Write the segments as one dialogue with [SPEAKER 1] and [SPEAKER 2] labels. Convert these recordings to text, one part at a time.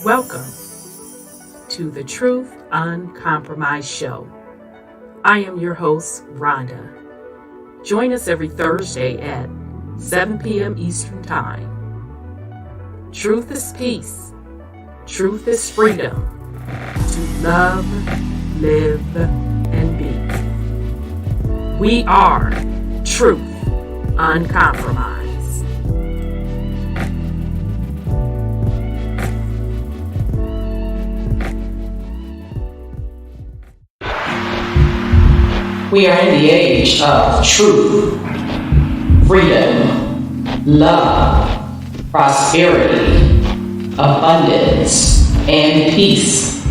[SPEAKER 1] Welcome to the Truth Uncompromised Show. I am your host, Rhonda. Join us every Thursday at 7 p.m. Eastern Time. Truth is peace. Truth is freedom. To love, live, and be. We are Truth Uncompromised. We are in the age of truth, freedom, love, prosperity, abundance, and peace.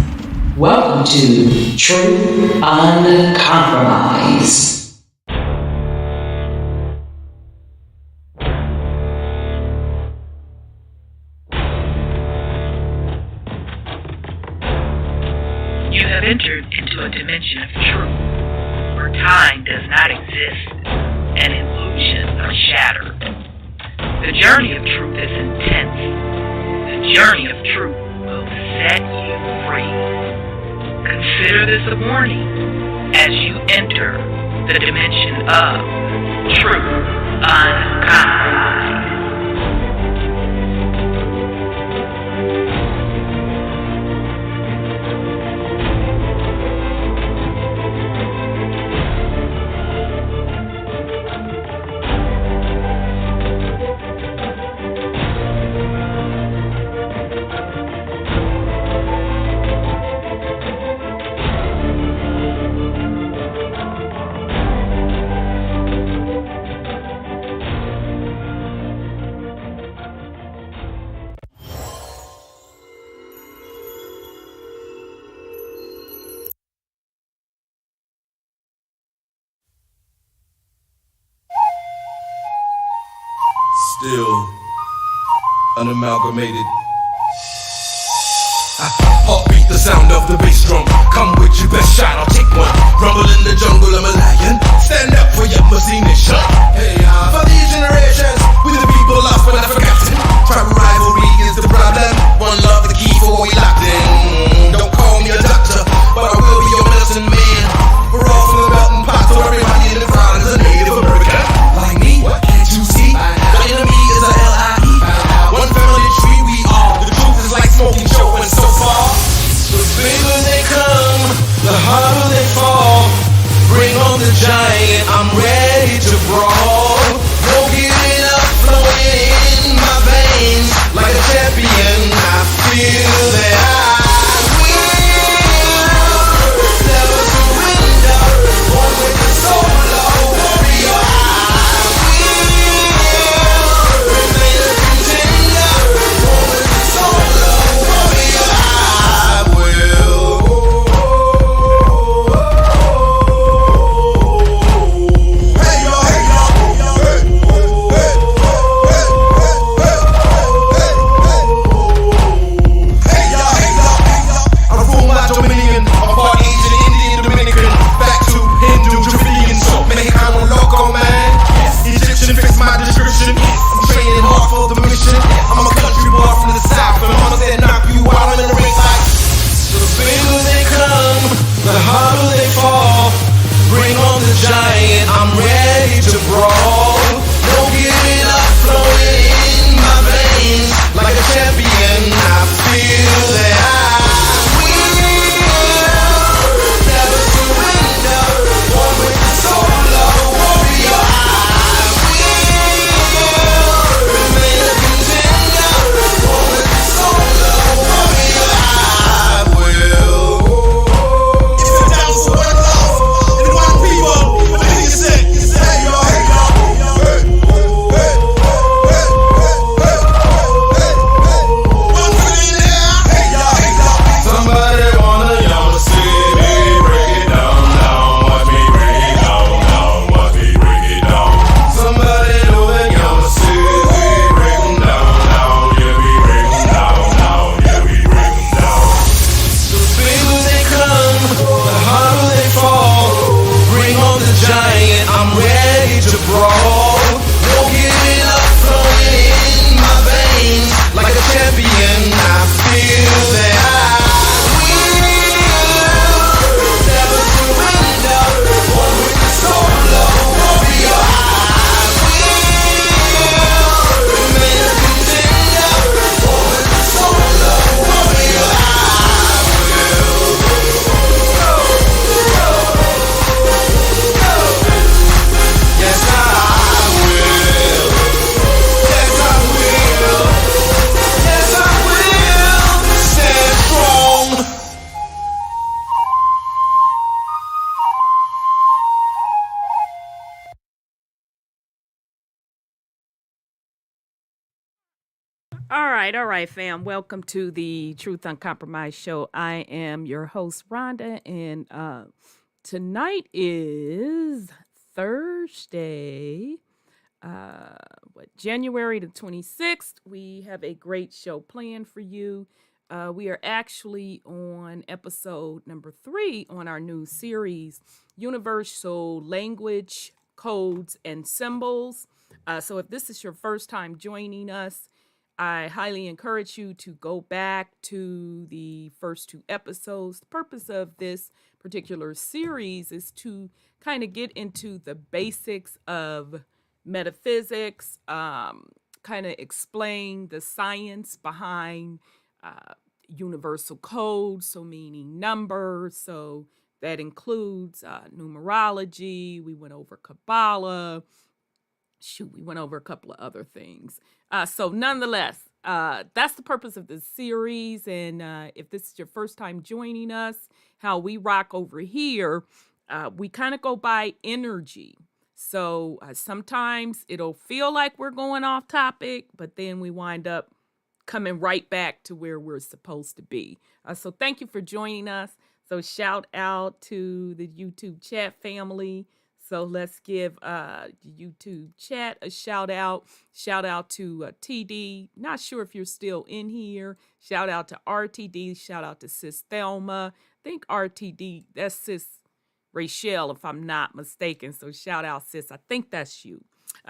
[SPEAKER 1] Welcome to Truth Uncompromised. You have entered into a dimension of truth, where time does not exist and illusions are shattered. The journey of truth is intense. The journey of truth will set you free. Consider this a warning as you enter the dimension of truth uncompromised.
[SPEAKER 2] Still unamalgamated. Heartbeat, the sound of the bass drum. Come with your best shot, I'll take one. Rumble in the jungle, I'm a lion. Stand up for your pussy nation. Hey, for these generations, we the people lost but not forgotten. Tribal rivalry is the problem. One love the key for what we locked in. Don't call me a doctor, but I will be your medicine man. We're all from the mountain pot, so everybody in the crowd is a Native American. Like me, what can't you see? The enemy is a L-I-E. One family tree we are. The truth is like smoking, showing so far. The big when they come,
[SPEAKER 3] right, fam. Welcome to the Truth Uncompromised show. I am your host, Rhonda, and tonight is Thursday, January the 26th. We have a great show planned for you. We are actually on episode number 3 on our new series, Universal Language, Codes, and Symbols. So if this is your first time joining us, I highly encourage you to go back to the first 2 episodes. The purpose of this particular series is to kind of get into the basics of metaphysics, kind of explain the science behind universal codes, so meaning numbers. So that includes numerology. We went over Kabbalah. We went over a couple of other things. So nonetheless, that's the purpose of this series. And if this is your first time joining us, how we rock over here, we kind of go by energy. So sometimes it'll feel like we're going off topic, but then we wind up coming right back to where we're supposed to be. So thank you for joining us. So shout out to the YouTube chat family. So let's give YouTube chat a shout out. Shout out to TD. Not sure if you're still in here. Shout out to RTD. Shout out to Sis Thelma. I think RTD, that's Sis Rachel, if I'm not mistaken. So shout out, Sis. I think that's you.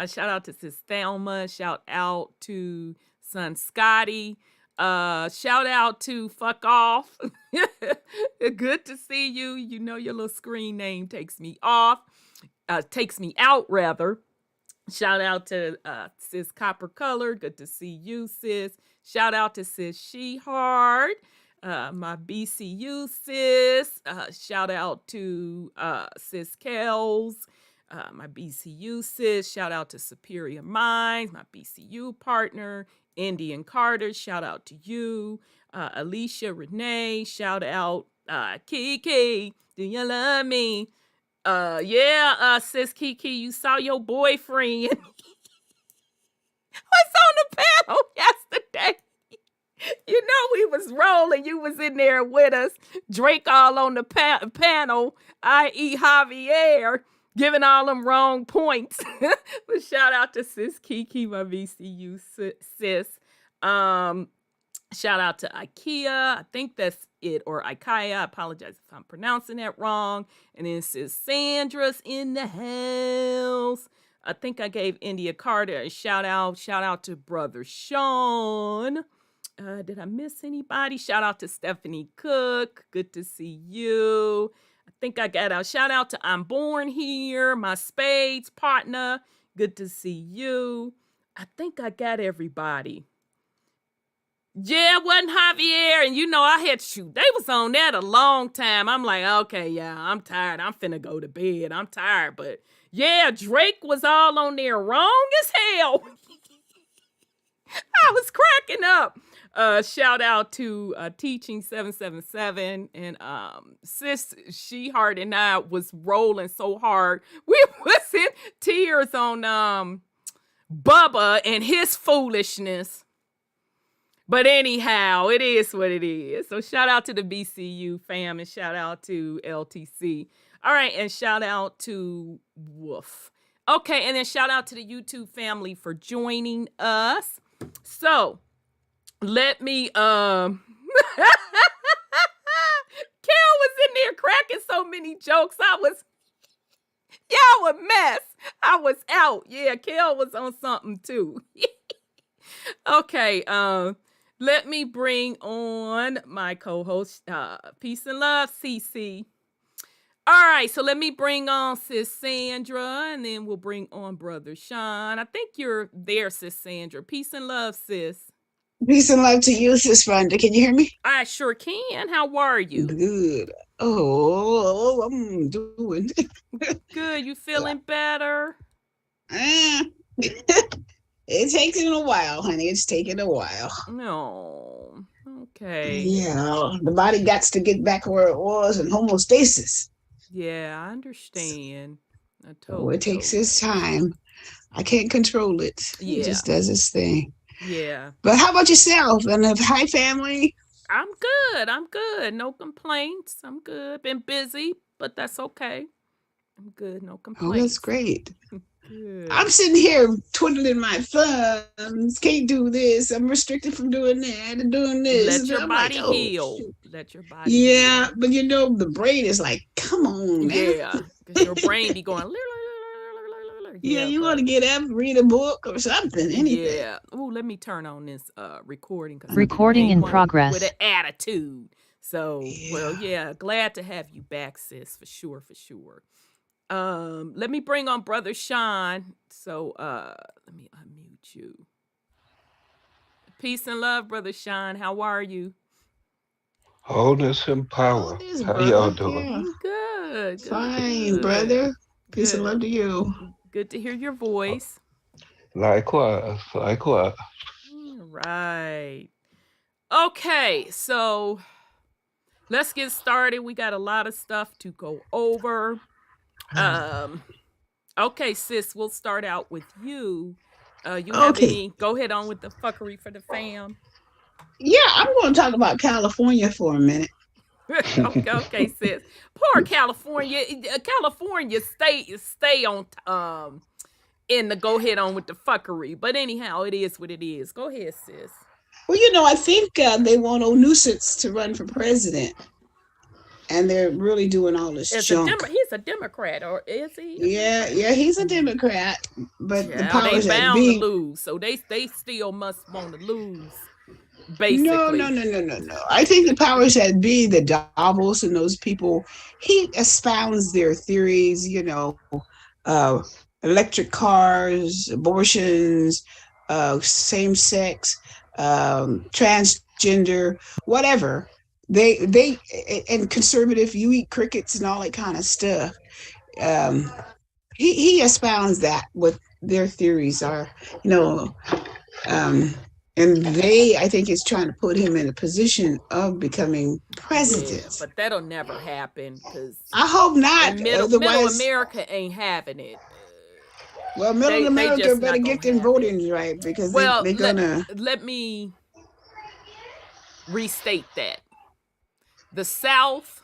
[SPEAKER 3] Shout out to Sis Thelma. Shout out to Son Scotty. Shout out to Fuck Off. Good to see you. You know your little screen name takes me off. Takes me out, rather. Shout out to Sis Copper Color. Good to see you, sis. Shout out to Sis She-Hard, my BCU sis. Shout out to Sis Kells, my BCU sis. Shout out to Superior Minds, my BCU partner. Indian Carter, shout out to you. Alicia Renee, shout out. Kiki, do you love me? Sis Kiki, you saw your boyfriend was on the panel yesterday. You know we was rolling. You was in there with us. Drake all on the panel, i.e. Javier, giving all them wrong points. But shout out to Sis Kiki, my VCU sis. Shout out to IKEA. I think that's it. Or IKEA. I apologize if I'm pronouncing that wrong. And then Sis Sandra's in the house. I think I gave India Carter a shout out. Shout out to Brother Sean. Did I miss anybody? Shout out to Stephanie Cook. Good to see you. I think I got a shout out to I'm Born here. My Spades partner. Good to see you. I think I got everybody. Yeah, it wasn't Javier, and you know I had they was on that a long time. I'm like, okay, yeah, I'm tired. I'm finna go to bed. I'm tired, but yeah, Drake was all on there wrong as hell. I was cracking up. Shout out to Teaching 777 and Sis She-Hard and I was rolling so hard. We was in tears on Bubba and his foolishness. But anyhow, it is what it is. So shout out to the BCU fam and shout out to LTC. All right, and shout out to Woof. Okay, and then shout out to the YouTube family for joining us. So let me Kel was in there cracking so many jokes. Y'all a mess. I was out. Yeah, Kel was on something too. Okay, let me bring on my co-host, Peace and Love, CC. All right, so let me bring on Sis Sandra, and then we'll bring on Brother Sean. I think you're there, Sis Sandra. Peace and love, sis.
[SPEAKER 4] Peace and love to you, Sis Rhonda. Can you hear me?
[SPEAKER 3] I sure can. How are you?
[SPEAKER 4] Good. Oh, I'm doing
[SPEAKER 3] good. You feeling better?
[SPEAKER 4] It takes a while, honey. It's taking a while.
[SPEAKER 3] No. Okay.
[SPEAKER 4] Yeah, the body got to get back where it was in homeostasis.
[SPEAKER 3] Yeah, I understand.
[SPEAKER 4] It takes its time. I can't control it.
[SPEAKER 3] Yeah.
[SPEAKER 4] It just does its thing.
[SPEAKER 3] Yeah.
[SPEAKER 4] But how about yourself? And hi, family.
[SPEAKER 3] I'm good. I'm good. No complaints. I'm good. Been busy, but that's okay. I'm good. No
[SPEAKER 4] Oh,
[SPEAKER 3] complaints.
[SPEAKER 4] that's great.
[SPEAKER 3] Good.
[SPEAKER 4] I'm sitting here twiddling my thumbs. Can't do this. I'm restricted from doing that and doing this.
[SPEAKER 3] Let
[SPEAKER 4] And
[SPEAKER 3] your
[SPEAKER 4] I'm
[SPEAKER 3] body
[SPEAKER 4] like, oh,
[SPEAKER 3] heal.
[SPEAKER 4] shoot.
[SPEAKER 3] Let your body
[SPEAKER 4] Yeah,
[SPEAKER 3] heal.
[SPEAKER 4] but the brain is like, come on, man.
[SPEAKER 3] Yeah. Because your brain be going.
[SPEAKER 4] Yeah, you want to get up, read a book or something, anything.
[SPEAKER 3] Yeah. Oh, let me turn on this recording.
[SPEAKER 5] Recording in progress.
[SPEAKER 3] With an attitude. So,
[SPEAKER 4] Yeah.
[SPEAKER 3] well, yeah, glad to have you back, sis, for sure, for sure. Let me bring on Brother Sean. So, let me unmute you. Peace and love, Brother Sean. How are you?
[SPEAKER 6] Wholeness and power.
[SPEAKER 4] Wholeness,
[SPEAKER 6] How
[SPEAKER 4] brother.
[SPEAKER 6] y'all doing?
[SPEAKER 4] Yeah.
[SPEAKER 3] Good.
[SPEAKER 4] Fine, brother. Peace and love to you.
[SPEAKER 3] Good to hear your voice.
[SPEAKER 6] Likewise.
[SPEAKER 3] All right. Okay, so let's get started. We got a lot of stuff to go over. Okay, sis, we'll start out with you. You have any? Go ahead on with the fuckery for the fam.
[SPEAKER 4] Yeah, I'm going to talk about California for a minute.
[SPEAKER 3] okay, sis. Poor California. California, stay on in the go ahead on with the fuckery. But anyhow, it is what it is. Go ahead, sis.
[SPEAKER 4] Well, I think they want old Nuisance to run for president. And they're really doing all this junk.
[SPEAKER 3] He's a Democrat, or is he?
[SPEAKER 4] Yeah, he's a Democrat. But the
[SPEAKER 3] they
[SPEAKER 4] powers that
[SPEAKER 3] bound
[SPEAKER 4] be
[SPEAKER 3] to lose, so they still must want to lose. Basically,
[SPEAKER 4] no. I think the powers that be, the Davos and those people, he expounds their theories. Electric cars, abortions, same sex, transgender, whatever. They and conservative, you eat crickets and all that kind of stuff. He expounds that what their theories are, and I think is trying to put him in a position of becoming president.
[SPEAKER 3] Yeah, but that'll never happen because
[SPEAKER 4] I hope not.
[SPEAKER 3] Middle America ain't having it.
[SPEAKER 4] Well, middle America better get them voting right because they're gonna.
[SPEAKER 3] Let me restate that. The South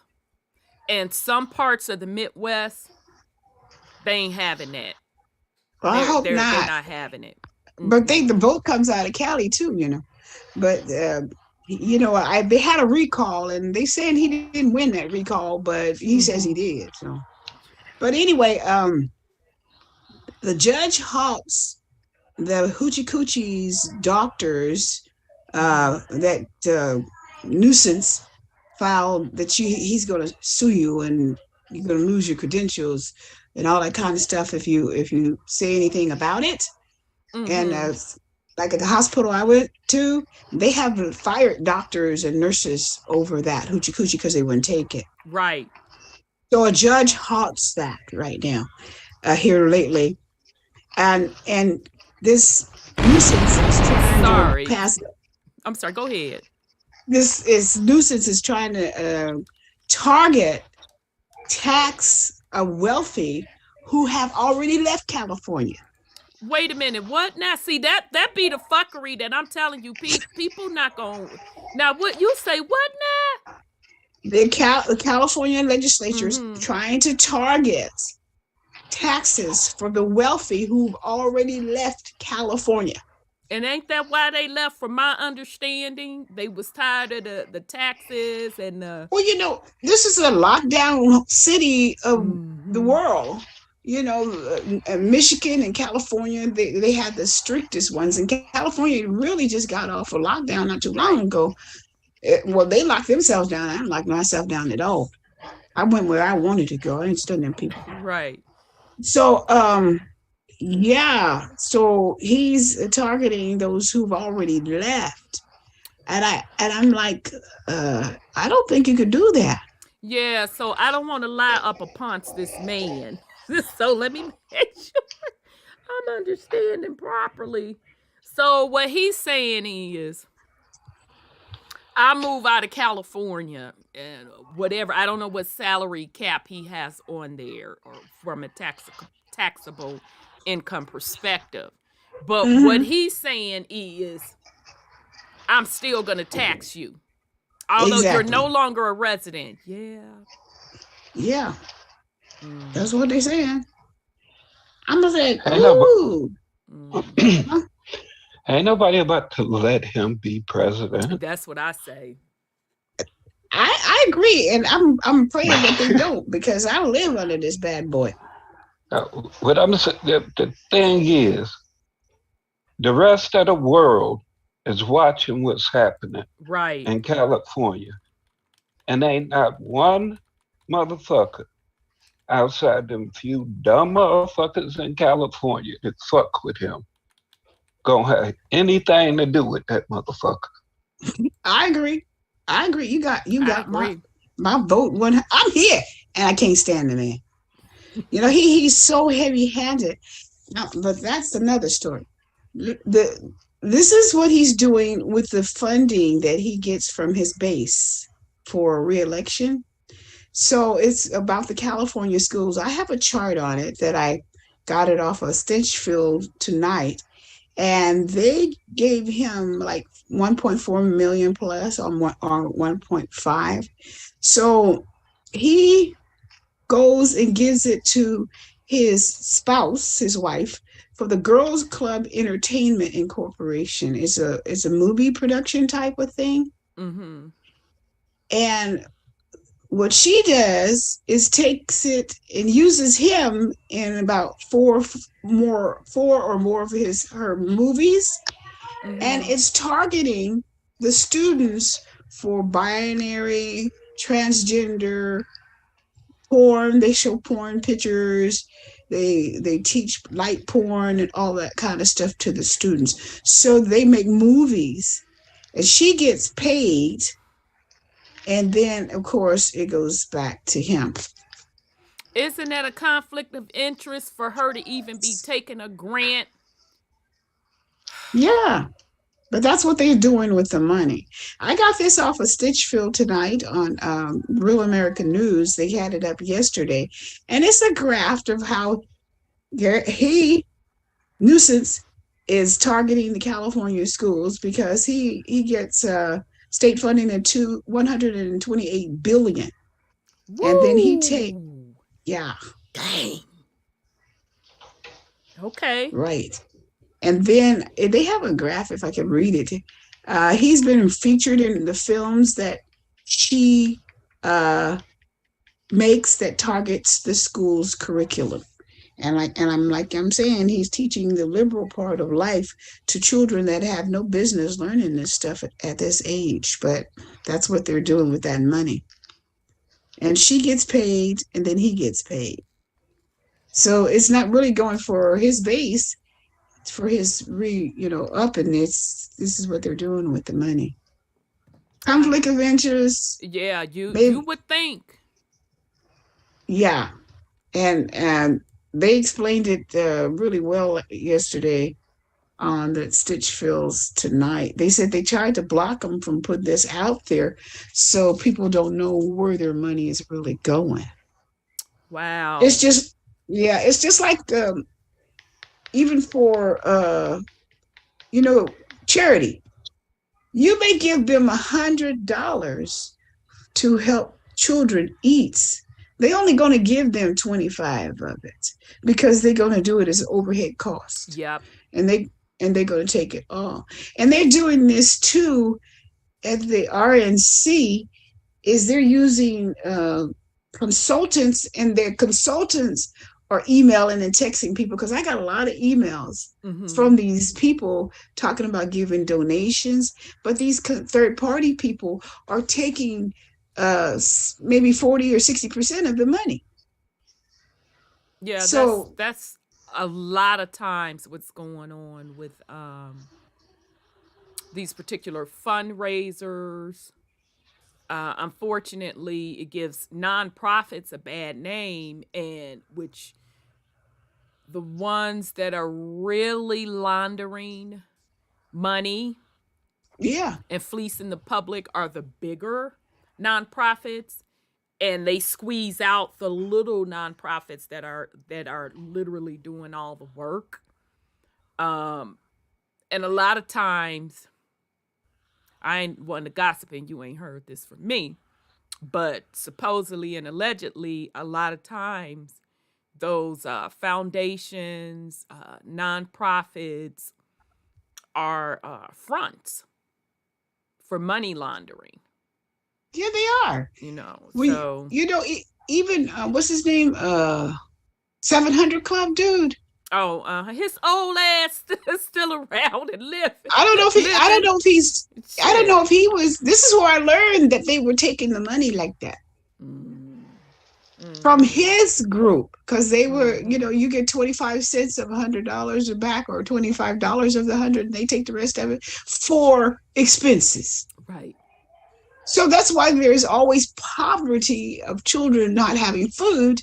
[SPEAKER 3] and some parts of the Midwest, they ain't having that.
[SPEAKER 4] Well, I hope
[SPEAKER 3] they're
[SPEAKER 4] not.
[SPEAKER 3] They're not having it.
[SPEAKER 4] But the vote comes out of Cali too, But they had a recall, and they said he didn't win that recall, but he says he did. So, but anyway, the judge halts the hoochie coochie's doctors that Nuisance filed that he's going to sue you and you're going to lose your credentials and all that kind of stuff if you say anything about it. And like at the hospital I went to, they have fired doctors and nurses over that hoochie coochie because they wouldn't take it.
[SPEAKER 3] Right.
[SPEAKER 4] So a judge halts that right now here lately. And this Nuisance is trying to pass.
[SPEAKER 3] I'm sorry, go ahead.
[SPEAKER 4] Nuisance is trying to target tax a wealthy who have already left California.
[SPEAKER 3] Wait a minute, what now? See, that be the fuckery that I'm telling you. People not going. Now, what you say? What now?
[SPEAKER 4] The California legislature is trying to target taxes for the wealthy who've already left California.
[SPEAKER 3] And ain't that why they left? From my understanding, they was tired of the taxes and
[SPEAKER 4] Well, this is a lockdown city of the world. Michigan and California, they had the strictest ones. And California really just got off a lockdown not too long ago. They locked themselves down. I didn't lock myself down at all. I went where I wanted to go. I ain't studying people.
[SPEAKER 3] Right.
[SPEAKER 4] So, so he's targeting those who've already left. And I'm like, I don't think you could do that.
[SPEAKER 3] Yeah, so I don't want to lie up upon this man. So let me make sure I'm understanding properly. So what he's saying is, I move out of California and whatever, I don't know what salary cap he has on there or from a taxable income perspective. But what he's saying is, I'm still going to tax you. Although you're no longer a resident. Yeah.
[SPEAKER 4] Yeah. That's what they're saying. I'm going to say,
[SPEAKER 6] Ain't
[SPEAKER 4] ooh.
[SPEAKER 6] ain't nobody about to let him be president.
[SPEAKER 3] That's what I say.
[SPEAKER 4] I agree, and I'm praying that they don't, because I live under this bad boy.
[SPEAKER 6] What I'm saying, the thing is, the rest of the world is watching what's happening
[SPEAKER 3] Right.
[SPEAKER 6] in California, and ain't not one motherfucker outside them few dumb motherfuckers in California that fuck with him gonna have anything to do with that motherfucker.
[SPEAKER 4] I agree. You got my vote. I'm here, and I can't stand the man. You know, he's so heavy-handed. No, but that's another story. This is what he's doing with the funding that he gets from his base for re-election. So it's about the California schools. I have a chart on it that I got it off of Stinchfield tonight, and they gave him like 1.4 million plus or 1.5. So he goes and gives it to his spouse, his wife, for the Girls Club Entertainment Incorporation. It's a movie production type of thing.
[SPEAKER 3] Mm-hmm.
[SPEAKER 4] And what she does is takes it and uses him in about four or more of her movies.
[SPEAKER 3] Mm-hmm.
[SPEAKER 4] And it's targeting the students for binary, transgender, porn. They show porn pictures. They teach light porn and all that kind of stuff to the students. So they make movies, and she gets paid, and then of course it goes back to him.
[SPEAKER 3] Isn't that a conflict of interest for her to even be taking a grant?
[SPEAKER 4] Yeah. But that's what they're doing with the money. I got this off of Stitchfield tonight on Real American News. They had it up yesterday. And it's a graph of how Nuisance is targeting the California schools, because he gets state funding at $128 billion.
[SPEAKER 3] Woo!
[SPEAKER 4] And then he
[SPEAKER 3] dang. Okay.
[SPEAKER 4] Right. And then they have a graph, if I can read it. He's been featured in the films that she makes that targets the school's curriculum. And I'm saying, he's teaching the liberal part of life to children that have no business learning this stuff at this age. But that's what they're doing with that money. And she gets paid, and then he gets paid. So it's not really going for his base. For his up, and this is what they're doing with the money. Conflict of interest.
[SPEAKER 3] Yeah, you would think.
[SPEAKER 4] Yeah, and they explained it really well yesterday on the Stitchfields tonight. They said they tried to block them from putting this out there, so people don't know where their money is really going.
[SPEAKER 3] Wow.
[SPEAKER 4] It's just like even for charity, you may give them $100 to help children eat. They only going to give them 25 of it, because they're going to do it as overhead cost.
[SPEAKER 3] Yep.
[SPEAKER 4] And they're going to take it all. And they're doing this too at the RNC. Is they're using consultants, and their consultants or emailing and texting people, because I got a lot of emails from these people talking about giving donations, but these third-party people are taking maybe 40 or 60% of the money.
[SPEAKER 3] Yeah,
[SPEAKER 4] so
[SPEAKER 3] that's a lot of times what's going on with these particular fundraisers. Unfortunately, it gives nonprofits a bad name, and which the ones that are really laundering money, and fleecing the public are the bigger nonprofits, and they squeeze out the little nonprofits that are literally doing all the work. And a lot of times, I ain't one to gossip, and you ain't heard this from me, but supposedly and allegedly, a lot of times, those foundations, nonprofits are fronts for money laundering.
[SPEAKER 4] Yeah, they are.
[SPEAKER 3] So
[SPEAKER 4] Even what's his name? 700 Club dude.
[SPEAKER 3] Oh, his old ass is still around and living.
[SPEAKER 4] I don't know if he was. This is where I learned that they were taking the money like that from his group, because they were, you get 25 cents of $100 back, or $25 of the 100, and they take the rest of it for expenses.
[SPEAKER 3] Right.
[SPEAKER 4] So that's why there's always poverty of children not having food,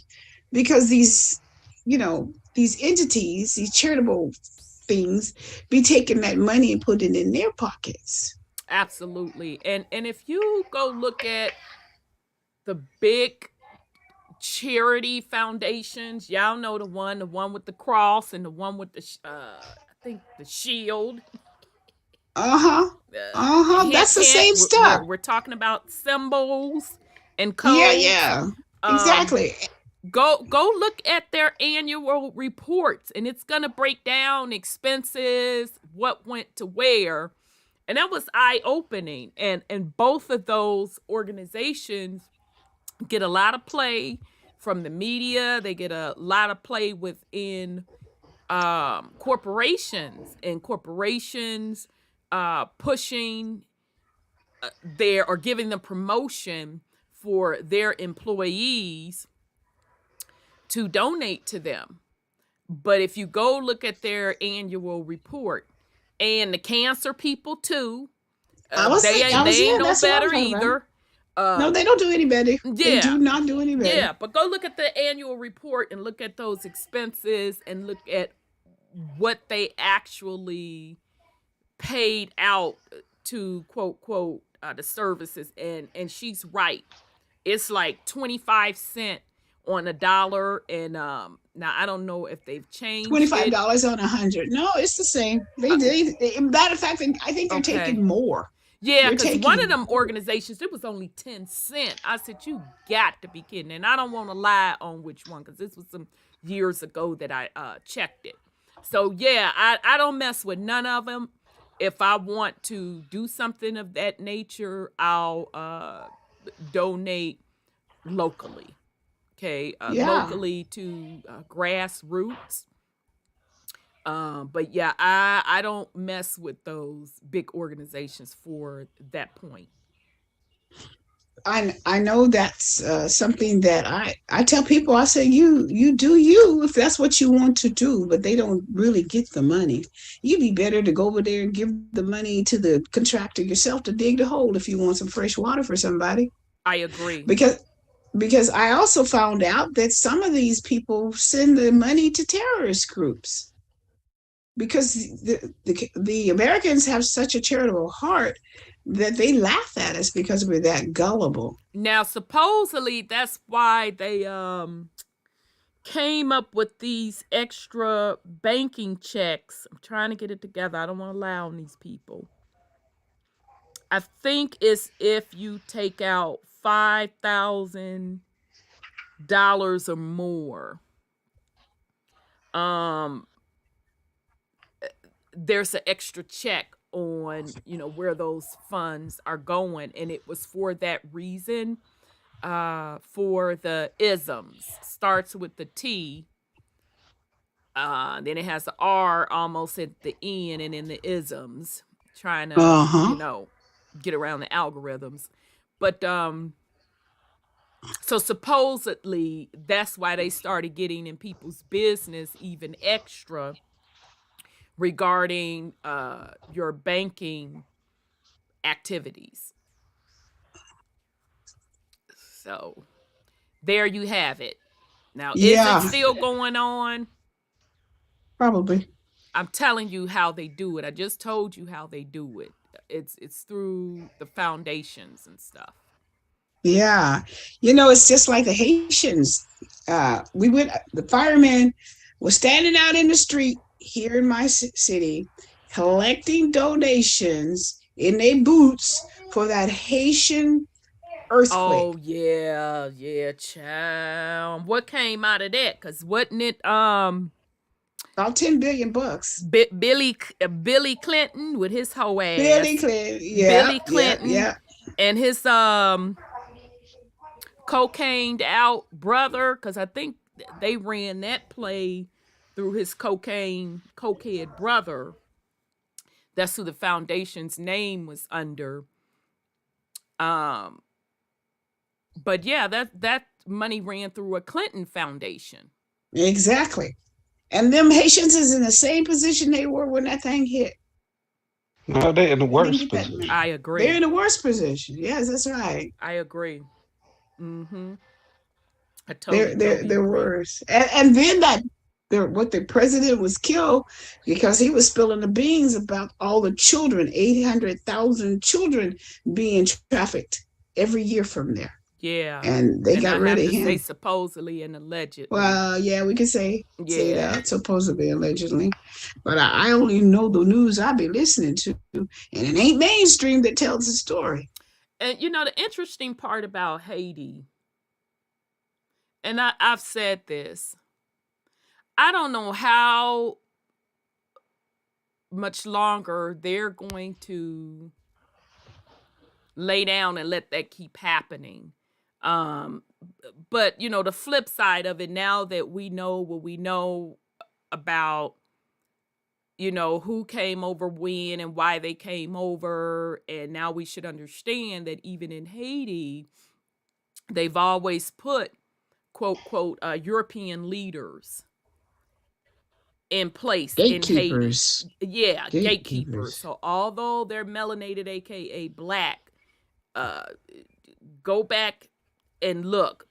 [SPEAKER 4] because these entities, these charitable things, be taking that money and putting it in their pockets.
[SPEAKER 3] Absolutely. And if you go look at the big charity foundations, y'all know the one with the cross, and the one with the I think the shield.
[SPEAKER 4] That's the same stuff.
[SPEAKER 3] We're talking about symbols and codes.
[SPEAKER 4] Yeah. Exactly.
[SPEAKER 3] Go look at their annual reports, and it's gonna break down expenses, what went to where, and that was eye-opening. And both of those organizations get a lot of play from the media. They get a lot of play within corporations, and corporations pushing or giving them promotion for their employees to donate to them. But if you go look at their annual report, and the cancer people too, they ain't no better either.
[SPEAKER 4] No, they don't do any better.
[SPEAKER 3] Yeah.
[SPEAKER 4] They do not do any better.
[SPEAKER 3] Yeah, but go look at the annual report and look at those expenses, and look at what they actually paid out to quote the services, and she's right. It's like 25 cents on $1, and now I don't know if they've changed.
[SPEAKER 4] $25 on 100. No, it's the same. They matter of fact, I think they're taking more.
[SPEAKER 3] Yeah, because one of them organizations, it was only 10 cents. I said, you got to be kidding. And I don't want to lie on which one, because this was some years ago that I checked it. So yeah, I don't mess with none of them. If I want to do something of that nature, I'll donate locally. Okay, locally to grassroots. But yeah, I don't mess with those big organizations for that point.
[SPEAKER 4] I know that's something that I tell people. I say, you do you if that's what you want to do, but they don't really get the money. You'd be better to go over there and give the money to the contractor yourself to dig the hole if you want some fresh water for somebody.
[SPEAKER 3] I agree.
[SPEAKER 4] Because I also found out that some of these people send the money to terrorist groups, because the Americans have such a charitable heart that they laugh at us because we're that gullible.
[SPEAKER 3] Now, supposedly that's why they came up with these extra banking checks. I'm trying to get it together. I don't want to lie on these people. I think it's if you take out $5,000 or more. There's an extra check on, where those funds are going, and it was for that reason. For the isms, starts with the T, then it has the R almost at the end, and then the isms, trying to get around the algorithms. But so supposedly that's why they started getting in people's business even extra regarding your banking activities. So there you have it. Now, is it still going on?
[SPEAKER 4] Probably.
[SPEAKER 3] I'm telling you how they do it. I just told you how they do it. It's through the foundations and stuff.
[SPEAKER 4] Yeah. It's just like the Haitians. The fireman was standing out in the street here in my city collecting donations in their boots for that Haitian earthquake.
[SPEAKER 3] Oh yeah, child. What came out of that? Cause wasn't it
[SPEAKER 4] About $10 billion.
[SPEAKER 3] Billy Clinton with his whole
[SPEAKER 4] Billy
[SPEAKER 3] ass,
[SPEAKER 4] Clinton. Yeah,
[SPEAKER 3] Billy
[SPEAKER 4] yeah,
[SPEAKER 3] Clinton
[SPEAKER 4] yeah.
[SPEAKER 3] and his cocained out brother? Cause I think they ran that play through his cokehead brother. That's who the foundation's name was under. Um, but yeah, that money ran through a Clinton foundation.
[SPEAKER 4] Exactly. And them Haitians is in the same position they were when that thing hit.
[SPEAKER 6] No, they're in the
[SPEAKER 4] They didn't
[SPEAKER 6] worst
[SPEAKER 4] get that
[SPEAKER 6] position.
[SPEAKER 4] money.
[SPEAKER 3] I
[SPEAKER 4] They're
[SPEAKER 3] agree.
[SPEAKER 4] in the worst position. Yes, that's right.
[SPEAKER 3] I agree. Mm-hmm. I
[SPEAKER 4] They're they're
[SPEAKER 3] totally
[SPEAKER 4] they're
[SPEAKER 3] agree.
[SPEAKER 4] worse. And then what the president was killed because he was spilling the beans about all the children, 800,000 children being trafficked every year from there.
[SPEAKER 3] Yeah.
[SPEAKER 4] And they
[SPEAKER 3] And
[SPEAKER 4] got
[SPEAKER 3] I
[SPEAKER 4] rid
[SPEAKER 3] have
[SPEAKER 4] of
[SPEAKER 3] to say
[SPEAKER 4] him.
[SPEAKER 3] supposedly and allegedly.
[SPEAKER 4] Well, yeah, we can say
[SPEAKER 3] Yeah.
[SPEAKER 4] that supposedly, allegedly, but I only know the news I be listening to, and it ain't mainstream that tells the story.
[SPEAKER 3] And you know the interesting part about Haiti, and I've said this, I don't know how much longer they're going to lay down and let that keep happening. Um, but you know, the flip side of it, now that we know what we know about, you know, who came over when and why they came over, and now we should understand that even in Haiti, they've always put quote European leaders in place in Haiti.
[SPEAKER 4] Gatekeepers,
[SPEAKER 3] Yeah, gatekeepers.
[SPEAKER 4] gatekeepers.
[SPEAKER 3] So although they're melanated, aka black, uh, go back and look.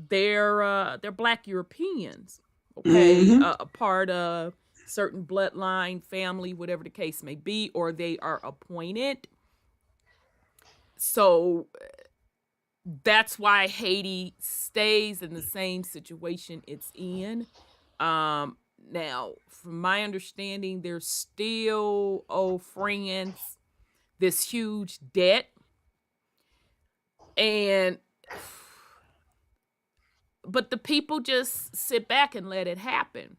[SPEAKER 3] They're black Europeans, okay,
[SPEAKER 4] Mm-hmm.
[SPEAKER 3] a part of certain bloodline, family, whatever the case may be, or they are appointed. So that's why Haiti stays in the same situation it's in. Now, from my understanding, there's still old friends, this huge debt, and but the people just sit back and let it happen.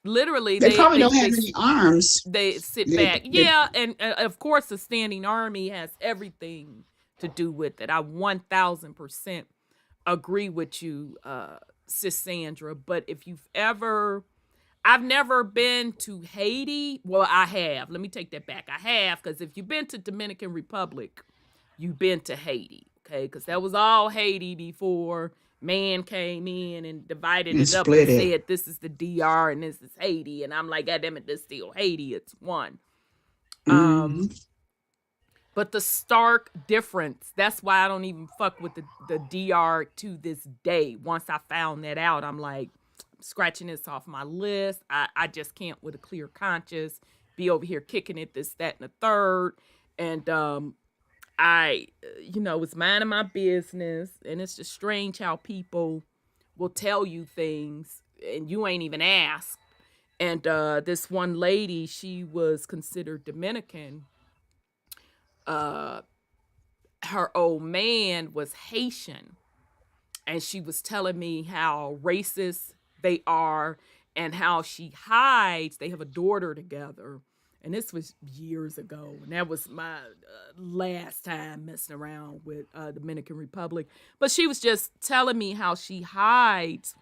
[SPEAKER 3] Literally,
[SPEAKER 4] They probably don't have any arms.
[SPEAKER 3] they sit
[SPEAKER 4] They,
[SPEAKER 3] back.
[SPEAKER 4] they,
[SPEAKER 3] Yeah, and of course, the standing army has everything to do with it. I 1000% agree with you, Sis Sandra. But if you've ever, I've never been to Haiti. Well, I have. Let me take that back. I have, because if you've been to Dominican Republic, you've been to Haiti, okay? Because that was all Haiti before man came in and divided
[SPEAKER 4] and
[SPEAKER 3] it up and
[SPEAKER 4] split it.
[SPEAKER 3] said this is the DR and this is Haiti, and I'm like, God damn it, this still Haiti. It's one.
[SPEAKER 4] Mm-hmm.
[SPEAKER 3] But the stark difference, that's why I don't even fuck with the DR to this day. Once I found that out, I'm like, scratching this off my list. I just can't with a clear conscience be over here kicking it, this, that, and the third. And I, you know, was minding my business. And it's just strange how people will tell you things and you ain't even asked. And this one lady, she was considered Dominican. Her old man was Haitian, and she was telling me how racist they are and how she hides. They have a daughter together, and this was years ago, and that was my last time messing around with Dominican Republic. But she was just telling me how she hides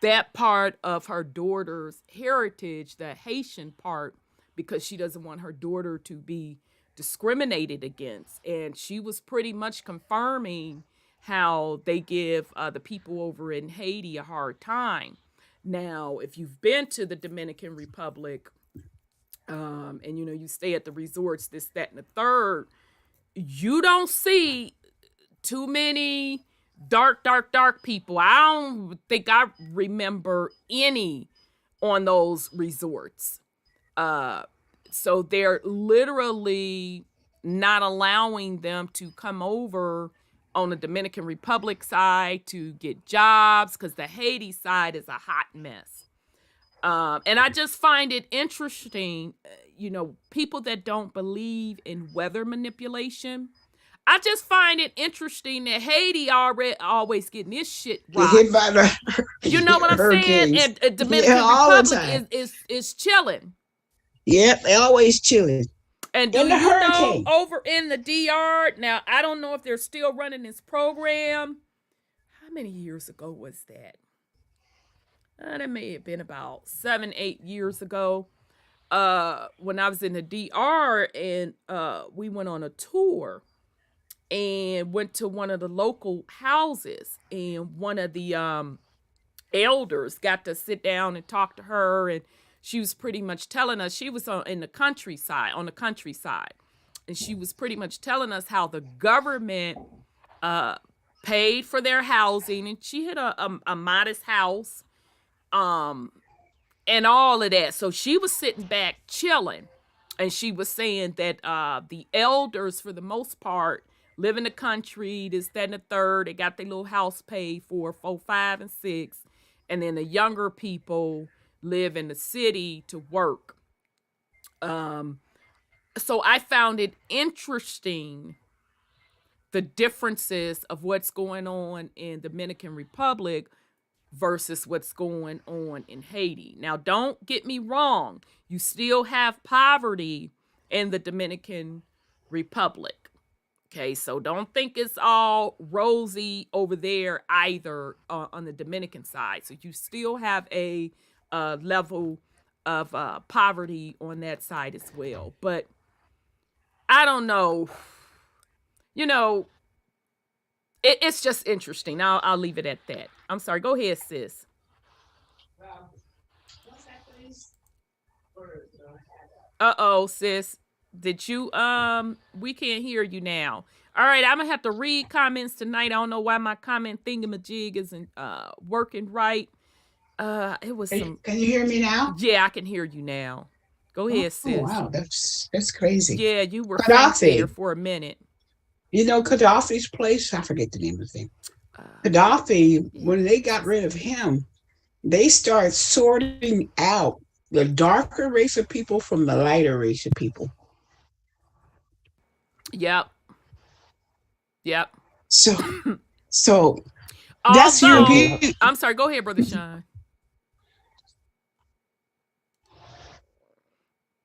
[SPEAKER 3] that part of her daughter's heritage, the Haitian part, because she doesn't want her daughter to be discriminated against. And she was pretty much confirming how they give the people over in Haiti a hard time. Now, if you've been to the Dominican Republic, and you know, you stay at the resorts, this, that, and the third, you don't see too many dark people. I don't think I remember any on those resorts. So they're literally not allowing them to come over on the Dominican Republic side to get jobs, because the Haiti side is a hot mess. And I just find it interesting, people that don't believe in weather manipulation. I just find it interesting that Haiti always getting this shit
[SPEAKER 4] Get
[SPEAKER 3] right.
[SPEAKER 4] hit by the
[SPEAKER 3] You know what I'm saying?
[SPEAKER 4] hurricanes.
[SPEAKER 3] And Dominican
[SPEAKER 4] all the
[SPEAKER 3] Republic
[SPEAKER 4] time.
[SPEAKER 3] is chilling.
[SPEAKER 4] Yep, they always chilling.
[SPEAKER 3] And do
[SPEAKER 4] In the
[SPEAKER 3] you know
[SPEAKER 4] hurricane.
[SPEAKER 3] over in the DR, now I don't know if they're still running this program. How many years ago was that? That may have been about 7-8 years ago. When I was in the DR, and we went on a tour and went to one of the local houses, and one of the elders got to sit down and talk to her, and she was pretty much telling us, she was on the countryside, and she was pretty much telling us how the government paid for their housing, and she had a modest house, and all of that. So she was sitting back chilling, and she was saying that the elders, for the most part, live in the country, this, that, and the third. They got their little house paid for 4, 5, and 6, and then the younger people live in the city to work. So I found it interesting, the differences of what's going on in Dominican Republic versus what's going on in Haiti. Now, don't get me wrong. You still have poverty in the Dominican Republic. Okay, so don't think it's all rosy over there either on the Dominican side. So you still have a level of poverty on that side as well. But I don't know. It's just interesting. I'll leave it at that. I'm sorry. Go ahead, sis.
[SPEAKER 4] What's that place?
[SPEAKER 3] Uh-oh, sis. Did you, we can't hear you now. All right, I'm gonna have to read comments tonight. I don't know why my comment thingamajig isn't working right. It was some.
[SPEAKER 4] Can you hear me now?
[SPEAKER 3] Yeah, I can hear you now. Go ahead, sis.
[SPEAKER 4] Oh, wow, that's crazy.
[SPEAKER 3] Yeah, you were
[SPEAKER 4] Gaddafi.
[SPEAKER 3] there for a minute.
[SPEAKER 4] You know Gaddafi's place? I forget the name of the thing. Gaddafi, when they got rid of him, they started sorting out the darker race of people from the lighter race of people.
[SPEAKER 3] Yep.
[SPEAKER 4] So that's European.
[SPEAKER 3] I'm sorry. Go ahead, Brother Sean.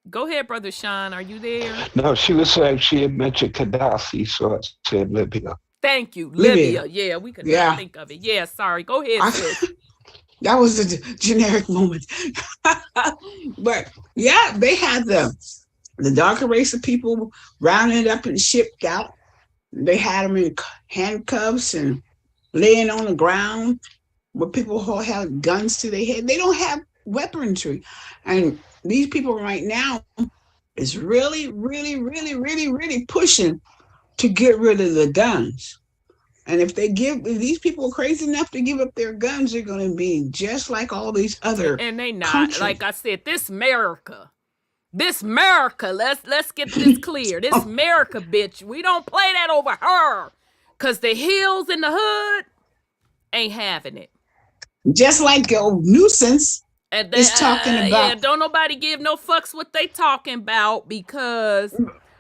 [SPEAKER 3] Go ahead, Brother Sean. Are you there?
[SPEAKER 6] No, she was saying she had mentioned Gaddafi, so I said Libya.
[SPEAKER 3] Thank you. Libya. Yeah, we could not think of it. Yeah, sorry. Go ahead, sis.
[SPEAKER 4] That was a generic moment. But yeah, they had the darker race of people rounded up and shipped out. They had them in handcuffs and laying on the ground with people who had guns to their head. They don't have weaponry. And these people right now is really, really, really, really, really pushing to get rid of the guns. And if these people are crazy enough to give up their guns, they're going to be just like all these other
[SPEAKER 3] and they not
[SPEAKER 4] countries.
[SPEAKER 3] Like I said, this America, let's get this clear. This America, bitch, we don't play that over her, because the hills in the hood ain't having it.
[SPEAKER 4] Just like old nuisance is talking about.
[SPEAKER 3] Yeah, don't nobody give no fucks what they talking about, because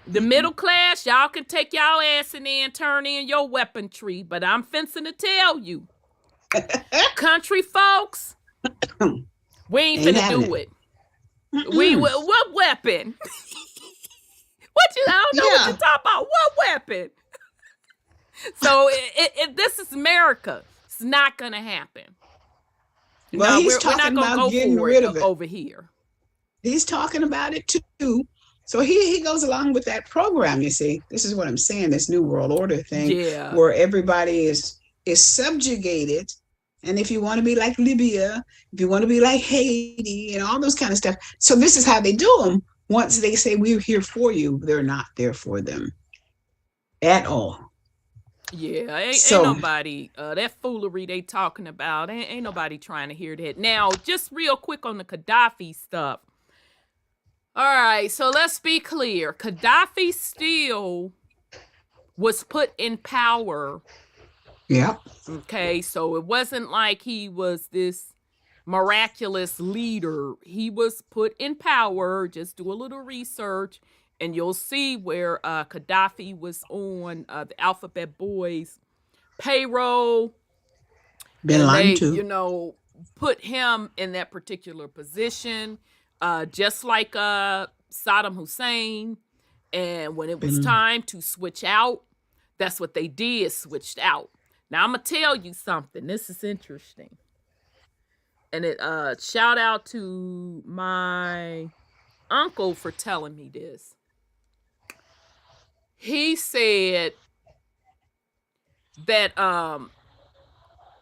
[SPEAKER 3] the middle class, y'all can take y'all ass in there and turn in your weaponry, but I'm fencing to tell you, country folks, we ain't finna do it. What weapon? I don't know what you talking about. What weapon? So this is America. It's not gonna happen.
[SPEAKER 4] Well, he's talking about getting rid of it
[SPEAKER 3] over here.
[SPEAKER 4] He's talking about it too. So he goes along with that program. You see, this is what I'm saying. This new world order thing, where everybody is subjugated. And if you want to be like Libya, if you want to be like Haiti and all those kind of stuff. So this is how they do them. Once they say we're here for you, they're not there for them at all.
[SPEAKER 3] Yeah, ain't nobody, that foolery they talking about, ain't nobody trying to hear that. Now, just real quick on the Gaddafi stuff. All right, so let's be clear. Gaddafi still was put in power.
[SPEAKER 4] Yeah.
[SPEAKER 3] Okay, so it wasn't like he was this miraculous leader. He was put in power. Just do a little research, and you'll see where Gaddafi was on the Alphabet Boys payroll.
[SPEAKER 4] Bin
[SPEAKER 3] And
[SPEAKER 4] Laden
[SPEAKER 3] they,
[SPEAKER 4] too.
[SPEAKER 3] put him in that particular position, just like Saddam Hussein. And when it was time to switch out, that's what they did, switched out. Now, I'm going to tell you something. This is interesting. And it shout out to my uncle for telling me this. He said that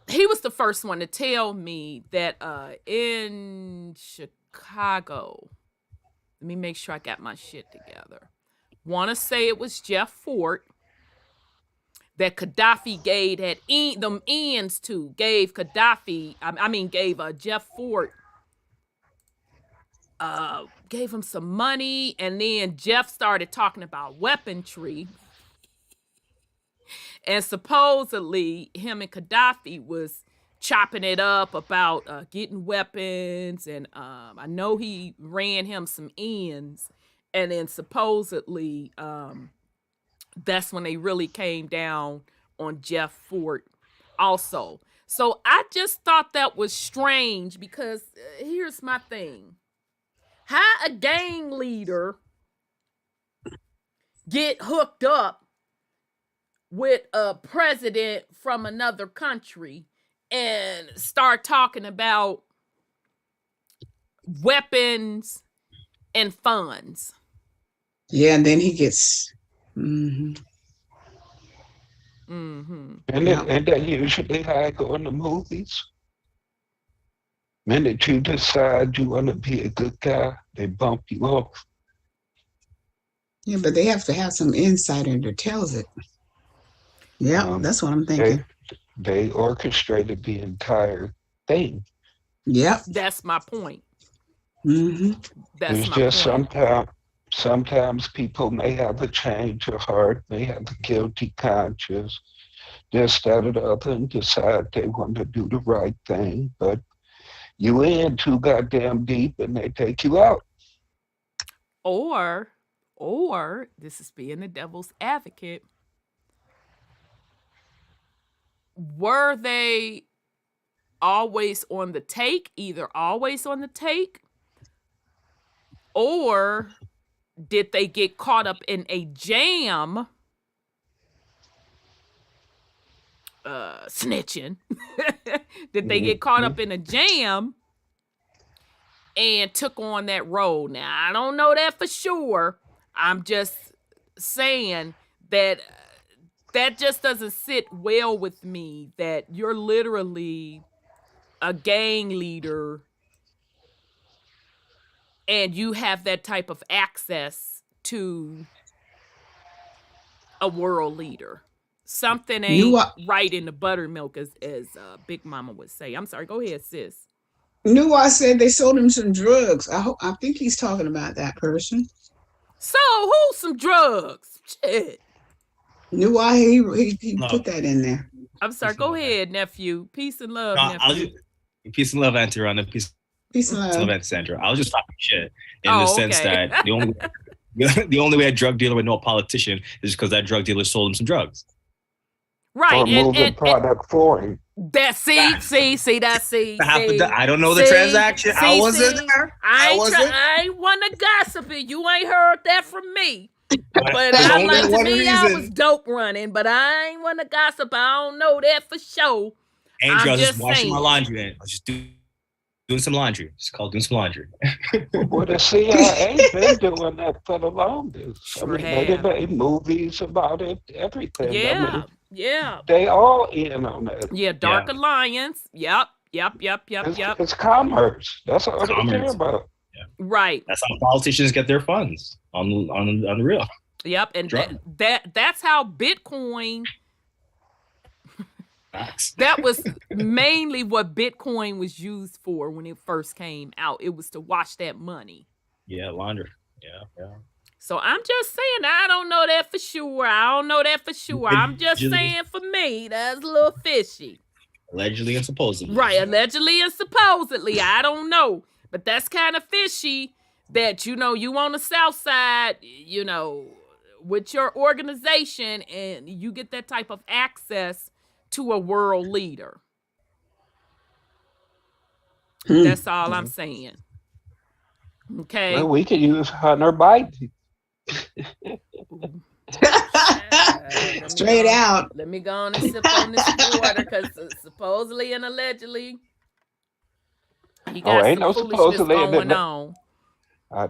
[SPEAKER 3] he was the first one to tell me that in Chicago, let me make sure I got my shit together. Want to say it was Jeff Fort that Gaddafi gave them ends to, gave Gaddafi, gave Jeff Fort, gave him some money, and then Jeff started talking about weaponry. And supposedly him and Gaddafi was chopping it up about getting weapons, and I know he ran him some ends, and then supposedly that's when they really came down on Jeff Fort also. So I just thought that was strange, because here's my thing. How a gang leader get hooked up with a president from another country and start talking about weapons and funds?
[SPEAKER 4] Yeah, and then he gets.
[SPEAKER 6] And they usually how I go in the movies. Minute you decide you want to be a good guy, they bump you off.
[SPEAKER 4] Yeah, but they have to have some insider that tells it. Yeah, that's what I'm thinking.
[SPEAKER 6] They orchestrated the entire thing.
[SPEAKER 4] Yep.
[SPEAKER 3] That's my point.
[SPEAKER 6] It's just sometimes people may have a change of heart, may have a guilty conscience, this, that, or the other, and decide they want to do the right thing, but you in too goddamn deep and they take you out.
[SPEAKER 3] Or this is being the devil's advocate. Were they always on the take, either always on the take, or did they get caught up in a jam, snitching? Did they get caught up in a jam and took on that role? Now, I don't know that for sure. I'm just saying that that just doesn't sit well with me, that you're literally a gang leader and you have that type of access to a world leader. Something ain't right in the buttermilk, as Big Mama would say. I'm sorry, go ahead, sis.
[SPEAKER 4] I said they sold him some drugs. I think he's talking about that person.
[SPEAKER 3] So who's some drugs? Shit.
[SPEAKER 4] He put that in there.
[SPEAKER 3] I'm sorry, go ahead, nephew. Peace and love, nephew.
[SPEAKER 5] Peace and love, Auntie Rhonda. Peace and love, Auntie Sandra. I was just talking shit in the sense that the only way a drug dealer would know a politician is because that drug dealer sold him some drugs.
[SPEAKER 3] Right.
[SPEAKER 6] Or moving product for him.
[SPEAKER 3] That see.
[SPEAKER 5] I don't know the transaction. I wasn't there.
[SPEAKER 3] I ain't want to gossip it. You ain't heard that from me. But I like to me, I was dope running, but I ain't want to gossip. I don't know that for sure.
[SPEAKER 5] Andrew, I was just washing my laundry. I was just doing some laundry. It's called doing some laundry.
[SPEAKER 6] Well, the CIA been doing that for the longest.
[SPEAKER 3] Sure
[SPEAKER 6] they made movies about it, everything.
[SPEAKER 3] Yeah.
[SPEAKER 6] They all in on that.
[SPEAKER 3] Yeah, Dark Alliance. Yep.
[SPEAKER 6] It's commerce. That's all they care about.
[SPEAKER 5] Yeah.
[SPEAKER 3] Right.
[SPEAKER 5] That's how politicians get their funds on the real.
[SPEAKER 3] Yep, and that's how Bitcoin. That was mainly what Bitcoin was used for when it first came out. It was to wash that money.
[SPEAKER 5] Yeah, launder. Yeah.
[SPEAKER 3] So I'm just saying, I don't know that for sure. I'm just saying, for me, that's a little fishy.
[SPEAKER 5] Allegedly and supposedly.
[SPEAKER 3] Right, allegedly and supposedly. I don't know. But that's kind of fishy that, you on the South Side, with your organization and you get that type of access to a world leader. That's all I'm saying. Okay.
[SPEAKER 6] Well, we could use Hunter Biden.
[SPEAKER 4] Straight out.
[SPEAKER 3] Let me go on and sip on this water because supposedly and allegedly he got
[SPEAKER 6] ain't no supposedly
[SPEAKER 3] going on.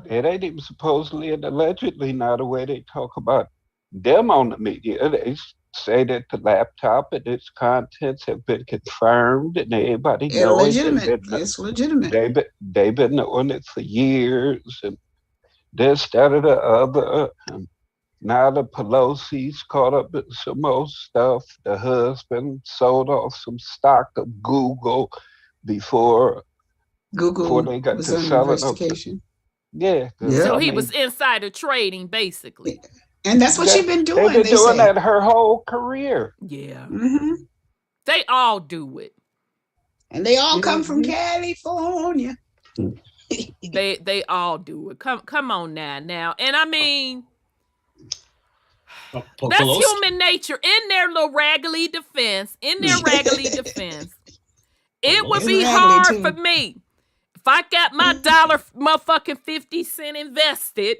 [SPEAKER 6] It ain't even supposedly and allegedly now the way they talk about them on the media. They say that the laptop and its contents have been confirmed and everybody knows
[SPEAKER 4] it's legitimate.
[SPEAKER 6] They've been knowing it for years and this, that, or the other. And now the Pelosi's caught up with some more stuff. The husband sold off some stock of Google before they got to sell it. Yeah.
[SPEAKER 3] So he was insider trading, basically.
[SPEAKER 4] And that's what she's been doing.
[SPEAKER 6] They've been doing that her whole career.
[SPEAKER 3] Yeah.
[SPEAKER 4] Mm-hmm.
[SPEAKER 3] They all do it.
[SPEAKER 4] And they all come from California.
[SPEAKER 3] They all do it. Come on now. And I mean, that's human nature. In their little raggedy defense, it would be hard for me if I got my motherfucking 50 cent invested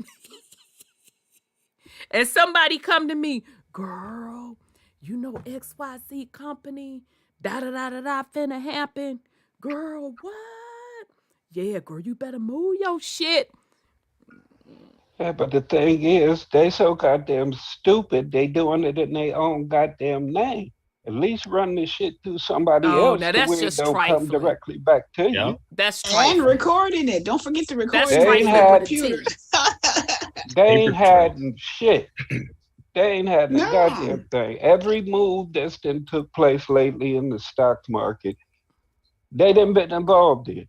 [SPEAKER 3] and somebody come to me, girl, XYZ company, da-da-da-da-da finna happen. Girl, what? Yeah, girl, you better move your shit.
[SPEAKER 6] Yeah, but the thing is, they so goddamn stupid, they doing it in their own goddamn name. At least run this shit through somebody else.
[SPEAKER 3] Now that's just
[SPEAKER 6] don't
[SPEAKER 3] trifling.
[SPEAKER 6] come directly back to you.
[SPEAKER 3] That's trifling.
[SPEAKER 4] And recording it. Don't forget to record
[SPEAKER 3] That's
[SPEAKER 4] it.
[SPEAKER 6] They ain't had shit. They ain't had the goddamn thing. Every move that's been took place lately in the stock market, they done been involved in.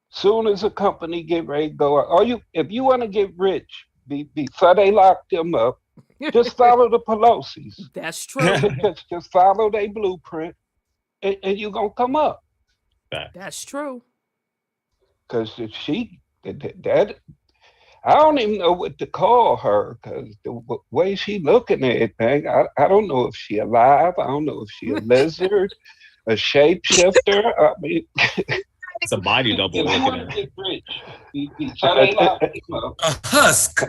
[SPEAKER 6] Soon as a company get ready to go out, if you want to get rich before they lock them up, just follow the Pelosi's.
[SPEAKER 3] That's true.
[SPEAKER 6] Just follow their blueprint, and you're gonna come up.
[SPEAKER 3] That's true.
[SPEAKER 6] Because that I don't even know what to call her. Because the way she looking at everything, I don't know if she alive. I don't know if she a lizard, a shapeshifter. I mean,
[SPEAKER 5] it's a body double.
[SPEAKER 2] A husk.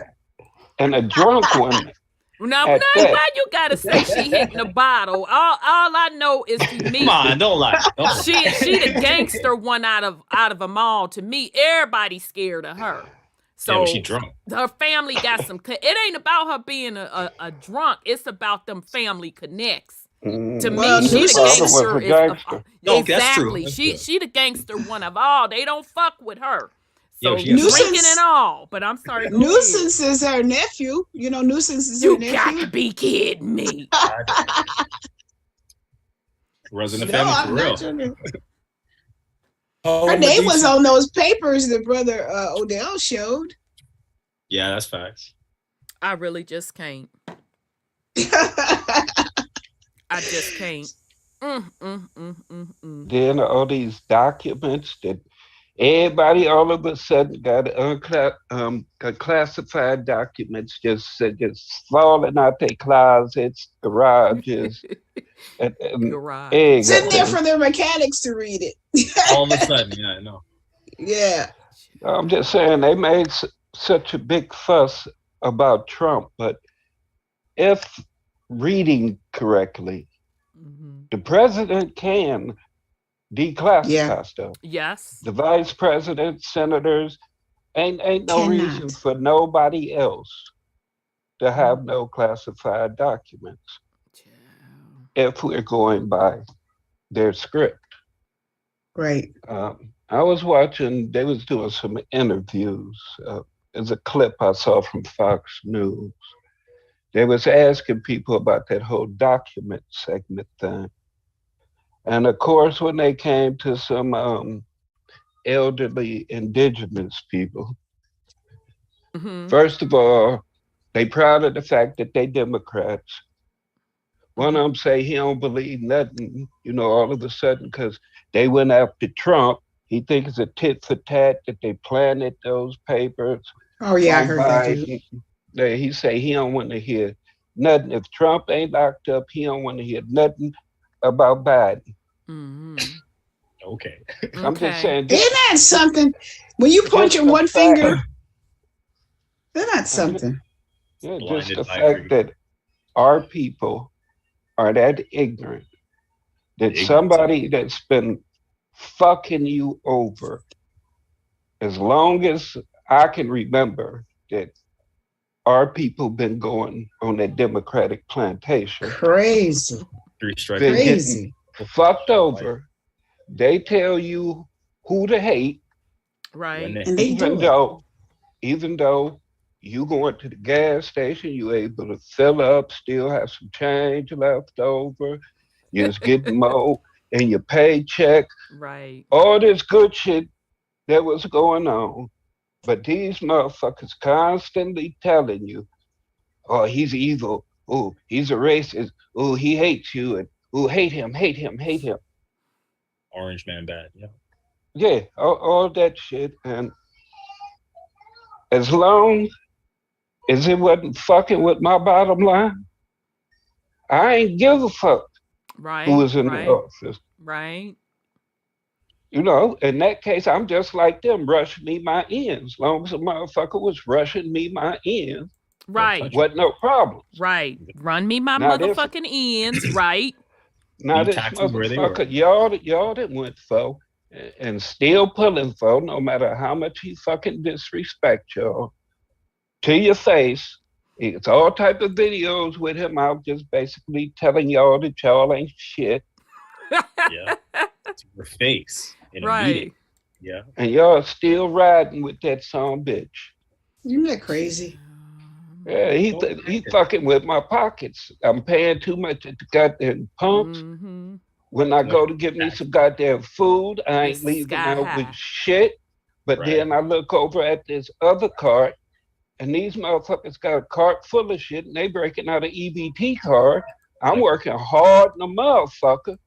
[SPEAKER 6] And a drunk one.
[SPEAKER 3] Now, why you gotta say she hitting the bottle? All I know is to me.
[SPEAKER 5] Come on, don't lie.
[SPEAKER 3] She the gangster one out of them all. To me, everybody's scared of her. So
[SPEAKER 5] she drunk.
[SPEAKER 3] Her family got some. It ain't about her being a drunk. It's about them family connects. To me, she the gangster.
[SPEAKER 5] No, that's true.
[SPEAKER 3] Exactly. She the gangster one of all. They don't fuck with her. So
[SPEAKER 4] Nuisance,
[SPEAKER 3] drinking and all, but I'm sorry.
[SPEAKER 4] Nuisance is her nephew. Nuisance is her nephew.
[SPEAKER 3] You got to be kidding me.
[SPEAKER 5] Runs in the family for real.
[SPEAKER 4] Her name was on those papers that Brother Odell showed.
[SPEAKER 5] Yeah, that's facts.
[SPEAKER 3] I really just can't. I just can't.
[SPEAKER 6] Then all these documents that everybody all of a sudden got classified documents just falling out their closets, garages, and
[SPEAKER 4] sitting there for their mechanics to read it.
[SPEAKER 5] All of a sudden, yeah, I know.
[SPEAKER 4] Yeah.
[SPEAKER 6] I'm just saying they made such a big fuss about Trump, but if reading correctly, the president can declassify stuff.
[SPEAKER 3] Yes.
[SPEAKER 6] The vice president, senators, ain't no reason for nobody else to have no classified documents if we're going by their script.
[SPEAKER 4] Right.
[SPEAKER 6] I was watching, they was doing some interviews. There's a clip I saw from Fox News. They was asking people about that whole document segment thing. And of course, when they came to some elderly indigenous people, first of all, they proud of the fact that they Democrats, One of them say he don't believe nothing, all of a sudden, because they went after Trump. He thinks it's a tit for tat that they planted those papers.
[SPEAKER 4] Oh yeah, I heard that.
[SPEAKER 6] He say he don't want to hear nothing. If Trump ain't locked up, he don't want to hear nothing about Biden.
[SPEAKER 3] Mm-hmm.
[SPEAKER 5] Okay.
[SPEAKER 6] I'm just saying.
[SPEAKER 4] Isn't that something? When you point your one finger, isn't that something?
[SPEAKER 6] Yeah, just the fact that our people are that ignorant that somebody that's been fucking you over as long as I can remember, that our people been going on that Democratic plantation.
[SPEAKER 4] Crazy.
[SPEAKER 6] Crazy. Fucked over. They tell you who to hate.
[SPEAKER 3] Right.
[SPEAKER 4] And
[SPEAKER 6] even though you going to the gas station, you able to fill up, still have some change left over. You're just getting more in your paycheck.
[SPEAKER 3] Right.
[SPEAKER 6] All this good shit that was going on. But these motherfuckers constantly telling you, oh, he's evil. Oh, he's a racist. Oh, he hates you. And oh, hate him.
[SPEAKER 5] Orange man bad. Yeah.
[SPEAKER 6] Yeah, all that shit. And as long as it wasn't fucking with my bottom line, I ain't give a fuck who was in the office.
[SPEAKER 3] Right.
[SPEAKER 6] In that case, I'm just like them, rush me my ends. As long as a motherfucker was rushing me my ends,
[SPEAKER 3] right,
[SPEAKER 6] wasn't no problem.
[SPEAKER 3] Right. Run me my motherfucking ends, right?
[SPEAKER 6] Now this motherfucker, y'all that went for and still pulling for, no matter how much he fucking disrespect y'all, to your face. It's all type of videos with him out just basically telling y'all that y'all ain't shit.
[SPEAKER 5] Yeah. To your face. In a meeting. Yeah.
[SPEAKER 6] And y'all still riding with that son bitch.
[SPEAKER 4] Isn't that crazy?
[SPEAKER 6] Yeah, he fucking with my pockets. I'm paying too much at the goddamn pumps.
[SPEAKER 3] Mm-hmm.
[SPEAKER 6] When I go to get me some goddamn food, I ain't leaving out with shit. But then I look over at this other cart, and these motherfuckers got a cart full of shit, and they breaking out an EBT card. I'm working hard in the motherfucker.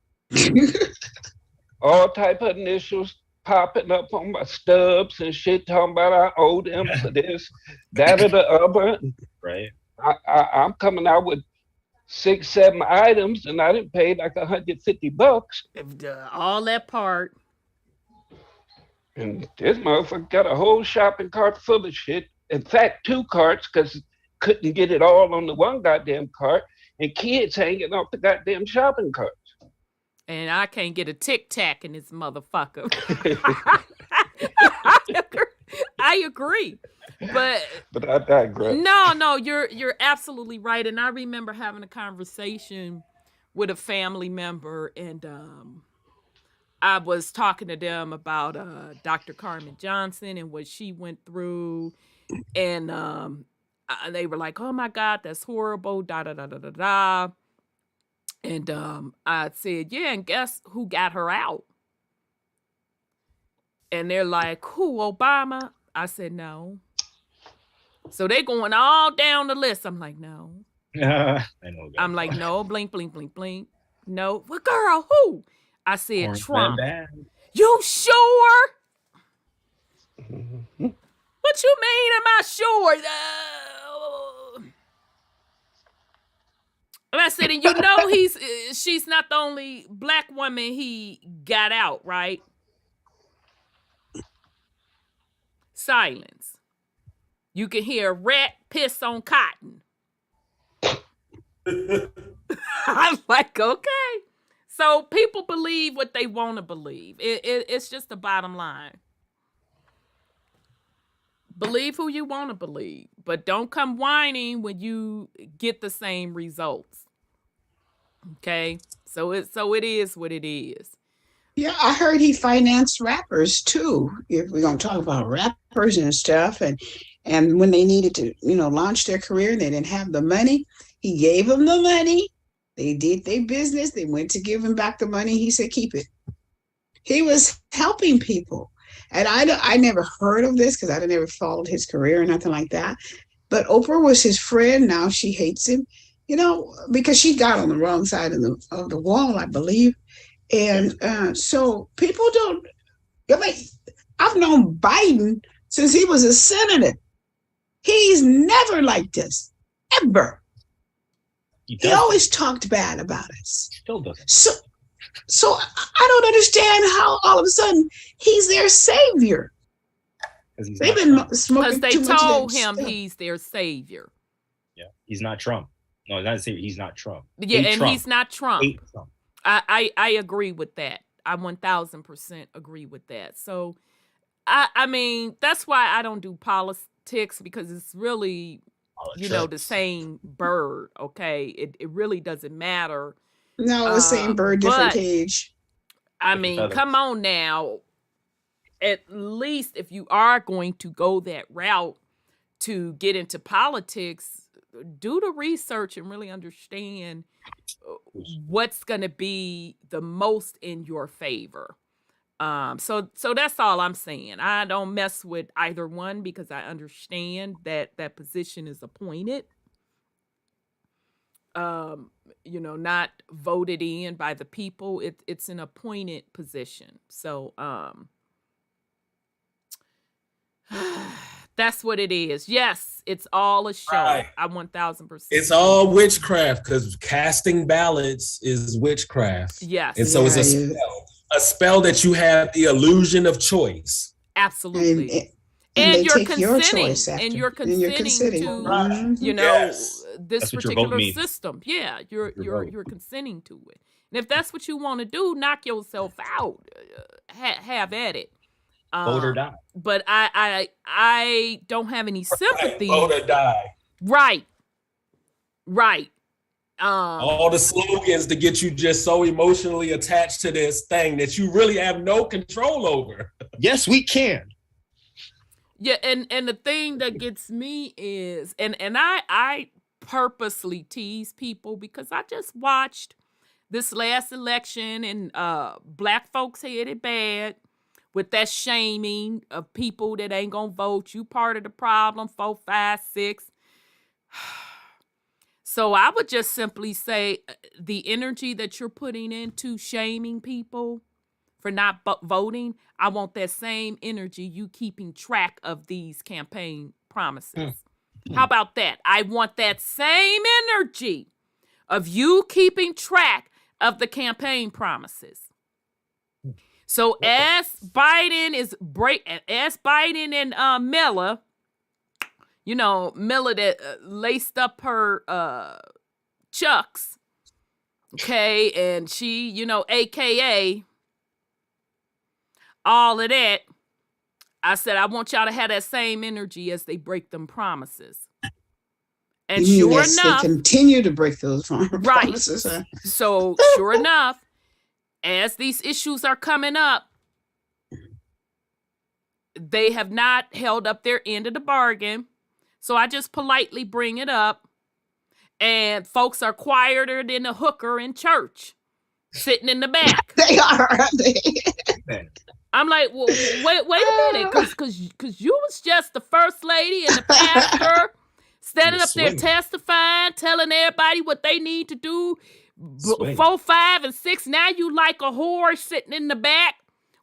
[SPEAKER 6] All type of initials popping up on my stubs and shit, talking about I owe them for this, that, or the other.
[SPEAKER 5] Right.
[SPEAKER 6] I'm coming out with 6-7 items, and I didn't pay like $150.
[SPEAKER 3] All that part.
[SPEAKER 6] And this motherfucker got a whole shopping cart full of shit. In fact, 2 carts, because couldn't get it all on the one goddamn cart, and kids hanging off the goddamn shopping carts.
[SPEAKER 3] And I can't get a Tic Tac in this motherfucker. I agree. But
[SPEAKER 6] I digress.
[SPEAKER 3] No, you're absolutely right. And I remember having a conversation with a family member, and I was talking to them about Dr. Carmen Johnson and what she went through, and they were like, "Oh my God, that's horrible." Da da da da da da. And I said, "Yeah, and guess who got her out?" And they're like, "Who, Obama?" I said, "No." So they going all down the list. I'm like, "No."
[SPEAKER 5] I know.
[SPEAKER 3] I'm like, "No." Blink, blink, blink, blink. No. Well, girl, who? I said,
[SPEAKER 5] Orange
[SPEAKER 3] Trump.
[SPEAKER 5] bad.
[SPEAKER 3] You sure? What you mean? Am I sure? And I said, and you know she's not the only black woman he got out, right? Silence. You can hear a rat piss on cotton. I'm like, okay. So people believe what they want to believe. It's just the bottom line. Believe who you want to believe, but don't come whining when you get the same results. Okay, so it is what it is.
[SPEAKER 4] Yeah, I heard he financed rappers too. If we're gonna talk about rappers and stuff, and when they needed to, launch their career, and they didn't have the money, he gave them the money. They did their business. They went to give him back the money. He said, "Keep it." He was helping people, and I never heard of this because I never followed his career or nothing like that. But Oprah was his friend. Now she hates him. because she got on the wrong side of the wall, I believe. And so people don't, I've known Biden since he was a senator. He's never like this, ever. He always talked bad about us.
[SPEAKER 5] Still does.
[SPEAKER 4] So I don't understand how all of a sudden he's their savior. They've been smoking
[SPEAKER 3] because they told him he's their savior.
[SPEAKER 5] Yeah, he's not Trump. No, not savior. He's not Trump.
[SPEAKER 3] Yeah, and he's not Trump. I agree with that. I 1000% agree with that. So, I mean, that's why I don't do politics, because it's really, the same bird. Okay, it really doesn't matter.
[SPEAKER 4] No, the same bird, different cage.
[SPEAKER 3] I mean, come on now. At least if you are going to go that route to get into politics, do the research and really understand what's going to be the most in your favor. So that's all I'm saying. I don't mess with either one because I understand that position is appointed. Not voted in by the people. It's an appointed position. So, that's what it is. Yes, it's all a show. Right. I 1000%.
[SPEAKER 7] It's all witchcraft, because casting ballots is witchcraft.
[SPEAKER 3] Yes.
[SPEAKER 7] And so it's a spell that you have the illusion of choice.
[SPEAKER 3] Absolutely. And you're consenting. You're consenting to, this particular system. Yeah, you're consenting to it. And if that's what you want to do, knock yourself out. Have at it.
[SPEAKER 5] Vote or die.
[SPEAKER 3] But I don't have any sympathy.
[SPEAKER 7] Vote or die.
[SPEAKER 3] Right.
[SPEAKER 7] All the slogans to get you just so emotionally attached to this thing that you really have no control over.
[SPEAKER 5] Yes, we can.
[SPEAKER 3] Yeah, and the thing that gets me is, and I purposely tease people because I just watched this last election and black folks had it bad with that shaming of people that ain't gonna vote. You part of the problem, 4, 5, 6. So I would just simply say the energy that you're putting into shaming people for not voting, I want that same energy you keeping track of these campaign promises. How about that? I want that same energy of you keeping track of the campaign promises. So as Biden and Miller, Miller that laced up her chucks, okay, and she, AKA all of that, I said, I want y'all to have that same energy as they break them promises. And sure enough,
[SPEAKER 4] they continue to break those promises.
[SPEAKER 3] Right. So sure enough, as these issues are coming up, they have not held up their end of the bargain. So I just politely bring it up. And folks are quieter than a hooker in church, sitting in the back.
[SPEAKER 4] They are.
[SPEAKER 3] I'm like, well, wait a minute, because you was just the first lady and the pastor standing up there testifying, telling everybody what they need to do. 4, 5, and 6. Now you like a whore sitting in the back,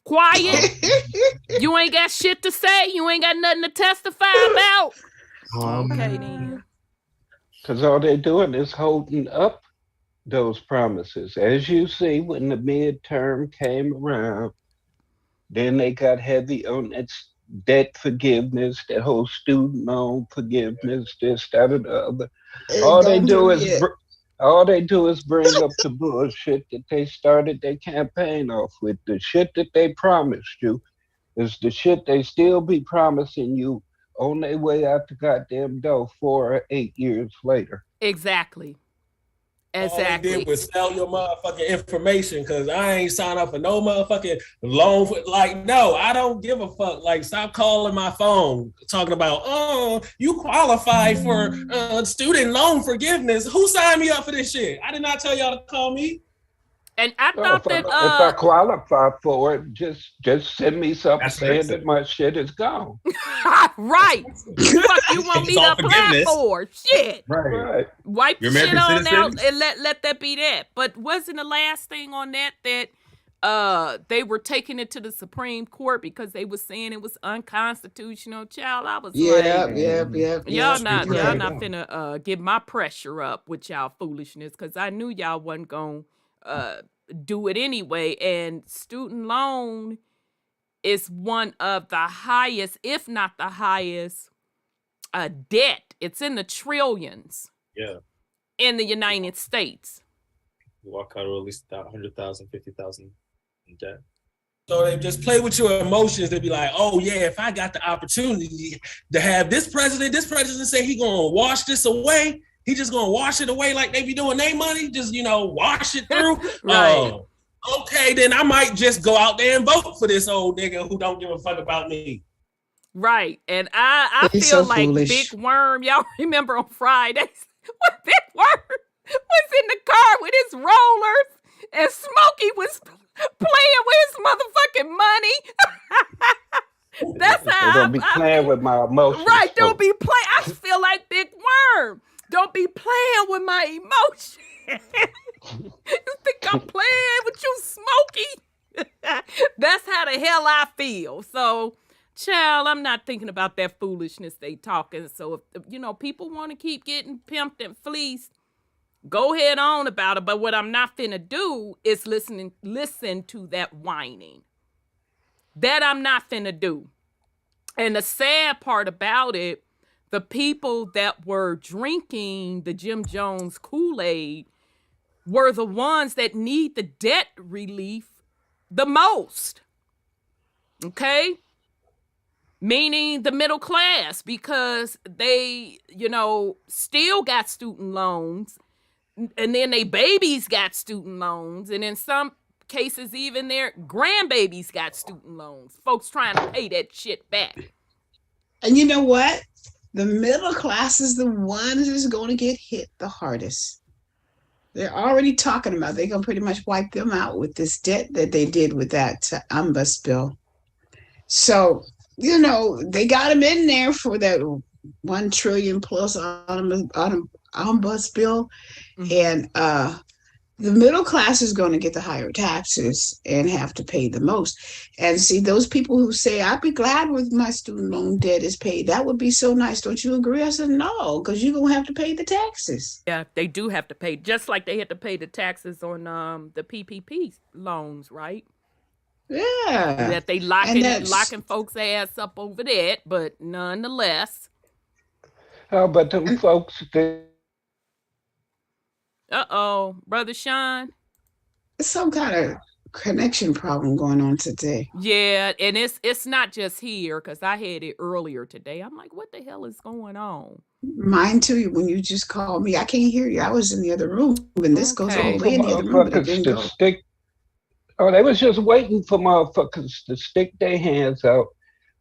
[SPEAKER 3] quiet. You ain't got shit to say. You ain't got nothing to testify about. Okay, then.
[SPEAKER 6] Because all they're doing is holding up those promises. As you see, when the midterm came around, then they got heavy on that debt forgiveness, that whole student loan forgiveness, this, that, and the other. All they do is bring up the bullshit that they started their campaign off with. The shit that they promised you is the shit they still be promising you on their way out the goddamn door 4 or 8 years later.
[SPEAKER 3] Exactly.
[SPEAKER 7] All they did was sell your motherfucking information, because I ain't signed up for no motherfucking loan. No, I don't give a fuck. Like, stop calling my phone talking about, oh, you qualify for student loan forgiveness. Who signed me up for this shit? I did not tell y'all to call me.
[SPEAKER 3] And I thought
[SPEAKER 6] if
[SPEAKER 3] that
[SPEAKER 6] I qualify for it, just send me something saying that my shit is gone.
[SPEAKER 3] Right. Fuck you want me to apply for? Shit.
[SPEAKER 6] Right.
[SPEAKER 3] Wipe the shit on out and let that be that. But wasn't the last thing on that they were taking it to the Supreme Court because they were saying it was unconstitutional? Child, I was
[SPEAKER 4] Y'all not
[SPEAKER 3] finna get my pressure up with y'all foolishness, because I knew y'all wasn't gonna do it anyway. And student loan is one of the highest, if not the highest, debt. It's in the trillions.
[SPEAKER 5] Yeah.
[SPEAKER 3] In the United States.
[SPEAKER 5] You walk out with at least 100,000, 50,000 in debt.
[SPEAKER 7] So they just play with your emotions. They be like, oh yeah, if I got the opportunity to have this president say he gonna wash this away, he just gonna wash it away like they be doing their money, just, wash it through.
[SPEAKER 3] Right.
[SPEAKER 7] Okay, then I might just go out there and vote for this old nigga who don't give a fuck about me.
[SPEAKER 3] Right. And I feel
[SPEAKER 4] so
[SPEAKER 3] like
[SPEAKER 4] foolish.
[SPEAKER 3] Big Worm, y'all remember on Fridays when Big Worm was in the car with his rollers and Smokey was playing with his motherfucking money. That's how
[SPEAKER 6] Don't be playing with my emotions.
[SPEAKER 3] Right, don't be playing. I feel like Big Worm. Don't be playing with my emotions. You think I'm playing with you, Smokey? That's how the hell I feel. So, child, I'm not thinking about that foolishness they talking. So, if people want to keep getting pimped and fleeced, go ahead on about it. But what I'm not finna do is listen to that whining. That I'm not finna do. And the sad part about it, the people that were drinking the Jim Jones Kool-Aid were the ones that need the debt relief the most. Okay? Meaning the middle class, because they, still got student loans, and then they babies got student loans, and in some cases even their grandbabies got student loans. Folks trying to pay that shit back.
[SPEAKER 4] And you know what? The middle class is the ones that's going to get hit the hardest. They're already talking about they're going to pretty much wipe them out with this debt that they did with that omnibus bill. So, they got them in there for that $1 trillion plus omnibus bill. And the middle class is going to get the higher taxes and have to pay the most. And see, those people who say, I'd be glad with my student loan debt is paid. That would be so nice. Don't you agree? I said, no, because you're going to have to pay the taxes.
[SPEAKER 3] Yeah, they do have to pay, just like they had to pay the taxes on the PPP loans, right?
[SPEAKER 4] Yeah.
[SPEAKER 3] That they locking folks' ass up over that, but nonetheless.
[SPEAKER 6] But them folks,
[SPEAKER 3] Uh-oh, Brother Sean.
[SPEAKER 4] Some kind of connection problem going on today.
[SPEAKER 3] Yeah, and it's not just here, because I had it earlier today. I'm like, what the hell is going on?
[SPEAKER 4] Mine too, when you just called me. I can't hear you. I was in the other room, and this goes all the way in the other room, but it didn't go.
[SPEAKER 6] They was just waiting for motherfuckers to stick their hands out,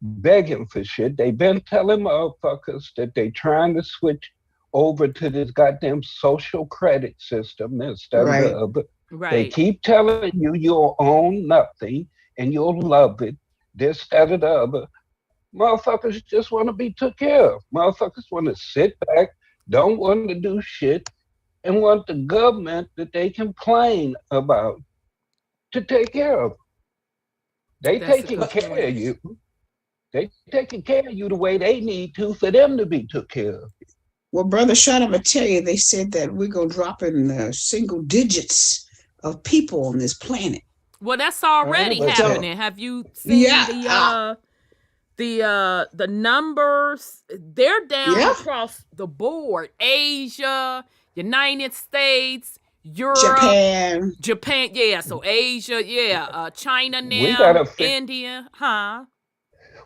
[SPEAKER 6] begging for shit. They've been telling motherfuckers that they trying to switch over to this goddamn social credit system instead of the other.
[SPEAKER 3] Right.
[SPEAKER 6] They keep telling you you'll own nothing and you'll love it, this, that, or the other. Motherfuckers just want to be took care of. Motherfuckers want to sit back, don't want to do shit, and want the government that they complain about to take care of. They taking care of you. They taking care of you the way they need to for them to be took care of.
[SPEAKER 4] Well, Brother Sean, I'm going to tell you, they said that we're going to drop in the single digits of people on this planet.
[SPEAKER 3] Well, that's already happening. Have you seen the numbers? They're down across the board. Asia, United States, Europe, Japan. Yeah, so Asia. China now, India,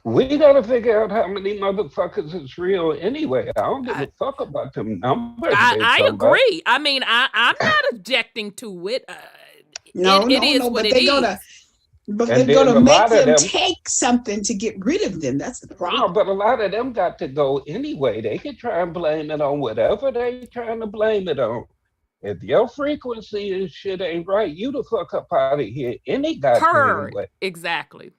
[SPEAKER 6] We gotta figure out how many motherfuckers is real anyway. I don't give a fuck about them numbers.
[SPEAKER 3] I agree. I mean, I'm not objecting to it. It is what it is.
[SPEAKER 4] But they're going to make them take something to get rid of them. That's the problem.
[SPEAKER 6] No, but a lot of them got to go anyway. They can try and blame it on whatever they trying to blame it on. If your frequency and shit ain't right, you the fuck up out of here any goddamn way.
[SPEAKER 3] Exactly.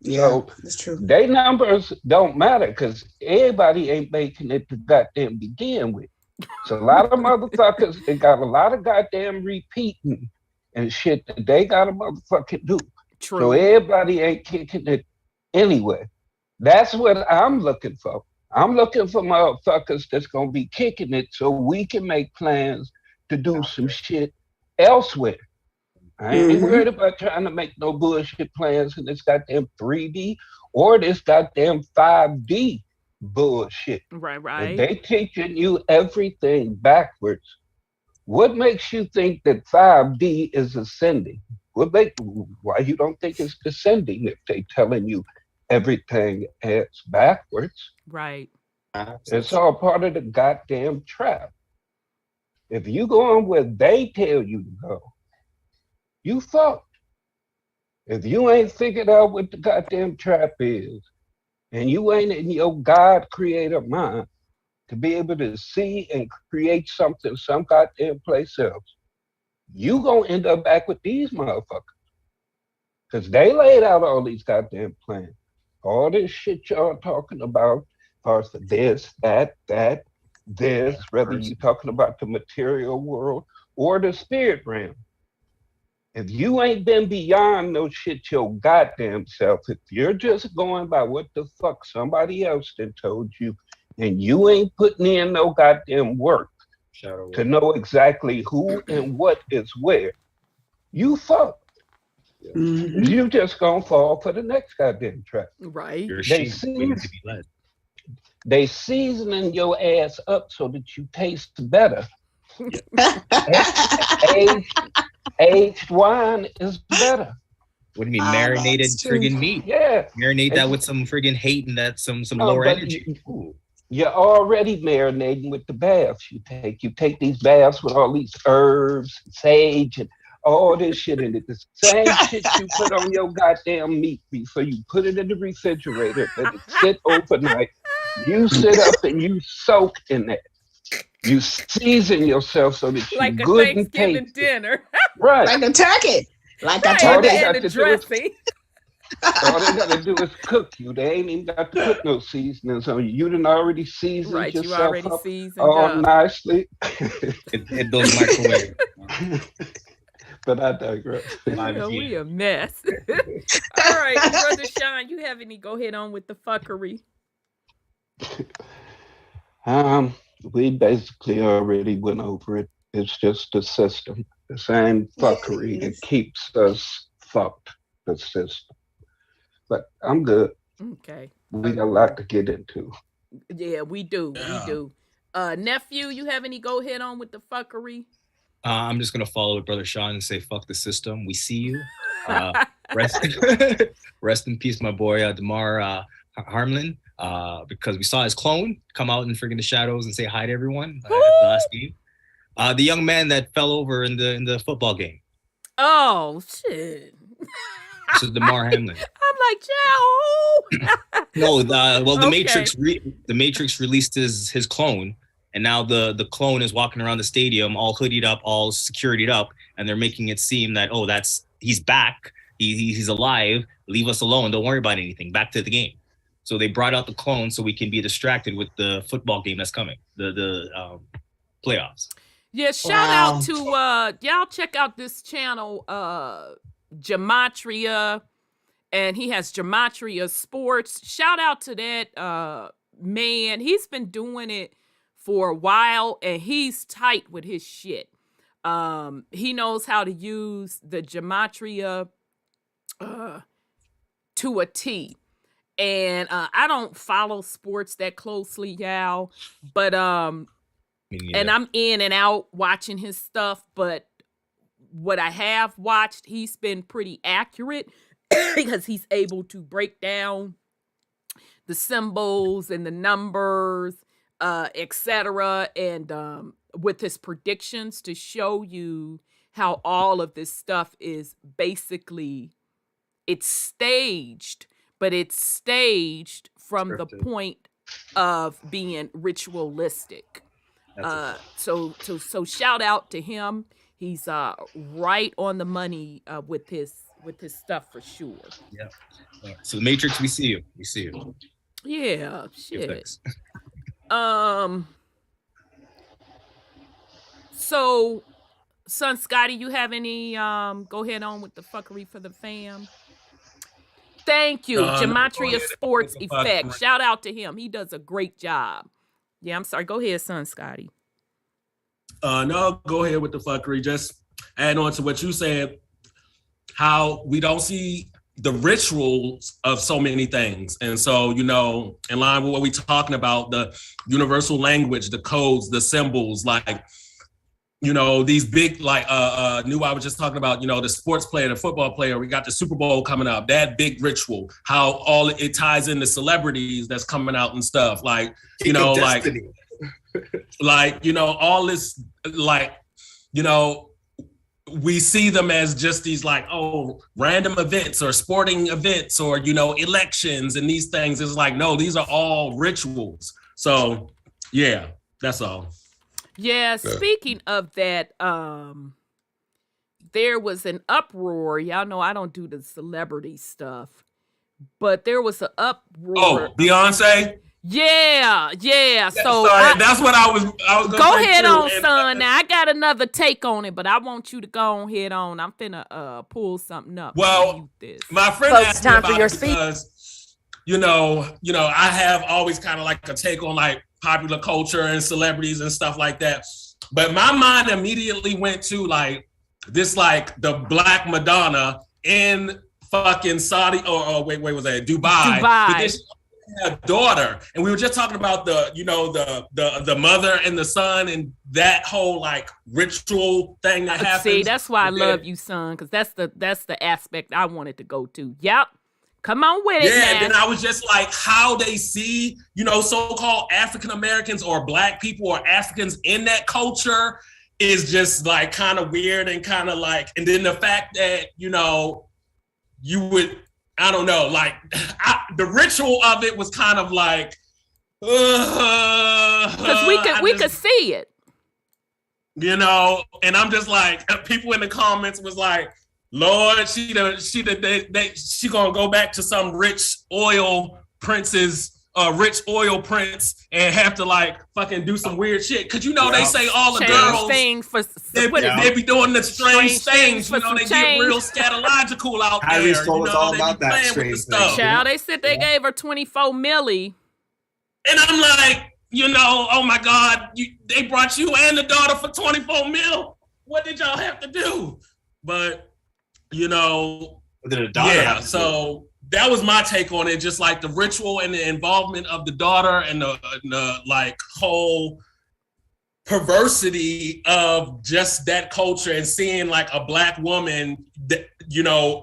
[SPEAKER 4] Yeah, that's true.
[SPEAKER 6] They numbers don't matter because everybody ain't making it to goddamn begin with. So a lot of motherfuckers, they got a lot of goddamn repeating and shit that they gotta motherfucking do.
[SPEAKER 3] True.
[SPEAKER 6] So everybody ain't kicking it anyway. That's what I'm looking for. I'm looking for motherfuckers that's gonna be kicking it so we can make plans to do some shit elsewhere. I ain't worried about trying to make no bullshit plans in this goddamn 3D or this goddamn 5D bullshit.
[SPEAKER 3] Right.
[SPEAKER 6] They teaching you everything backwards. What makes you think that 5D is ascending? Why you don't think it's descending if they telling you everything is backwards?
[SPEAKER 3] Right.
[SPEAKER 6] It's all part of the goddamn trap. If you go on where they tell you to go, you fucked. If you ain't figured out what the goddamn trap is, and you ain't in your God creator mind to be able to see and create something some goddamn place else, you gonna end up back with these motherfuckers. Because they laid out all these goddamn plans. All this shit y'all talking about, parts of this, that, this, whether you're talking about the material world or the spirit realm. If you ain't been beyond no shit your goddamn self, if you're just going by what the fuck somebody else done told you, and you ain't putting in no goddamn work to know exactly who and what is where, you fuck. You just gonna fall for the next goddamn trap.
[SPEAKER 3] Right.
[SPEAKER 6] They seasoning your ass up so that you taste better. Aged wine is better.
[SPEAKER 5] What do you mean, marinated friggin' meat?
[SPEAKER 6] Yeah.
[SPEAKER 5] Marinate that with some friggin' hate and that some lower energy.
[SPEAKER 6] You're already marinating with the baths you take. You take these baths with all these herbs, sage, and all this shit in it. The same shit you put on your goddamn meat before you put it in the refrigerator, let it sit overnight. You sit up and you soak in that. You season yourself so that you're
[SPEAKER 3] like
[SPEAKER 6] good
[SPEAKER 3] a Thanksgiving
[SPEAKER 6] and tasty.
[SPEAKER 3] dinner.
[SPEAKER 6] Right.
[SPEAKER 4] Like a turkey. Like a
[SPEAKER 6] All
[SPEAKER 4] turkey.
[SPEAKER 6] they got to
[SPEAKER 3] dressing.
[SPEAKER 6] all they got to do is cook you. They ain't even got to put no seasonings on you. You done already seasoned
[SPEAKER 3] Right,
[SPEAKER 6] yourself
[SPEAKER 3] you already
[SPEAKER 6] up
[SPEAKER 3] seasoned
[SPEAKER 6] all
[SPEAKER 3] up.
[SPEAKER 6] nicely.
[SPEAKER 5] It those microwave.
[SPEAKER 6] But I digress.
[SPEAKER 3] We a mess. All right, Brother Sean, you have any go ahead on with the fuckery?
[SPEAKER 6] We basically already went over it. It's just the system. The same fuckery that keeps us fucked, the system. But I'm good.
[SPEAKER 3] Okay.
[SPEAKER 6] We got a lot to get into.
[SPEAKER 3] Yeah, we do. We do. Nephew, you have any go ahead on with the fuckery?
[SPEAKER 5] I'm just gonna follow with Brother Sean and say fuck the system. We see you. Rest in peace, my boy Damar Hamlin. Because we saw his clone come out in friggin' the shadows and say hi to everyone at the last game. The young man that fell over in the football game.
[SPEAKER 3] Oh shit!
[SPEAKER 5] This is Damar Hamlin.
[SPEAKER 3] I'm like, ciao.
[SPEAKER 5] No, the Matrix released his clone, and now the clone is walking around the stadium all hoodied up, all securityed up, and they're making it seem that he's back, he's alive. Leave us alone. Don't worry about anything. Back to the game. So they brought out the clone so we can be distracted with the football game that's coming, the playoffs.
[SPEAKER 3] Yeah, shout out to y'all check out this channel, Gematria, and he has Gematria Sports. Shout out to that man. He's been doing it for a while and he's tight with his shit. He knows how to use the Gematria to a T. And I don't follow sports that closely, y'all, but and I'm in and out watching his stuff, but what I have watched, he's been pretty accurate because he's able to break down the symbols and the numbers, etc., and with his predictions to show you how all of this stuff is basically, it's staged. But it's staged from the point of being ritualistic. So shout out to him. He's right on the money with his stuff for sure.
[SPEAKER 5] Yeah. So the Matrix, we see you. We see you.
[SPEAKER 3] Yeah. Shit. So, son Scotty, you have any? Go ahead on with the fuckery for the fam. Thank you, Gematria Sports Effect. Shout out to him. He does a great job. Yeah, I'm sorry. Go ahead, son Scotty.
[SPEAKER 7] No, go ahead with the fuckery. Just add on to what you said, how we don't see the rituals of so many things. And so, in line with what we're talking about, the universal language, the codes, the symbols, like, these big, like, I was just talking about, the sports player, the football player, we got the Super Bowl coming up, that big ritual, how all it ties into celebrities that's coming out and stuff. Like, all this, like, we see them as just these like, random events or sporting events or, elections and these things. It's like, no, these are all rituals. So yeah, that's all.
[SPEAKER 3] Yeah, speaking of that, there was an uproar. Y'all know I don't do the celebrity stuff, but there was an uproar.
[SPEAKER 7] Oh, Beyonce?
[SPEAKER 3] Yeah. So
[SPEAKER 7] that's what I was gonna
[SPEAKER 3] go
[SPEAKER 7] say
[SPEAKER 3] ahead
[SPEAKER 7] too.
[SPEAKER 3] on, son. Now I got another take on it, but I want you to go ahead on. I'm finna pull something up.
[SPEAKER 7] Well, my friend asked me about it because, I have always kind of like a take on like popular culture and celebrities and stuff like that. But my mind immediately went to like this, like the Black Madonna in fucking Saudi wait, was that Dubai? But this a daughter, and we were just talking about the mother and the son and that whole like ritual thing that happens.
[SPEAKER 3] See, that's why I love you, son, because that's the aspect I wanted to go to. Yep. Come on with it.
[SPEAKER 7] Yeah,
[SPEAKER 3] man.
[SPEAKER 7] then I was just like, how they see, so-called African Americans or Black people or Africans in that culture is just like kind of weird and kind of like, and then the fact that, you would, I don't know, like the ritual of it was kind of like,
[SPEAKER 3] because we could see it,
[SPEAKER 7] and I'm just like, people in the comments was like, Lord, she gonna go back to some rich oil prince and have to like fucking do some weird shit. Cause they say all the girls
[SPEAKER 3] things
[SPEAKER 7] they be doing the strange things. They get real scatological out there.
[SPEAKER 5] Iris told us all
[SPEAKER 7] they
[SPEAKER 5] about
[SPEAKER 7] be
[SPEAKER 5] that
[SPEAKER 7] playing
[SPEAKER 5] strange
[SPEAKER 7] with the stuff.
[SPEAKER 3] Child, they said they gave her 24 milli.
[SPEAKER 7] And I'm like, oh my God, they brought you and the daughter for 24 mil. What did y'all have to do? But so that was my take on it. Just like the ritual and the involvement of the daughter and the like whole perversity of just that culture and seeing like a Black woman, that,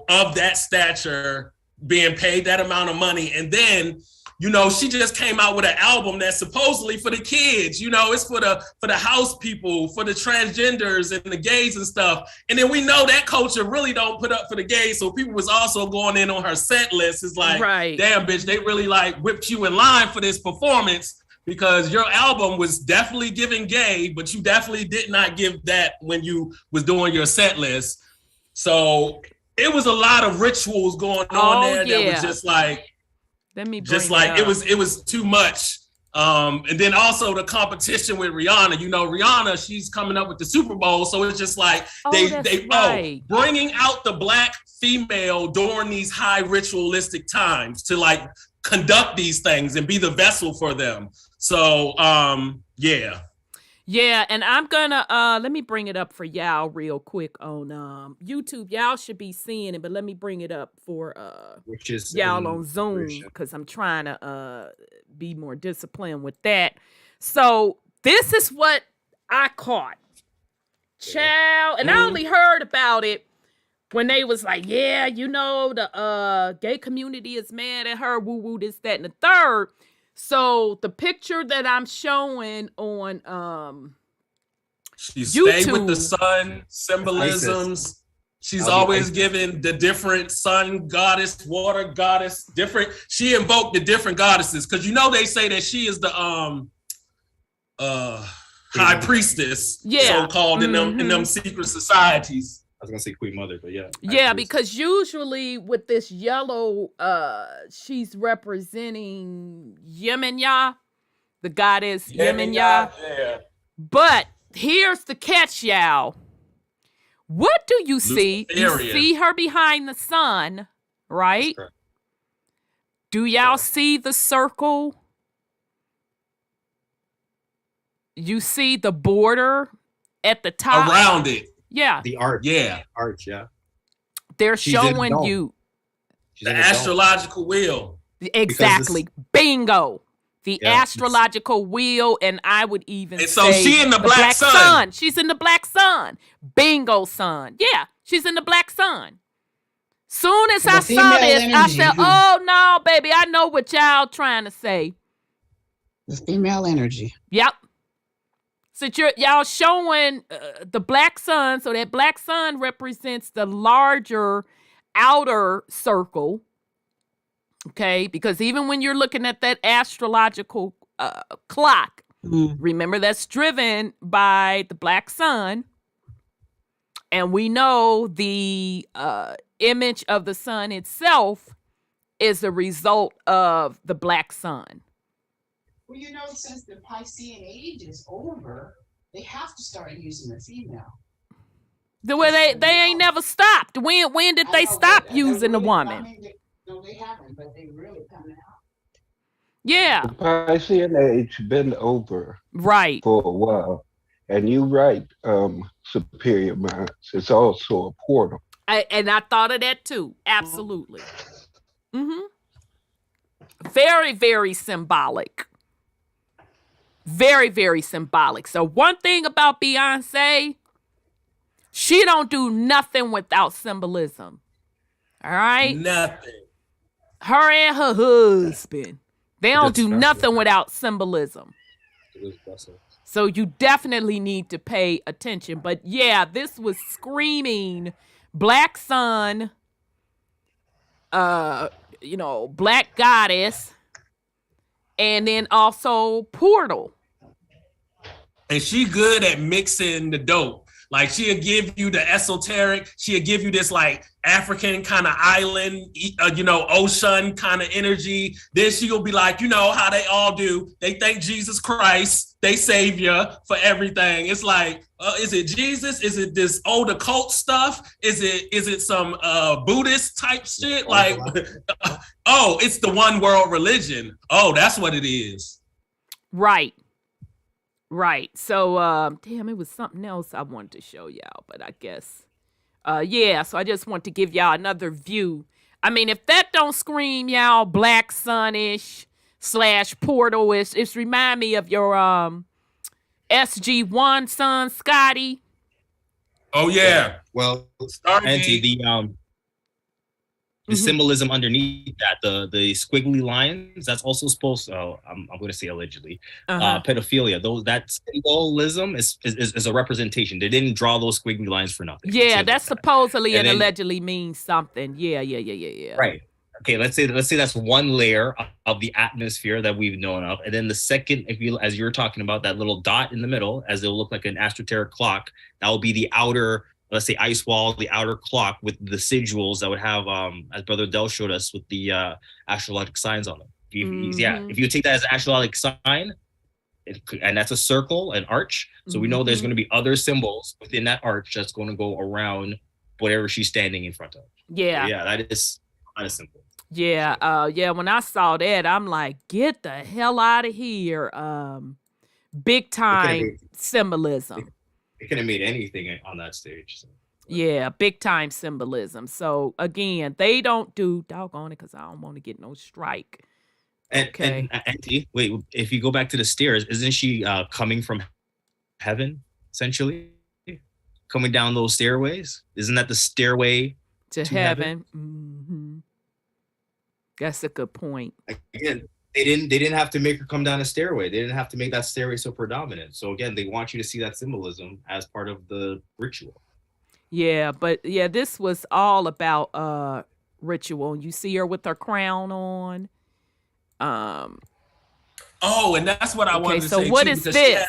[SPEAKER 7] of that stature being paid that amount of money. And then, she just came out with an album that's supposedly for the kids, it's for the house people, for the transgenders and the gays and stuff. And then we know that culture really don't put up for the gays. So people was also going in on her set list. It's like, damn, bitch, they really like whipped you in line for this performance because your album was definitely giving gay, but you definitely did not give that when you was doing your set list. So it was a lot of rituals going on there that was just like, it was too much. And then also the competition with Rihanna. Rihanna, she's coming up with the Super Bowl, so it's just like bringing out the Black female during these high ritualistic times to like conduct these things and be the vessel for them. So
[SPEAKER 3] Yeah, and I'm gonna let me bring it up for y'all real quick on YouTube. Y'all should be seeing it, but let me bring it up for
[SPEAKER 5] which is
[SPEAKER 3] y'all on Zoom because I'm trying to be more disciplined with that. So this is what I caught. Child, and I only heard about it when they was like, yeah, the gay community is mad at her, woo woo, this, that, and the third. So the picture that I'm showing on
[SPEAKER 7] she
[SPEAKER 3] YouTube,
[SPEAKER 7] stayed with the sun symbolisms. She's always given the different sun goddess, water goddess, different. She invoked the different goddesses because they say that she is the high priestess,
[SPEAKER 3] Yeah.
[SPEAKER 7] so-called in them secret societies.
[SPEAKER 5] I was gonna say Queen Mother, but yeah.
[SPEAKER 3] Yeah, because usually with this yellow, she's representing Yemenya, the goddess Yemenya.
[SPEAKER 7] Yeah.
[SPEAKER 3] But here's the catch, y'all. What do you see? You see her behind the sun, right? Do y'all see the circle? You see the border at the top?
[SPEAKER 7] Around it.
[SPEAKER 3] Yeah.
[SPEAKER 5] The arch.
[SPEAKER 7] Yeah.
[SPEAKER 5] Arch, yeah.
[SPEAKER 3] They're showing you
[SPEAKER 7] the astrological wheel.
[SPEAKER 3] Exactly. Bingo. The astrological wheel, and I would even say
[SPEAKER 7] so she in the black sun.
[SPEAKER 3] She's in the black sun. Bingo sun. Yeah, she's in the black sun. Soon as I saw this, I said, oh no, baby, I know what y'all trying to say.
[SPEAKER 4] The female energy.
[SPEAKER 3] Yep. So y'all showing the black sun. So that black sun represents the larger outer circle. Okay, because even when you're looking at that astrological clock, remember that's driven by the black sun. And we know the image of the sun itself is a result of the black sun.
[SPEAKER 4] Well, you know, since the Piscean age is over, they have to start using the female.
[SPEAKER 3] The way they ain't never stopped. When did they stop using the woman?
[SPEAKER 4] No, they haven't, but they really coming out.
[SPEAKER 3] Yeah.
[SPEAKER 6] The Piscean age been over
[SPEAKER 3] for
[SPEAKER 6] a while. And you're right, superior minds. It's also a portal.
[SPEAKER 3] And I thought of that too. Absolutely. Very, very symbolic. Very, very symbolic. So one thing about Beyonce, she don't do nothing without symbolism. All right?
[SPEAKER 7] Nothing.
[SPEAKER 3] Her and her husband, they don't do nothing without symbolism. So you definitely need to pay attention. But yeah, this was screaming black sun, black goddess, and then also portal.
[SPEAKER 7] And she good at mixing the dope. Like she'll give you the esoteric. She'll give you this like African kind of island, ocean kind of energy. Then she'll be like, you know how they all do. They thank Jesus Christ, they savior for everything. It's like, is it Jesus? Is it this old occult stuff? Is it some Buddhist type shit? Like, oh, it's the one world religion. Oh, that's what it is.
[SPEAKER 3] Right. So, damn, it was something else I wanted to show y'all, but I guess, so I just want to give y'all another view. I mean, if that don't scream y'all black sun-ish / portal-ish, it's remind me of your SG1 son, Scotty.
[SPEAKER 7] Oh, yeah.
[SPEAKER 5] Well, Auntie, the symbolism underneath that, the squiggly lines, that's also supposed to, I'm going to say allegedly, pedophilia. That symbolism is a representation. They didn't draw those squiggly lines for nothing.
[SPEAKER 3] Yeah, that's supposedly and allegedly means something. Yeah.
[SPEAKER 5] Right. Okay, let's say that's one layer of the atmosphere that we've known of. And then the second, as you're talking about, that little dot in the middle, as it'll look like an esoteric clock, that will be the outer, let's say, ice wall, the outer clock with the sigils that would have, as Brother Del showed us, with the astrological signs on them. If you take that as an astrological sign, and that's a circle, an arch, so we know there's going to be other symbols within that arch that's going to go around whatever she's standing in front of.
[SPEAKER 3] Yeah.
[SPEAKER 5] So yeah, that is kind of simple.
[SPEAKER 3] Yeah, when I saw that, I'm like, get the hell out of here. Big time symbolism.
[SPEAKER 5] It could have made anything on that stage. So.
[SPEAKER 3] Yeah, big time symbolism. So again, they don't do doggone it because I don't want to get no strike.
[SPEAKER 5] And Auntie, wait, if you go back to the stairs, isn't she coming from heaven, essentially? Coming down those stairways? Isn't that the stairway
[SPEAKER 3] to heaven? Mm-hmm. That's a good point.
[SPEAKER 5] Again, they didn't have to make her come down a stairway. They didn't have to make that stairway so predominant. So again, they want you to see that symbolism as part of the ritual.
[SPEAKER 3] Yeah, but yeah, this was all about ritual. You see her with her crown on.
[SPEAKER 7] Oh, and that's what I wanted to say.
[SPEAKER 3] So what is this?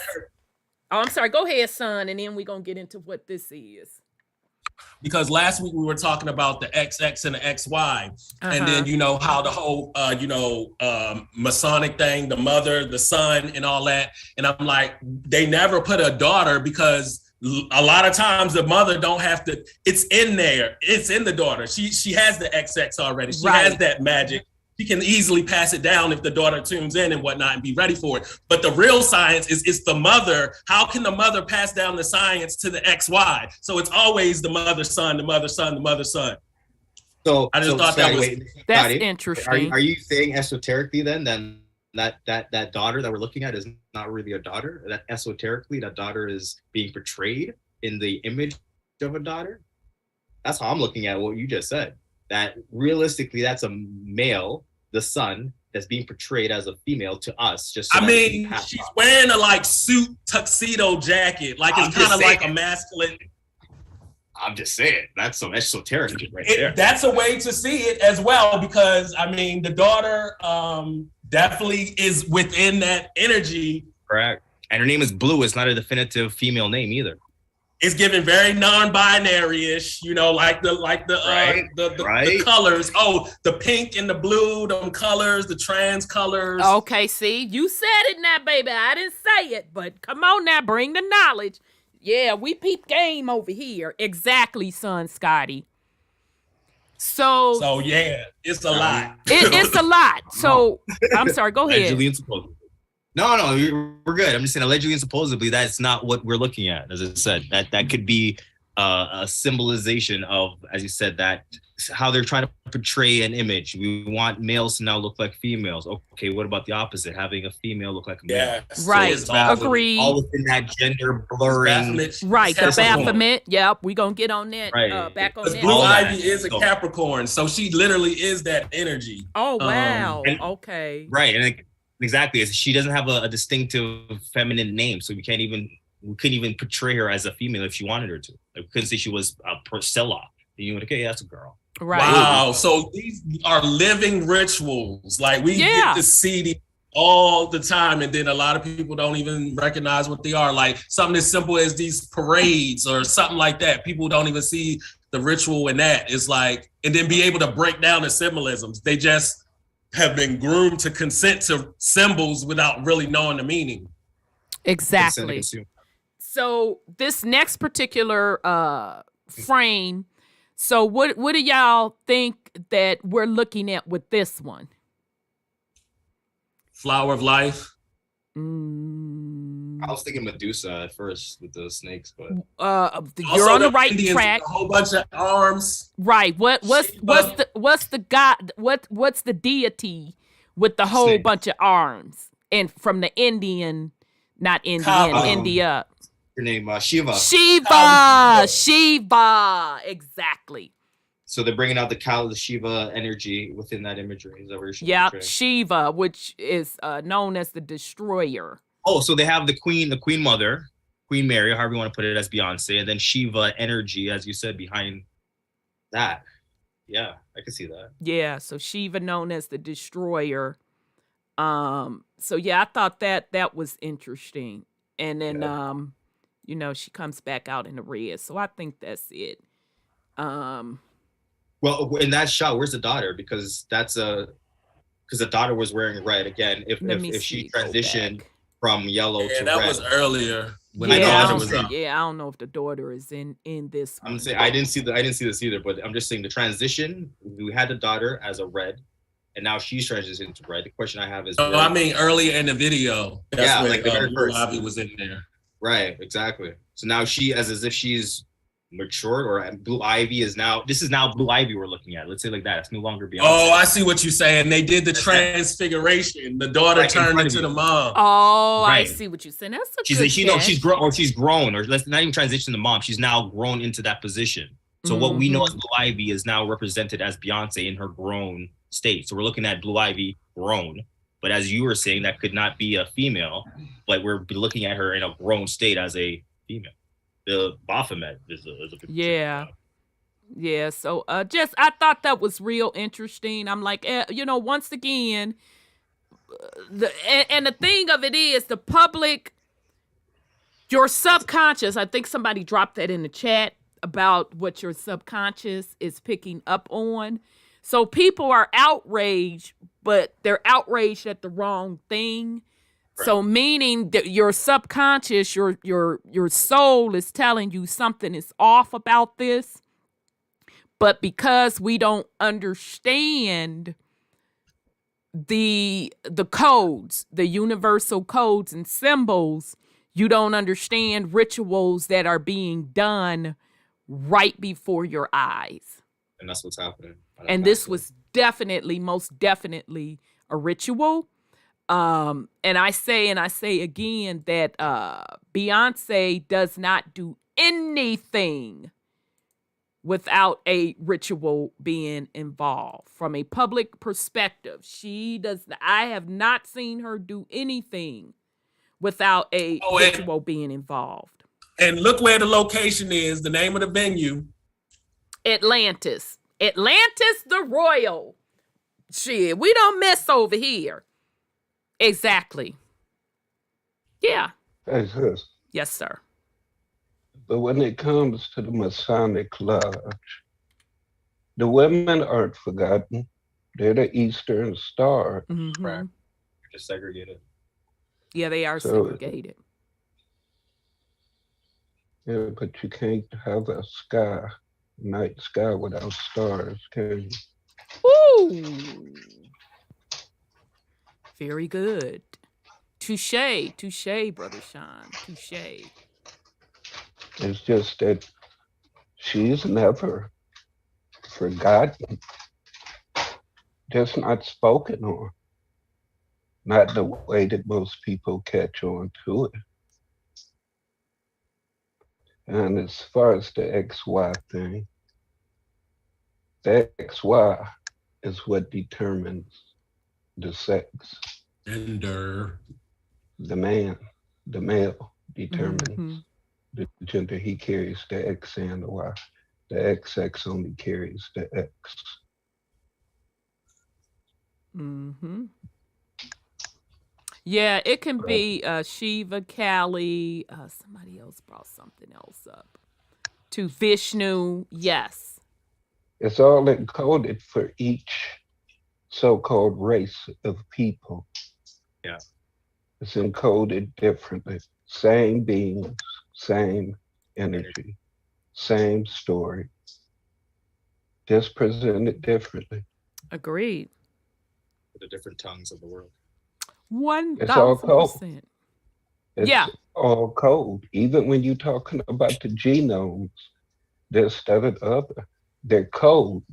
[SPEAKER 3] Oh, I'm sorry. Go ahead, son, and then we're gonna get into what this is.
[SPEAKER 7] Because last week we were talking about the XX and the XY, and then how the whole Masonic thing, the mother, the son, and all that. And I'm like, they never put a daughter because a lot of times the mother don't have to. It's in there. It's in the daughter. She has the XX already. She has that magic. She can easily pass it down if the daughter tunes in and whatnot and be ready for it. But the real science is it's the mother. How can the mother pass down the science to the XY? So it's always the mother, son, the mother, son, the mother, son.
[SPEAKER 5] So
[SPEAKER 7] I just thought that was
[SPEAKER 3] that's interesting.
[SPEAKER 5] Are you saying esoterically then that daughter that we're looking at is not really a daughter? That esoterically that daughter is being portrayed in the image of a daughter? That's how I'm looking at what you just said. That realistically, that's a male, the son, that's being portrayed as a female to us. She's
[SPEAKER 7] wearing a suit tuxedo jacket, it's kind of like a masculine.
[SPEAKER 5] I'm just saying that's some esoteric right there.
[SPEAKER 7] That's a way to see it as well, because the daughter definitely is within that energy.
[SPEAKER 5] Correct. And her name is Blue. It's not a definitive female name either.
[SPEAKER 7] It's given very non-binary-ish, the colors. Oh, the pink and the blue, them colors, the trans colors.
[SPEAKER 3] Okay, see, you said it now, baby. I didn't say it, but come on now, bring the knowledge. Yeah, we peep game over here. Exactly, son, Scotty. So
[SPEAKER 7] yeah, it's a lot.
[SPEAKER 3] It's a lot. So I'm sorry. Go ahead.
[SPEAKER 5] No, we're good. I'm just saying allegedly and supposedly that's not what we're looking at. As I said, that could be a symbolization of, as you said, that how they're trying to portray an image. We want males to now look like females. Okay, what about the opposite? Having a female look like a male.
[SPEAKER 7] Yes,
[SPEAKER 3] right. Agreed.
[SPEAKER 5] All within that gender blurring.
[SPEAKER 3] Right, the Baphomet. Yep, we're going to get on that.
[SPEAKER 5] Right.
[SPEAKER 3] Back on that.
[SPEAKER 7] Blue Ivy is a Capricorn, so she literally is that energy.
[SPEAKER 3] Oh, wow. Okay.
[SPEAKER 5] Right, and exactly. She doesn't have a distinctive feminine name, so we couldn't even portray her as a female if she wanted her to. We couldn't say she was a Priscilla. You would, okay, that's a girl.
[SPEAKER 3] Right.
[SPEAKER 7] Wow. So these are living rituals. We get to see these all the time, and then a lot of people don't even recognize what they are. Something as simple as these parades or something like that. People don't even see the ritual in that. It's and then be able to break down the symbolisms. They just have been groomed to consent to symbols without really knowing the meaning.
[SPEAKER 3] Exactly. So this next particular frame, so what do y'all think that we're looking at with this one?
[SPEAKER 7] Flower of Life.
[SPEAKER 5] I was thinking Medusa at first with the snakes, but
[SPEAKER 3] you're on the right track.
[SPEAKER 7] A whole bunch of arms.
[SPEAKER 3] Right. What's the god? What's the deity with the whole bunch of arms? And from the India.
[SPEAKER 5] Her name Shiva.
[SPEAKER 3] Shiva. Exactly.
[SPEAKER 5] So they're bringing out the Shiva energy within that imagery. Is that what you're
[SPEAKER 3] Yeah, Shiva, which is known as the destroyer.
[SPEAKER 5] Oh, so they have the Queen Mother, Queen Mary, however you want to put it, as Beyonce, and then Shiva energy, as you said, behind that. Yeah, I can see that.
[SPEAKER 3] Yeah, so Shiva known as the destroyer. So yeah, I thought that was interesting. And then she comes back out in the red. So I think that's it.
[SPEAKER 5] Well, in that shot, where's the daughter? Because the daughter was wearing red again. If she transitioned from yellow to red.
[SPEAKER 7] That was earlier.
[SPEAKER 3] I don't know if the daughter is in this one.
[SPEAKER 5] I'm saying I didn't see this either, but I'm just saying the transition. We had the daughter as a red, and now she's transitioned to red. The question I have is,
[SPEAKER 7] earlier in the video, that's
[SPEAKER 5] the very first.
[SPEAKER 7] Bobby was in there.
[SPEAKER 5] Right, exactly. So now she, as if she's matured, or Blue Ivy is now. This is now Blue Ivy we're looking at. Let's say like that. It's no longer Beyonce.
[SPEAKER 7] Oh, I see what you're saying. They did the transfiguration. The daughter turned into the mom.
[SPEAKER 3] Oh, right. I see what you're saying. That's a good catch.
[SPEAKER 5] She's grown, or let's not even transition to mom. She's now grown into that position. So what we know as Blue Ivy is now represented as Beyonce in her grown state. So we're looking at Blue Ivy grown. But as you were saying, that could not be a female, but we're looking at her in a grown state as a female. The Baphomet is a
[SPEAKER 3] yeah. So I thought that was real interesting. I'm like, once again, the thing of it is the public Your subconscious, I think somebody dropped that in the chat about what your subconscious is picking up on. So people are outraged, but they're outraged at the wrong thing. Right. So meaning that your subconscious, your soul is telling you something is off about this. But because we don't understand the codes, the universal codes and symbols, you don't understand rituals that are being done right before your eyes.
[SPEAKER 5] And that's what's happening.
[SPEAKER 3] And this was definitely, most definitely a ritual. And I say again that Beyonce does not do anything without a ritual being involved. From a public perspective, I have not seen her do anything without a ritual being involved.
[SPEAKER 7] And look where the location is, the name of the venue.
[SPEAKER 3] Atlantis the Royal. Shit, we don't mess over here. Exactly. Yeah. Yes, sir.
[SPEAKER 6] But when it comes to the Masonic Lodge, the women aren't forgotten. They're the Eastern Star.
[SPEAKER 3] Mm-hmm.
[SPEAKER 5] Right. They're just segregated.
[SPEAKER 3] Yeah, they are segregated.
[SPEAKER 6] Yeah, but you can't have a night sky without stars, can you?
[SPEAKER 3] Ooh. Very good. Touche, Brother Sean. Touche.
[SPEAKER 6] It's just that she's never forgotten. Just not spoken on. Not the way that most people catch on to it. And as far as the XY thing, the XY is what determines the sex.
[SPEAKER 7] Gender.
[SPEAKER 6] The male determines the gender. He carries the X and the Y. The XX only carries the X.
[SPEAKER 3] Mm-hmm. Yeah, it can be Shiva, Kali. Somebody else brought something else up. To Vishnu, yes.
[SPEAKER 6] It's all encoded for each so-called race of people.
[SPEAKER 5] Yeah.
[SPEAKER 6] It's encoded differently. Same beings, same energy, same story. Just presented differently.
[SPEAKER 3] Agreed.
[SPEAKER 5] The different tongues of the world.
[SPEAKER 3] 1,000%.
[SPEAKER 6] It's all code. Even when you're talking about the genomes, this, that, and the other, they're codes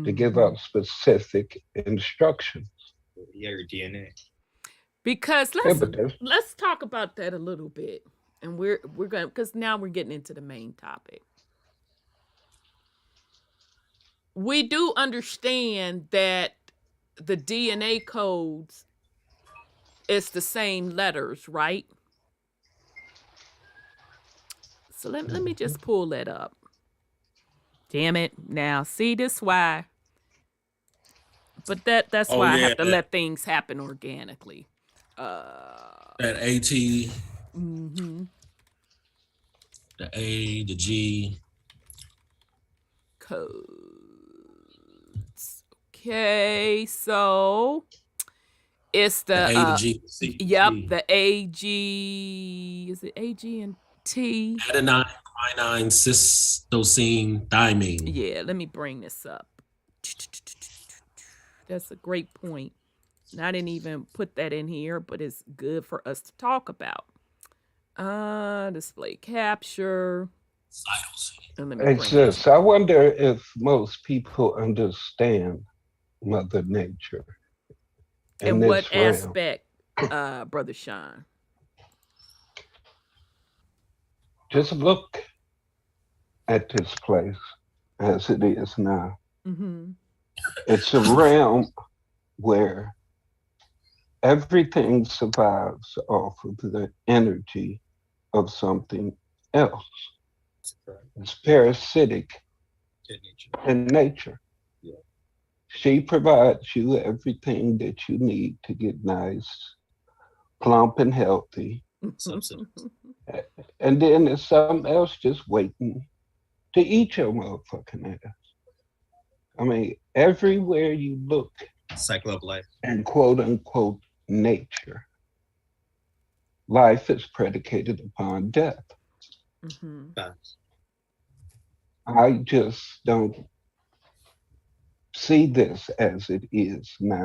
[SPEAKER 6] to give out specific instructions.
[SPEAKER 5] Yeah, your DNA.
[SPEAKER 3] Because let's talk about that a little bit. And we're going, because now we're getting into the main topic. We do understand that the DNA codes is the same letters, right? So let me just pull that up. Damn it. Now, see this why. But that's why I have to let things happen organically.
[SPEAKER 7] That AT.
[SPEAKER 3] Mm-hmm.
[SPEAKER 7] The A, the G.
[SPEAKER 3] Codes. Okay, so it's the
[SPEAKER 7] A, the G, the C.
[SPEAKER 3] Yep, the AG. Is it AG and T?
[SPEAKER 7] Adenine, guanine, cytosine, thymine.
[SPEAKER 3] Yeah, let me bring this up. That's a great point. And I didn't even put that in here, but it's good for us to talk about. Display capture.
[SPEAKER 6] Cytosine. I wonder if most people understand Mother Nature.
[SPEAKER 3] In what aspect, Brother Sean?
[SPEAKER 6] Just look at this place as it is now.
[SPEAKER 3] Mm-hmm.
[SPEAKER 6] It's a realm where everything survives off of the energy of something else. It's parasitic in nature.
[SPEAKER 5] Yeah.
[SPEAKER 6] She provides you everything that you need to get nice, plump, and healthy.
[SPEAKER 5] Substance.
[SPEAKER 6] And then there's something else just waiting to eat your motherfucking ass. I mean, everywhere you look,
[SPEAKER 5] Cycle of life.
[SPEAKER 6] and quote unquote nature, life is predicated upon death.
[SPEAKER 3] Mm-hmm.
[SPEAKER 6] I just don't see this as it is now,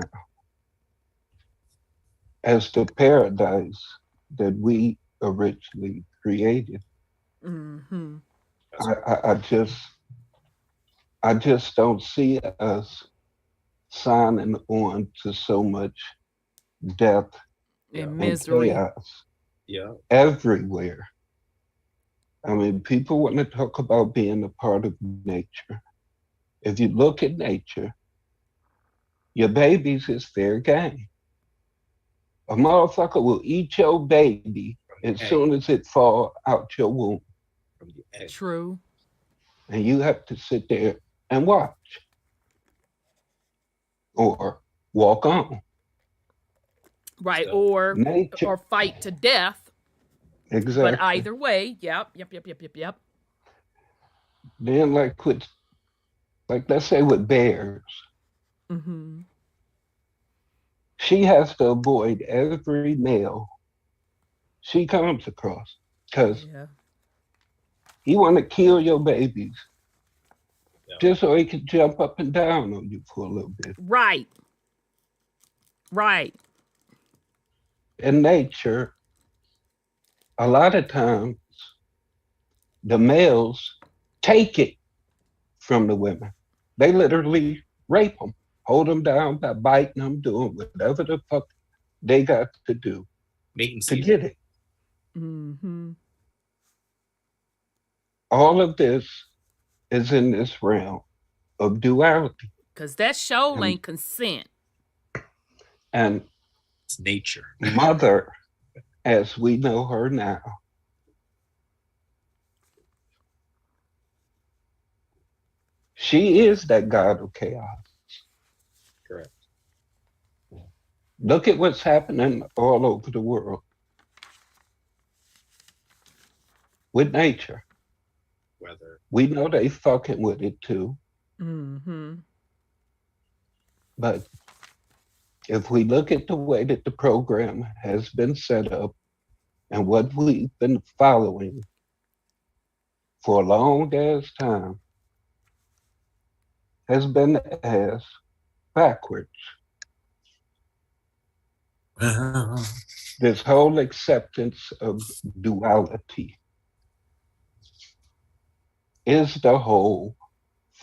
[SPEAKER 6] as the paradise that we originally created.
[SPEAKER 3] Mm-hmm.
[SPEAKER 6] I just don't see us signing on to so much death
[SPEAKER 3] And
[SPEAKER 6] and
[SPEAKER 3] misery.
[SPEAKER 6] chaos
[SPEAKER 5] Yeah.
[SPEAKER 6] everywhere. I mean, people want to talk about being a part of nature. If you look at nature, your babies is fair game. A motherfucker will eat your baby as soon as it fall out your womb.
[SPEAKER 5] From the egg.
[SPEAKER 3] True.
[SPEAKER 6] And you have to sit there and watch. Or walk on.
[SPEAKER 3] Right.
[SPEAKER 5] So,
[SPEAKER 3] Or
[SPEAKER 6] Nature.
[SPEAKER 3] fight to death.
[SPEAKER 6] Exactly.
[SPEAKER 3] But either way, yep.
[SPEAKER 6] Then like let's say with bears,
[SPEAKER 3] Mm-hmm.
[SPEAKER 6] she has to avoid every male she comes across because
[SPEAKER 3] Yeah.
[SPEAKER 6] he want to kill your babies
[SPEAKER 5] Yeah.
[SPEAKER 6] just so he can jump up and down on you for a little bit.
[SPEAKER 3] Right.
[SPEAKER 6] In nature, a lot of times the males take it from the women. They literally rape them, hold them down by biting them, doing whatever the fuck they got to do
[SPEAKER 5] Mating
[SPEAKER 6] to
[SPEAKER 5] season.
[SPEAKER 6] get it.
[SPEAKER 3] Mm-hmm.
[SPEAKER 6] All of this is in this realm of duality.
[SPEAKER 3] Because that show ain't consent.
[SPEAKER 6] And
[SPEAKER 5] It's nature.
[SPEAKER 6] Mother, as we know her now, she is that god of chaos.
[SPEAKER 5] Correct.
[SPEAKER 6] Look at what's happening all over the world with nature.
[SPEAKER 5] Weather.
[SPEAKER 6] We know they fucking with it too.
[SPEAKER 3] Mm-hmm.
[SPEAKER 6] But if we look at the way that the program has been set up and what we've been following for a long ass time, has been ass backwards. This whole acceptance of duality is the whole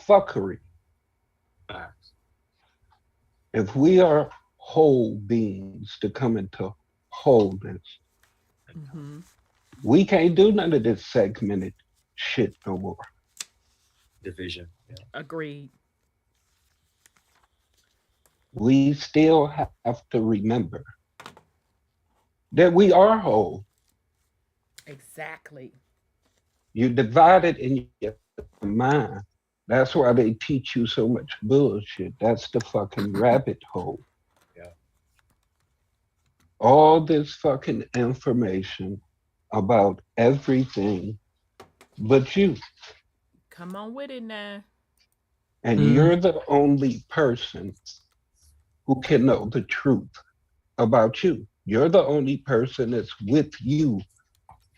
[SPEAKER 6] fuckery.
[SPEAKER 5] Facts.
[SPEAKER 6] If we are whole beings to come into wholeness,
[SPEAKER 3] Mm-hmm.
[SPEAKER 6] we can't do none of this segmented shit no more.
[SPEAKER 5] Division. Yeah.
[SPEAKER 3] Agreed.
[SPEAKER 6] We still have to remember that we are whole.
[SPEAKER 3] Exactly.
[SPEAKER 6] You divide it in your mind. That's why they teach you so much bullshit. That's the fucking rabbit hole.
[SPEAKER 5] Yeah.
[SPEAKER 6] All this fucking information about everything but you.
[SPEAKER 3] Come on with it now.
[SPEAKER 6] And you're the only person who can know the truth about you. You're the only person that's with you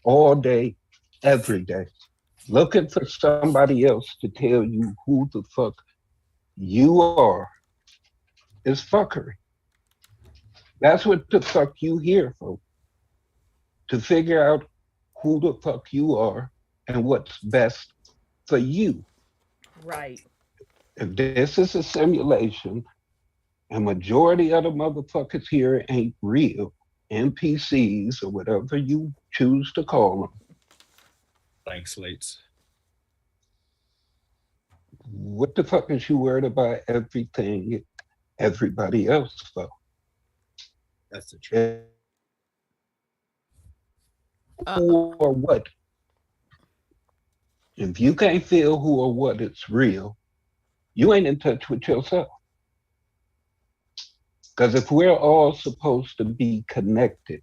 [SPEAKER 6] all day, every day. Looking for somebody else to tell you who the fuck you are is fuckery. That's what the fuck you here for. To figure out who the fuck you are and what's best for you.
[SPEAKER 3] Right.
[SPEAKER 6] If this is a simulation, and majority of the motherfuckers here ain't real, NPCs or whatever you choose to call them.
[SPEAKER 5] Blank slates.
[SPEAKER 6] What the fuck is you worried about everything everybody else for?
[SPEAKER 5] That's the truth.
[SPEAKER 6] Who or what? If you can't feel who or what is real, you ain't in touch with yourself. Because if we're all supposed to be connected,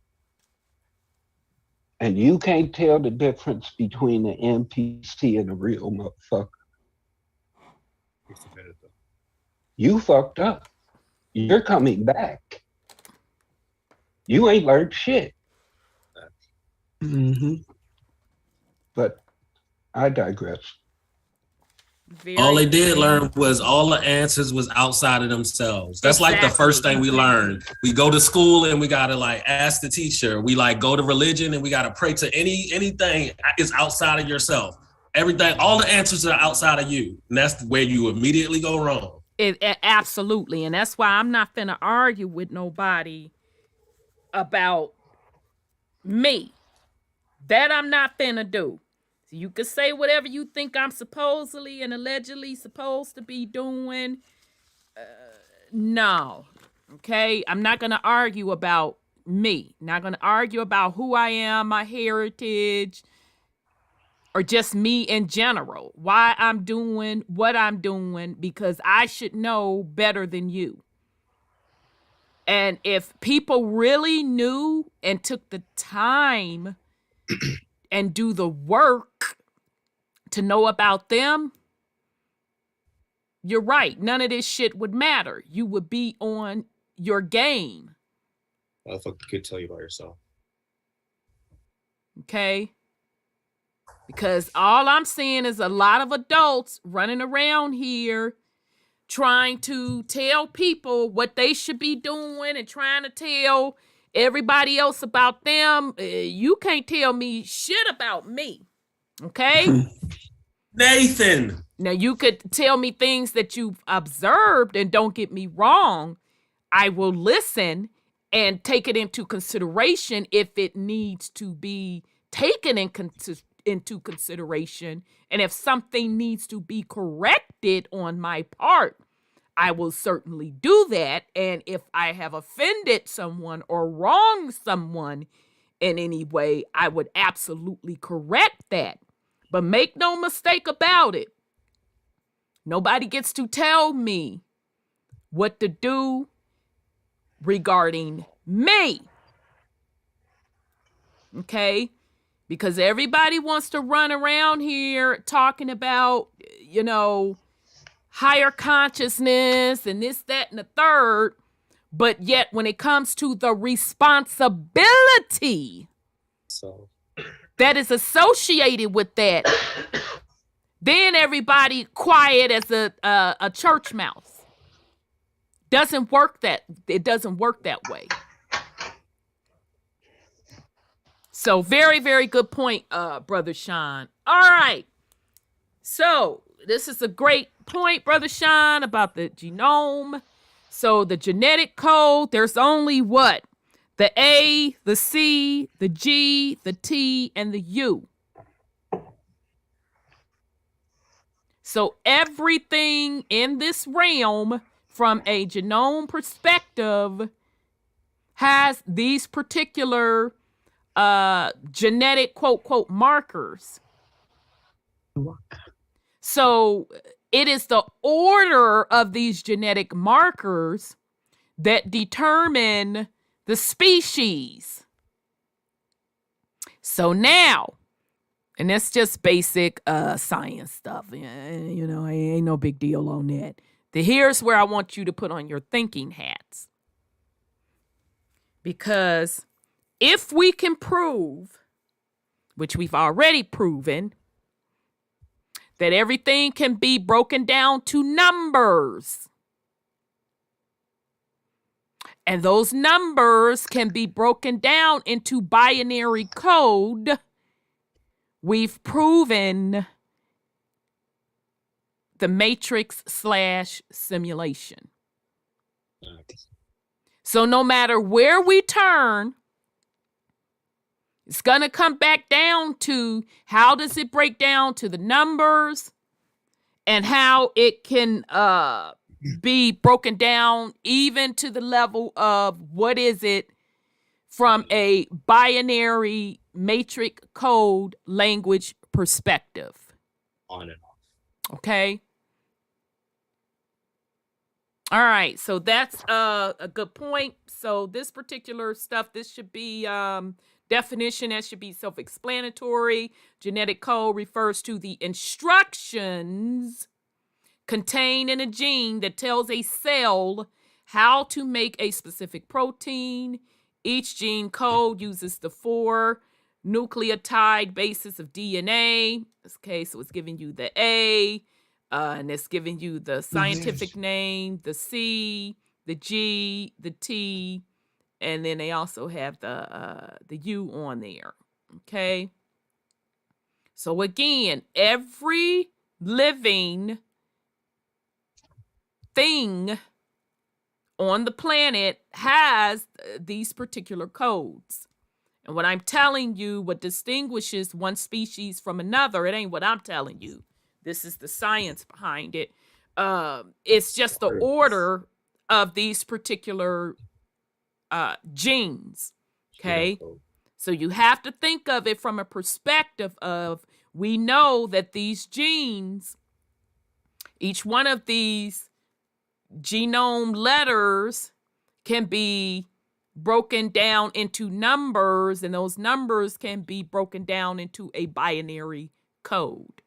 [SPEAKER 6] And you can't tell the difference between an NPC and a real motherfucker. You fucked up. You're coming back. You ain't learned shit.
[SPEAKER 4] Mm-hmm.
[SPEAKER 6] But I digress.
[SPEAKER 7] All they did learn was all the answers was outside of themselves. That's like the first thing we learned. We go to school and we gotta like ask the teacher. We like go to religion and we gotta pray to anything is outside of yourself. Everything, all the answers are outside of you, and that's where you immediately go wrong.
[SPEAKER 3] Absolutely, and that's why I'm not finna argue with nobody about me. That I'm not finna do. So you could say whatever you think I'm supposedly and allegedly supposed to be doing. No. Okay? I'm not gonna argue about me. Not gonna argue about who I am, my heritage, or just me in general. Why I'm doing what I'm doing, because I should know better than you. And if people really knew and took the time and do the work to know about them, you're right. None of this shit would matter. You would be on your game.
[SPEAKER 5] Well, if I could tell you about yourself.
[SPEAKER 3] Okay? Because all I'm seeing is a lot of adults running around here trying to tell people what they should be doing and trying to tell everybody else about them. You can't tell me shit about me. Okay?
[SPEAKER 7] Nathan.
[SPEAKER 3] Now, you could tell me things that you've observed, and don't get me wrong, I will listen and take it into consideration if it needs to be taken into consideration. And if something needs to be corrected on my part, I will certainly do that. And if I have offended someone or wronged someone in any way, I would absolutely correct that. But make no mistake about it. Nobody gets to tell me what to do regarding me. Okay? Because everybody wants to run around here talking about, higher consciousness and this, that, and the third. But yet when it comes to the responsibility that is associated with that, then everybody quiet as a church mouse. It doesn't work that way. So very, very good point, Brother Sean. All right. So this is a great point, Brother Sean, about the genome. So the genetic code, there's only what? The A, the C, the G, the T, and the U. So everything in this realm, from a genome perspective, has these particular genetic quote markers. So it is the order of these genetic markers that determine the species. So now, and that's just basic science stuff. Ain't no big deal on that. Here's where I want you to put on your thinking hats. Because if we can prove, which we've already proven, that everything can be broken down to numbers, and those numbers can be broken down into binary code, we've proven the matrix / simulation. So no matter where we turn, it's going to come back down to how does it break down to the numbers and how it can be broken down even to the level of what is it from a binary matrix code language perspective.
[SPEAKER 5] On and off.
[SPEAKER 3] Okay. All right. So that's a good point. So this particular stuff, this should be Definition that should be self-explanatory. Genetic code refers to the instructions contained in a gene that tells a cell how to make a specific protein. Each gene code uses the 4 nucleotide bases of DNA. Okay, so it's giving you the A, and it's giving you the scientific name, the C, the G, the T, and then they also have the U on there. Okay. So again, every living thing on the planet has these particular codes. And what I'm telling you, what distinguishes one species from another, it ain't what I'm telling you. This is the science behind it. It's just the order of these particular genes. Okay. So you have to think of it from a perspective of, we know that these genes, each one of these genome letters can be broken down into numbers, and those numbers can be broken down into a binary code.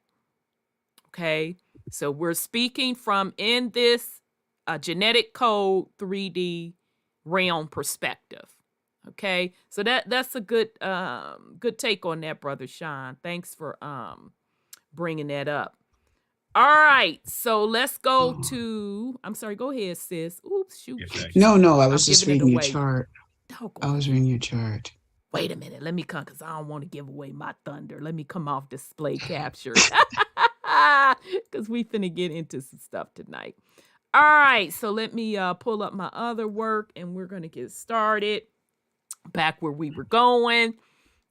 [SPEAKER 3] Okay, so we're speaking from in this genetic code 3D realm perspective. Okay, so that's a good take on that, Brother Sean. Thanks for bringing that up. All right, so let's go to. I'm sorry. Go ahead, sis. Oops, shoot.
[SPEAKER 4] No, I was just reading your chart. I was reading your chart.
[SPEAKER 3] Wait a minute. Let me come, because I don't want to give away my thunder. Let me come off display capture, because we finna get into some stuff tonight. All right, so let me pull up my other work, and we're gonna get started. Back where we were going.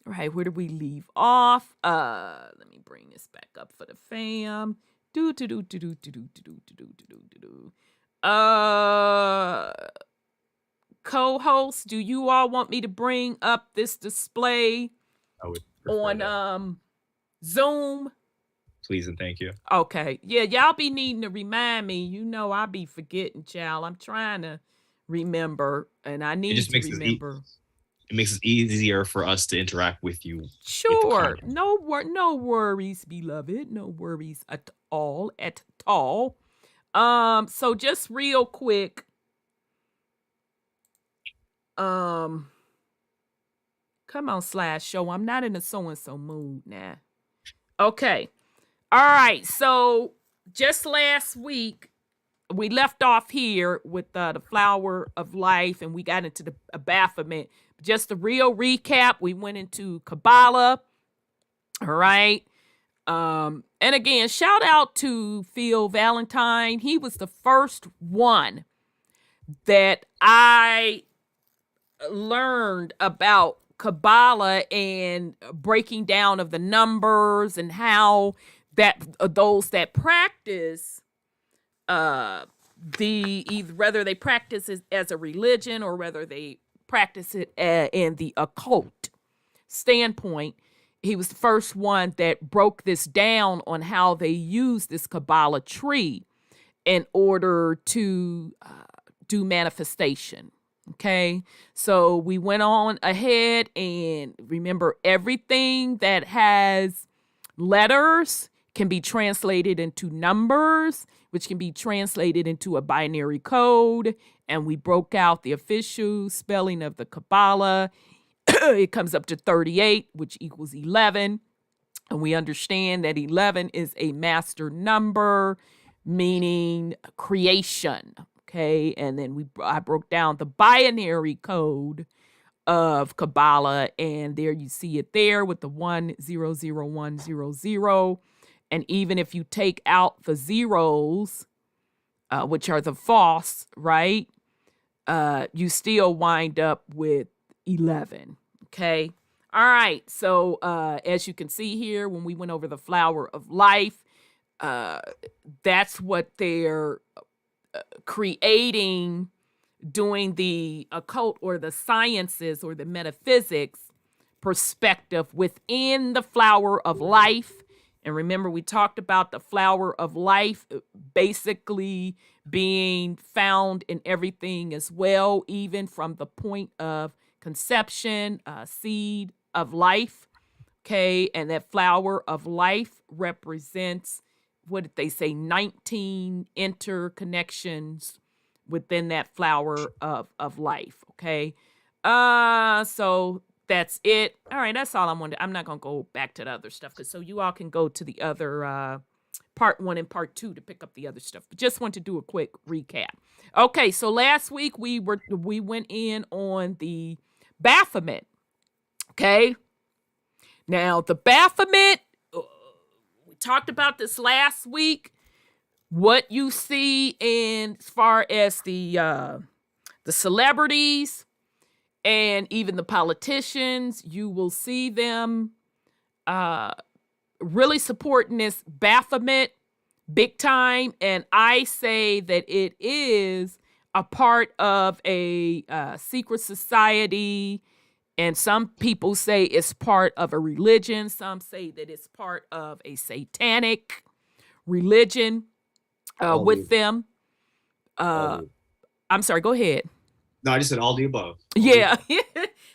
[SPEAKER 3] All right, where did we leave off? Let me bring this back up for the fam. Co-host, do you all want me to bring up this display on Zoom?
[SPEAKER 5] Please and thank you.
[SPEAKER 3] Okay. Yeah, y'all be needing to remind me. You know I be forgetting, child. I'm trying to remember, and I need to remember.
[SPEAKER 5] It makes it easier for us to interact with you.
[SPEAKER 3] Sure. No worries, beloved. No worries at all. So just real quick. Come on, Show. I'm not in a so-and-so mood now. Okay. All right. So just last week, we left off here with the flower of life, and we got into the Baphomet. Just a real recap, we went into Kabbalah. All right. And again, shout out to Phil Valentine. He was the first one that I learned about Kabbalah and breaking down of the numbers, and how that those that practice whether they practice it as a religion or whether they practice it in the occult standpoint. He was the first one that broke this down on how they use this Kabbalah tree in order to do manifestation. Okay, so we went on ahead, and remember, everything that has letters can be translated into numbers, which can be translated into a binary code. And we broke out the official spelling of the Kabbalah. It comes up to 38, which equals 11. And we understand that 11 is a master number, meaning creation. Okay, and then I broke down the binary code of Kabbalah, and there you see it there with the 100,100. And even if you take out the zeros, which are the false, right? You still wind up with 11. Okay. All right. So as you can see here, when we went over the flower of life, that's what they're creating, doing the occult or the sciences or the metaphysics perspective within the flower of life. And remember, we talked about the flower of life basically being found in everything as well, even from the point of conception, seed, of life. Okay. And that flower of life represents, what did they say, 19 interconnections within that flower of life. Okay. So that's it. All right. That's all I'm going to, I'm not going to go back to the other stuff, because so you all can go to the other, part 1 and part 2 to pick up the other stuff. But just want to do a quick recap. Okay. So last week we went in on the Baphomet. Okay. Now the Baphomet, we talked about this last week. What you see in as far as the celebrities and even the politicians, you will see them really supporting this Baphomet big time. And I say that it is a part of a secret society. And some people say it's part of a religion. Some say that it's part of a satanic religion with them. I'm sorry, go ahead.
[SPEAKER 5] No, I just said all the above.
[SPEAKER 3] Yeah.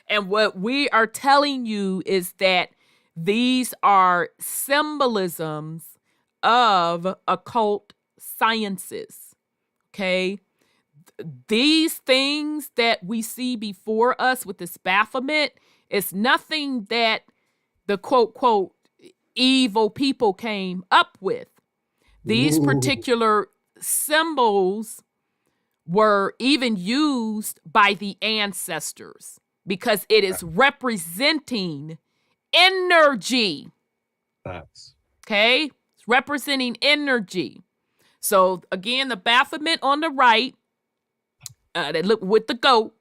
[SPEAKER 3] And what we are telling you is that these are symbolisms of occult sciences. Okay. These things that we see before us with this Baphomet is nothing that the quote evil people came up with. These particular symbols were even used by the ancestors because it is representing energy.
[SPEAKER 5] Facts.
[SPEAKER 3] Okay? It's representing energy. So again, the Baphomet on the right, they look with the goat.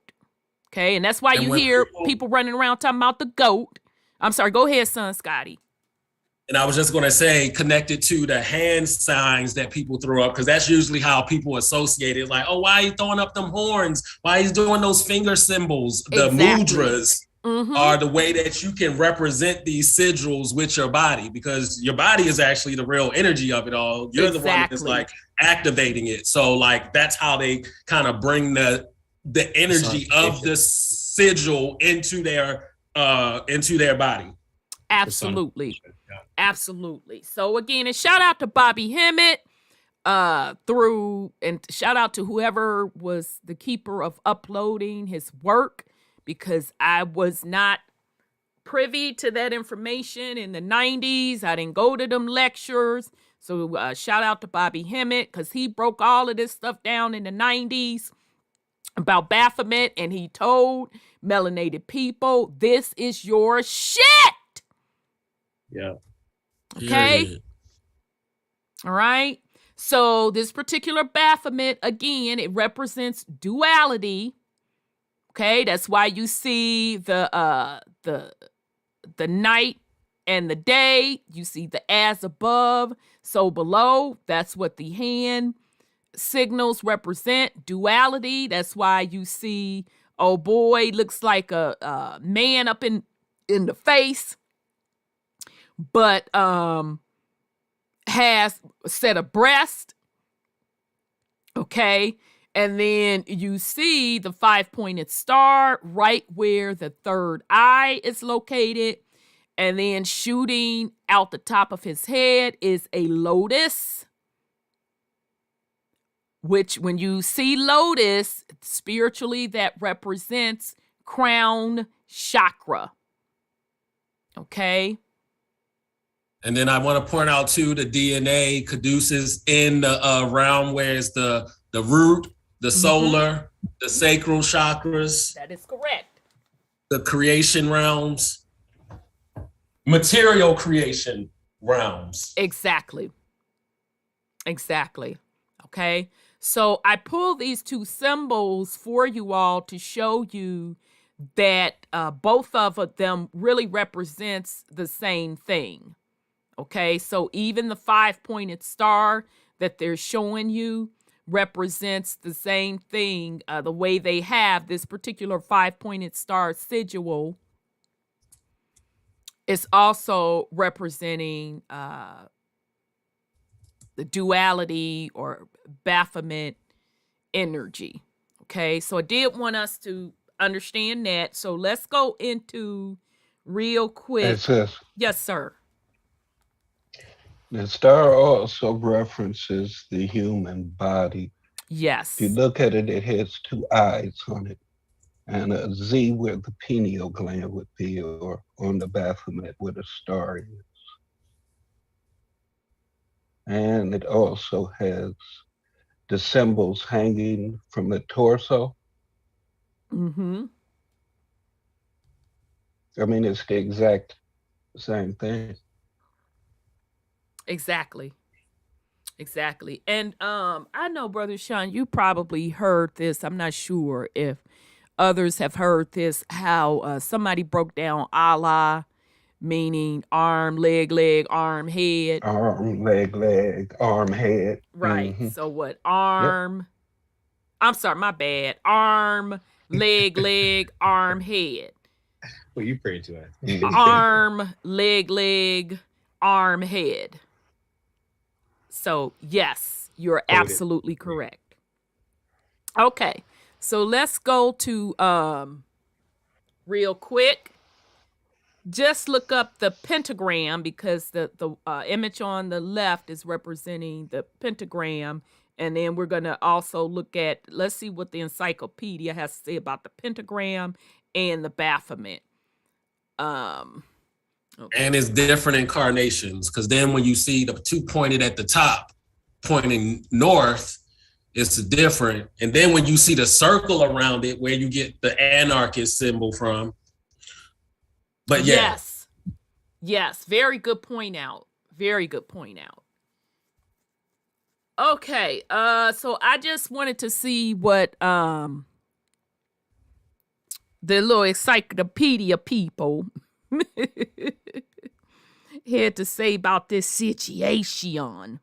[SPEAKER 3] Okay? And that's why you hear people running around talking about the goat. I'm sorry, go ahead, son Scotty.
[SPEAKER 7] And I was just going to say, connected to the hand signs that people throw up, because that's usually how people associate it. Like, oh, why are you throwing up them horns? Why are you doing those finger symbols? The mudras are the way that you can represent these sigils with your body, because your body is actually the real energy of it all. You're the one that's like activating it. So like, that's how they kind of bring the energy of the sigil into their body.
[SPEAKER 3] Absolutely. Absolutely. So again, and shout out to Bobby Hemmett, and shout out to whoever was the keeper of uploading his work, because I was not privy to that information in the 90s. I didn't go to them lectures. So shout out to Bobby Hemmett, because he broke all of this stuff down in the 90s about Baphomet, and he told melanated people, this is your shit.
[SPEAKER 5] Yeah.
[SPEAKER 3] Okay.
[SPEAKER 7] Yeah.
[SPEAKER 3] All right. So this particular Baphomet, again, it represents duality. Okay. That's why you see the night and the day. You see the as above, so below. That's what the hand signals represent, duality. That's why you see, oh boy, looks like a man up in the face, but has a set of breast. Okay. And then you see the 5-pointed star right where the third eye is located. And then shooting out the top of his head is a lotus, which when you see lotus, spiritually, that represents crown chakra. Okay.
[SPEAKER 7] And then I want to point out too, the DNA caduceus in the realm where it's the root, the solar, the sacral chakras.
[SPEAKER 3] That is correct.
[SPEAKER 7] The creation realms, material creation realms.
[SPEAKER 3] Exactly. Okay. So I pulled these two symbols for you all to show you that both of them really represents the same thing. Okay, so even the 5-pointed star that they're showing you represents the same thing. The way they have this particular 5-pointed star sigil is also representing the duality or Baphomet energy. Okay, so I did want us to understand that. So let's go into real quick.
[SPEAKER 6] It says,
[SPEAKER 3] Yes, sir.
[SPEAKER 6] the star also references the human body.
[SPEAKER 3] Yes.
[SPEAKER 6] If you look at it, it has two eyes on it and a Z where the pineal gland would be, or on the Baphomet where the star is. And it also has the symbols hanging from the torso.
[SPEAKER 3] Mm-hmm.
[SPEAKER 6] I mean, it's the exact same thing.
[SPEAKER 3] Exactly. And I know, Brother Sean, you probably heard this. I'm not sure if others have heard this, how somebody broke down Allah, meaning arm, leg, arm, head.
[SPEAKER 6] Arm, leg, arm, head.
[SPEAKER 3] Right. Mm-hmm. So what? Arm. Yep. I'm sorry, my bad. Arm, leg, arm, head.
[SPEAKER 5] What you praying to?
[SPEAKER 3] Arm, leg, arm, head. So yes, you're absolutely correct. Okay. So let's go to real quick. Just look up the pentagram, because the image on the left is representing the pentagram. And then we're going to also look at, let's see what the encyclopedia has to say about the pentagram and the Baphomet.
[SPEAKER 7] Okay. And it's different incarnations, because then when you see the two pointed at the top, pointing north, it's different. And then when you see the circle around it, where you get the anarchist symbol from. But yeah.
[SPEAKER 3] Yes. Very good point out. Okay. So I just wanted to see what the little encyclopedia people had to say about this situation.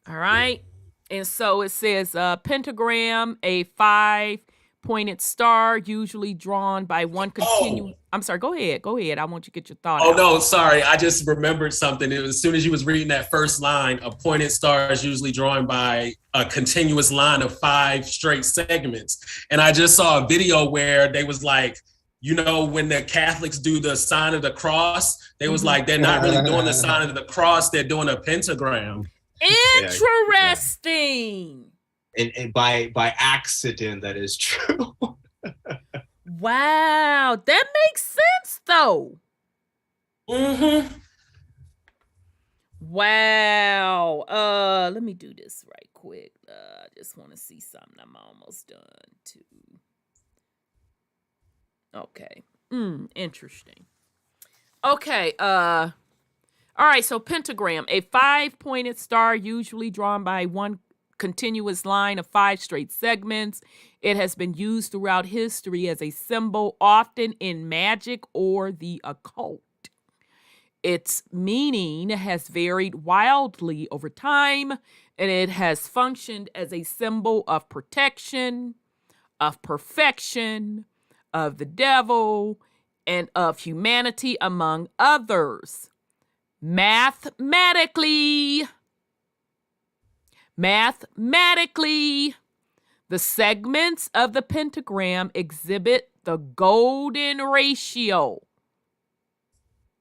[SPEAKER 3] All right. And so it says pentagram, a 5-pointed star, usually drawn by one continuous. I'm sorry. Go ahead. I want you to get your thought out.
[SPEAKER 7] No, sorry. I just remembered something. It was, as soon as you was reading that first line, a pointed star is usually drawn by a continuous line of 5 straight segments. And I just saw a video where they was like, you know, when the Catholics do the sign of the cross, they was like, they're not really doing the sign of the cross, they're doing a pentagram.
[SPEAKER 3] Interesting.
[SPEAKER 5] And by accident, that is true.
[SPEAKER 3] Wow, that makes sense though.
[SPEAKER 7] Mm-hmm.
[SPEAKER 3] Wow. Let me do this right quick. I just want to see something. I'm almost done too. Okay. Interesting. Okay. All right. So pentagram, a 5-pointed star, usually drawn by one continuous line of 5 straight segments. It has been used throughout history as a symbol, often in magic or the occult. Its meaning has varied wildly over time, and it has functioned as a symbol of protection, of perfection, of the devil, and of humanity, among others. Mathematically, the segments of the pentagram exhibit the golden ratio.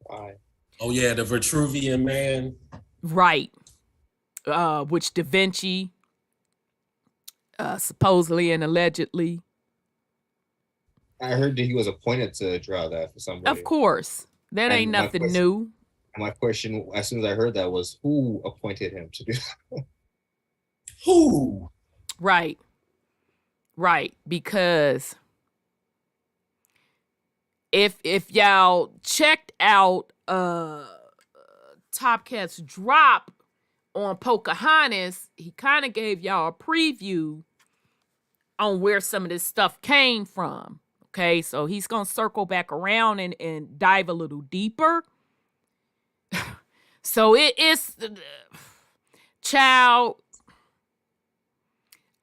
[SPEAKER 5] Why?
[SPEAKER 7] Oh yeah, the Vitruvian Man.
[SPEAKER 3] Right. Which Da Vinci supposedly and allegedly.
[SPEAKER 5] I heard that he was appointed to draw that for somebody.
[SPEAKER 3] Of course. That ain't nothing new.
[SPEAKER 5] My question, as soon as I heard that, was who appointed him to do that?
[SPEAKER 7] Who?
[SPEAKER 3] Right. Because if y'all checked out Top Cat's drop on Pocahontas, he kind of gave y'all a preview on where some of this stuff came from. Okay, so he's going to circle back around and dive a little deeper. So it is, child,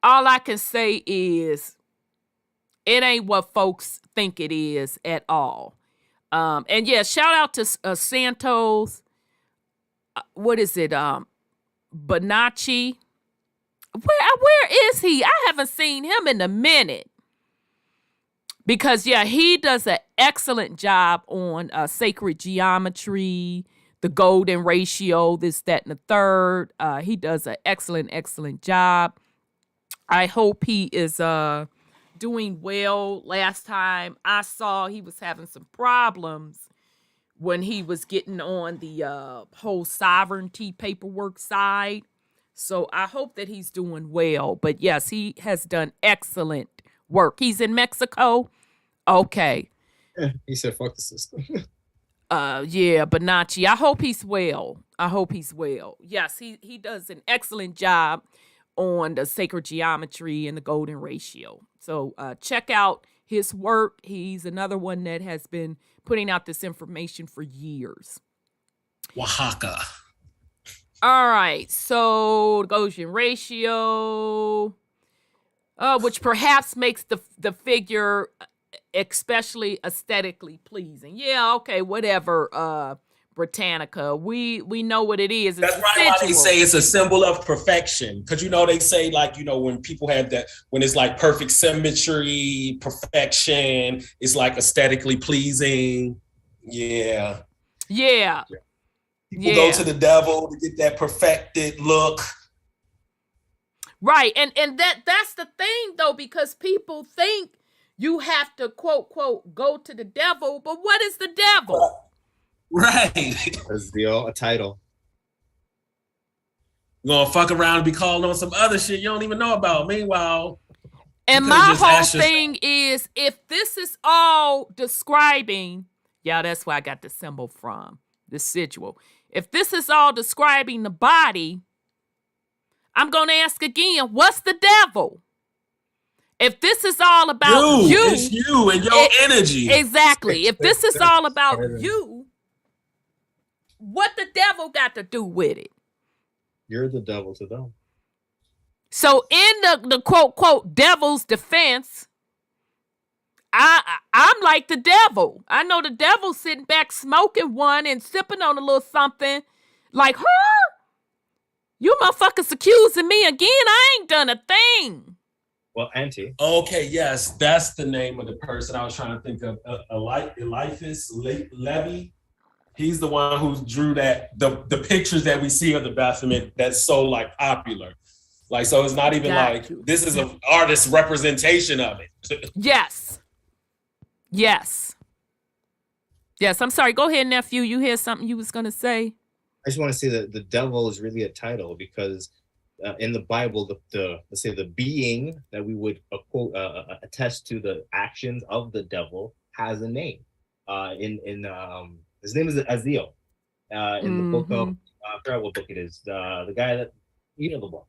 [SPEAKER 3] all I can say is it ain't what folks think it is at all. And yeah, shout out to Santos. What is it? Bonacci. Where is he? I haven't seen him in a minute. Because he does an excellent job on sacred geometry, the golden ratio, this, that, and the third. He does an excellent job. I hope he is doing well. Last time I saw, he was having some problems when he was getting on the whole sovereignty paperwork side. So I hope that he's doing well. But yes, he has done excellent work. He's in Mexico. Okay.
[SPEAKER 5] Yeah, he said, fuck the system.
[SPEAKER 3] Yeah, Bonacci. I hope he's well. Yes, he does an excellent job on the sacred geometry and the golden ratio. So check out his work. He's another one that has been putting out this information for years.
[SPEAKER 7] Oaxaca.
[SPEAKER 3] All right. So the golden ratio, which perhaps makes the figure especially aesthetically pleasing. Yeah, okay, whatever, Britannica. We know what it is.
[SPEAKER 7] That's right. Why they say it's a symbol of perfection. Because they say, like, when people have that, when it's like perfect symmetry, perfection, it's like aesthetically pleasing. Yeah. People go to the devil to get that perfected look.
[SPEAKER 3] Right. And that's the thing though, because people think you have to quote go to the devil, but what is the devil?
[SPEAKER 7] Right.
[SPEAKER 5] That's a title.
[SPEAKER 7] You're gonna fuck around and be calling on some other shit you don't even know about. Meanwhile,
[SPEAKER 3] and my whole thing is, if this is all describing, that's where I got the symbol from, the sigil. If this is all describing the body, I'm gonna ask again, what's the devil? If this is all about you,
[SPEAKER 7] it's you and your energy.
[SPEAKER 3] Exactly. If this is all about you, what the devil got to do with it?
[SPEAKER 5] You're the devil to them.
[SPEAKER 3] So in the quote devil's defense, I'm like the devil. I know the devil sitting back smoking one and sipping on a little something like, you motherfuckers accusing me again. I ain't done a thing.
[SPEAKER 5] Well, Auntie.
[SPEAKER 7] Okay, yes, that's the name of the person I was trying to think of. Eliphas Levi. He's the one who drew the pictures that we see of the Baphomet that's so like popular. Like, so it's not even this is an artist's representation of it.
[SPEAKER 3] Yes. I'm sorry. Go ahead, nephew. You hear something you was gonna say?
[SPEAKER 5] I just want to say that the devil is really a title because in the Bible, let's say the being that we would attest to the actions of the devil has a name. His name is Aziel. In the book of I forgot what book it is. The guy that the book.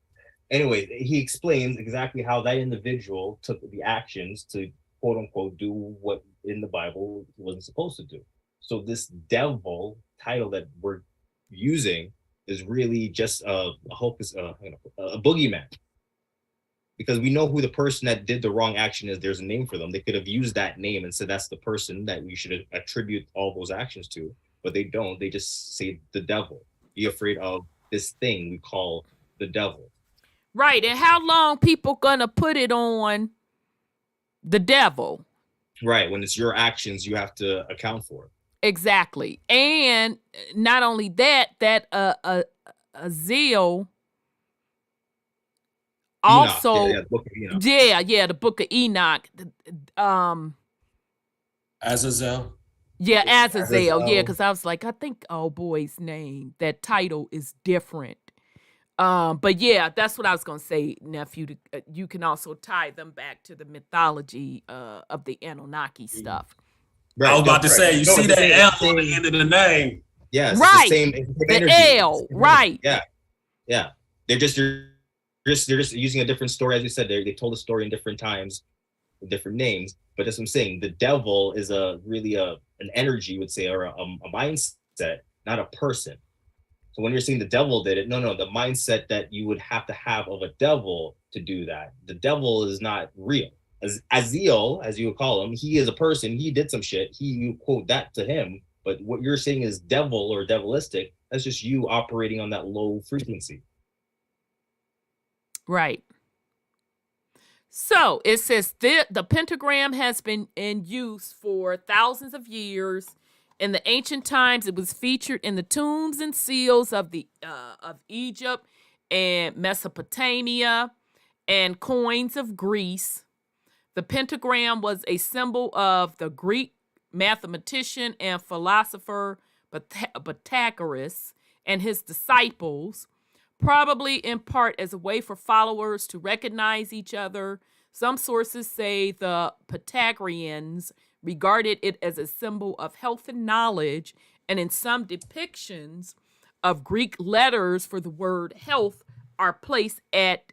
[SPEAKER 5] Anyway, he explains exactly how that individual took the actions to quote unquote do what in the Bible he wasn't supposed to do. So this devil title that we're using is really just a boogeyman, because we know who the person that did the wrong action is. There's a name for them. They could have used that name and said that's the person that we should attribute all those actions to, but they don't. They just say the devil. Be afraid of this thing we call the devil.
[SPEAKER 3] Right. And how long people gonna put it on the devil? Right.
[SPEAKER 5] When it's your actions, you have to account for it.
[SPEAKER 3] Exactly. And not only that Aziel also
[SPEAKER 5] the book of Enoch.
[SPEAKER 3] the book of Enoch.
[SPEAKER 7] Azazel.
[SPEAKER 3] Yeah, Azazel. Yeah, because I was like, I think boy's name, that title is different. But yeah, that's what I was gonna say, nephew. You can also tie them back to the mythology of the Anunnaki stuff.
[SPEAKER 7] Right, I was about to say, you see that L on the end of the name.
[SPEAKER 5] Yeah,
[SPEAKER 3] right.
[SPEAKER 5] The
[SPEAKER 3] L, right.
[SPEAKER 5] Yeah. They're just using a different story, as you said. They told a story in different times, with different names. But that's what I'm saying. The devil is really an energy, you would say, or a mindset, not a person. So when you're saying the devil did it, no, the mindset that you would have to have of a devil to do that. The devil is not real. Aziel, as you would call him, he is a person. He did some shit. You quote that to him. But what you're saying is devil or devilistic. That's just you operating on that low frequency.
[SPEAKER 3] Right. So it says the pentagram has been in use for thousands of years. In the ancient times, it was featured in the tombs and seals of Egypt and Mesopotamia and coins of Greece. The pentagram was a symbol of the Greek mathematician and philosopher Pythagoras and his disciples, probably in part as a way for followers to recognize each other. Some sources say the Pythagoreans regarded it as a symbol of health and knowledge, and in some depictions of Greek letters for the word health are placed at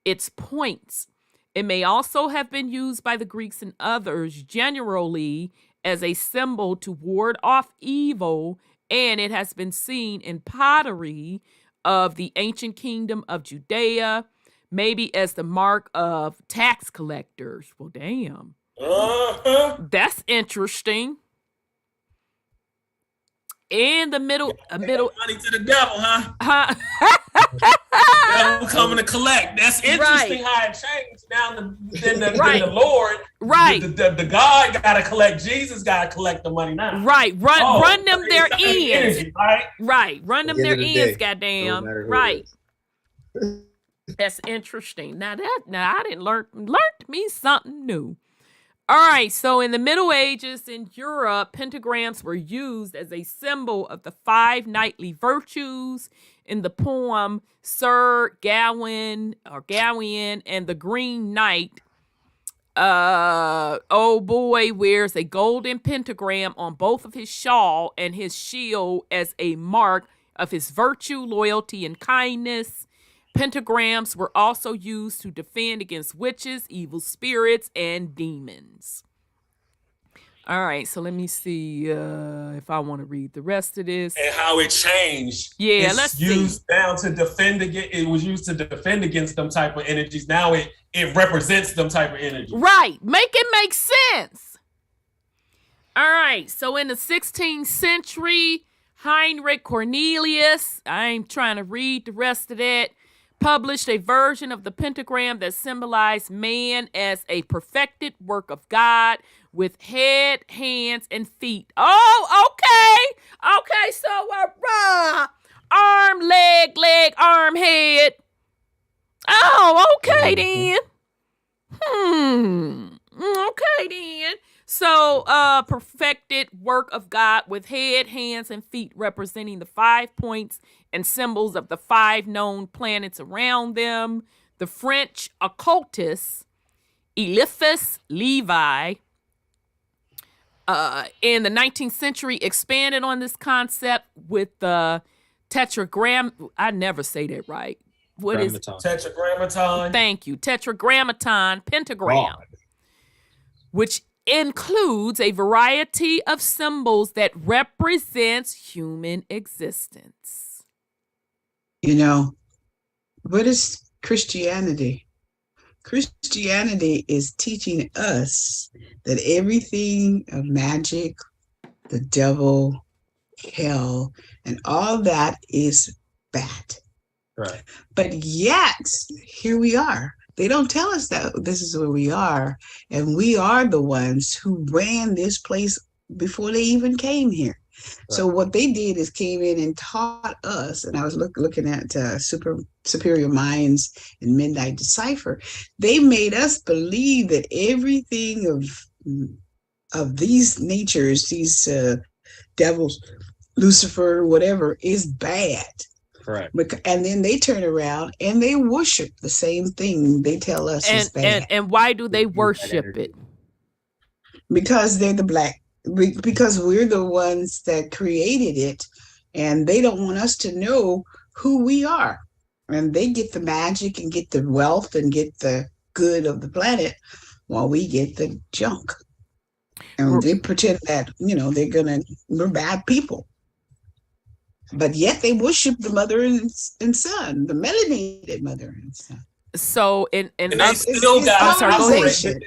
[SPEAKER 3] its points. It may also have been used by the Greeks and others generally as a symbol to ward off evil, and it has been seen in pottery of the ancient kingdom of Judea, maybe as the mark of tax collectors. Well, damn. That's interesting. In the middle,
[SPEAKER 7] money to the devil, huh? Devil coming to collect. That's interesting how it changed. Now then the Lord, the God got to collect. Jesus got to collect the money now.
[SPEAKER 3] Right, run them their ends.
[SPEAKER 7] Energy, right,
[SPEAKER 3] run them their ends. Goddamn, right. That's interesting. Now I didn't learn me something new. All right, so in the Middle Ages in Europe, pentagrams were used as a symbol of the 5 knightly virtues. In the poem Sir Gawain and the Green Knight, old boy wears a golden pentagram on both of his shawl and his shield as a mark of his virtue, loyalty, and kindness. Pentagrams were also used to defend against witches, evil spirits, and demons. All right, so let me see if I want to read the rest of this.
[SPEAKER 7] And how it changed.
[SPEAKER 3] Yeah,
[SPEAKER 7] let's used see. Down to defend against. It was used to defend against them type of energies. Now it represents them type of energy.
[SPEAKER 3] Right, make it make sense. All right, so in the 16th century, Heinrich Cornelius, I ain't trying to read the rest of that, published a version of the pentagram that symbolized man as a perfected work of God with head, hands, and feet. Oh, okay. Okay, so arm, leg, arm, head. Oh, okay then. Okay then. So, perfected work of God with head, hands, and feet representing the 5 points and symbols of the 5 known planets around them. The French occultist Eliphas Levi in the 19th century expanded on this concept with the tetragram. I never say that right. What is it?
[SPEAKER 7] Tetragrammaton?
[SPEAKER 3] Thank you. Tetragrammaton pentagram, which includes a variety of symbols that represents human existence.
[SPEAKER 4] You know, what is Christianity? Christianity is teaching us that everything of magic, the devil, hell, and all that is bad.
[SPEAKER 7] Right.
[SPEAKER 4] But yet, here we are. They don't tell us that this is where we are. And we are the ones who ran this place before they even came here. Right. So what they did is came in and taught us, and I was looking at Superior Minds and Midnight Decipher. They made us believe that everything of these natures, these devils, Lucifer, whatever, is bad.
[SPEAKER 5] Correct.
[SPEAKER 4] And then they turn around and they worship the same thing they tell us is bad.
[SPEAKER 3] And why do they worship it?
[SPEAKER 4] Because they're the black. Because we're the ones that created it, and they don't want us to know who we are. And they get the magic and get the wealth and get the good of the planet, while we get the junk. And they pretend that, we're bad people. But yet they worship the mother and son, the melanated mother and son.
[SPEAKER 3] So
[SPEAKER 7] and they still got
[SPEAKER 3] go ahead.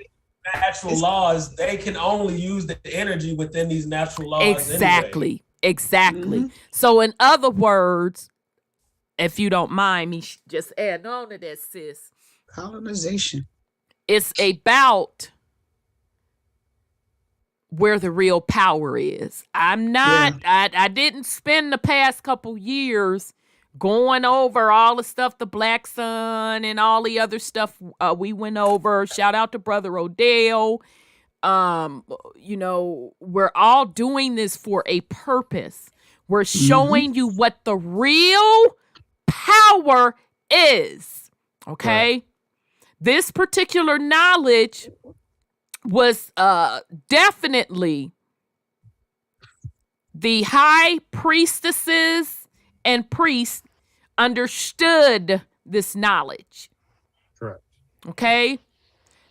[SPEAKER 7] Natural laws. They can only use the energy within these natural laws.
[SPEAKER 3] Exactly.
[SPEAKER 7] Mm-hmm.
[SPEAKER 3] So in other words, if you don't mind me just adding on to that, sis.
[SPEAKER 4] Colonization.
[SPEAKER 3] It's about where the real power is. I'm not, I didn't spend the past couple years going over all the stuff, the Black Sun and all the other stuff we went over. Shout out to Brother Odell. You know, we're all doing this for a purpose. We're showing you what the real power is. Okay? Right. This particular knowledge was definitely the high priestesses and priests understood this knowledge.
[SPEAKER 7] Correct.
[SPEAKER 3] Okay?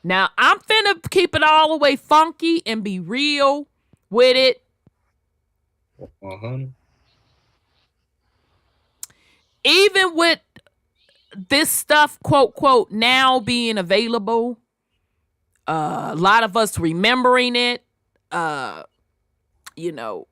[SPEAKER 3] Now, I'm finna keep it all the way funky and be real with it. Even with this stuff, quote, quote, now being available, a lot of us remembering it, you know,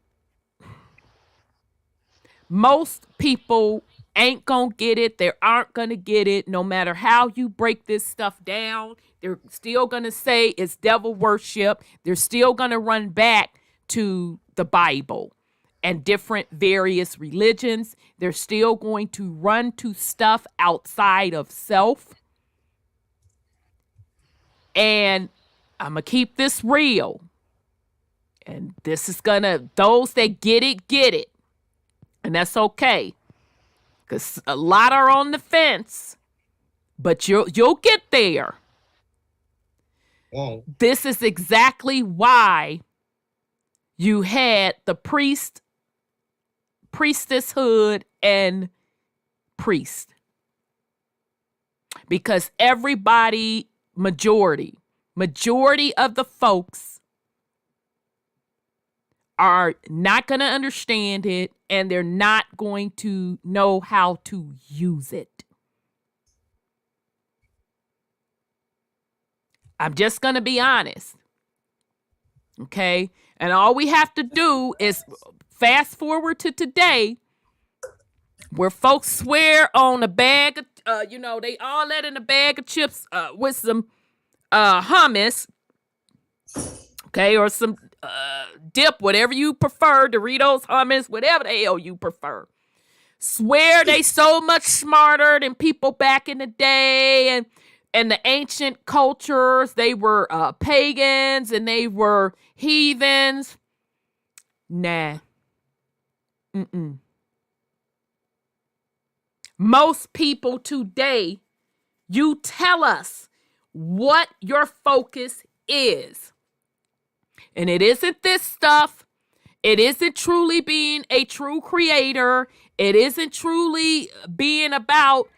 [SPEAKER 3] most people ain't gonna get it. They aren't gonna get it. No matter how you break this stuff down, they're still gonna say it's devil worship. They're still gonna run back to the Bible and different various religions. They're still going to run to stuff outside of self. And I'm going to keep this real. And this is going to, those that get it, get it. And that's okay. Because a lot are on the fence. But you'll get there.
[SPEAKER 5] Whoa.
[SPEAKER 3] This is exactly why you had the priestesshood and priest. Because everybody, majority of the folks are not going to understand it, and they're not going to know how to use it. I'm just going to be honest. Okay? And all we have to do is fast forward to today, where folks swear on a bag of, they all let in a bag of chips with some hummus, okay, or some dip, whatever you prefer, Doritos, hummus, whatever the hell you prefer. Swear they so much smarter than people back in the day and the ancient cultures. They were pagans and they were heathens. Nah. Most people today, you tell us what your focus is. And it isn't this stuff. It isn't truly being a true creator. It isn't truly being about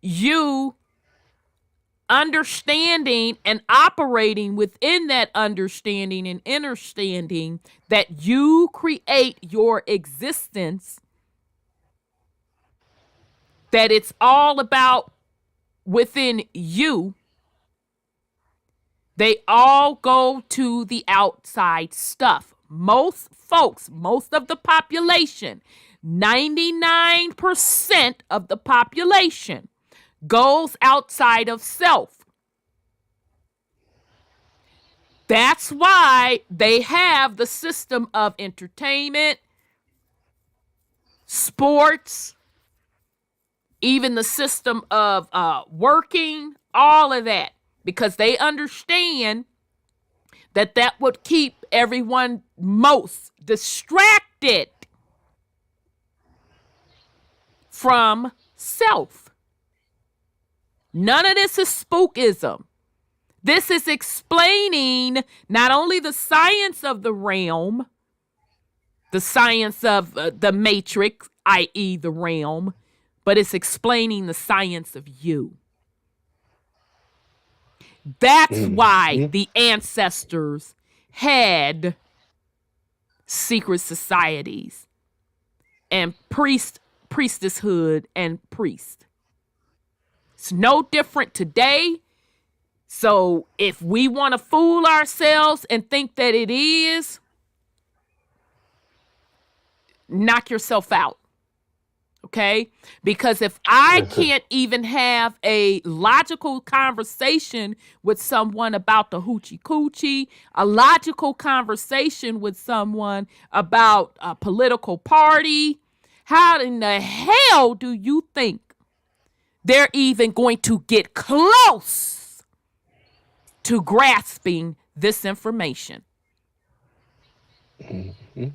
[SPEAKER 3] you understanding and operating within that understanding and understanding that you create your existence, that it's all about within you. They all go to the outside stuff. Most folks, most of the population, 99% of the population goes outside of self. That's why they have the system of entertainment, sports, even the system of working, all of that, because they understand that would keep everyone most distracted from self. None of this is spookism. This is explaining not only the science of the realm, the science of the matrix, i.e. the realm, but it's explaining the science of you. That's why the ancestors had secret societies and priestesshood and priest. It's no different today. So if we want to fool ourselves and think that it is, knock yourself out. Okay? Because if I can't even have a logical conversation with someone about the hoochie coochie, a logical conversation with someone about a political party, how in the hell do you think they're even going to get close to grasping this information?
[SPEAKER 6] Mm-hmm.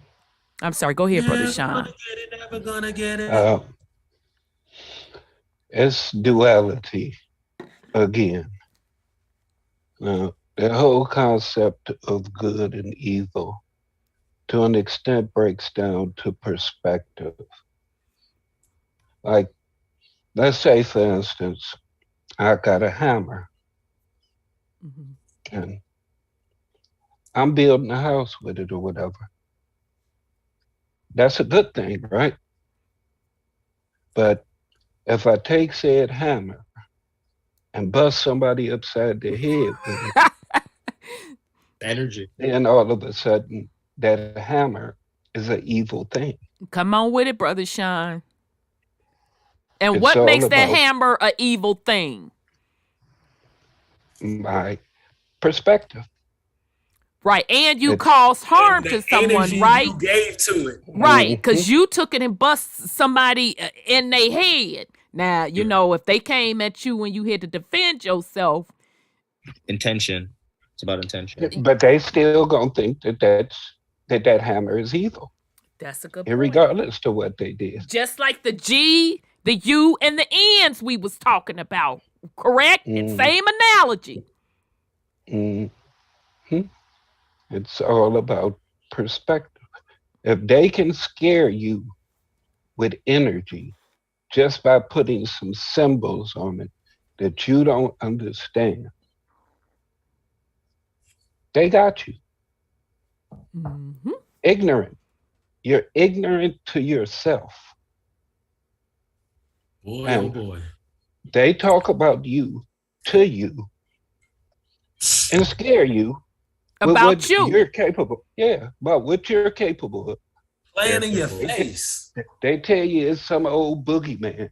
[SPEAKER 3] I'm sorry. Go ahead, Brother
[SPEAKER 7] Never
[SPEAKER 3] Sean.
[SPEAKER 7] gonna get it, never gonna get it.
[SPEAKER 6] It's duality again. The whole concept of good and evil, to an extent, breaks down to perspective. Like, let's say, for instance, I got a hammer, and I'm building a house with it or whatever. That's a good thing, right? But if I take said hammer and bust somebody upside the head with it,
[SPEAKER 5] Energy.
[SPEAKER 6] then all of a sudden that hammer is an evil thing.
[SPEAKER 3] Come on with it, Brother Sean. And
[SPEAKER 6] It's
[SPEAKER 3] what
[SPEAKER 6] all
[SPEAKER 3] makes that
[SPEAKER 6] about
[SPEAKER 3] hammer an evil thing?
[SPEAKER 6] my perspective.
[SPEAKER 3] Right. And you
[SPEAKER 6] It's-
[SPEAKER 3] cause harm
[SPEAKER 7] The
[SPEAKER 3] to someone,
[SPEAKER 7] energy
[SPEAKER 3] right?
[SPEAKER 7] you gave to it.
[SPEAKER 3] Right. Because you took it and bust somebody in their head. Now, you know, if they came at you and you had to defend yourself.
[SPEAKER 5] Intention. It's about intention.
[SPEAKER 6] But they still gonna think that hammer is evil,
[SPEAKER 3] That's a good point.
[SPEAKER 6] regardless to what they did.
[SPEAKER 3] Just like the G, the U, and the N's we was talking about. Correct? Same analogy.
[SPEAKER 6] It's all about perspective. If they can scare you with energy just by putting some symbols on it that you don't understand, they got you. Ignorant. You're ignorant to yourself.
[SPEAKER 7] Boy,
[SPEAKER 6] And
[SPEAKER 7] oh boy.
[SPEAKER 6] they talk about you to you and scare you with
[SPEAKER 3] About
[SPEAKER 6] what
[SPEAKER 3] you.
[SPEAKER 6] you're capable. Yeah, about what you're capable of.
[SPEAKER 7] Playing in your face.
[SPEAKER 6] They tell you it's some old boogeyman.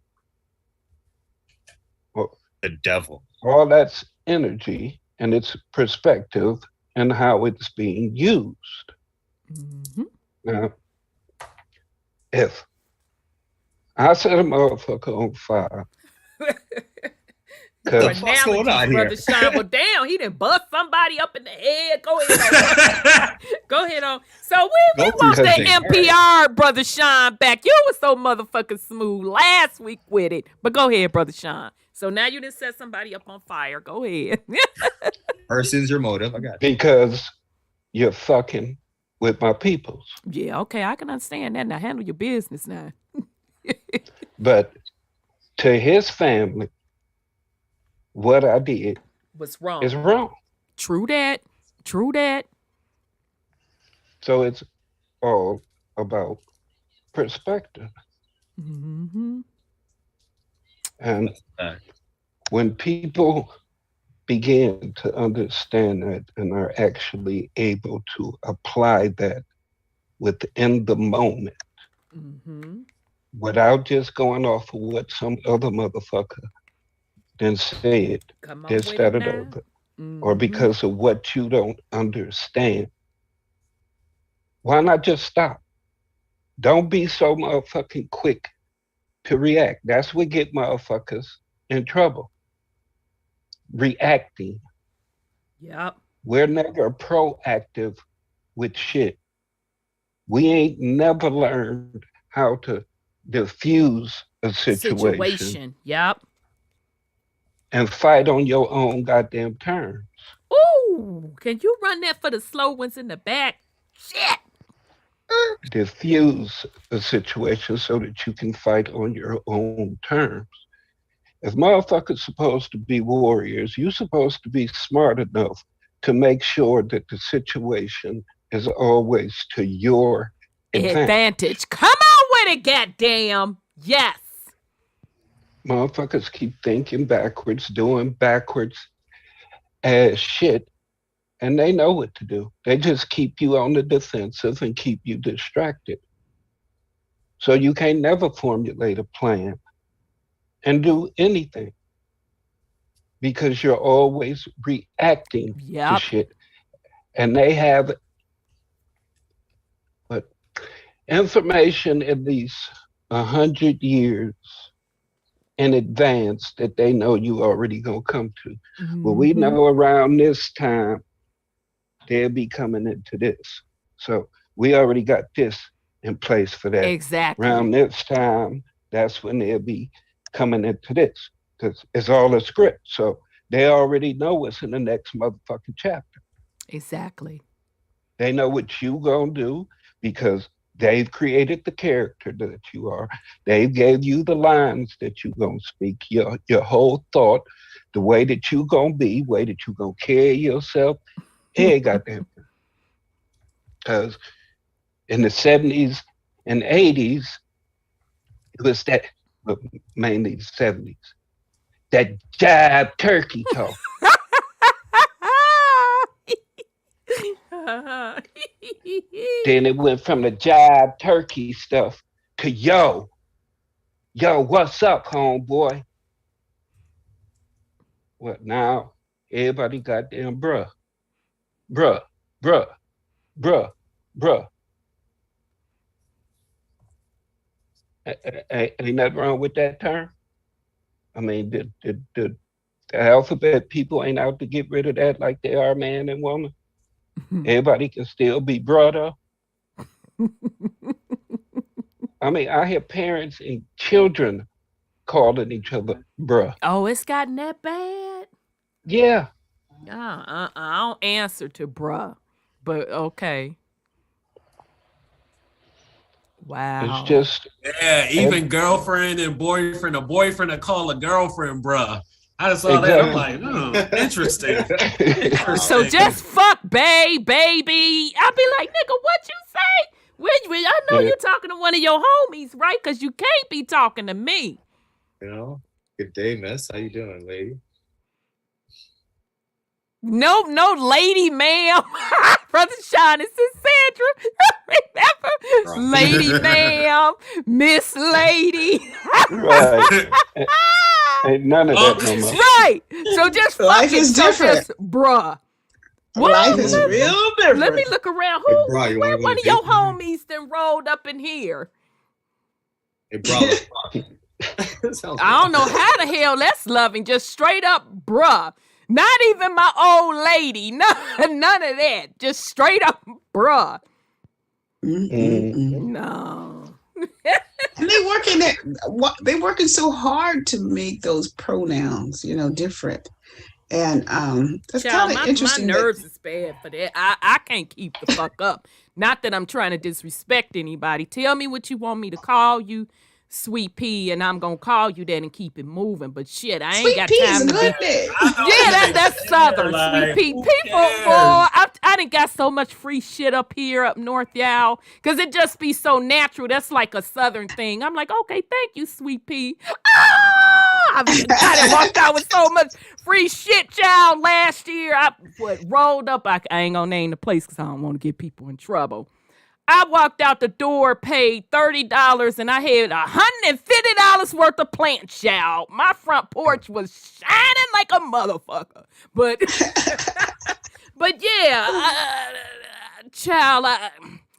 [SPEAKER 6] Well,
[SPEAKER 5] The devil.
[SPEAKER 6] all that's energy and its perspective and how it's being used. Now, if I set a motherfucker on fire, because
[SPEAKER 5] What's going on here?
[SPEAKER 3] Brother Sean, well, damn, he done bust somebody up in the head. Go ahead on. Go ahead on. So we
[SPEAKER 5] Go
[SPEAKER 3] want
[SPEAKER 5] through
[SPEAKER 3] that
[SPEAKER 5] something.
[SPEAKER 3] NPR, Brother Sean, back. You was so motherfucking smooth last week with it. But go ahead, Brother Sean. So now you done set somebody up on fire. Go ahead.
[SPEAKER 5] Person's your motive. I got it.
[SPEAKER 6] because you're fucking with my peoples.
[SPEAKER 3] Yeah, okay, I can understand that. Now handle your business now.
[SPEAKER 6] But to his family, what I did
[SPEAKER 3] What's wrong?
[SPEAKER 6] is wrong.
[SPEAKER 3] True that. True that.
[SPEAKER 6] So it's all about perspective. And when people begin to understand that and are actually able to apply that within the moment, without just going off of what some other motherfucker then said, then started over, or because of what you don't understand, why not just stop? Don't be so motherfucking quick to react. That's what get motherfuckers in trouble. Reacting.
[SPEAKER 3] Yep.
[SPEAKER 6] We're never proactive with shit. We ain't never learned how to diffuse a situation
[SPEAKER 3] Yep.
[SPEAKER 6] and fight on your own goddamn terms.
[SPEAKER 3] Ooh, can you run that for the slow ones in the back? Shit.
[SPEAKER 6] Diffuse a situation so that you can fight on your own terms. If motherfuckers supposed to be warriors, you're supposed to be smart enough to make sure that the situation is always to your advantage.
[SPEAKER 3] Come on with it, goddamn. Yes.
[SPEAKER 6] Motherfuckers keep thinking backwards, doing backwards as shit, and they know what to do. They just keep you on the defensive and keep you distracted. So you can't never formulate a plan and do anything because you're always reacting to shit. And they have information at least 100 years in advance that they know you already gonna come to. Well, we know around this time they'll be coming into this. So we already got this in place for that.
[SPEAKER 3] Exactly.
[SPEAKER 6] Around this time, that's when they'll be coming into this. Because it's all a script. So they already know what's in the next motherfucking chapter.
[SPEAKER 3] Exactly.
[SPEAKER 6] They know what you gonna do because they've created the character that you are. They gave you the lines that you gonna speak, your whole thought, the way that you gonna be, way that you gonna carry yourself. Hey, goddamn. Because in the 70s and 80s, it was that, but mainly the 70s, that jive turkey talk. Then it went from the jive turkey stuff to yo, what's up, homeboy? What now? Everybody goddamn bruh. Ain't nothing wrong with that term. I mean, the alphabet people ain't out to get rid of that like they are man and woman. Everybody can still be brother. I mean, I hear parents and children calling each other bruh.
[SPEAKER 3] Oh, it's gotten that bad?
[SPEAKER 6] Yeah.
[SPEAKER 3] I don't answer to bruh, but okay. Wow.
[SPEAKER 6] It's just...
[SPEAKER 7] Yeah, even girlfriend and boyfriend, a boyfriend to call a girlfriend bruh. I just saw that. I'm like, interesting.
[SPEAKER 3] So just fuck baby. I'll be like, nigga, what you say? I know you're talking to one of your homies, right? Because you can't be talking to me.
[SPEAKER 5] You know, good day, miss. How you doing, lady?
[SPEAKER 3] No, lady, ma'am. Brother Sean, this is Sandra. Remember? Lady, ma'am. Miss Lady.
[SPEAKER 6] Right. Ain't none of that no more.
[SPEAKER 3] Right. So just
[SPEAKER 4] life is different.
[SPEAKER 3] Just, bruh.
[SPEAKER 4] Life is real different.
[SPEAKER 3] Let me look around. Where one of your homies then rolled up in here?
[SPEAKER 5] Hey, bro.
[SPEAKER 3] I don't know how the hell that's loving. Just straight up, bruh. Not even my old lady. None of that. Just straight up, bruh. No.
[SPEAKER 4] And they're working so hard to make those pronouns, different. And that's kind of interesting.
[SPEAKER 3] My nerves is bad for that. I can't keep the fuck up. Not that I'm trying to disrespect anybody. Tell me what you want me to call you, Sweet Pea, and I'm gonna call you that and keep it moving. But shit, I ain't got time to be. Yeah, that's Southern, Sweet Pea. People, I done got so much free shit up here, up north, y'all, because it just be so natural. That's like a Southern thing. I'm like, okay, thank you, Sweet Pea. I done walked out with so much free shit, y'all. Last year, I rolled up. I ain't gonna name the place because I don't want to get people in trouble. I walked out the door, paid $30, and I had $150 worth of plants, y'all. My front porch was shining like a motherfucker. But, yeah, child,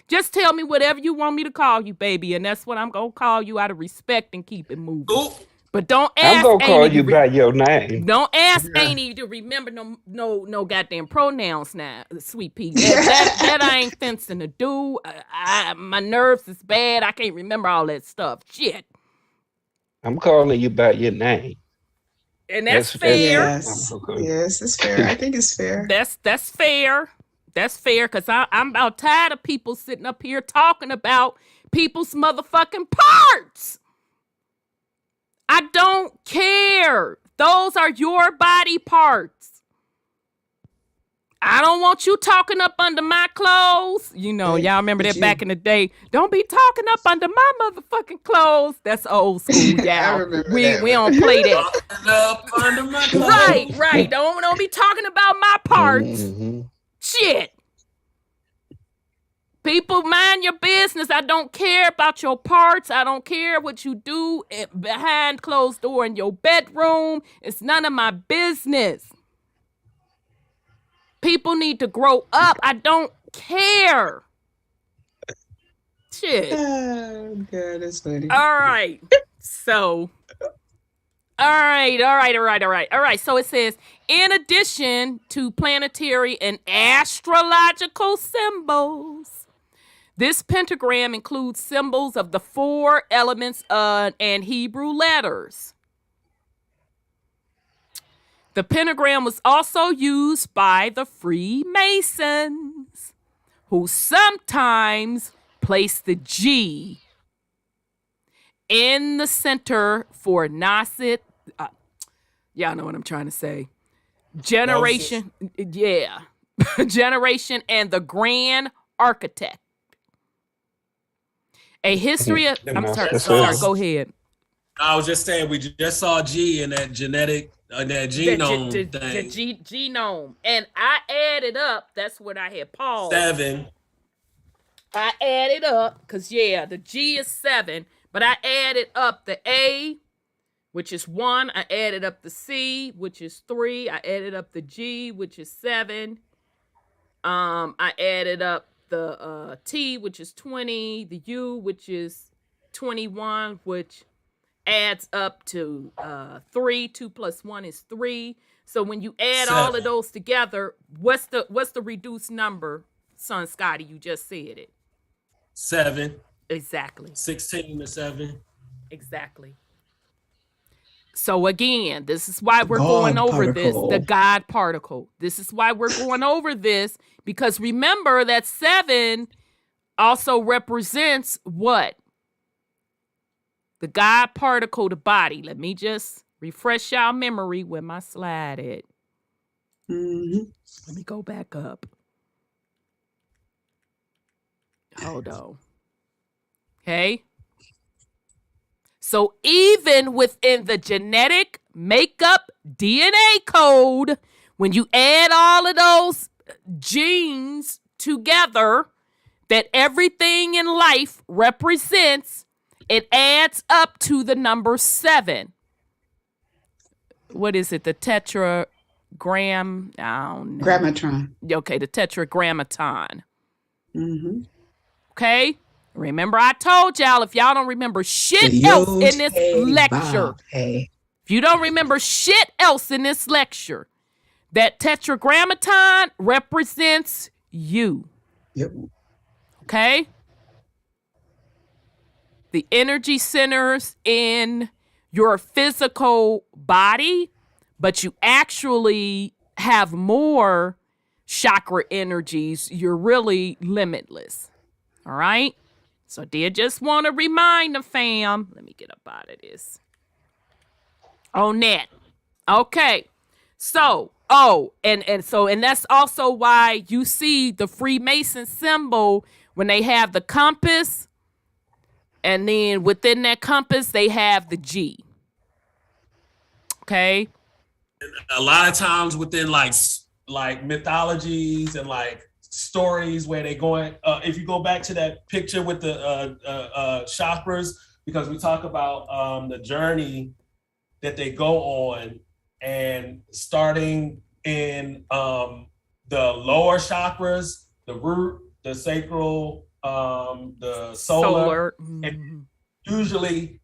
[SPEAKER 3] just tell me whatever you want me to call you, baby, and that's what I'm going to call you out of respect and keep it moving. Ooh. But don't ask.
[SPEAKER 6] I'm gonna call you by your name.
[SPEAKER 3] Don't ask Annie to remember no goddamn pronouns now, Sweet Pea. That I ain't fencing to do. My nerves is bad. I can't remember all that stuff. Shit.
[SPEAKER 6] I'm calling you by your name.
[SPEAKER 3] And that's fair.
[SPEAKER 4] Yes, it's fair. I think it's fair.
[SPEAKER 3] That's fair. That's fair, because I'm about tired of people sitting up here talking about people's motherfucking parts. I don't care. Those are your body parts. I don't want you talking up under my clothes. Y'all remember that back in the day. Don't be talking up under my motherfucking clothes. That's old school, y'all. We don't play that.
[SPEAKER 7] Up under my clothes.
[SPEAKER 3] Right. Don't be talking about my parts. Shit. People, mind your business. I don't care about your parts. I don't care what you do behind closed door in your bedroom. It's none of my business. People need to grow up. I don't care. Shit.
[SPEAKER 4] Oh, God, that's funny.
[SPEAKER 3] All right. So, all right. So it says, in addition to planetary and astrological symbols, this pentagram includes symbols of the 4 elements and Hebrew letters. The pentagram was also used by the Freemasons, who sometimes place the G in the center for Nasset. Y'all know what I'm trying to say. Generation, yeah. Generation and the Grand Architect. A history of, I'm sorry, go ahead.
[SPEAKER 7] I was just saying, we just saw G in that genetic, that genome thing.
[SPEAKER 3] The genome. And I added up, that's what I had paused.
[SPEAKER 7] 7.
[SPEAKER 3] I added up, because, yeah, the G is 7, but I added up the A, which is 1. I added up the C, which is 3. I added up the G, which is 7. I added up the T, which is 20, the U, which is 21, which adds up to 3. 2 plus 1 is 3. So when you add
[SPEAKER 7] 7.
[SPEAKER 3] all of those together, what's the reduced number, son Scotty? You just said it.
[SPEAKER 7] 7.
[SPEAKER 3] Exactly.
[SPEAKER 7] 16 to 7.
[SPEAKER 3] Exactly. So again, this is why we're
[SPEAKER 4] God
[SPEAKER 3] going over
[SPEAKER 4] particle.
[SPEAKER 3] this, the God particle. This is why we're going over this, because remember that 7 also represents what? The God particle, the body. Let me just refresh y'all memory where my slide at.
[SPEAKER 4] Mm-hmm.
[SPEAKER 3] Let me go back up. Hold on. Okay. So even within the genetic makeup DNA code, when you add all of those genes together that everything in life represents, it adds up to the number 7. What is it? The tetragram? I don't know.
[SPEAKER 4] Grammatron.
[SPEAKER 3] Okay, the tetragrammaton.
[SPEAKER 4] Mm-hmm.
[SPEAKER 3] Okay? Remember, I told y'all, if y'all don't remember shit else in this lecture, if you don't remember shit else in this lecture, that tetragrammaton represents you.
[SPEAKER 4] Yep.
[SPEAKER 3] Okay? The energy centers in your physical body, but you actually have more chakra energies. You're really limitless. All right? So did just want to remind the fam. Let me get up out of this. On that. Okay. So, and that's also why you see the Freemason symbol when they have the compass, and then within that compass they have the G. Okay.
[SPEAKER 7] A lot of times within like mythologies and like stories where they going, if you go back to that picture with the chakras, because we talk about the journey that they go on, and starting in the lower chakras, the root, the sacral, the solar. And usually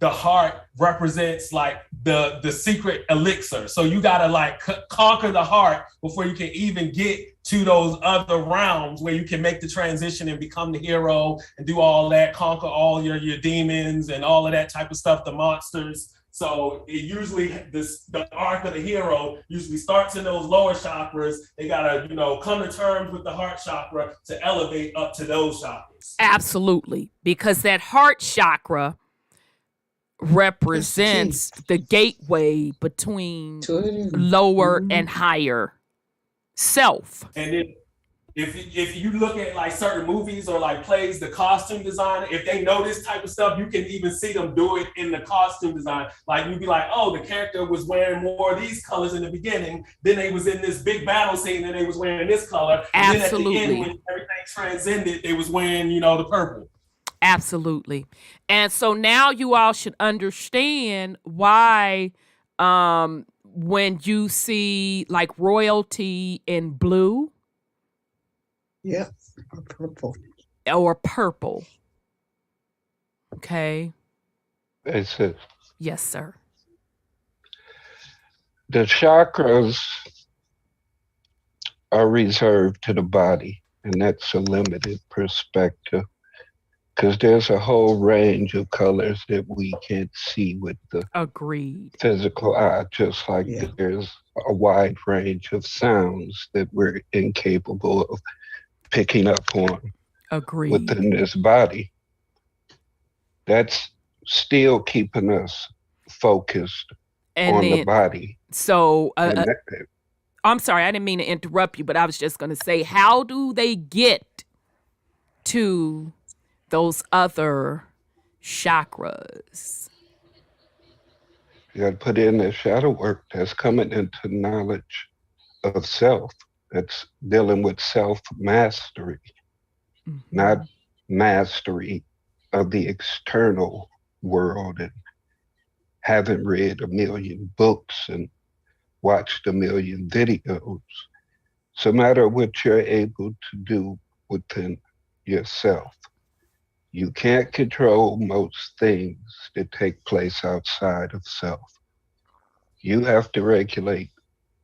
[SPEAKER 7] the heart represents like the secret elixir. So you gotta like conquer the heart before you can even get to those other realms where you can make the transition and become the hero and do all that, conquer all your demons and all of that type of stuff, the monsters. So it usually, the arc of the hero usually starts in those lower chakras. They gotta, come to terms with the heart chakra to elevate up to those chakras.
[SPEAKER 3] Absolutely, because that heart chakra represents the gateway between lower and higher self.
[SPEAKER 7] And then if you look at like certain movies or like plays, the costume designer, if they know this type of stuff, you can even see them do it in the costume design. Like you'd be like, oh, the character was wearing more of these colors in the beginning, then they was in this big battle scene and they was wearing this color.
[SPEAKER 3] Absolutely.
[SPEAKER 7] And then at the end, when everything transcended, they was wearing, the purple.
[SPEAKER 3] Absolutely. And so now you all should understand why when you see like royalty in blue.
[SPEAKER 4] Yep. Or purple.
[SPEAKER 3] Or purple. Okay.
[SPEAKER 6] It's it.
[SPEAKER 3] Yes, sir.
[SPEAKER 6] The chakras are reserved to the body, and that's a limited perspective because there's a whole range of colors that we can't see with the physical eye, just like there's a wide range of sounds that we're incapable of picking up on within this body. That's still keeping us focused on the body.
[SPEAKER 3] So I'm sorry, I didn't mean to interrupt you, but I was just going to say, how do they get to those other chakras?
[SPEAKER 6] You got to put in the shadow work that's coming into knowledge of self. That's dealing with self-mastery, not mastery of the external world and having read a million books and watched a million videos. It's a matter of what you're able to do within yourself. You can't control most things that take place outside of self. You have to regulate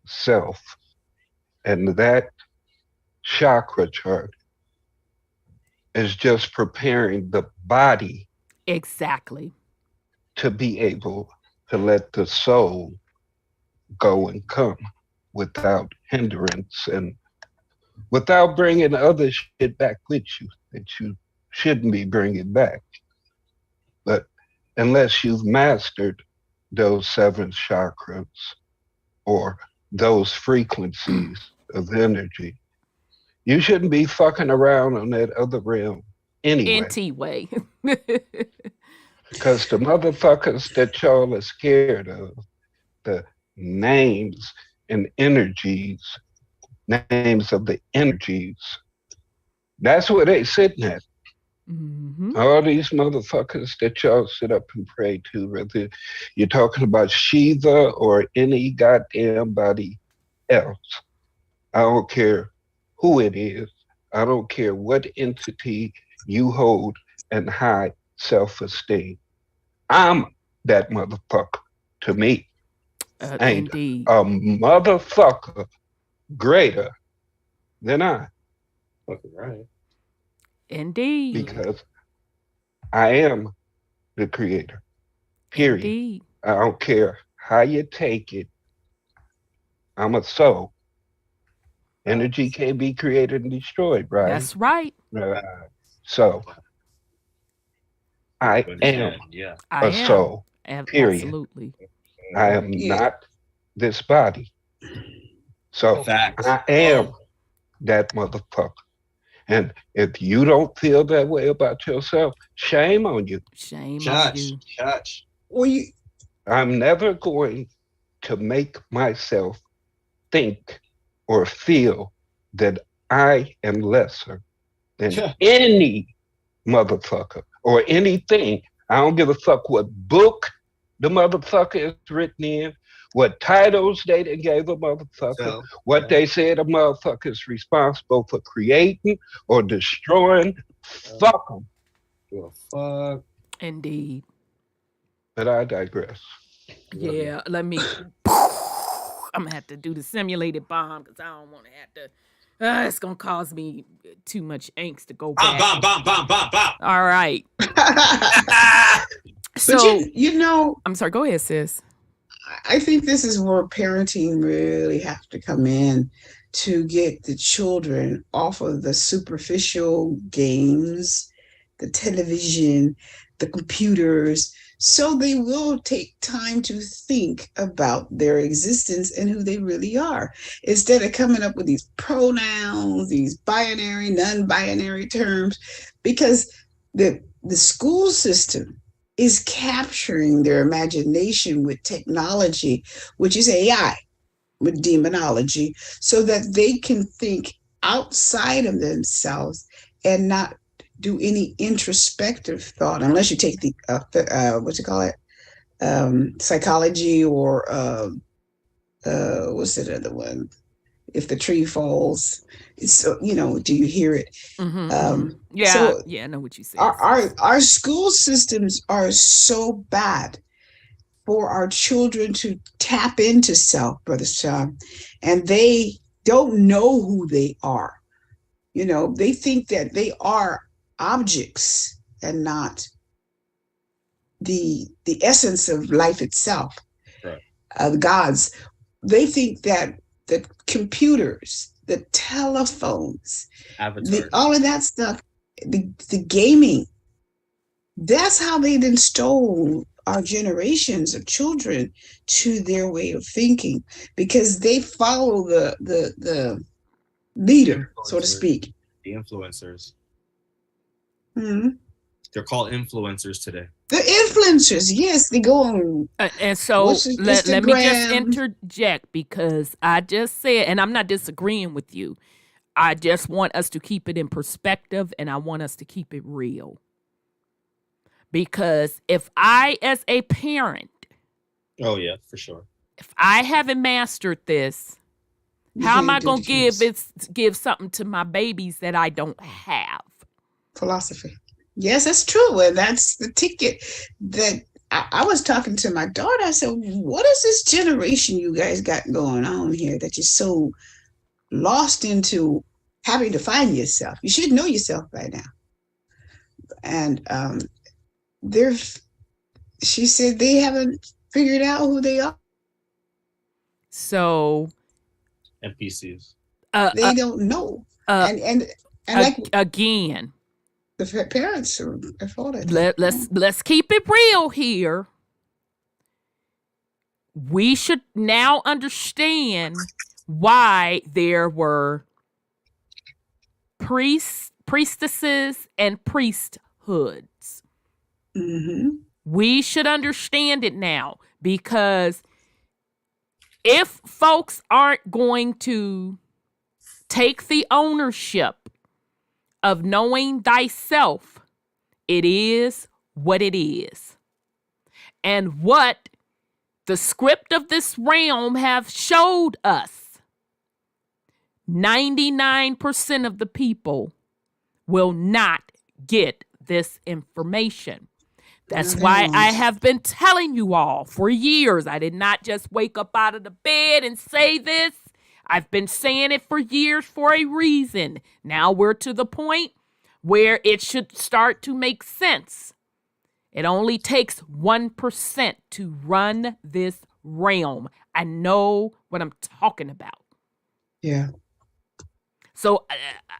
[SPEAKER 6] self. And that chakra chart is just preparing the body.
[SPEAKER 3] Exactly.
[SPEAKER 6] To be able to let the soul go and come without hindrance and without bringing other shit back with you that you shouldn't be bringing back. But unless you've mastered those 7 chakras or those frequencies of energy, you shouldn't be fucking around on that other realm anyway. Because the motherfuckers that y'all are scared of, the names and energies, names of the energies, that's where they sitting at. All these motherfuckers that y'all sit up and pray to, whether you're talking about Shiva or any goddamn body else. I don't care who it is. I don't care what entity you hold in high self-esteem. I'm that motherfucker to me. Ain't a motherfucker greater than I.
[SPEAKER 7] Right.
[SPEAKER 3] Indeed.
[SPEAKER 6] Because I am the creator. Period.
[SPEAKER 3] Indeed.
[SPEAKER 6] I don't care how you take it. I'm a soul. Energy can't be created and destroyed, right?
[SPEAKER 3] That's right.
[SPEAKER 6] So I am a soul. Period.
[SPEAKER 3] Absolutely.
[SPEAKER 6] I am not this body. So I am that motherfucker. And if you don't feel that way about yourself, shame on you.
[SPEAKER 3] Shame on you.
[SPEAKER 4] Well,
[SPEAKER 6] I'm never going to make myself think or feel that I am lesser than any motherfucker or anything. I don't give a fuck what book the motherfucker is written in, what titles they gave a motherfucker, what they said a motherfucker is responsible for creating or destroying. Fuck them.
[SPEAKER 7] Fuck.
[SPEAKER 3] Indeed.
[SPEAKER 6] But I digress.
[SPEAKER 3] Yeah, let me. I'm gonna have to do the simulated bomb because I don't want to have to. It's gonna cause me too much angst to go back.
[SPEAKER 5] Bomb.
[SPEAKER 3] All right.
[SPEAKER 4] So you know,
[SPEAKER 3] I'm sorry. Go ahead, sis.
[SPEAKER 4] I think this is where parenting really have to come in to get the children off of the superficial games, the television, the computers, so they will take time to think about their existence and who they really are, instead of coming up with these pronouns, these binary, non-binary terms, because the school system is capturing their imagination with technology, which is AI, with demonology, so that they can think outside of themselves and not do any introspective thought, unless you take the what you call it, psychology, or what's the other one? If the tree falls, so do you hear it?
[SPEAKER 3] Yeah,
[SPEAKER 4] so
[SPEAKER 3] I know what you said.
[SPEAKER 4] Our school systems are so bad for our children to tap into self, Brother Sean, and they don't know who they are. They think that they are objects and not the essence of life itself.
[SPEAKER 5] Right.
[SPEAKER 4] The gods. They think that the computers, the telephones, all of that stuff, the gaming, that's how they then stole our generations of children to their way of thinking, because they follow the leader, so to speak.
[SPEAKER 5] The influencers.
[SPEAKER 4] Mm-hmm.
[SPEAKER 5] They're called influencers today.
[SPEAKER 4] The influencers, yes, they go on.
[SPEAKER 3] And so let me just interject, because I just said, and I'm not disagreeing with you, I just want us to keep it in perspective, and I want us to keep it real. Because if I, as a parent,
[SPEAKER 5] oh yeah, for sure,
[SPEAKER 3] if I haven't mastered this, how am I going to give something to my babies that I don't have?
[SPEAKER 4] Philosophy. Yes, that's true. And that's the ticket that I was talking to my daughter. I said, what is this generation you guys got going on here that you're so lost into having to find yourself? You should know yourself by now. And she said they haven't figured out who they are.
[SPEAKER 3] So
[SPEAKER 5] NPCs.
[SPEAKER 4] They don't know. And like
[SPEAKER 3] again,
[SPEAKER 4] the parents are for it.
[SPEAKER 3] Let's keep it real here. We should now understand why there were priests, priestesses, and priesthoods.
[SPEAKER 4] Mm-hmm.
[SPEAKER 3] We should understand it now, because if folks aren't going to take the ownership of knowing thyself, it is what it is. And what the script of this realm have showed us, 99% of the people will not get this information. That's why I have been telling you all for years. I did not just wake up out of the bed and say this. I've been saying it for years for a reason. Now we're to the point where it should start to make sense. It only takes 1% to run this realm. I know what I'm talking about.
[SPEAKER 4] Yeah.
[SPEAKER 3] So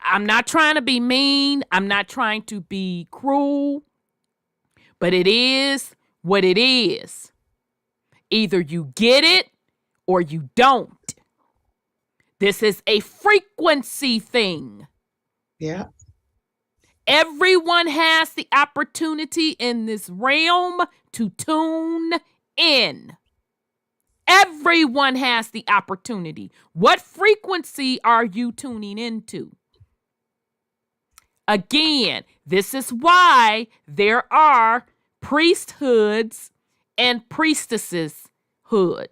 [SPEAKER 3] I'm not trying to be mean. I'm not trying to be cruel. But it is what it is. Either you get it or you don't. This is a frequency thing.
[SPEAKER 4] Yeah.
[SPEAKER 3] Everyone has the opportunity in this realm to tune in. Everyone has the opportunity. What frequency are you tuning into? Again, this is why there are priesthoods and priestesses hood.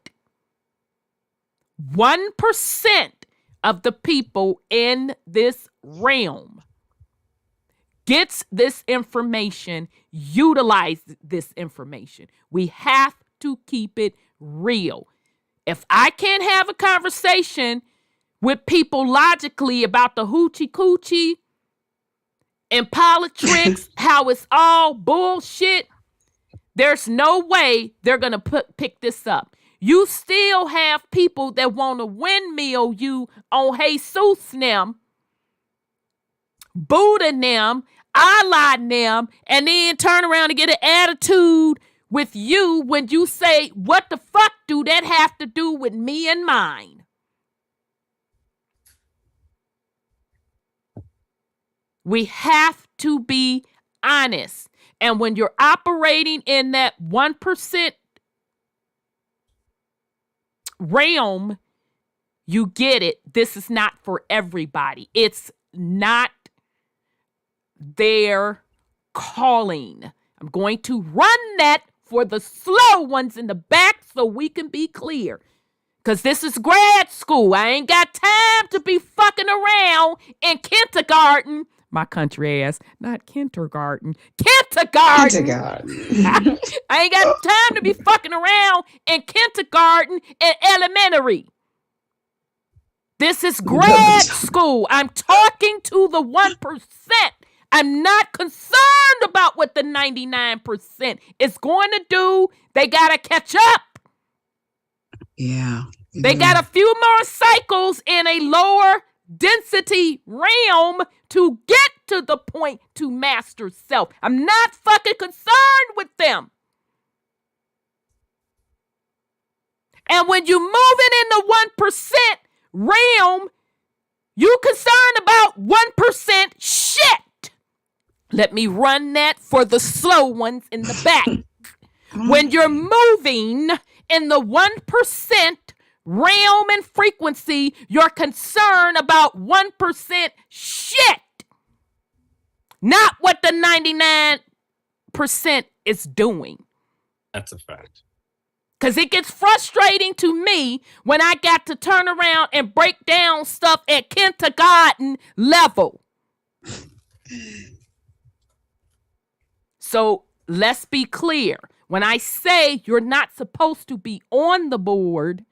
[SPEAKER 3] 1% of the people in this realm gets this information, utilize this information. We have to keep it real. If I can't have a conversation with people logically about the hoochie coochie and politics, how it's all bullshit, there's no way they're going to pick this up. You still have people that want to windmill you on Jesus them, Buddha them, Allah them, and then turn around and get an attitude with you when you say, what the fuck do that have to do with me and mine? We have to be honest. And when you're operating in that 1% realm, You get it. This is not for everybody. It's not their calling. I'm going to run that for the slow ones in the back so we can be clear. Because this is grad school. I ain't got time to be fucking around in kindergarten. My country ass, not kindergarten. Kindergarten. I ain't got time to be fucking around in kindergarten and elementary. This is grad school. I'm talking to the 1%. I'm not concerned about what the 99% is going to do. They got to catch up.
[SPEAKER 4] Yeah.
[SPEAKER 3] They got a few more cycles in a lower density realm to get to the point to master self. I'm not fucking concerned with them. And when you moving in the 1% realm, you concerned about 1% shit. Let me run that for the slow ones in the back. When you're moving in the 1% realm and frequency, you're concerned about 1% shit. Not what the 99% is doing.
[SPEAKER 5] That's a fact.
[SPEAKER 3] Because it gets frustrating to me when I got to turn around and break down stuff at kindergarten level. So let's be clear. When I say you're not supposed to be on the board,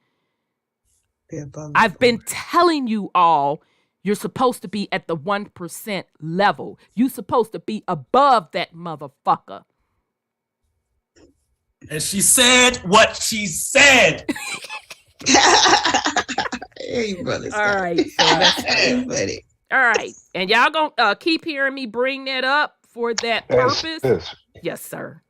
[SPEAKER 3] I've been telling you all you're supposed to be at the 1% level. You're supposed to be above that motherfucker.
[SPEAKER 7] And she said what she said.
[SPEAKER 4] Hey, brother.
[SPEAKER 3] All right. So
[SPEAKER 4] Hey, buddy.
[SPEAKER 3] all right. And y'all gonna keep hearing me bring that up for that purpose? Yes, sir.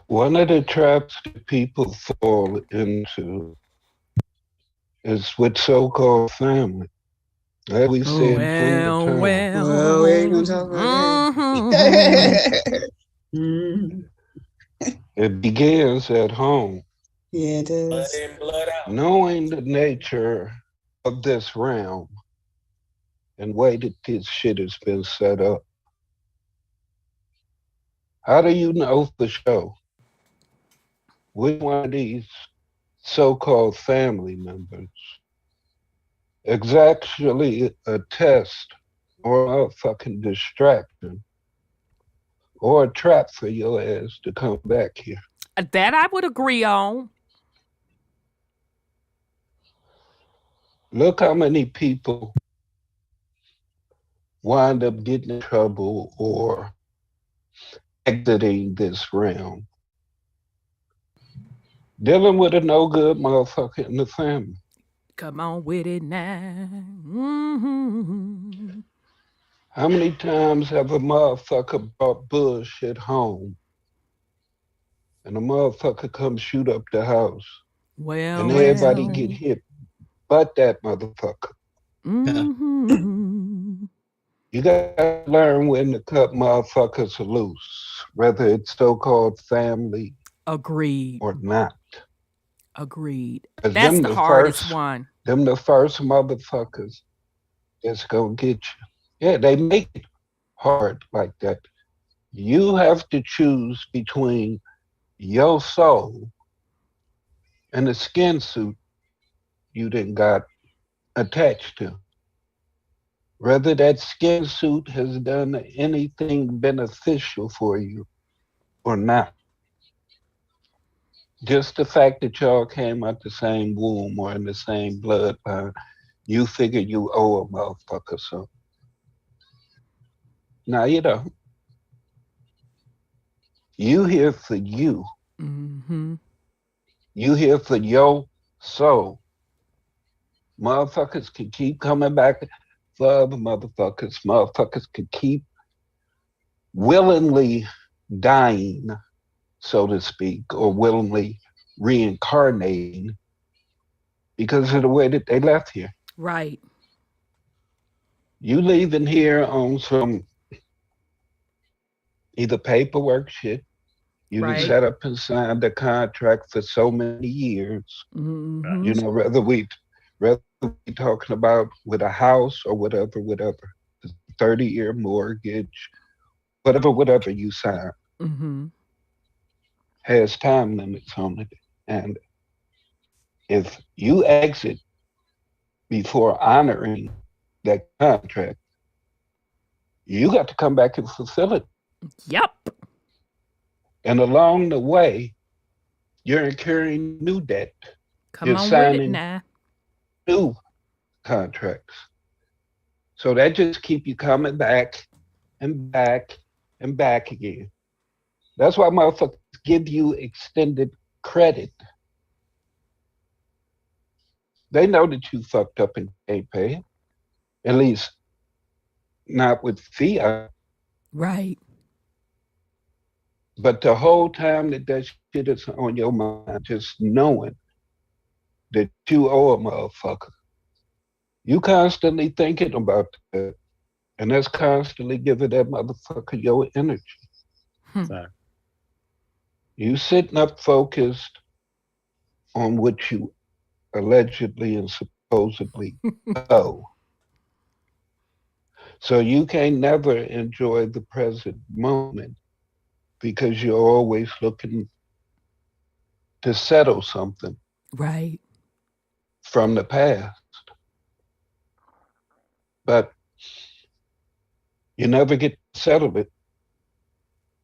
[SPEAKER 6] One of the traps that people fall into is with so-called family. Like we said,
[SPEAKER 4] Well, we ain't gonna talk about that.
[SPEAKER 6] It begins at home.
[SPEAKER 4] Yeah, it does.
[SPEAKER 7] Blood in, blood out.
[SPEAKER 6] Knowing the nature of this realm and way that this shit has been set up. How do you know for sure which one of these so-called family members is actually a test or a fucking distraction or a trap for your ass to come back here?
[SPEAKER 3] That I would agree on.
[SPEAKER 6] Look how many people wind up getting in trouble or exiting this realm, dealing with a no good motherfucker in the family.
[SPEAKER 3] Come on with it now. Mm-hmm.
[SPEAKER 6] How many times have a motherfucker brought bullshit home and a motherfucker come shoot up the house and everybody get hit but that motherfucker?
[SPEAKER 3] Mm-hmm.
[SPEAKER 6] You gotta learn when to cut motherfuckers loose, whether it's so-called family
[SPEAKER 3] Agreed.
[SPEAKER 6] or not.
[SPEAKER 3] Agreed.
[SPEAKER 6] 'Cause
[SPEAKER 3] That's
[SPEAKER 6] them
[SPEAKER 3] the hardest
[SPEAKER 6] first,
[SPEAKER 3] one.
[SPEAKER 6] Them the first motherfuckers that's gonna get you. Yeah, they make it hard like that. You have to choose between your soul and the skin suit you done got attached to. Whether that skin suit has done anything beneficial for you or not. Just the fact that y'all came out the same womb or in the same bloodline, you figure you owe a motherfucker something. No, you don't. You here for you.
[SPEAKER 3] Mm-hmm.
[SPEAKER 6] You here for your soul. Motherfuckers can keep coming back for other motherfuckers. Motherfuckers can keep willingly dying, so to speak, or willingly reincarnating because of the way that they left here.
[SPEAKER 3] Right.
[SPEAKER 6] You leaving here on some either paperwork shit You
[SPEAKER 3] Right.
[SPEAKER 6] can set up and sign the contract for so many years.
[SPEAKER 3] Mhm.
[SPEAKER 6] You know, whether we talking about with a house or whatever, 30-year mortgage, whatever you sign
[SPEAKER 3] Mhm.
[SPEAKER 6] has time limits on it. And if you exit before honoring that contract, you got to come back and fulfill it.
[SPEAKER 3] Yep.
[SPEAKER 6] And along the way, you're incurring new debt.
[SPEAKER 3] Come
[SPEAKER 6] You're
[SPEAKER 3] on with it
[SPEAKER 6] signing
[SPEAKER 3] now.
[SPEAKER 6] new contracts. So that just keep you coming back and back and back again. That's why motherfuckers give you extended credit. They know that you fucked up and can't pay it. At least not with fiat.
[SPEAKER 3] Right.
[SPEAKER 6] But the whole time that shit is on your mind, just knowing that you owe a motherfucker, you constantly thinking about that. And that's constantly giving that motherfucker your energy.
[SPEAKER 5] Sorry.
[SPEAKER 6] You sitting up focused on what you allegedly and supposedly owe. So you can never enjoy the present moment because you're always looking to settle something
[SPEAKER 3] Right.
[SPEAKER 6] from the past. But you never get to settle it,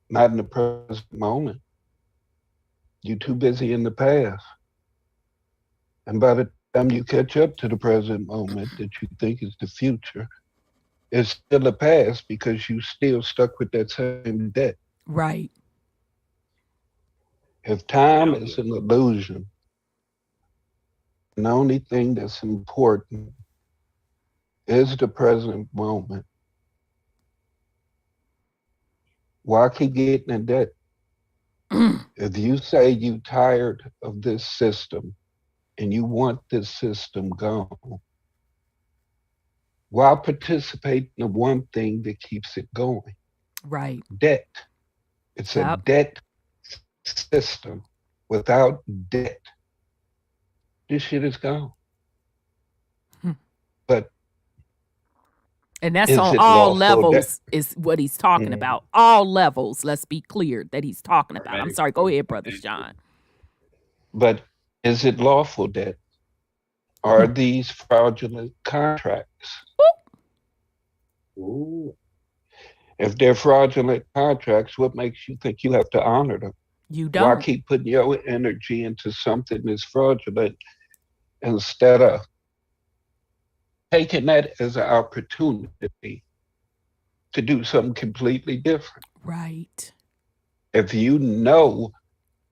[SPEAKER 6] not in the present moment. You're too busy in the past. And by the time you catch up to the present moment that you think is the future, it's still the past because you still stuck with that same debt.
[SPEAKER 3] Right.
[SPEAKER 6] If time is an illusion, the only thing that's important is the present moment. Why keep getting in debt? If you say you tired of this system and you want this system gone, why participate in the one thing that keeps it going?
[SPEAKER 3] Right.
[SPEAKER 6] Debt. It's a debt system. Without debt, this shit is gone. But
[SPEAKER 3] and that's on all levels is what he's talking
[SPEAKER 6] Mm.
[SPEAKER 3] about. All levels, let's be clear that he's talking about. I'm sorry, go ahead, Brother Sean.
[SPEAKER 6] But is it lawful debt? Are these fraudulent contracts? Ooh. If they're fraudulent contracts, what makes you think you have to honor them?
[SPEAKER 3] You don't.
[SPEAKER 6] Why keep putting your energy into something that's fraudulent instead of taking that as an opportunity to do something completely different?
[SPEAKER 3] Right.
[SPEAKER 6] If you know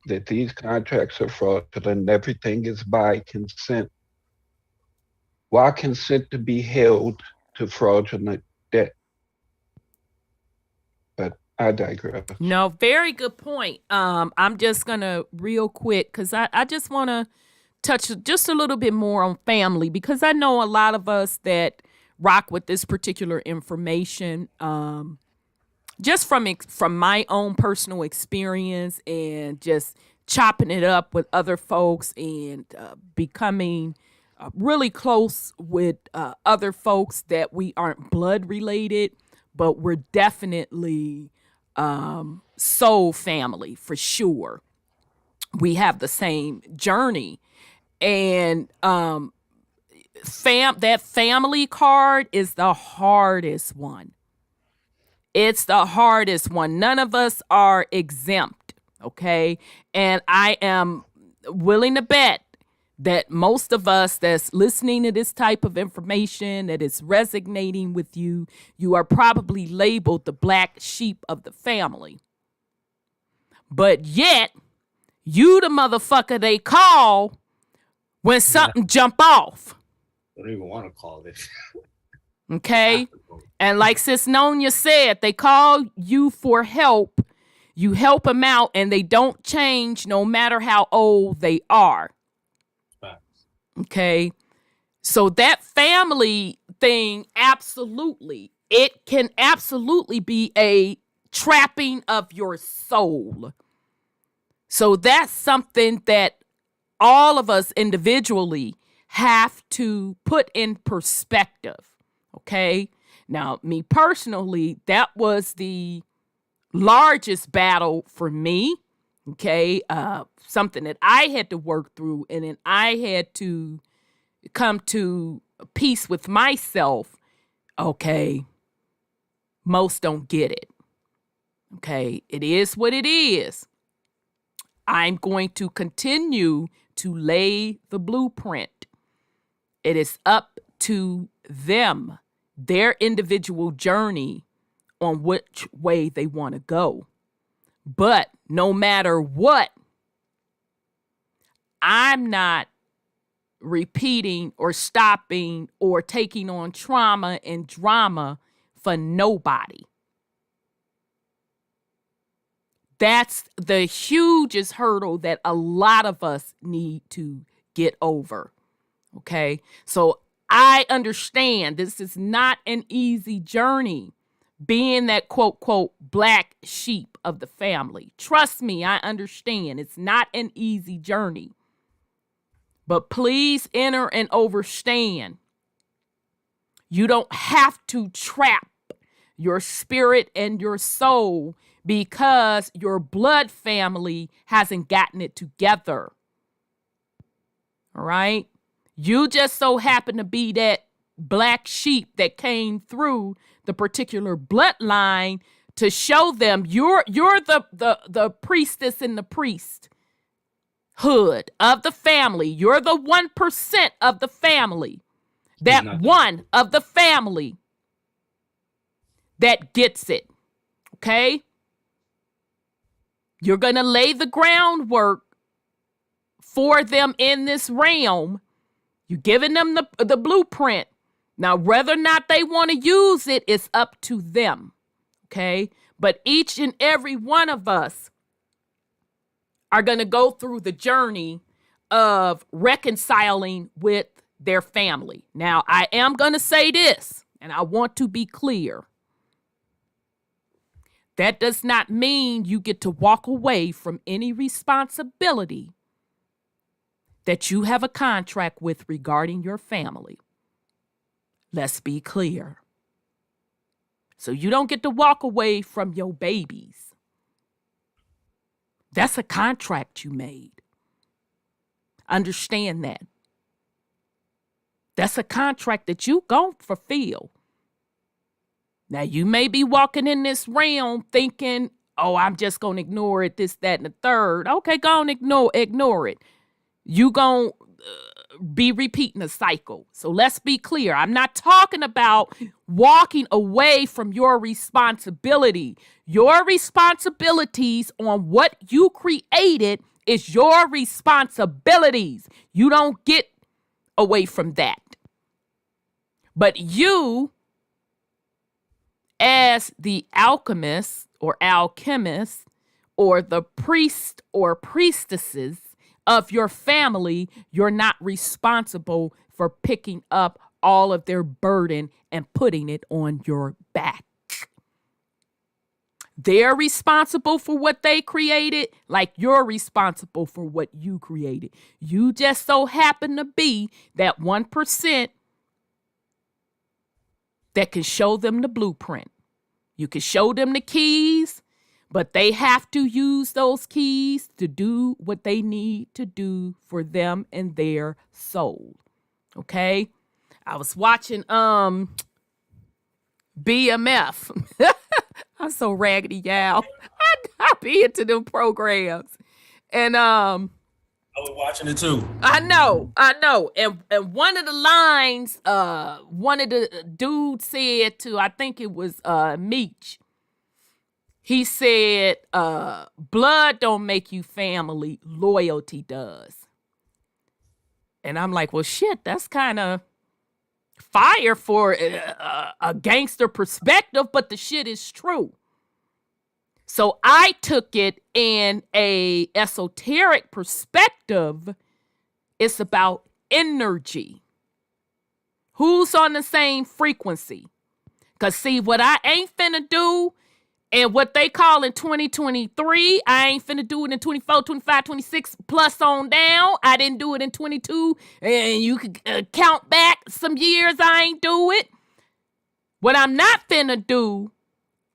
[SPEAKER 6] that these contracts are fraudulent and everything is by consent, why consent to be held to fraudulent debt? But I digress.
[SPEAKER 3] No, very good point. I'm just gonna real quick because I just want to touch just a little bit more on family because I know a lot of us that rock with this particular information. Just from my own personal experience and just chopping it up with other folks and becoming really close with other folks that we aren't blood related, but we're definitely soul family for sure. We have the same journey. And that family card is the hardest one. It's the hardest one. None of us are exempt, okay? And I am willing to bet that most of us that's listening to this type of information that is resonating with you, you are probably labeled the black sheep of the family. But yet, you the motherfucker they call when something jump off.
[SPEAKER 5] I don't even want to call this.
[SPEAKER 3] Okay? And like Sis Nonya said, they call you for help. You help them out and they don't change no matter how old they are. Okay? So that family thing, absolutely. It can absolutely be a trapping of your soul. So that's something that all of us individually have to put in perspective. Okay. Now, me personally, that was the largest battle for me. Okay. Something that I had to work through, and then I had to come to peace with myself. Okay. Most don't get it. Okay. It is what it is. I'm going to continue to lay the blueprint. It is up to them, their individual journey on which way they want to go. But no matter what, I'm not repeating or stopping or taking on trauma and drama for nobody. That's the hugest hurdle that a lot of us need to get over. Okay. So I understand this is not an easy journey, being that quote, quote, black sheep of the family. Trust me, I understand it's not an easy journey. But please enter and understand. You don't have to trap your spirit and your soul because your blood family hasn't gotten it together. All right? You just so happen to be that black sheep that came through the particular bloodline to show them you're the priestess and the priesthood of the family. You're the 1% of the family. That one of the family that gets it. Okay? You're going to lay the groundwork for them in this realm. You're giving them the blueprint. Now, whether or not they want to use it is up to them. Okay? But each and every one of us are going to go through the journey of reconciling with their family. Now, I am going to say this, and I want to be clear. That does not mean you get to walk away from any responsibility that you have a contract with regarding your family. Let's be clear. So you don't get to walk away from your babies. That's a contract you made. Understand that. That's a contract that you gon' fulfill. Now, you may be walking in this realm thinking, oh, I'm just going to ignore it, this, that, and the third. Okay, go on, ignore it. You going to be repeating a cycle. So let's be clear. I'm not talking about walking away from your responsibility. Your responsibilities on what you created is your responsibilities. You don't get away from that. But you, as the alchemist or the priest or priestesses of your family, you're not responsible for picking up all of their burden and putting it on your back. They're responsible for what they created, like you're responsible for what you created. You just so happen to be that 1% that can show them the blueprint. You can show them the keys, but they have to use those keys to do what they need to do for them and their soul. Okay? I was watching BMF. I'm so raggedy, y'all. I be into them programs. And
[SPEAKER 7] I was watching it too.
[SPEAKER 3] I know. And one of the lines, one of the dudes said to, I think it was Meech. He said, blood don't make you family, loyalty does. And I'm like, well, shit, that's kind of fire for a gangster perspective, but the shit is true. So I took it in a esoteric perspective. It's about energy. Who's on the same frequency? Because see, what I ain't finna do And what they call in 2023, I ain't finna do it in 24, 25, 26 plus on down. I didn't do it in 22. And you could count back some years I ain't do it. What I'm not finna do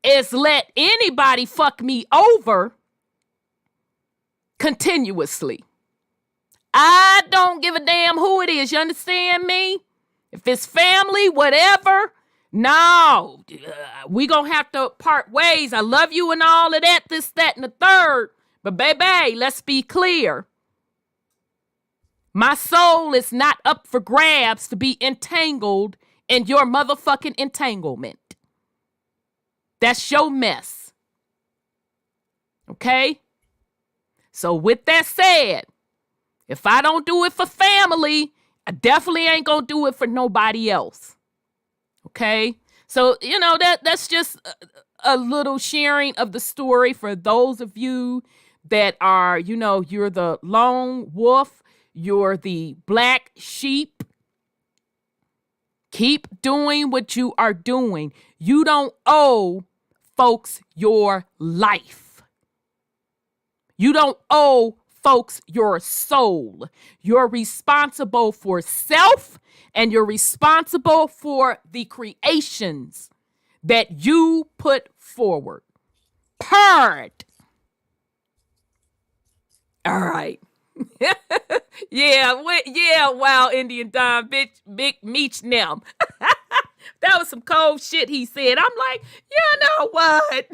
[SPEAKER 3] is let anybody fuck me over continuously. I don't give a damn who it is. You understand me? If it's family, whatever. No, we gonna have to part ways. I love you and all of that, this, that, and the third. But baby, let's be clear. My soul is not up for grabs to be entangled in your motherfucking entanglement. That's your mess. Okay? So with that said, if I don't do it for family, I definitely ain't gonna do it for nobody else. Okay, so that's just a little sharing of the story for those of you that are, you're the lone wolf, you're the black sheep. Keep doing what you are doing. You don't owe folks your life. You don't owe folks your soul. You're responsible for self. And you're responsible for the creations that you put forward. Purred. All right. Wow, Indian Don, bitch, big meech them. That was some cold shit he said. I'm like, you know what?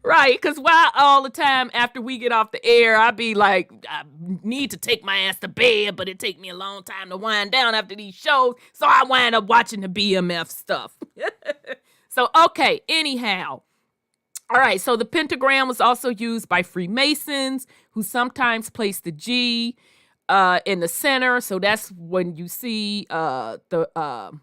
[SPEAKER 3] Right, because why all the time after we get off the air, I be like, I need to take my ass to bed, but it take me a long time to wind down after these shows, so I wind up watching the BMF stuff. So, okay, anyhow. All right, so the pentagram was also used by Freemasons, who sometimes place the G in the center. So that's when you see the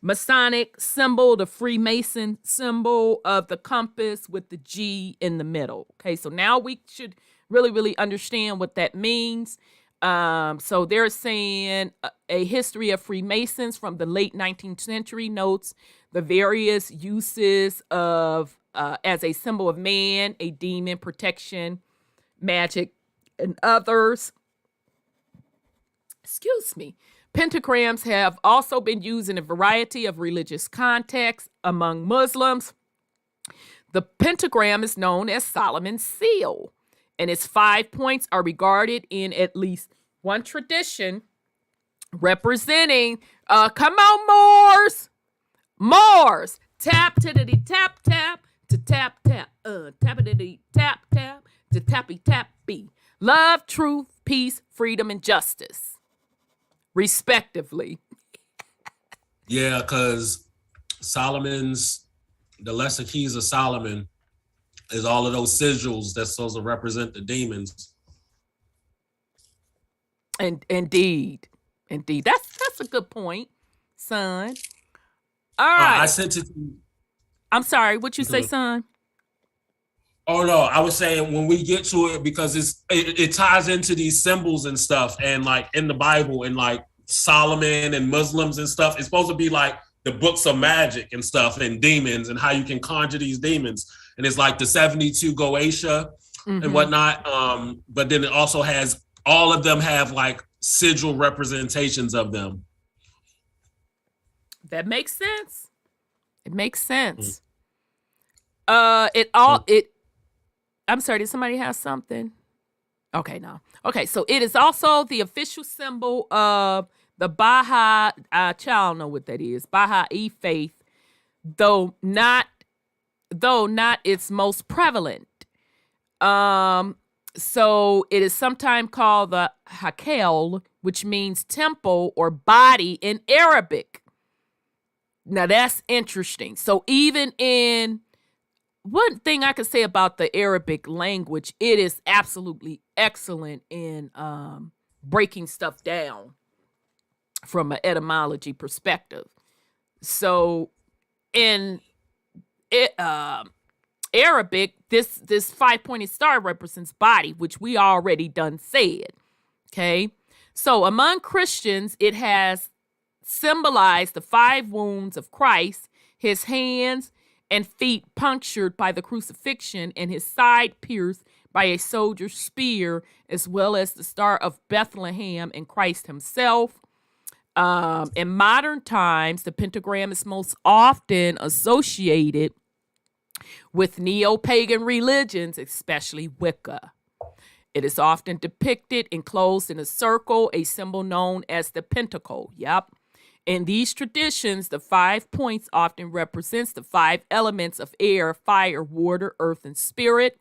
[SPEAKER 3] Masonic symbol, the Freemason symbol of the compass with the G in the middle. Okay, so now we should really understand what that means. So they're saying a history of Freemasons from the late 19th century notes the various uses of as a symbol of man, a demon, protection, magic, and others. Excuse me. Pentagrams have also been used in a variety of religious contexts among Muslims. The pentagram is known as Solomon's seal, and its 5 points are regarded in at least one tradition representing, come on, Moors, tap, tiddity, tap, tap, to tap, tap, tappity, tap, tap, to tappy, tappy. Love, truth, peace, freedom, and justice. Respectively.
[SPEAKER 7] Yeah, because the lesser keys of Solomon is all of those sigils that's supposed to represent the demons.
[SPEAKER 3] And indeed. That's a good point, son. All right.
[SPEAKER 7] I sent it to you.
[SPEAKER 3] I'm sorry, what you say, son?
[SPEAKER 7] Oh no, I was saying when we get to it, because it ties into these symbols and stuff, and like in the Bible and like Solomon and Muslims and stuff, it's supposed to be like the books of magic and stuff and demons and how you can conjure these demons. And it's like the 72 Goetia and whatnot. But then it also has, all of them have like sigil representations of them.
[SPEAKER 3] That makes sense. It makes sense. I'm sorry, did somebody have something? Okay, no. Okay, so it is also the official symbol of the Baha'i, y'all know what that is, Baha'i faith, though not its most prevalent. So it is sometimes called the Hakel, which means temple or body in Arabic. Now that's interesting. So even in one thing I could say about the Arabic language, it is absolutely excellent in breaking stuff down from an etymology perspective. So in Arabic, this 5-pointed star represents body, which we already done said. Okay. So among Christians, it has symbolized the 5 wounds of Christ, his hands, and feet punctured by the crucifixion and his side pierced by a soldier's spear, as well as the Star of Bethlehem and Christ himself. In modern times, the pentagram is most often associated with neo-pagan religions, especially Wicca. It is often depicted enclosed in a circle, a symbol known as the pentacle. Yep. In these traditions, the 5 points often represents the 5 elements of air, fire, water, earth, and spirit.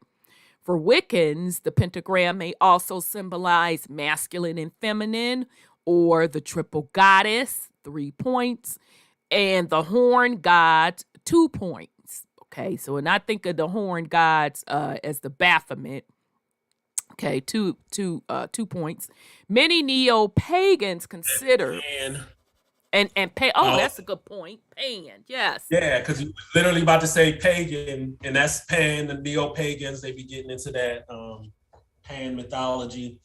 [SPEAKER 3] For Wiccans, the pentagram may also symbolize masculine and feminine, or the triple goddess, 3 points, and the horn gods, 2 points. Okay, so when I think of the horn gods as the Baphomet, okay, two points. Many neo-pagans consider that's a good point. Pan, yes.
[SPEAKER 7] Yeah, because you were literally about to say pagan, and that's Pan, the neo-pagans, they be getting into that Pan mythology.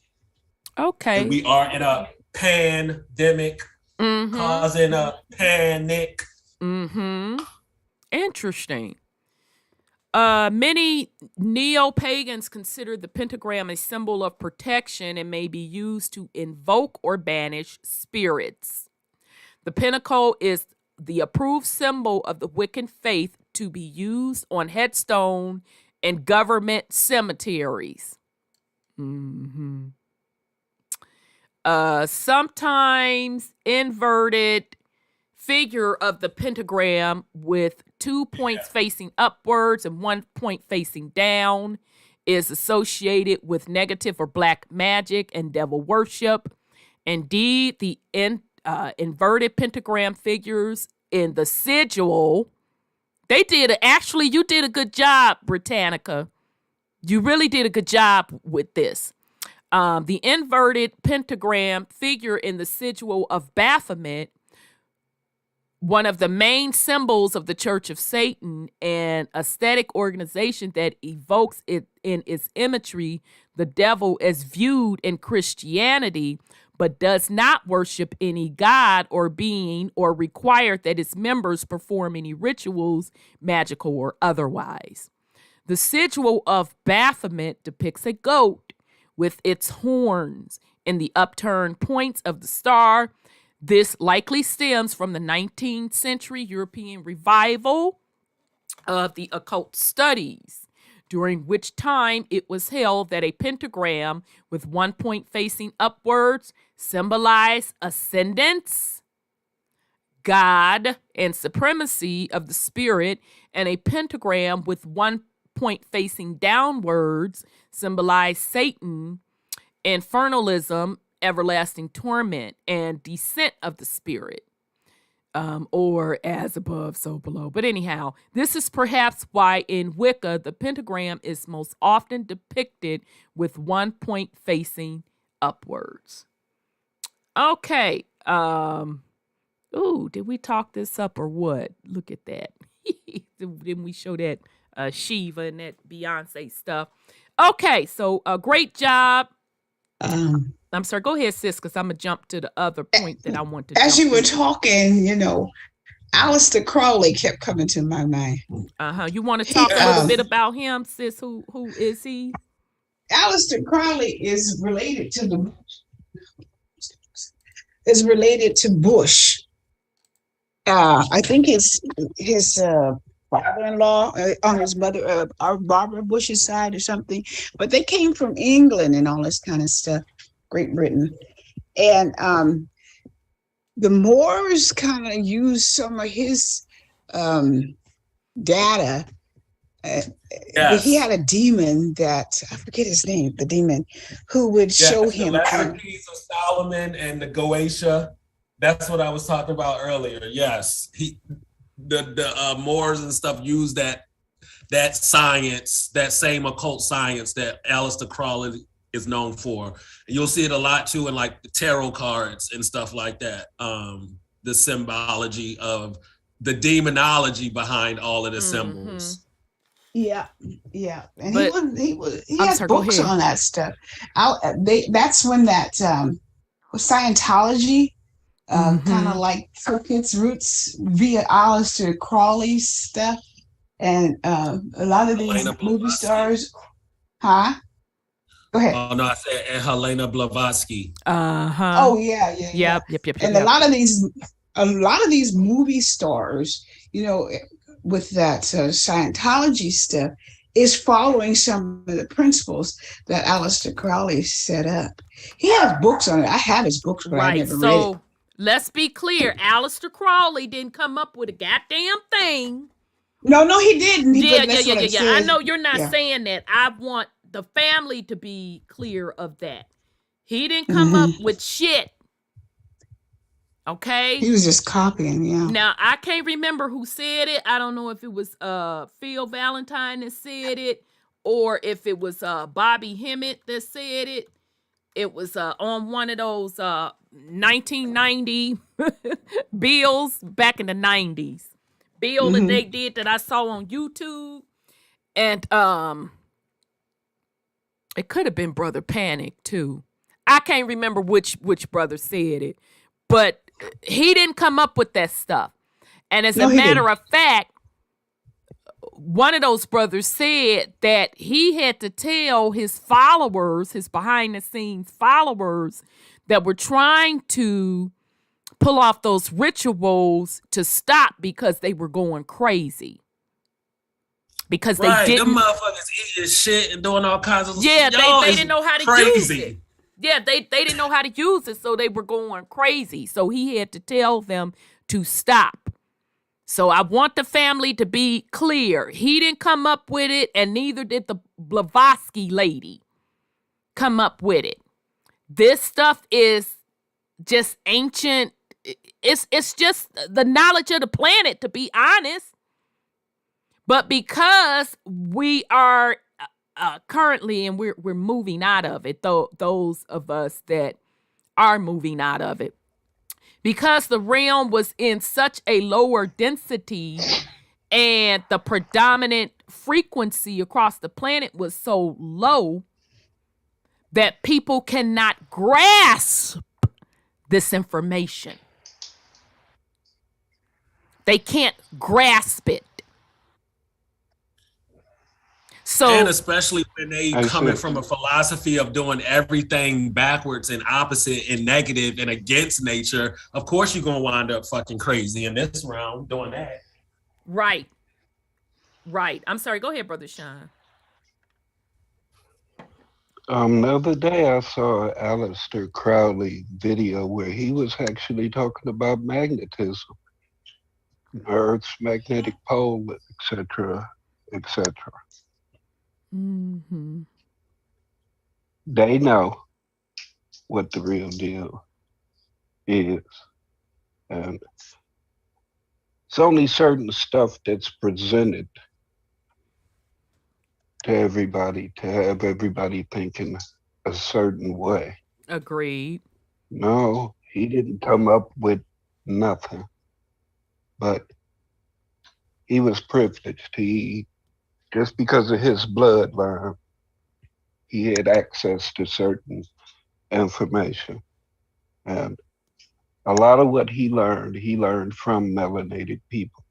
[SPEAKER 3] Okay.
[SPEAKER 7] And we are in a pandemic, causing a panic.
[SPEAKER 3] Interesting. Many neo-pagans consider the pentagram a symbol of protection and may be used to invoke or banish spirits. The pentacle is the approved symbol of the Wiccan faith to be used on headstone and government cemeteries. Sometimes inverted figure of the pentagram with 2 points facing upwards and 1 point facing down is associated with negative or black magic and devil worship. Indeed, the inverted pentagram figures in the sigil, you did a good job, Britannica. You really did a good job with this. The inverted pentagram figure in the sigil of Baphomet, one of the main symbols of the Church of Satan, an aesthetic organization that evokes it in its imagery, the devil as viewed in Christianity, but does not worship any god or being or require that its members perform any rituals, magical or otherwise. The sigil of Baphomet depicts a goat with its horns in the upturned points of the star. This likely stems from the 19th century European revival of the occult studies, during which time it was held that a pentagram with 1 point facing upwards symbolized ascendance, God, and supremacy of the spirit, and a pentagram with 1 point facing downwards symbolized Satan, infernalism, everlasting torment, and descent of the spirit, or as above, so below. But anyhow, this is perhaps why in Wicca the pentagram is most often depicted with 1 point facing upwards. Okay. Did we talk this up or what? Look at that. Didn't we show that Shiva and that Beyonce stuff? Okay, so great job. I'm sorry, go ahead, sis, because I'm going to jump to the other point that I want to
[SPEAKER 4] As you were talking, Aleister Crowley kept coming to my mind.
[SPEAKER 3] You want to talk a little bit about him, sis? Who is he?
[SPEAKER 4] Aleister Crowley is related to Bush. I think his father-in-law on his mother, Barbara Bush's side or something, but they came from England and all this kind of stuff, Great Britain. And the Moors kind of used some of his data.
[SPEAKER 7] Yes.
[SPEAKER 4] He had a demon that, I forget his name, the demon, who would show him.
[SPEAKER 7] The Keys of Solomon and the Goetia. That's what I was talking about earlier. Yes. The Moors and stuff use that science, that same occult science that Aleister Crowley is known for. And you'll see it a lot too in like the tarot cards and stuff like that. The symbology of the demonology behind all of the symbols.
[SPEAKER 4] Yeah. And he had books on that stuff. That's when that Scientology kind of like took its roots via Aleister Crowley's stuff. And a lot of these movie stars, huh? Go ahead.
[SPEAKER 7] Oh no, I said and Helena Blavatsky.
[SPEAKER 4] Oh yeah.
[SPEAKER 3] Yep.
[SPEAKER 4] And a lot of these movie stars, you know, with that Scientology stuff, is following some of the principles that Aleister Crowley set up. He has books on it. I have his books, but I never read it.
[SPEAKER 3] So let's be clear. Aleister Crowley didn't come up with a goddamn thing.
[SPEAKER 4] No, he didn't.
[SPEAKER 3] Yeah. I know you're not saying that. I want the family to be clear of that. He didn't come up with shit. Okay?
[SPEAKER 4] He was just copying, yeah.
[SPEAKER 3] Now, I can't remember who said it. I don't know if it was Phil Valentine that said it or if it was Bobby Hemmett that said it. It was on one of those 1990 bills back in the 90s. Bill that they did that I saw on YouTube. And it could have been Brother Panic too. I can't remember which brother said it. But he didn't come up with that stuff. And as a matter of fact, one of those brothers said that he had to tell his followers, his behind the scenes followers that were trying to pull off those rituals to stop because they were going crazy. Because they didn't.
[SPEAKER 7] Them motherfuckers eating shit and doing all kinds of
[SPEAKER 3] they didn't know how to use it. Yeah, they didn't know how to use it, so they were going crazy. So he had to tell them to stop. So I want the family to be clear. He didn't come up with it, and neither did the Blavatsky lady come up with it. This stuff is just ancient. It's just the knowledge of the planet, to be honest. But because we are currently, and we're moving out of it, those of us that are moving out of it, because the realm was in such a lower density and the predominant frequency across the planet was so low that people cannot grasp this information. They can't grasp it. So,
[SPEAKER 7] and especially when they coming from a philosophy of doing everything backwards and opposite and negative and against nature, of course you're going to wind up fucking crazy in this round doing that.
[SPEAKER 3] Right. I'm sorry. Go ahead, Brother Sean.
[SPEAKER 6] The other day I saw an Aleister Crowley video where he was actually talking about magnetism, Earth's magnetic pole, etc., etc.
[SPEAKER 3] Mm-hmm.
[SPEAKER 6] They know what the real deal is. And it's only certain stuff that's presented to everybody to have everybody thinking a certain way.
[SPEAKER 3] Agreed.
[SPEAKER 6] No, he didn't come up with nothing. But he was privileged. Just because of his bloodline, he had access to certain information. And a lot of what he learned from melanated people.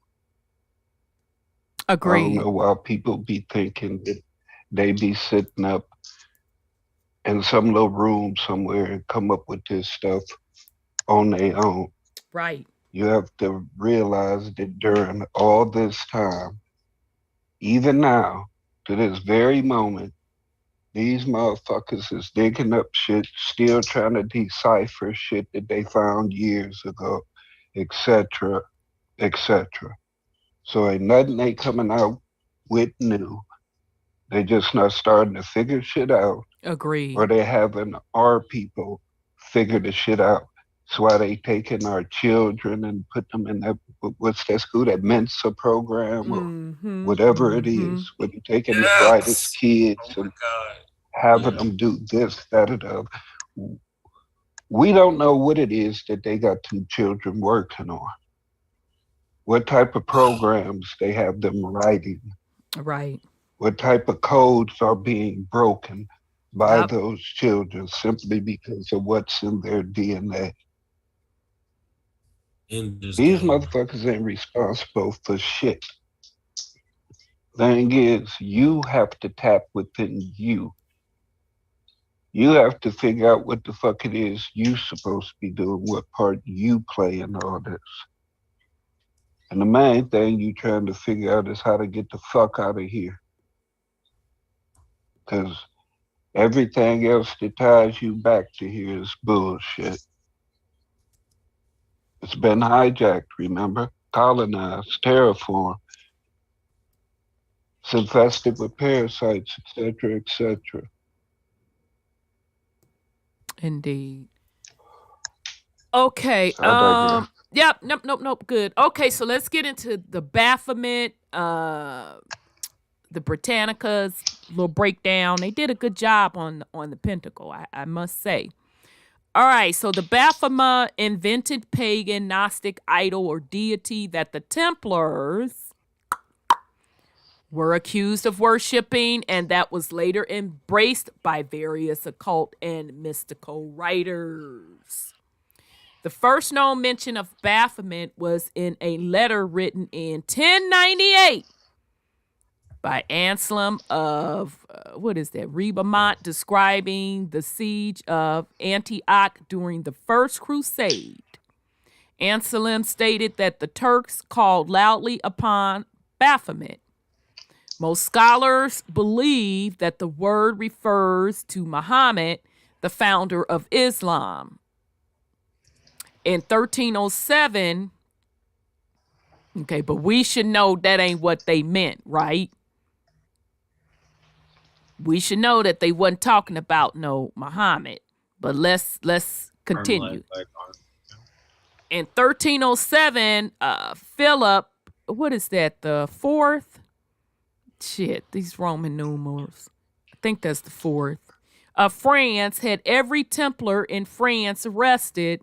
[SPEAKER 3] Agreed.
[SPEAKER 6] I don't know why people be thinking that they be sitting up in some little room somewhere and come up with this stuff on their own.
[SPEAKER 3] Right.
[SPEAKER 6] You have to realize that during all this time, even now, to this very moment, these motherfuckers is digging up shit, still trying to decipher shit that they found years ago, etc., etc. So ain't nothing they coming out with new. They just not starting to figure shit out.
[SPEAKER 3] Agreed.
[SPEAKER 6] Or they having our people figure the shit out. That's why they taking our children and put them in that, what's that school, that Mensa program or whatever it is, where you're taking the brightest kids and having them do this, that, or the other. We don't know what it is that they got two children working on. What type of programs they have them writing.
[SPEAKER 3] Right.
[SPEAKER 6] What type of codes are being broken by those children simply because of what's in their DNA. These motherfuckers ain't responsible for shit. Thing is, you have to tap within you. You have to figure out what the fuck it is you supposed to be doing, what part you play in all this. And the main thing you trying to figure out is how to get the fuck out of here. Because everything else that ties you back to here is bullshit. It's been hijacked, remember? Colonized, terraformed. It's infested with parasites, etc., etc.
[SPEAKER 3] Indeed. Okay. Yep. Nope. Good. Okay. So let's get into the Baphomet, the Britannicas little breakdown. They did a good job on the Pentacle, I must say. All right. So the Baphomet invented pagan Gnostic idol or deity that the Templars were accused of worshiping, and that was later embraced by various occult and mystical writers. The first known mention of Baphomet was in a letter written in 1098 by Anselm of, Rebamont, describing the siege of Antioch during the First Crusade. Anselm stated that the Turks called loudly upon Baphomet. Most scholars believe that the word refers to Muhammad, the founder of Islam. In 1307, okay, but we should know that ain't what they meant, right? We should know that they wasn't talking about no Muhammad. But let's continue. In 1307, Philip, what is that, the fourth? Shit, these Roman numerals. I think that's the fourth. France had every Templar in France arrested,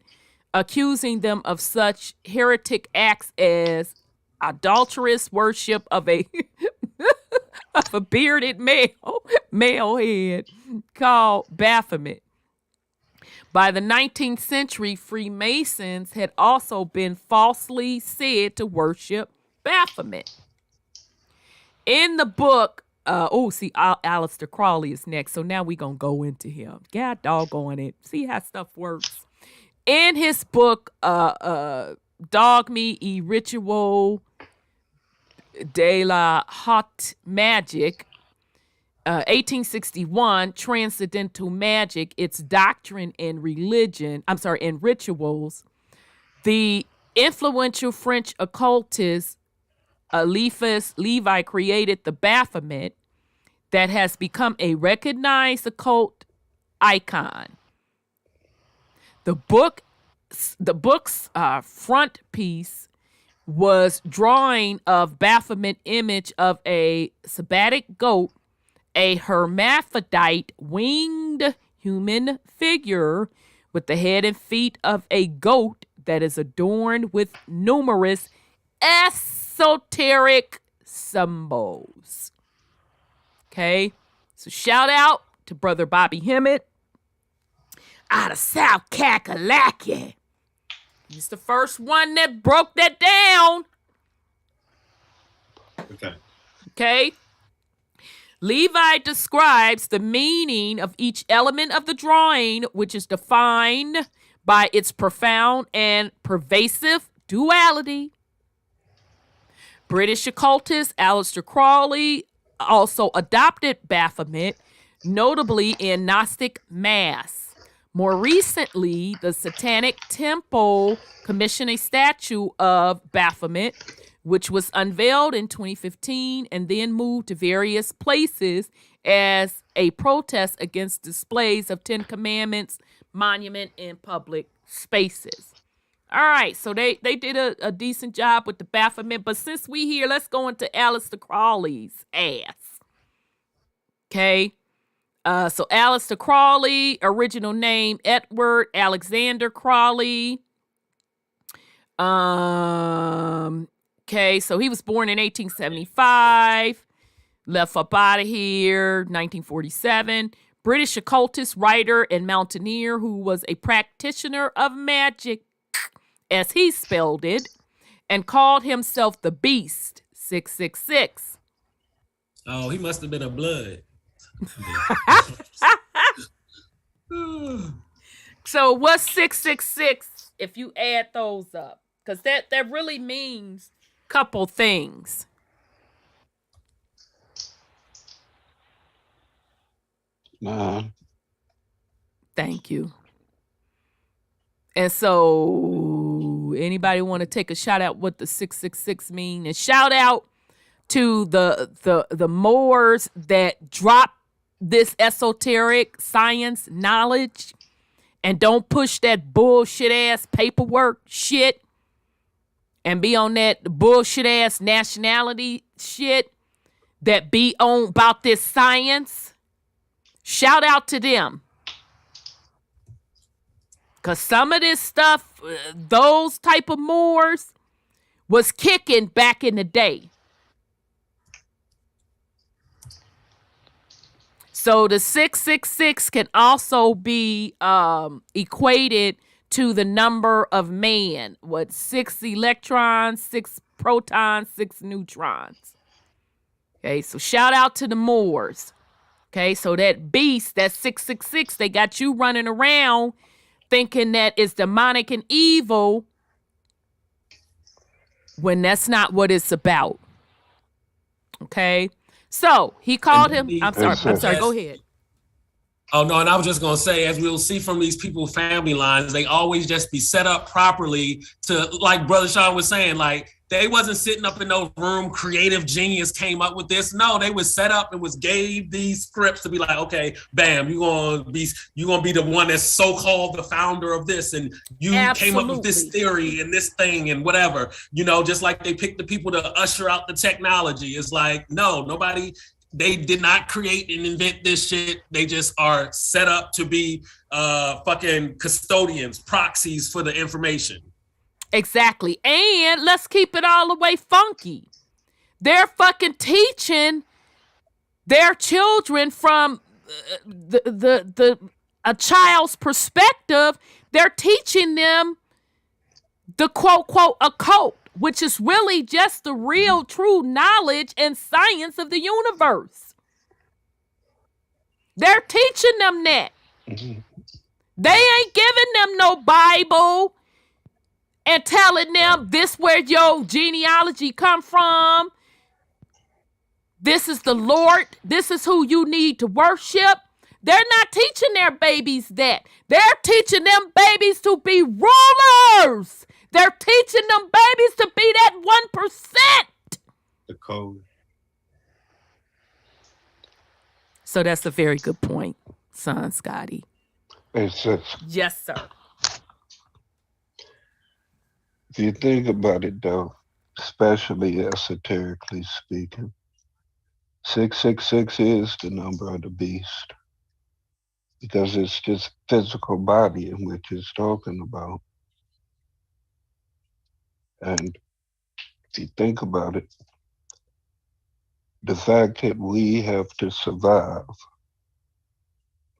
[SPEAKER 3] accusing them of such heretic acts as adulterous worship of a of a bearded male head called Baphomet. By the 19th century, Freemasons had also been falsely said to worship Baphomet. In the book, Aleister Crowley is next, so now we're going to go into him. God doggone it. See how stuff works. In his book, Dogme et Ritual de la Haute Magic, 1861, Transcendental Magic, its doctrine and in rituals, the influential French occultist Eliphas Levi created the Baphomet that has become a recognized occult icon. The book's front piece was drawing of Baphomet image of a Sabbatic goat, a hermaphrodite winged human figure with the head and feet of a goat that is adorned with numerous esoteric symbols. Okay, so shout out to Brother Bobby Hemmett out of South Kakalaki. He's the first one that broke that down. Okay. Levi describes the meaning of each element of the drawing, which is defined by its profound and pervasive duality. British occultist Aleister Crowley also adopted Baphomet, notably in Gnostic Mass. More recently, the Satanic Temple commissioned a statue of Baphomet, which was unveiled in 2015 and then moved to various places as a protest against displays of Ten Commandments monument in public spaces. All right, so they did a decent job with the Baphomet, but since we here, let's go into Aleister Crowley's ass. Okay, so Aleister Crowley, original name Edward Alexander Crowley. Okay, so he was born in 1875, left up out of here, 1947. British occultist, writer, and mountaineer who was a practitioner of magic, as he spelled it, and called himself the Beast, 666.
[SPEAKER 7] Oh, he must have been a blood.
[SPEAKER 3] So what's 666 if you add those up? Because that really means couple things.
[SPEAKER 6] Nah.
[SPEAKER 3] Thank you. And so anybody want to take a shout out what the 666 mean? And shout out to the Moors that drop this esoteric science knowledge and don't push that bullshit ass paperwork shit and be on that bullshit ass nationality shit that be on about this science. Shout out to them. Because some of this stuff, those type of Moors was kicking back in the day. So the 666 can also be equated to the number of man. What, 6 electrons, 6 protons, 6 neutrons. Okay, so shout out to the Moors. Okay, so that beast, that 666, they got you running around thinking that it's demonic and evil when that's not what it's about. Okay? So he called him. I'm sorry, go ahead.
[SPEAKER 7] Oh, no, and I was just going to say, as we'll see from these people's family lines, they always just be set up properly to, like Brother Sean was saying, like, they wasn't sitting up in no room, creative genius came up with this. No, they was set up and was gave these scripts to be like, okay, bam, you're gonna be the one that's so-called the founder of this, and you came up with this theory and this thing and whatever. You know, just like they picked the people to usher out the technology. It's like, no, nobody. They did not create and invent this shit. They just are set up to be fucking custodians, proxies for the information.
[SPEAKER 3] Exactly. And let's keep it all the way funky. They're fucking teaching their children from a child's perspective. They're teaching them the quote, quote, occult, which is really just the real, true knowledge and science of the universe. They're teaching them that. Mm-hmm. They ain't giving them no Bible and telling them this where your genealogy come from. This is the Lord. This is who you need to worship. They're not teaching their babies that. They're teaching them babies to be rulers. They're teaching them babies to be that 1%.
[SPEAKER 5] The code.
[SPEAKER 3] So that's a very good point, son Scotty. Yes, sir.
[SPEAKER 6] If you think about it, though, especially esoterically speaking, 666 is the number of the beast because it's this physical body in which it's talking about. And if you think about it, the fact that we have to survive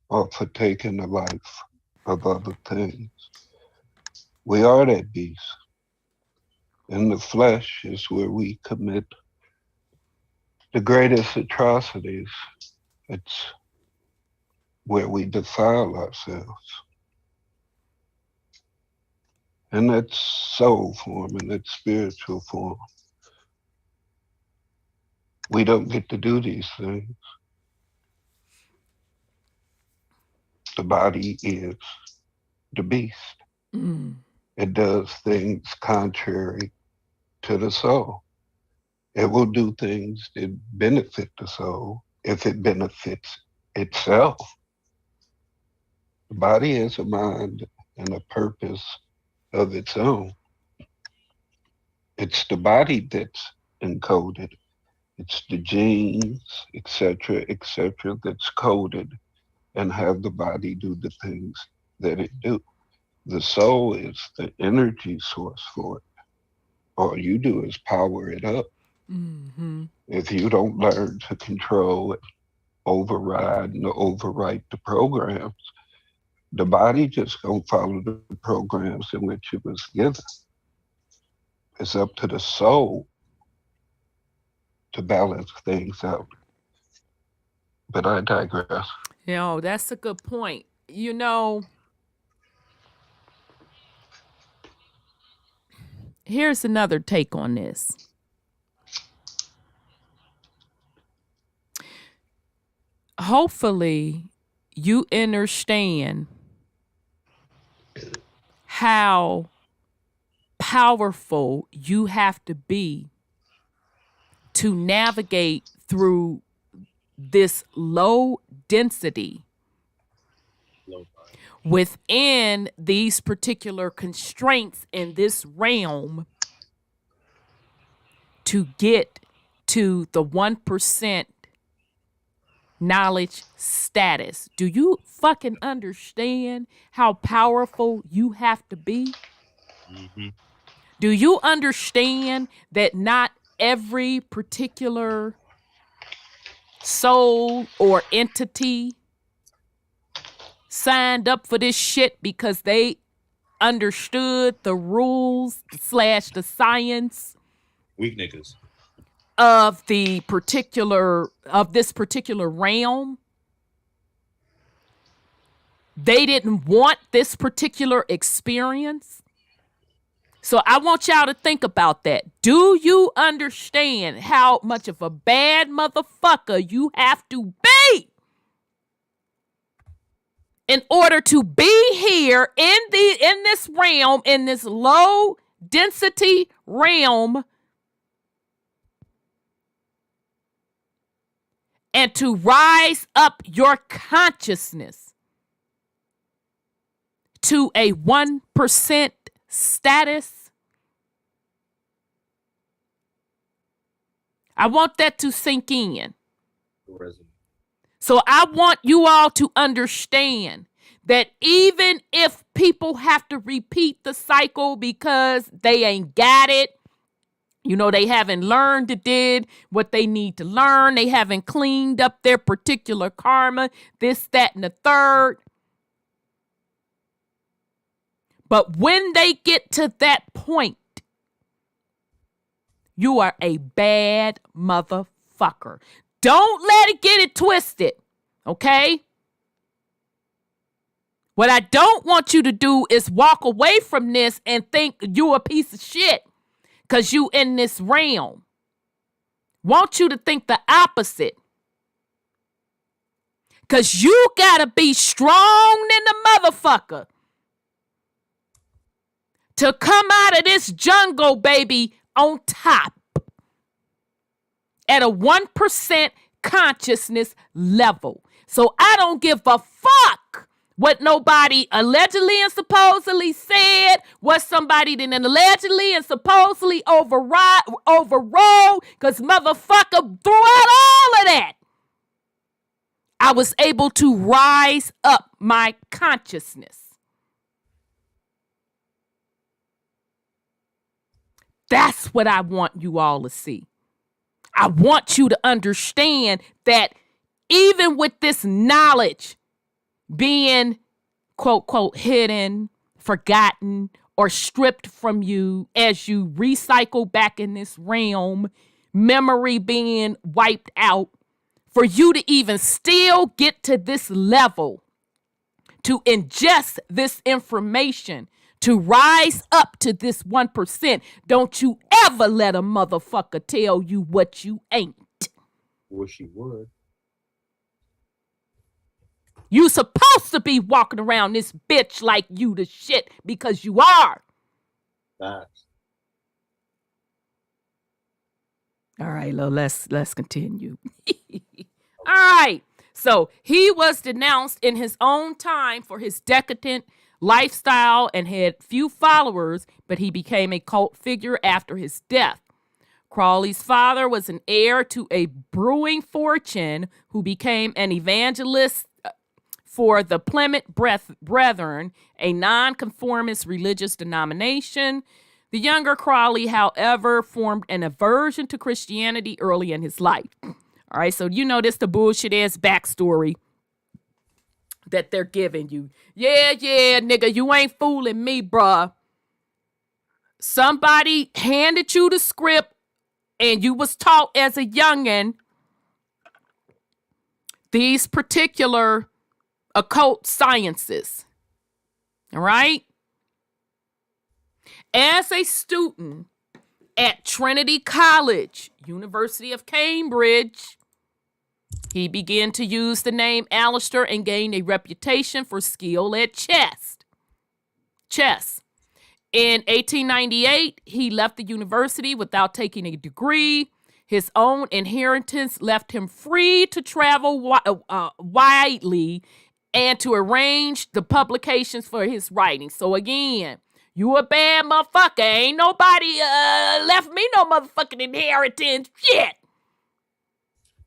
[SPEAKER 6] or for taking the life of other things, we are that beast. In the flesh is where we commit the greatest atrocities. It's where we defile ourselves. And that's soul form and that's spiritual form. We don't get to do these things. The body is the beast. Mm. It does things contrary to the soul. It will do things that benefit the soul if it benefits itself. The body has a mind and a purpose of its own. It's the body that's encoded. It's the genes, etc., that's coded and have the body do the things that it do. The soul is the energy source for it. All you do is power it up. Mm-hmm. If you don't learn to control it, override and overwrite the programs, the body just gonna follow the programs in which it was given. It's up to the soul to balance things out But I digress.
[SPEAKER 3] You know, that's a good point. You know, here's another take on this. Hopefully, you understand how powerful you have to be to navigate through this low density within these particular constraints in this realm to get to the 1% knowledge status. Do you fucking understand how powerful you have to be?
[SPEAKER 5] Mm-hmm.
[SPEAKER 3] Do you understand that not every particular soul or entity signed up for this shit because they understood the rules / the science
[SPEAKER 5] Weak niggas.
[SPEAKER 3] of this particular realm? They didn't want this particular experience. So I want y'all to think about that. Do you understand how much of a bad motherfucker you have to be in order to be here in this realm, in this low density realm, and to rise up your consciousness to a 1% status? I want that to sink in. So I want you all to understand that even if people have to repeat the cycle because they ain't got it, you know, they haven't learned or did what they need to learn, they haven't cleaned up their particular karma, this, that, and the third. But when they get to that point, you are a bad motherfucker. Don't let it get it twisted, okay? What I don't want you to do is walk away from this and think you a piece of shit because you in this realm. Want you to think the opposite. Because you got to be strong in the motherfucker to come out of this jungle, baby, on top at a 1% consciousness level. So I don't give a fuck what nobody allegedly and supposedly said, what somebody didn't allegedly and supposedly overrode, because motherfucker, throughout all of that, I was able to rise up my consciousness. That's what I want you all to see. I want you to understand that even with this knowledge being, quote, quote, hidden, forgotten, or stripped from you as you recycle back in this realm, memory being wiped out, for you to even still get to this level, to ingest this information, to rise up to this 1%, don't you ever let a motherfucker tell you what you ain't.
[SPEAKER 5] Wish you would.
[SPEAKER 3] You supposed to be walking around this bitch like you the shit because you are.
[SPEAKER 5] Facts.
[SPEAKER 3] All right, let's continue. All right. So he was denounced in his own time for his decadent lifestyle and had few followers, but he became a cult figure after his death. Crawley's father was an heir to a brewing fortune who became an evangelist for the Plymouth Brethren, a nonconformist religious denomination. The younger Crawley, however, formed an aversion to Christianity early in his life. All right, so you know this the bullshit-ass backstory that they're giving you. Yeah, nigga, you ain't fooling me, bruh. Somebody handed you the script and you was taught as a youngin' these particular occult sciences. All right? As a student at Trinity College, University of Cambridge, he began to use the name Alistair and gained a reputation for skill at chess. In 1898, he left the university without taking a degree. His own inheritance left him free to travel widely and to arrange the publications for his writings. So again, you a bad motherfucker. Ain't nobody left me no motherfucking inheritance. Shit.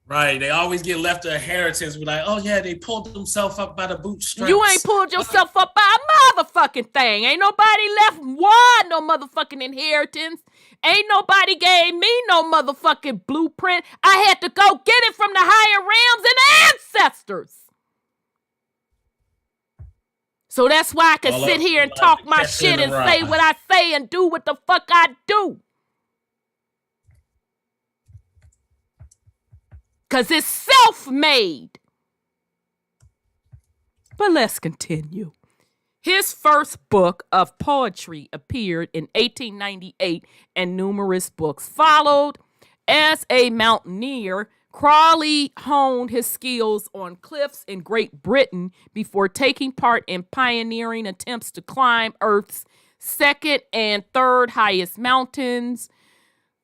[SPEAKER 7] Right. They always get left the inheritance. Be like, oh yeah, they pulled themselves up by the bootstraps.
[SPEAKER 3] You ain't pulled yourself up by a motherfucking thing. Ain't nobody left no motherfucking inheritance. Ain't nobody gave me no motherfucking blueprint. I had to go get it from the higher realms and ancestors. So that's why I can sit here and talk my shit and say what I say and do what the fuck I do. Because it's self-made. But let's continue. His first book of poetry appeared in 1898 and numerous books followed. As a mountaineer, Crawley honed his skills on cliffs in Great Britain before taking part in pioneering attempts to climb Earth's second and third highest mountains.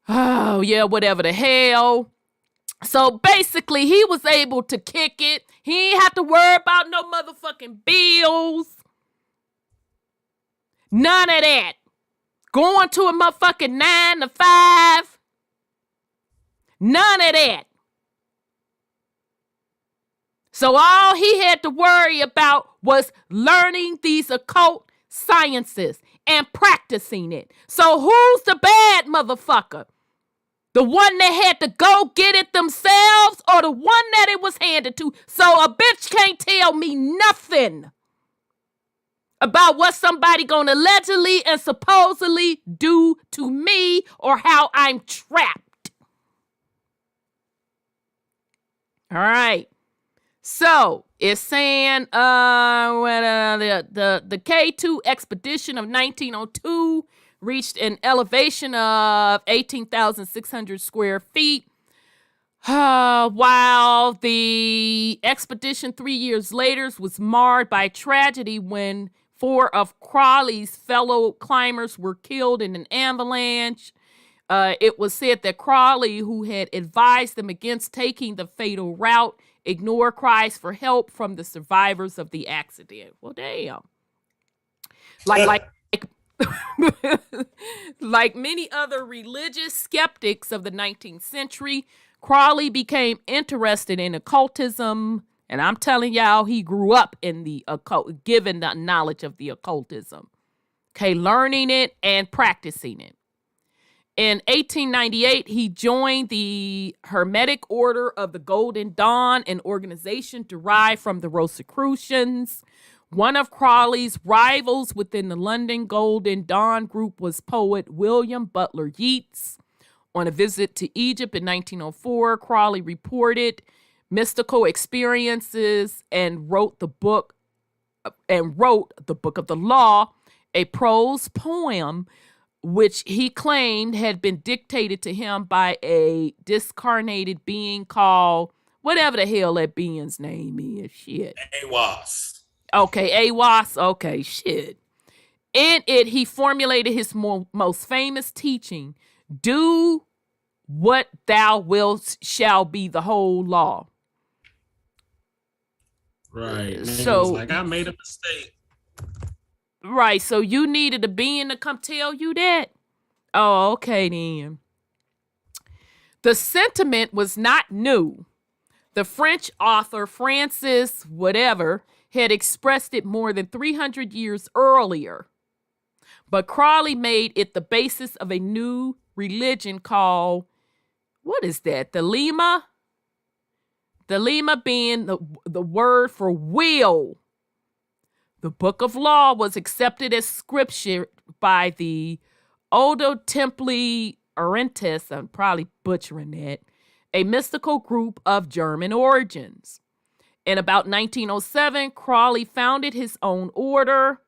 [SPEAKER 3] Oh, yeah, whatever the hell. So basically, he was able to kick it. He ain't have to worry about no motherfucking bills. None of that. Going to a motherfucking 9 to 5. None of that. So all he had to worry about was learning these occult sciences and practicing it. So who's the bad motherfucker? The one that had to go get it themselves or the one that it was handed to? So a bitch can't tell me nothing about what somebody gonna allegedly and supposedly do to me or how I'm trapped. All right. So it's saying the K2 expedition of 1902 reached an elevation of 18,600 square feet. While the expedition 3 years later was marred by tragedy when 4 of Crawley's fellow climbers were killed in an avalanche. It was said that Crawley, who had advised them against taking the fatal route, ignored cries for help from the survivors of the accident. Well, damn. Like many other religious skeptics of the 19th century, Crawley became interested in occultism. And I'm telling y'all, he grew up in the occult, given the knowledge of the occultism. Okay, learning it and practicing it. In 1898, he joined the Hermetic Order of the Golden Dawn, an organization derived from the Rosicrucians. One of Crawley's rivals within the London Golden Dawn group was poet William Butler Yeats. On a visit to Egypt in 1904, Crawley reported mystical experiences and wrote the book of the Law, a prose poem which he claimed had been dictated to him by a discarnated being called whatever the hell that being's name is. Shit.
[SPEAKER 7] Awas.
[SPEAKER 3] Okay, Awas. Okay, shit. In it, he formulated his most famous teaching: do what thou wilt shall be the whole law.
[SPEAKER 7] Right.
[SPEAKER 3] So,
[SPEAKER 7] like, I made a mistake.
[SPEAKER 3] Right, so you needed a being to come tell you that? Oh, okay then. The sentiment was not new. The French author Francis whatever had expressed it more than 300 years earlier. But Crawley made it the basis of a new religion called, what is that? The Lema? The Lema being the word for will. The Book of Law was accepted as scripture by the Odo Templi Orientis, I'm probably butchering that, a mystical group of German origins. In about 1907, Crawley founded his own order,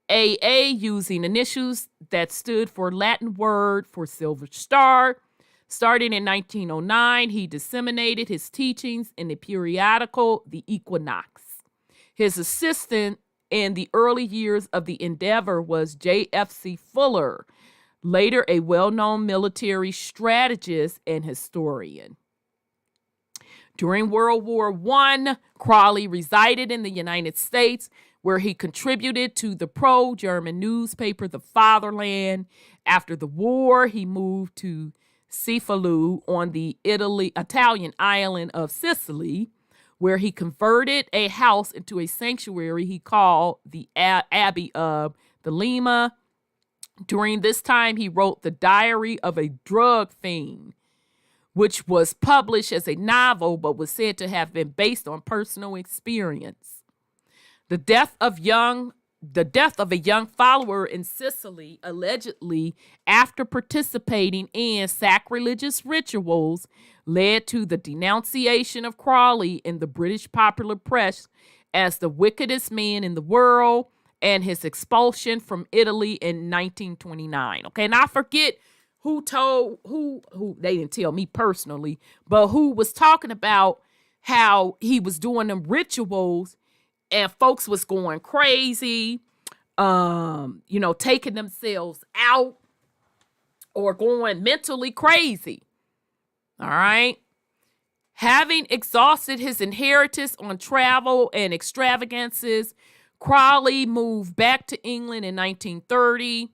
[SPEAKER 3] AA, using initials that stood for Latin word for silver star. Starting in 1909, he disseminated his teachings in the periodical The Equinox. His assistant in the early years of the endeavor was J.F.C. Fuller, later a well-known military strategist and historian. During World War I, Crawley resided in the United States, where he contributed to the pro-German newspaper The Fatherland. After the war, he moved to Cefalù on the Italian island of Sicily, where he converted a house into a sanctuary he called the Abbey of Thelema. During this time, he wrote The Diary of a Drug Fiend, which was published as a novel but was said to have been based on personal experience. The death of a young follower in Sicily, allegedly after participating in sacrilegious rituals, led to the denunciation of Crawley in the British popular press as the wickedest man in the world and his expulsion from Italy in 1929. Okay, and I forget who they didn't tell me personally, but who was talking about how he was doing them rituals and folks was going crazy, taking themselves out or going mentally crazy. All right. Having exhausted his inheritance on travel and extravagances, Crawley moved back to England in 1930.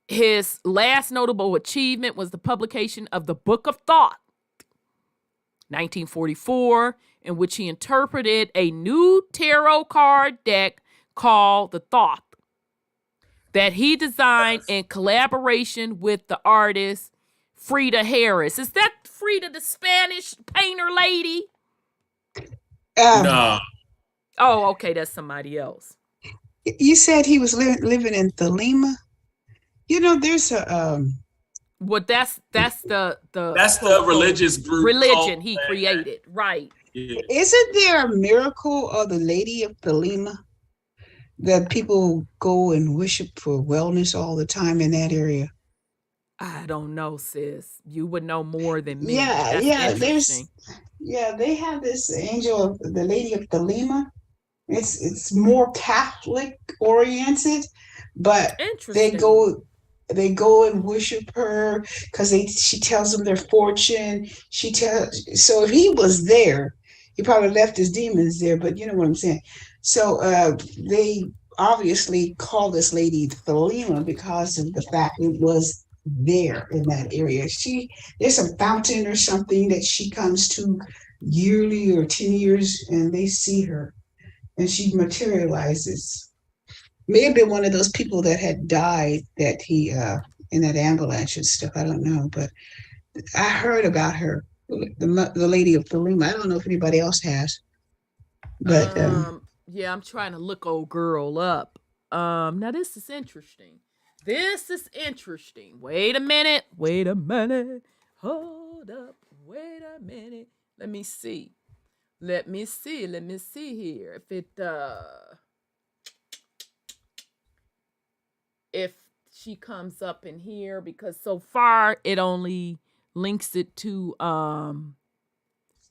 [SPEAKER 3] His last notable achievement was the publication of the Book of Thought, 1944, in which he interpreted a new tarot card deck called the Thought that he designed in collaboration with the artist Frida Harris. Is that Frida, the Spanish painter lady?
[SPEAKER 7] No.
[SPEAKER 3] Oh, okay, that's somebody else.
[SPEAKER 4] You said he was living in Thelema. There's a
[SPEAKER 3] well, that's the
[SPEAKER 7] religious group
[SPEAKER 3] religion he created, right?
[SPEAKER 7] Yeah.
[SPEAKER 4] Isn't there a miracle of the Lady of Thelema that people go and worship for wellness all the time in that area?
[SPEAKER 3] I don't know, sis. You would know more than me.
[SPEAKER 4] Yeah. They have this angel of the Lady of Thelema. It's more Catholic oriented, but they go and worship her because she tells them their fortune. So if he was there, he probably left his demons there, but you know what I'm saying. So they obviously call this lady Thelema because of the fact it was there in that area. There's a fountain or something that she comes to yearly or 10 years, and they see her, and she materializes. May have been one of those people that had died that he in that avalanche and stuff. I don't know, but I heard about her, the Lady of Thelema. I don't know if anybody else has, but
[SPEAKER 3] yeah, I'm trying to look old girl up. Now this is interesting. Wait a minute. Hold up. Wait a minute. Let me see here. If she comes up in here, because so far it only links it to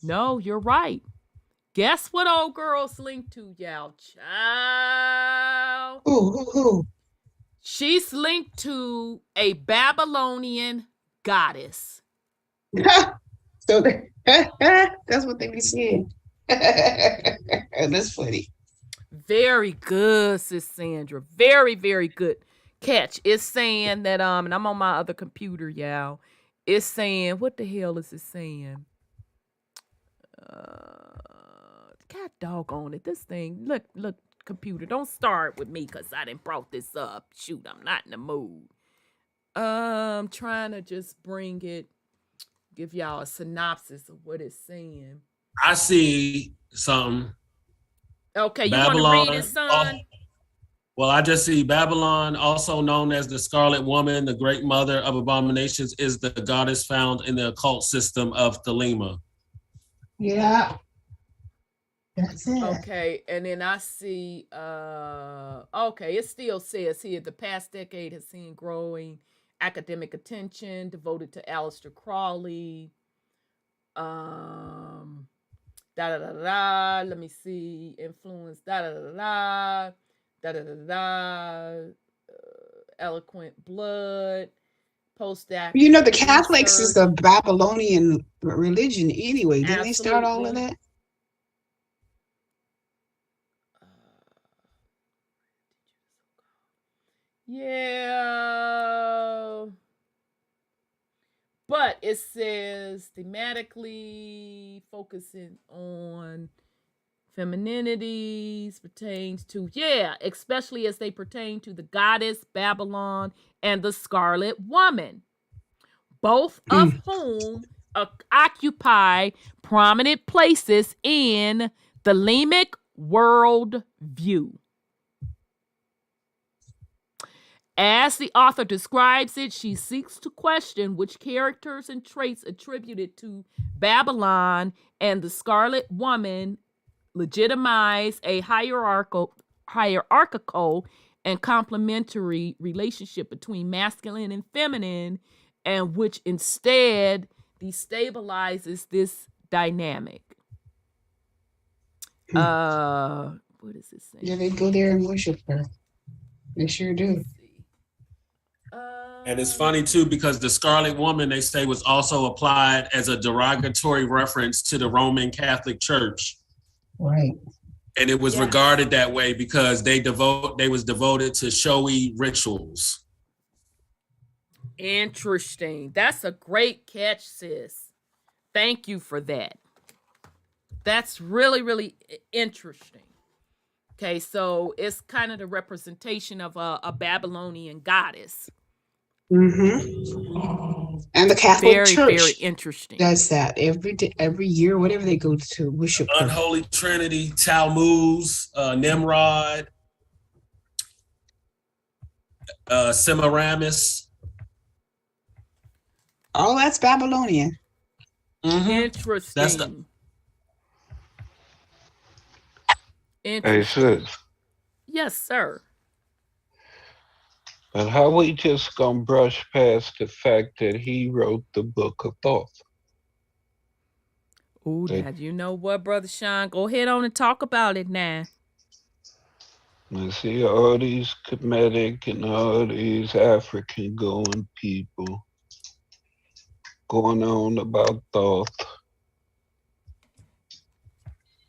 [SPEAKER 3] no, you're right. Guess what old girl's linked to, y'all? Child.
[SPEAKER 4] Who?
[SPEAKER 3] She's linked to a Babylonian goddess.
[SPEAKER 4] So that's what they be saying. That's funny.
[SPEAKER 3] Very good, Sis Sandra. Very, very good catch. It's saying that and I'm on my other computer, y'all. It's saying, what the hell is it saying? God doggone it. This thing, look, computer, don't start with me because I didn't brought this up. Shoot, I'm not in the mood. I'm trying to just give y'all a synopsis of what it's saying.
[SPEAKER 7] I see something.
[SPEAKER 3] Okay, you want to read it, son?
[SPEAKER 7] Well, I just see Babylon, also known as the Scarlet Woman, the Great Mother of Abominations, is the goddess found in the occult system of Thelema.
[SPEAKER 4] Yeah. That's it.
[SPEAKER 3] Okay, and then I see okay, it still says here the past decade has seen growing academic attention devoted to Aleister Crowley. Da da da da. Let me see. Influence. Da da da da. Da da da da. Eloquent blood. Post-act.
[SPEAKER 4] You know, the Catholics is the Babylonian religion anyway. Didn't they start all of that?
[SPEAKER 3] Yeah. But it says thematically focusing on femininities pertains to, especially as they pertain to the goddess Babylon and the Scarlet Woman, both of whom occupy prominent places in the Lemic world view. As the author describes it, she seeks to question which characters and traits attributed to Babylon and the Scarlet Woman legitimize a hierarchical and complementary relationship between masculine and feminine, and which instead destabilizes this dynamic. What is this saying?
[SPEAKER 4] Yeah, they go there and worship her. They sure do.
[SPEAKER 7] And it's funny too, because the Scarlet Woman, they say, was also applied as a derogatory reference to the Roman Catholic Church.
[SPEAKER 4] Right.
[SPEAKER 7] And it was regarded that way because they was devoted to showy rituals.
[SPEAKER 3] Interesting. That's a great catch, sis. Thank you for that. That's really, really interesting. Okay, so it's kind of the representation of a Babylonian goddess.
[SPEAKER 4] Mm-hmm. And the Catholic Church
[SPEAKER 3] very interesting.
[SPEAKER 4] does that every year, whatever they go to worship.
[SPEAKER 7] Unholy Trinity, Tammuz, Nimrod, Semiramis.
[SPEAKER 4] Oh, that's Babylonian.
[SPEAKER 3] Mm-hmm. Interesting.
[SPEAKER 6] Hey, sis.
[SPEAKER 3] Yes, sir.
[SPEAKER 6] But how we just gonna brush past the fact that he wrote the Book of Thoth?
[SPEAKER 3] Ooh, now you know what, Brother Sean? Go ahead on and talk about it now.
[SPEAKER 6] I see all these Kemetic and all these African going people going on about Thoth.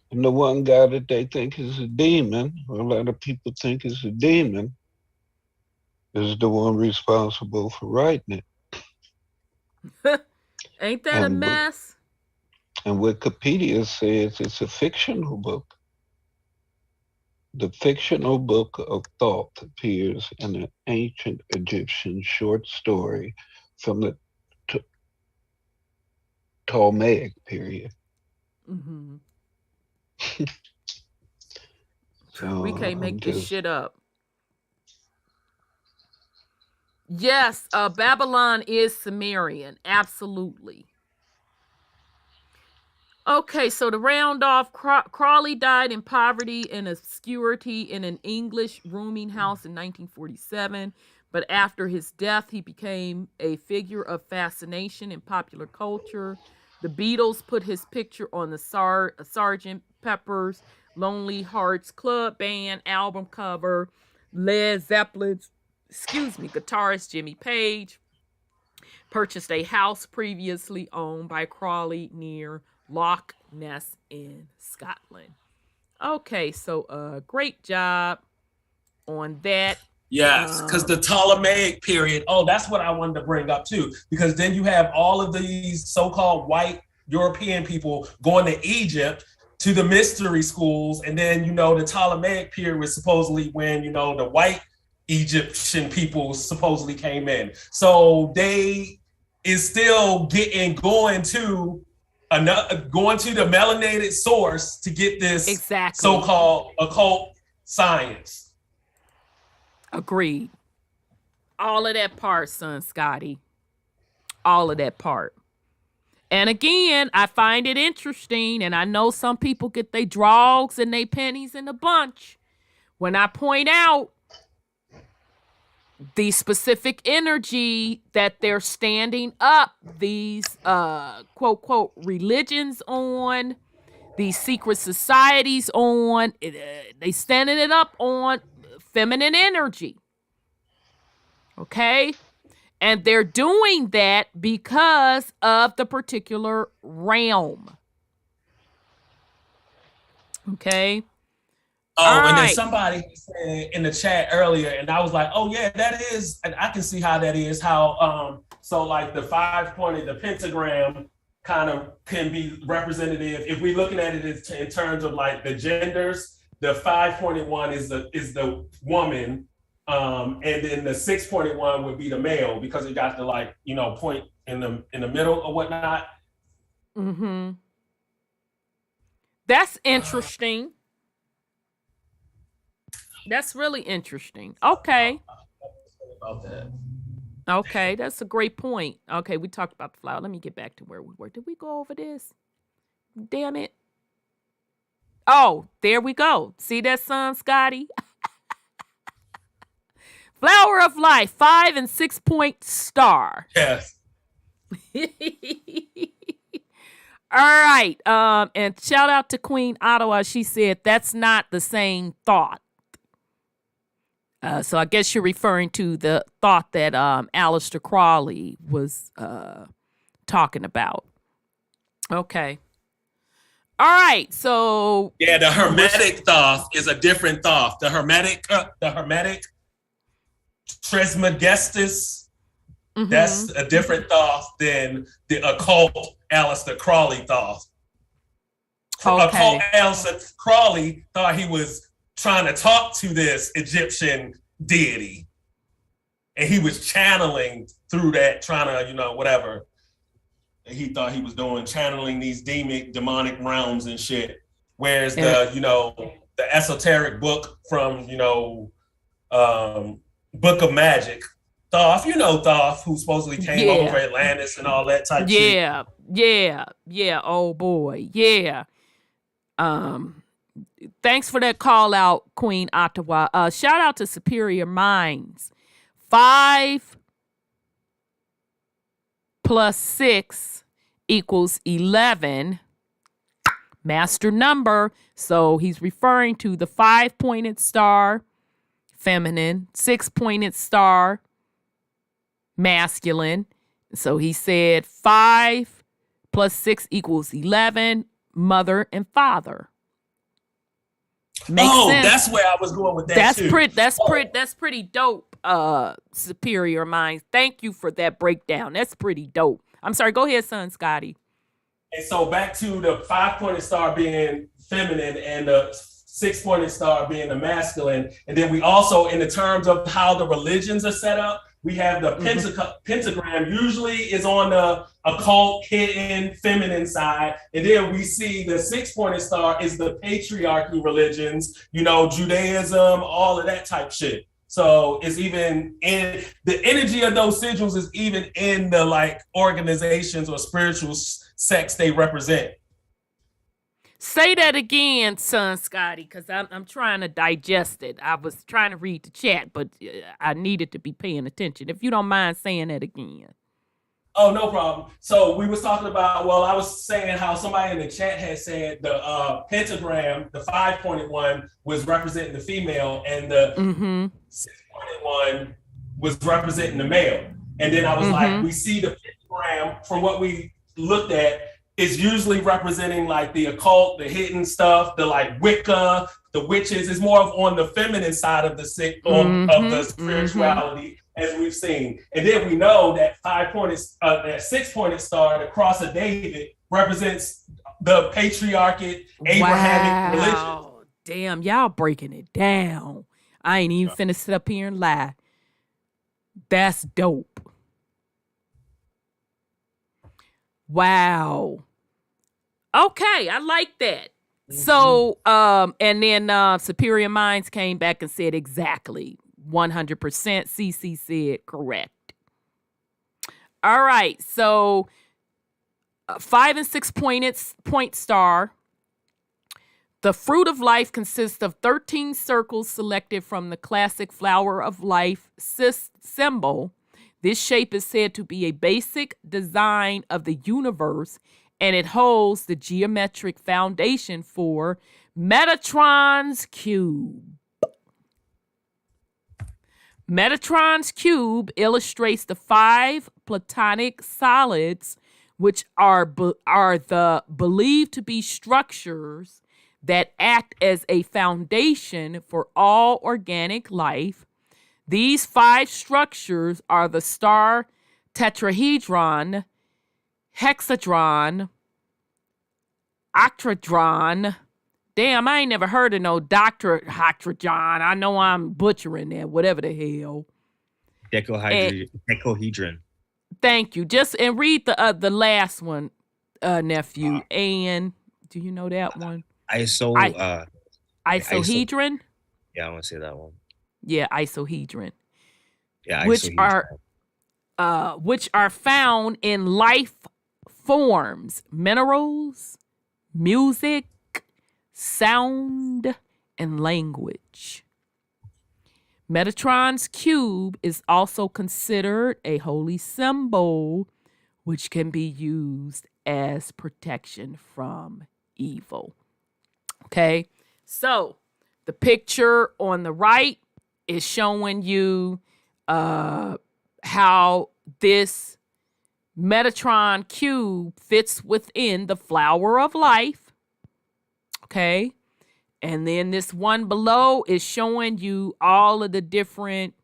[SPEAKER 6] And the one guy that they think is a demon, or a lot of people think is a demon, is the one responsible for writing it.
[SPEAKER 3] Ain't that a mess?
[SPEAKER 6] And Wikipedia says it's a fictional book. The fictional book of Thoth appears in an ancient Egyptian short story from the Ptolemaic period.
[SPEAKER 3] Mm-hmm.
[SPEAKER 6] So
[SPEAKER 3] we can't make this shit up. Yes, Babylon is Sumerian. Absolutely. Okay, so to round off, Crawley died in poverty and obscurity in an English rooming house in 1947. But after his death, he became a figure of fascination in popular culture. The Beatles put his picture on the Sgt. Pepper's Lonely Hearts Club Band album cover. Led Zeppelin's guitarist Jimmy Page purchased a house previously owned by Crawley near Loch Ness in Scotland. Okay, so great job on that.
[SPEAKER 7] Yes, because the Ptolemaic period, that's what I wanted to bring up too, because then you have all of these so-called white European people going to Egypt to the mystery schools, and then, the Ptolemaic period was supposedly when, the white Egyptian people supposedly came in. So they is still going to the melanated source to get this so-called occult science.
[SPEAKER 3] Agreed. All of that part, son Scotty. All of that part. And again, I find it interesting, and I know some people get their draws and their pennies in a bunch when I point out the specific energy that they're standing up these quote, quote, religions on, these secret societies on. They standing it up on feminine energy. Okay? And they're doing that because of the particular realm. Okay?
[SPEAKER 7] And then somebody said in the chat earlier, and I was like, oh yeah, that is, and I can see how that is, how so like the 5-pointed, the pentagram kind of can be representative. If we're looking at it in terms of like the genders, the 5-pointed one is the woman, and then the 6-pointed one would be the male, because it got the like, you know, point in the middle or whatnot.
[SPEAKER 3] Mm-hmm. That's interesting. That's really interesting. Okay.
[SPEAKER 7] About that.
[SPEAKER 3] Okay, that's a great point. Okay, we talked about the flower. Let me get back to where we were. Did we go over this? Damn it. Oh, there we go. See that, son, Scotty? Flower of Life, 5 and 6-point star.
[SPEAKER 7] Yes.
[SPEAKER 3] All right. And shout out to Queen Ottawa. She said that's not the same thought. So I guess you're referring to the thought that Aleister Crowley was talking about. Okay. All right. So
[SPEAKER 7] yeah, the Hermetic thought is a different thought. The Hermetic Trismegistus, that's a different thought than the occult Aleister Crowley thought.
[SPEAKER 3] Okay.
[SPEAKER 7] Occult Aleister Crowley thought he was trying to talk to this Egyptian deity, and he was channeling through that, trying to, you know, whatever he thought he was doing, channeling these demonic realms and shit. Whereas the, you know, the esoteric book from, you know, Book of Magic, Thoth, you know, Thoth, who supposedly came over Atlantis and all that type shit.
[SPEAKER 3] Yeah. Oh boy, yeah. Thanks for that call out, Queen Ottawa. Shout out to Superior Minds. 5 plus 6 equals 11. Master number. So he's referring to the 5-pointed star, feminine, 6-pointed star, masculine. So he said 5 plus 6 equals 11, mother and father. Makes sense.
[SPEAKER 7] That's where I was going with that.
[SPEAKER 3] That's pretty dope. Superior Minds. Thank you for that breakdown. That's pretty dope. I'm sorry. Go ahead, son, Scotty.
[SPEAKER 7] And so back to the 5-pointed star being feminine and the 6-pointed star being the masculine. And then we also, in the terms of how the religions are set up, we have the pentagram usually is on the occult, hidden, feminine side. And then we see the 6-pointed star is the patriarchy religions, you know, Judaism, all of that type shit. So it's even in the energy of those sigils is even in the like organizations or spiritual sects they represent.
[SPEAKER 3] Say that again, son Scotty, because I'm trying to digest it. I was trying to read the chat, but I needed to be paying attention. If you don't mind saying that again.
[SPEAKER 7] Oh, no problem. So we was talking about, well, I was saying how somebody in the chat had said the pentagram, the 5-pointed one, was representing the female, and the 6-pointed one was representing the male. And then I was like, we see the pentagram from what we looked at is usually representing like the occult, the hidden stuff, the like Wicca, the witches. Is more of on the feminine side of the of the spirituality, as we've seen. And then we know that 5-pointed, that 6-pointed star, the cross of David, represents the patriarchate Abrahamic religion.
[SPEAKER 3] Damn, y'all breaking it down. I ain't even finna sit up here and lie. That's dope. Wow. Okay, I like that. So, and then Superior Minds came back and said exactly 100%. CC said correct. All right, so 5 and 6 point star. The fruit of life consists of 13 circles selected from the classic flower of life symbol. This shape is said to be a basic design of the universe, and it holds the geometric foundation for Metatron's cube. Metatron's cube illustrates the 5 platonic solids, which are the believed to be structures that act as a foundation for all organic life. These 5 structures are the star tetrahedron, hexadron, octahedron. Damn, I ain't never heard of no octahedron. I know I'm butchering that, whatever the hell.
[SPEAKER 5] Decohedron.
[SPEAKER 3] Thank you. And read the last one, nephew. And do you know that one?
[SPEAKER 5] Isohedron. Yeah, I want to say that one.
[SPEAKER 3] Yeah, isohedron.
[SPEAKER 5] Yeah,
[SPEAKER 3] which are found in life forms, minerals, music, sound, and language. Metatron's cube is also considered a holy symbol, which can be used as protection from evil. Okay, so the picture on the right is showing you how this Metatron cube fits within the flower of life. Okay, and then this one below is showing you all of the different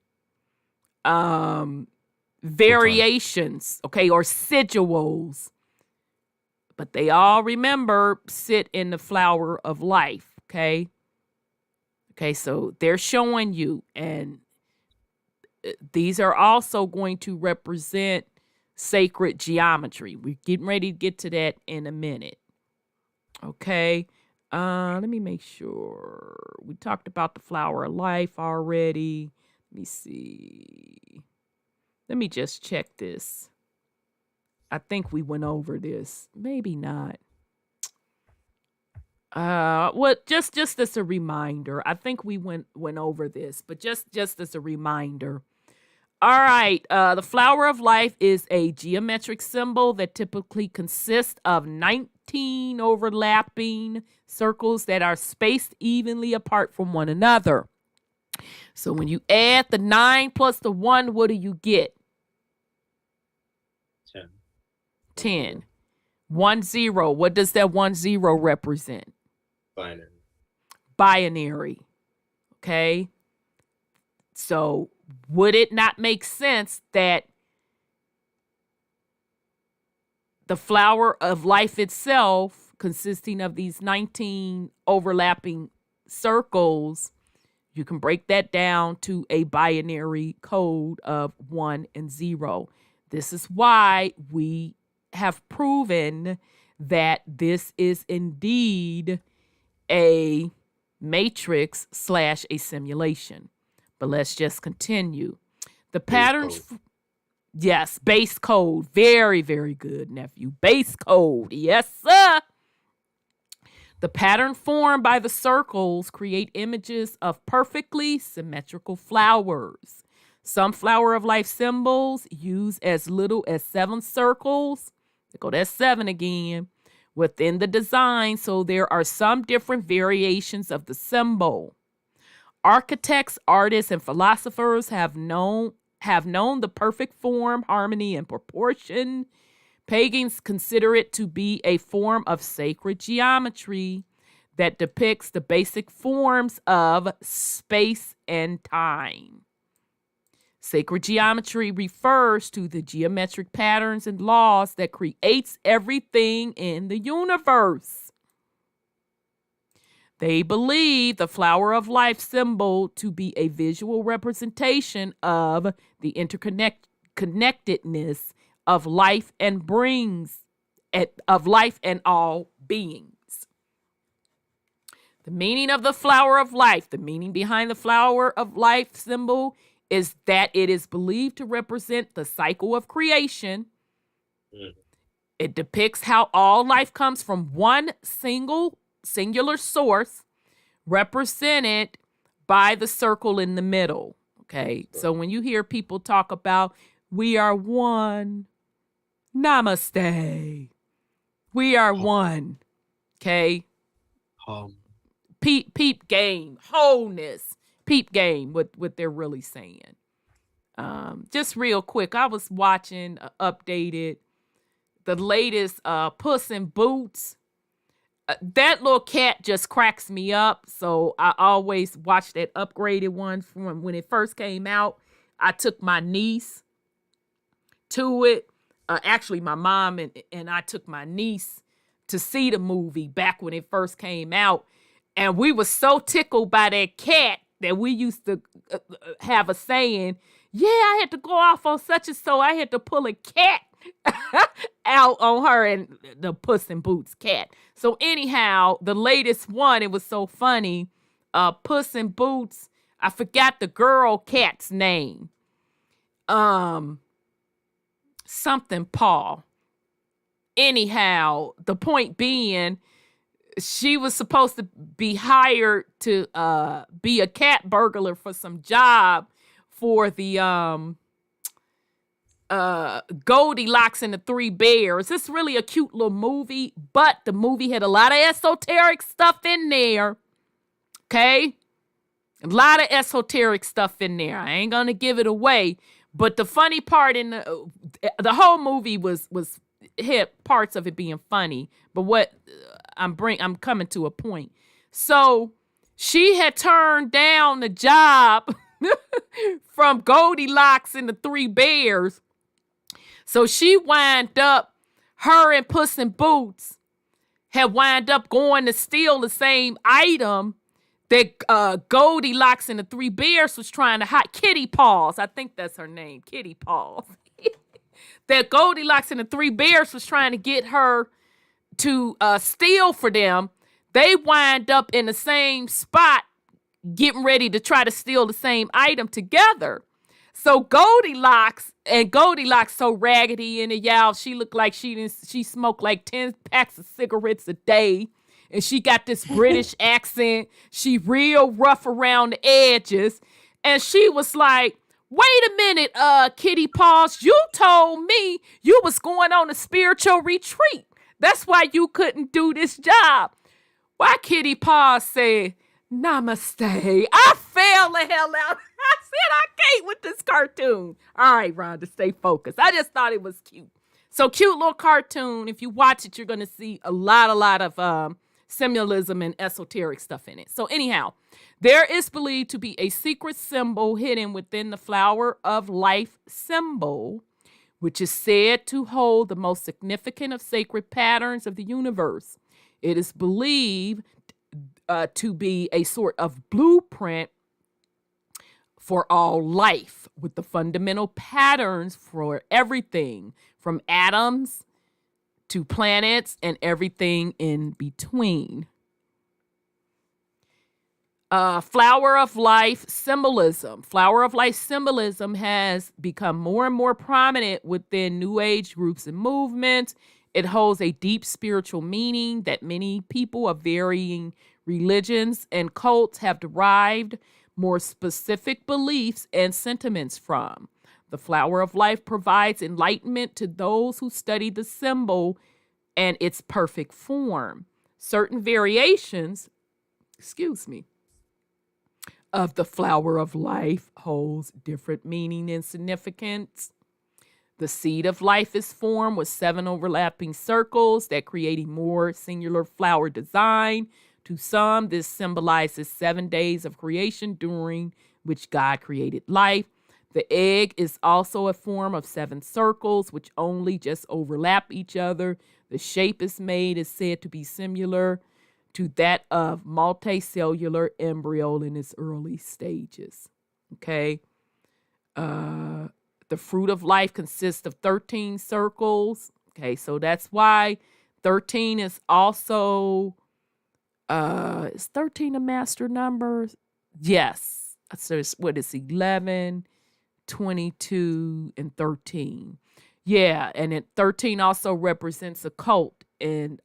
[SPEAKER 3] variations, okay, or sigils. But they all, remember, sit in the flower of life, okay? Okay, so they're showing you, and these are also going to represent sacred geometry. We're getting ready to get to that in a minute. Okay, let me make sure. We talked about the flower of life already. Let me see. Let me just check this. I think we went over this. Maybe not. Just as a reminder. I think we went over this, but just as a reminder. All right. The flower of life is a geometric symbol that typically consists of 19 overlapping circles that are spaced evenly apart from one another. So when you add the 9 plus the 1, what do you get? 10. 1 0. What does that 1 0 represent? Binary. Okay. So would it not make sense that the flower of life itself, consisting of these 19 overlapping circles, you can break that down to a binary code of 1 and 0. This is why we have proven that this is indeed a matrix / a simulation. But let's just continue. The patterns, yes, base code. Very, very good, nephew. Base code. Yes, sir. The pattern formed by the circles create images of perfectly symmetrical flowers. Some flower of life symbols use as little as 7 circles. That's 7 again, within the design, so there are some different variations of the symbol. Architects, artists, and philosophers have known the perfect form, harmony, and proportion. Pagans consider it to be a form of sacred geometry that depicts the basic forms of space and time. Sacred geometry refers to the geometric patterns and laws that creates everything in the universe. They believe the flower of life symbol to be a visual representation of the interconnectedness of life and all beings. The meaning of the flower of life, the meaning behind the flower of life symbol is that it is believed to represent the cycle of creation. It depicts how all life comes from one singular source, represented by the circle in the middle. Okay, so when you hear people talk about we are one, namaste, we are one. Okay, peep game, wholeness, peep game. What they're really saying. Just real quick, I was watching updated the latest Puss in Boots. That little cat just cracks me up. So I always watch that upgraded one from when it first came out. I took my niece to it. Actually, my mom and I took my niece to see the movie back when it first came out. And we were so tickled by that cat that we used to have a saying, yeah, I had to go off on such and so. I had to pull a cat out on her, and the Puss in Boots cat. So anyhow, the latest one, it was so funny. Puss in Boots, I forgot the girl cat's name. Something Paul. Anyhow, the point being, she was supposed to be hired to be a cat burglar for some job for the Goldilocks and the Three Bears. It's really a cute little movie, but the movie had a lot of esoteric stuff in there. Okay? A lot of esoteric stuff in there. I ain't gonna give it away, but the funny part in the whole movie was hit parts of it being funny, but what I'm coming to a point. So she had turned down the job from Goldilocks and the Three Bears. So she wind up, her and Puss in Boots had wind up going to steal the same item that Goldilocks and the Three Bears was trying to hide. Kitty Paws, I think that's her name, Kitty Paws. That Goldilocks and the Three Bears was trying to get her to steal for them. They wind up in the same spot getting ready to try to steal the same item together. So Goldilocks so raggedy in it, y'all. She looked like she smoked like 10 packs of cigarettes a day. And she got this British accent. She real rough around the edges. And she was like, wait a minute, Kitty Paws, you told me you was going on a spiritual retreat. That's why you couldn't do this job. Why Kitty Paws said, namaste. I fell the hell out. I said, I can't with this cartoon. All right, Rhonda, stay focused. I just thought it was cute. So cute little cartoon. If you watch it, you're going to see a lot of symbolism and esoteric stuff in it. So anyhow, there is believed to be a secret symbol hidden within the flower of life symbol, which is said to hold the most significant of sacred patterns of the universe. It is believed to be a sort of blueprint for all life, with the fundamental patterns for everything from atoms to planets and everything in between. Flower of life symbolism. Flower of life symbolism has become more and more prominent within New Age groups and movements. It holds a deep spiritual meaning that many people of varying religions and cults have derived more specific beliefs and sentiments from. The flower of life provides enlightenment to those who study the symbol and its perfect form. Certain variations, of the flower of life holds different meaning and significance. The seed of life is formed with 7 overlapping circles that create a more singular flower design. To some, this symbolizes 7 days of creation during which God created life. The egg is also a form of 7 circles, which only just overlap each other. The shape is said to be similar to that of multicellular embryo in its early stages. Okay. The fruit of life consists of 13 circles. Okay, so that's why 13 is also, is 13 a master number? Yes. So it's 11, 22, and 13. Yeah, and then 13 also represents occult, and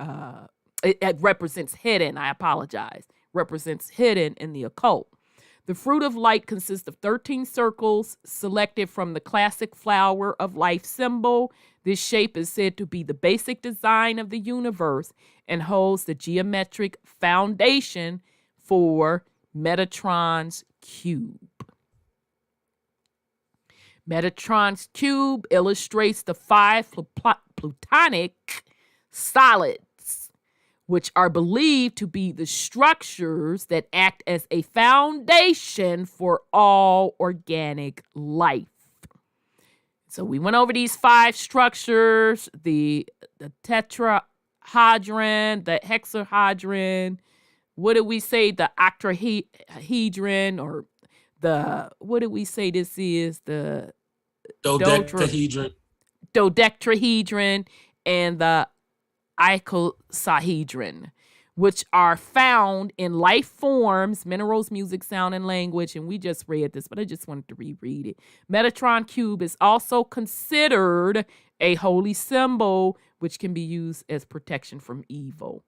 [SPEAKER 3] it represents hidden. I apologize. Represents hidden in the occult. The fruit of light consists of 13 circles selected from the classic flower of life symbol. This shape is said to be the basic design of the universe and holds the geometric foundation for Metatron's cube. Metatron's cube illustrates the 5 plutonic solids, which are believed to be the structures that act as a foundation for all organic life. So we went over these 5 structures, the tetrahedron, the hexahedron, what did we say, the octahedron, or the, what did we say this is, the
[SPEAKER 7] dodecahedron,
[SPEAKER 3] and the icosahedron, which are found in life forms, minerals, music, sound, and language. And we just read this, but I just wanted to reread it. Metatron cube is also considered a holy symbol, which can be used as protection from evil.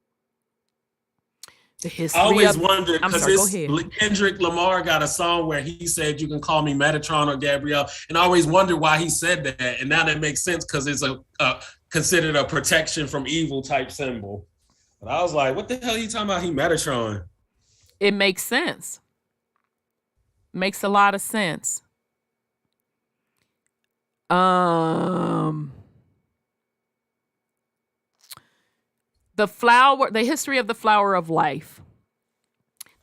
[SPEAKER 3] The history
[SPEAKER 7] I always wondered,
[SPEAKER 3] I'm
[SPEAKER 7] because
[SPEAKER 3] sorry, go ahead.
[SPEAKER 7] Kendrick Lamar got a song where he said, "You can call me Metatron or Gabrielle," and I always wondered why he said that. And now that makes sense, because it's a considered a protection from evil type symbol. But I was like, what the hell are you talking about? He Metatron.
[SPEAKER 3] It makes sense. Makes a lot of sense. The history of the flower of life.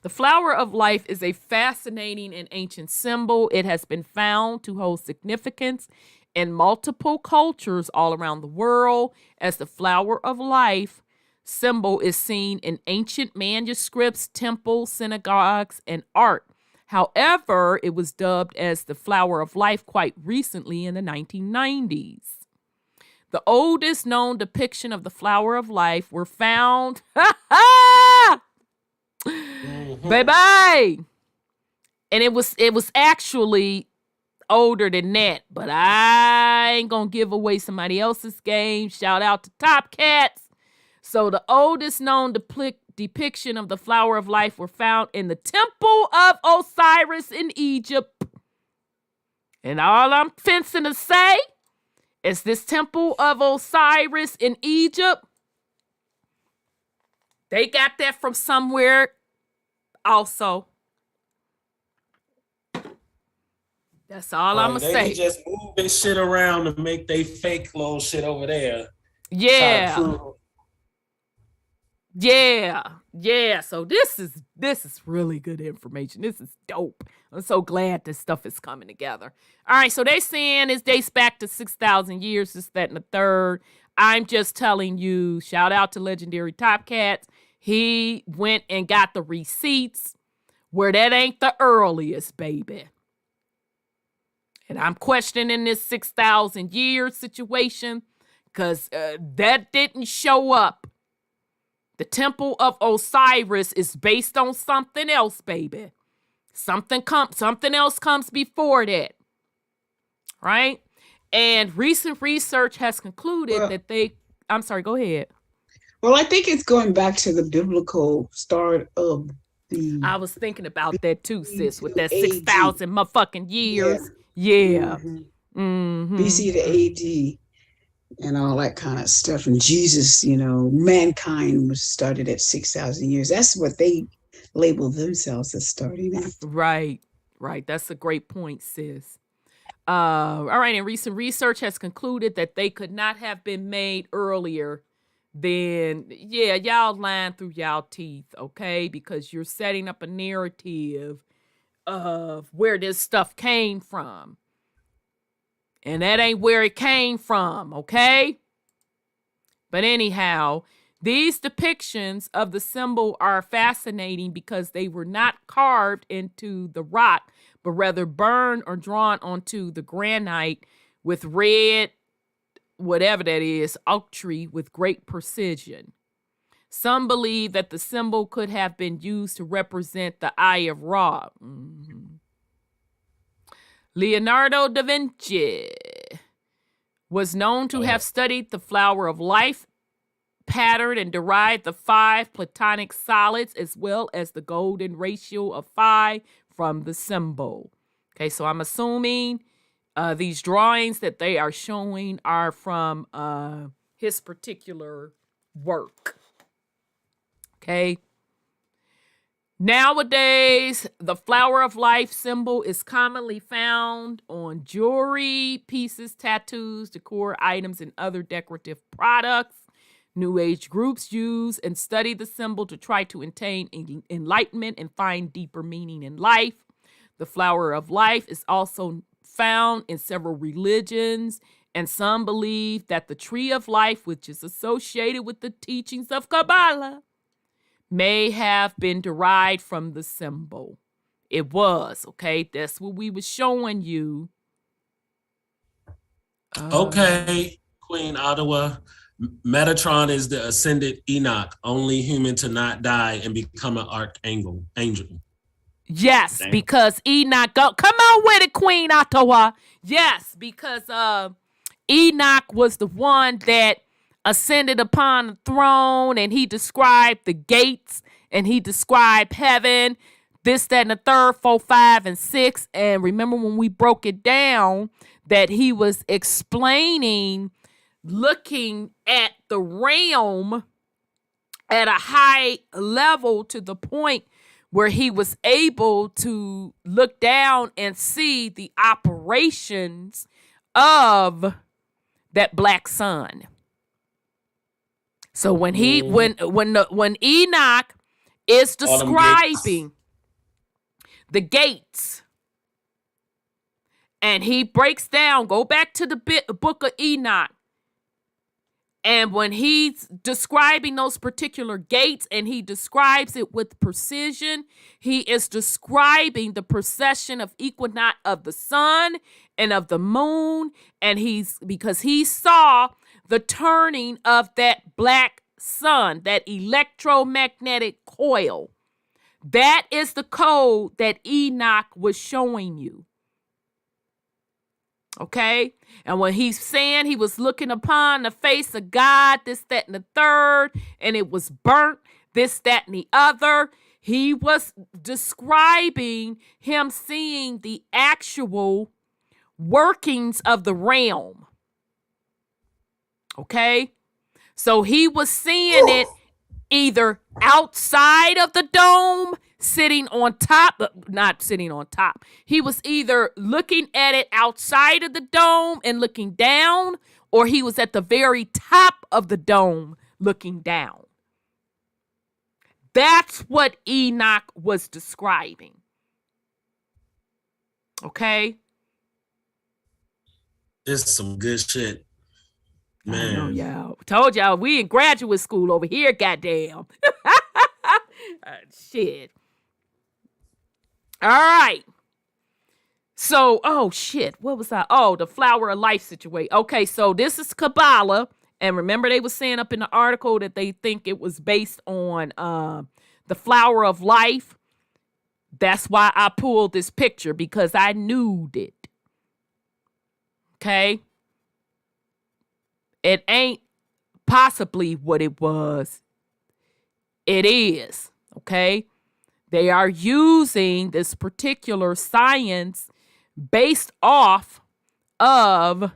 [SPEAKER 3] The flower of life is a fascinating and ancient symbol. It has been found to hold significance in multiple cultures all around the world, as the flower of life symbol is seen in ancient manuscripts, temples, synagogues, and art. However, it was dubbed as the flower of life quite recently in the 1990s. The oldest known depiction of the flower of life were found, baby, and it was actually older than that, but I ain't gonna give away somebody else's game. Shout out to Top Cats. So the oldest known depiction of the flower of life were found in the Temple of Osiris in Egypt. And all I'm fencing to say is this Temple of Osiris in Egypt, they got that from somewhere also. That's all I'm going to say.
[SPEAKER 7] They just move this shit around to make they fake little shit over there.
[SPEAKER 3] Yeah. Yeah. So this is really good information. This is dope. I'm so glad this stuff is coming together. All right, so they saying it dates back to 6,000 years, this, that, and the third. I'm just telling you, shout out to legendary Top Cats. He went and got the receipts where that ain't the earliest, baby. And I'm questioning this 6,000 years situation because that didn't show up. The Temple of Osiris is based on something else, baby. Something else comes before that. Right? And recent research has concluded that I'm sorry, go ahead.
[SPEAKER 4] Well, I think it's going back to the biblical start of the...
[SPEAKER 3] I was thinking about that too, sis, with that 6,000 motherfucking years. Yeah.
[SPEAKER 4] BC to AD and all that kind of stuff. And Jesus, mankind was started at 6,000 years. That's what they label themselves as starting at.
[SPEAKER 3] Right. That's a great point, sis. All right. And recent research has concluded that they could not have been made earlier than, y'all lying through y'all teeth, okay? Because you're setting up a narrative of where this stuff came from. And that ain't where it came from, okay? But anyhow, these depictions of the symbol are fascinating because they were not carved into the rock, but rather burned or drawn onto the granite with red, whatever that is, oak tree with great precision. Some believe that the symbol could have been used to represent the Eye of Ra. Leonardo da Vinci was known to have studied the flower of life pattern and derived the 5 platonic solids as well as the golden ratio of 5 from the symbol. Okay, so I'm assuming these drawings that they are showing are from his particular work. Okay. Nowadays, the flower of life symbol is commonly found on jewelry, pieces, tattoos, decor items, and other decorative products. New Age groups use and study the symbol to try to attain enlightenment and find deeper meaning in life. The flower of life is also found in several religions, and some believe that the tree of life, which is associated with the teachings of Kabbalah, may have been derived from the symbol. It was, okay? That's what we were showing you.
[SPEAKER 7] Okay, Queen Ottawa. Metatron is the ascended Enoch, only human to not die and become an archangel.
[SPEAKER 3] Yes,
[SPEAKER 5] Damn.
[SPEAKER 3] because Enoch, come on with it, Queen Ottawa. Yes, because Enoch was the one that ascended upon the throne, and he described the gates, and he described heaven, this, that, and the third, 4, 5, and 6. And remember when we broke it down that he was explaining, looking at the realm at a high level to the point where he was able to look down and see the operations of that black sun. So when when Enoch is describing the gates, and he breaks down, go back to the book of Enoch, and when he's describing those particular gates, and he describes it with precision, he is describing the precession of equinox of the sun and of the moon, and because he saw the turning of that black sun, that electromagnetic coil. That is the code that Enoch was showing you. Okay? And when he's saying he was looking upon the face of God, this, that, and the third, and it was burnt, this, that, and the other, he was describing him seeing the actual workings of the realm. Okay? So he was seeing it either outside of the dome, sitting on top, not sitting on top. He was either looking at it outside of the dome and looking down, or he was at the very top of the dome looking down. That's what Enoch was describing. Okay?
[SPEAKER 7] It's some good shit. Man.
[SPEAKER 3] I know, y'all. Told y'all we in graduate school over here, goddamn. Shit. All right. So, oh shit, what was that? Oh, the flower of life situation. Okay, so this is Kabbalah, and remember they were saying up in the article that they think it was based on the flower of life. That's why I pulled this picture, because I knew it. Okay. It ain't possibly what it was. It is, okay? They are using this particular science based off of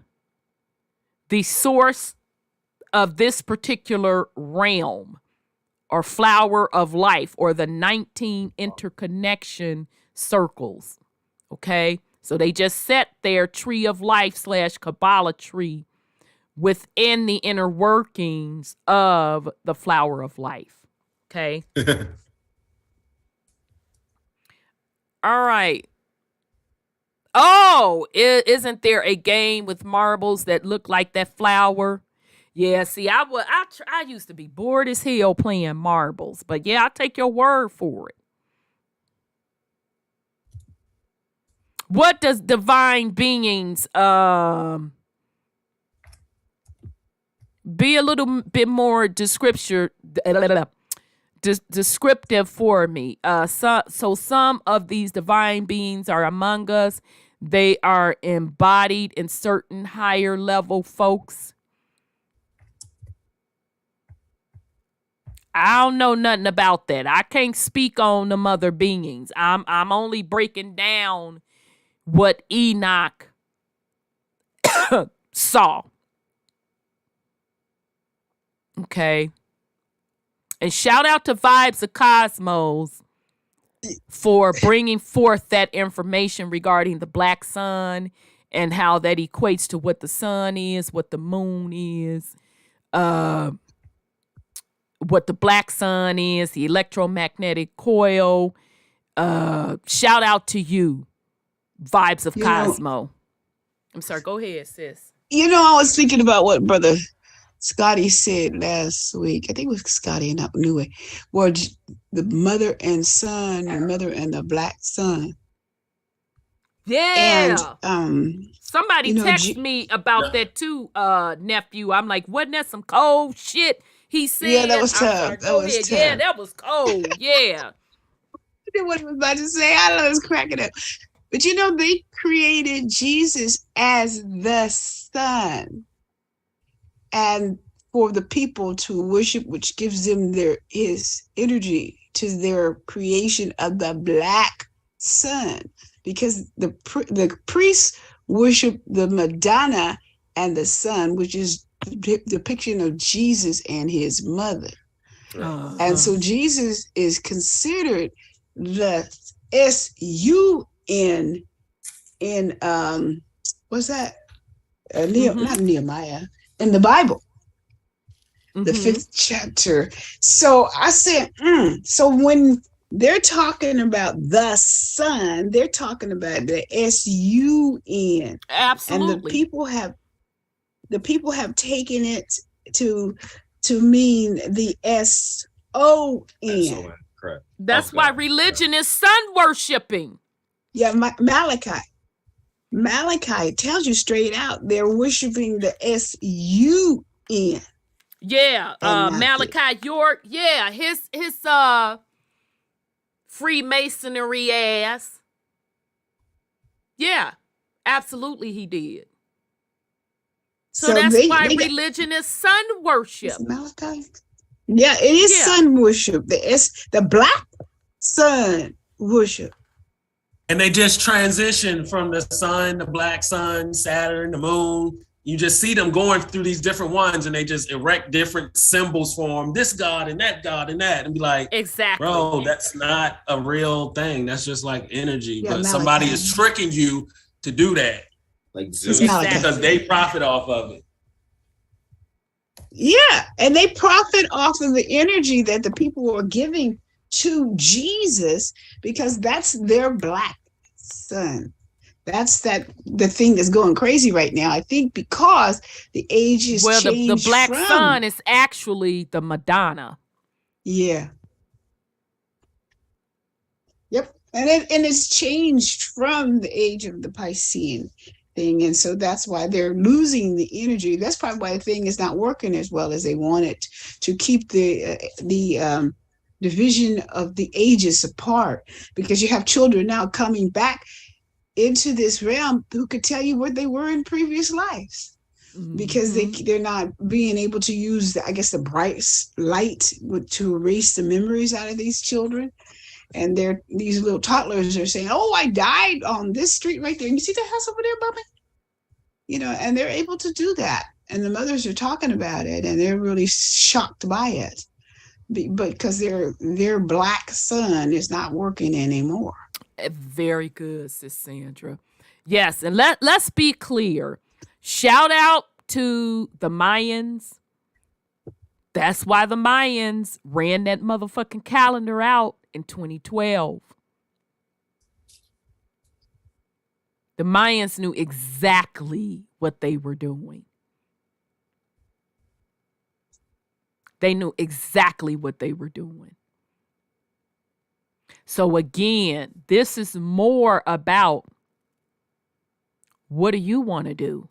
[SPEAKER 3] the source of this particular realm or flower of life, or the 19 interconnection circles, okay? So they just set their tree of life / Kabbalah tree within the inner workings of the flower of life. Okay. All right. Oh, isn't there a game with marbles that look like that flower? Yeah, see, I used to be bored as hell playing marbles, but yeah, I'll take your word for it. What does divine beings be a little bit more descriptive for me? So some of these divine beings are among us. They are embodied in certain higher level folks. I don't know nothing about that. I can't speak on them other beings. I'm only breaking down what Enoch saw. Okay. And shout out to Vibes of Cosmos for bringing forth that information regarding the black sun and how that equates to what the sun is, what the moon is, what the black sun is, the electromagnetic coil. Shout out to you, Vibes of Cosmo. I'm sorry, go ahead, sis.
[SPEAKER 4] I was thinking about what Brother Scotty said last week. I think it was Scotty and Nue, where the mother and son, the mother and the black son.
[SPEAKER 3] Yeah.
[SPEAKER 4] And
[SPEAKER 3] somebody texted me about that too, nephew. I'm like, wasn't that some cold shit? He said,
[SPEAKER 4] yeah, that was tough.
[SPEAKER 3] Yeah, that was cold. Yeah.
[SPEAKER 4] I didn't know what I was about to say. I don't know, it's cracking up. But they created Jesus as the Son. And for the people to worship, which gives them his energy to their creation of the black sun. Because the priests worship the Madonna and the sun, which is the depiction of Jesus and his mother. And so Jesus is considered the S-U-N in what's that? Not Nehemiah, in the Bible, the 5th chapter. So I said, so when they're talking about the sun, they're talking about the S-U-N.
[SPEAKER 3] Absolutely.
[SPEAKER 4] And the people have taken it to mean the S-O-N.
[SPEAKER 5] Correct.
[SPEAKER 3] That's why religion is sun worshiping.
[SPEAKER 4] Yeah, Malachi tells you straight out they're worshiping the S-U-N.
[SPEAKER 3] Yeah, Malachi York. Yeah, his Freemasonry ass. Yeah, absolutely he did. So that's why religion is sun worship.
[SPEAKER 4] Malachi? Yeah, it is sun worship. The black sun worship.
[SPEAKER 7] And they just transition from the sun, the black sun, Saturn, the moon. You just see them going through these different ones, and they just erect different symbols for them. This God and that, and be like,
[SPEAKER 3] exactly,
[SPEAKER 7] bro, that's not a real thing. That's just like energy.
[SPEAKER 4] Yeah,
[SPEAKER 7] but somebody is tricking you to do that,
[SPEAKER 5] like Zeus,
[SPEAKER 7] because they profit off of it.
[SPEAKER 4] Yeah, and they profit off of the energy that the people are giving to Jesus, because that's their black sun. That's the thing that's going crazy right now. I think because the age is changed.
[SPEAKER 3] The black sun is actually the Madonna.
[SPEAKER 4] Yeah. Yep. And it's changed from the age of the Piscean thing. And so that's why they're losing the energy. That's probably why the thing is not working as well as they want it, to keep the division of the ages apart, because you have children now coming back into this realm who could tell you what they were in previous lives, because they're not being able to use the bright light to erase the memories out of these children. And these little toddlers are saying, oh, I died on this street right there. And you see the house over there, Bubba? And they're able to do that. And the mothers are talking about it, and they're really shocked by it, because their black sun is not working anymore.
[SPEAKER 3] Very good, Sis Sandra. Yes, and let's be clear. Shout out to the Mayans. That's why the Mayans ran that motherfucking calendar out in 2012. The Mayans knew exactly what they were doing. They knew exactly what they were doing. So again, this is more about, what do you want to do?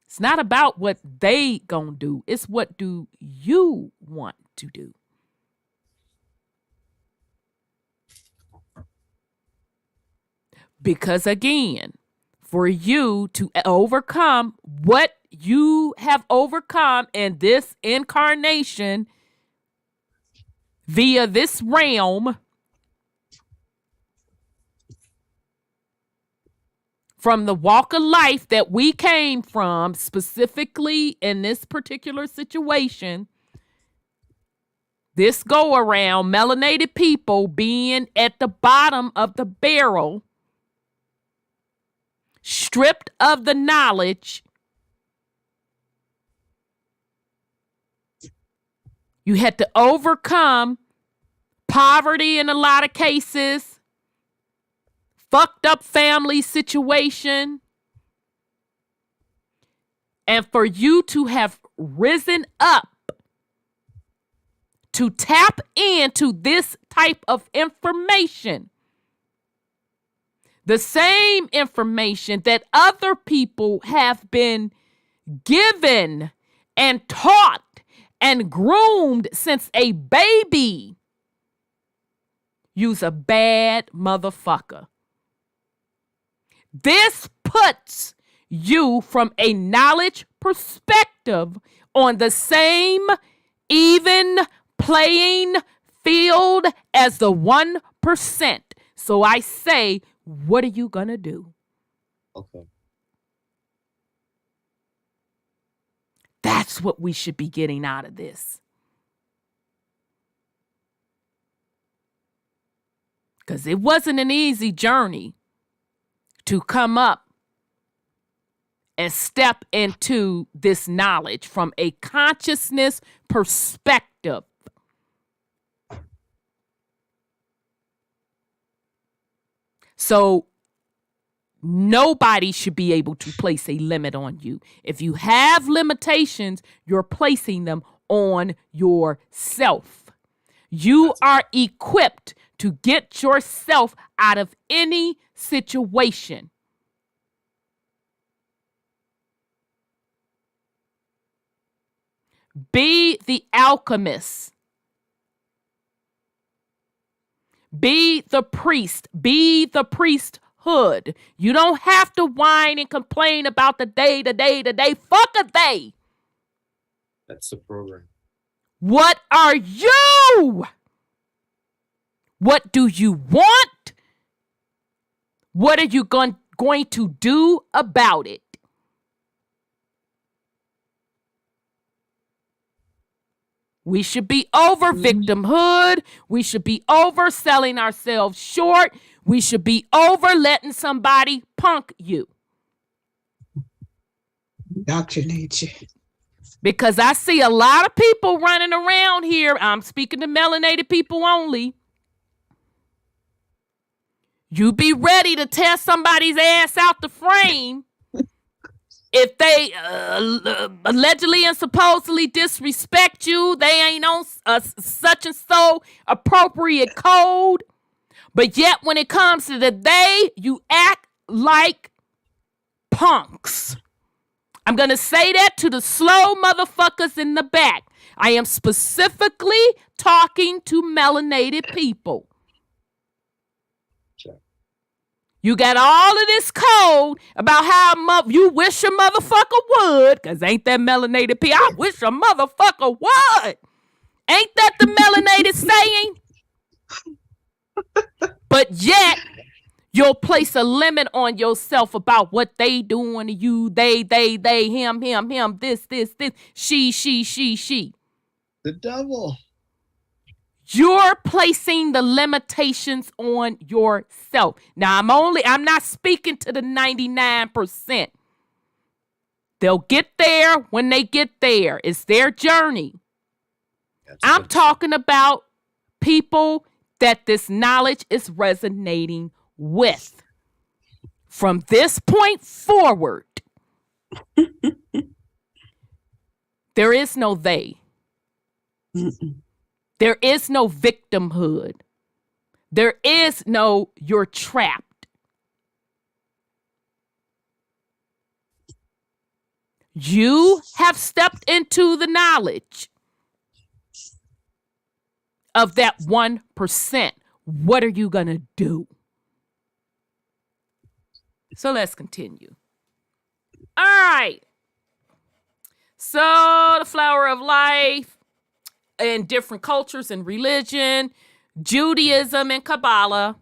[SPEAKER 3] It's not about what they gonna do. It's what do you want to do? Because again, for you to overcome what you have overcome in this incarnation via this realm, from the walk of life that we came from, specifically in this particular situation, this go around, melanated people being at the bottom of the barrel, stripped of the knowledge. You had to overcome poverty in a lot of cases, fucked up family situation, and for you to have risen up to tap into this type of information, the same information that other people have been given and taught and groomed since a baby, you's a bad motherfucker. This puts you from a knowledge perspective on the same even playing field as the 1%. So I say, what are you gonna do?
[SPEAKER 5] Okay.
[SPEAKER 3] That's what we should be getting out of this. Because it wasn't an easy journey to come up and step into this knowledge from a consciousness perspective. So nobody should be able to place a limit on you. If you have limitations, you're placing them on yourself. You are equipped to get yourself out of any situation. Be the alchemist. Be the priest. Be the priesthood. You don't have to whine and complain about the day. Fuck a day.
[SPEAKER 5] That's the program.
[SPEAKER 3] What are you? What do you want? What are you going to do about it? We should be over victimhood. We should be over selling ourselves short. We should be over letting somebody punk you.
[SPEAKER 4] Indoctrinate you.
[SPEAKER 3] Because I see a lot of people running around here. I'm speaking to melanated people only. You be ready to tear somebody's ass out the frame if they allegedly and supposedly disrespect you. They ain't on such and so appropriate code. But yet when it comes to the day, you act like punks. I'm going to say that to the slow motherfuckers in the back. I am specifically talking to melanated people. You got all of this code about how you wish a motherfucker would, because ain't that melanated people? I wish a motherfucker would. Ain't that the melanated saying? But yet, you'll place a limit on yourself about what they doing to you. They, him, this, she.
[SPEAKER 5] The devil.
[SPEAKER 3] You're placing the limitations on yourself. Now, I'm not speaking to the 99%. They'll get there when they get there. It's their journey. I'm talking about people that this knowledge is resonating with. From this point forward, there is no they. There is no victimhood. There is no you're trapped. You have stepped into the knowledge of that 1%. What are you going to do? So let's continue. All right. So the flower of life in different cultures and religion, Judaism and Kabbalah.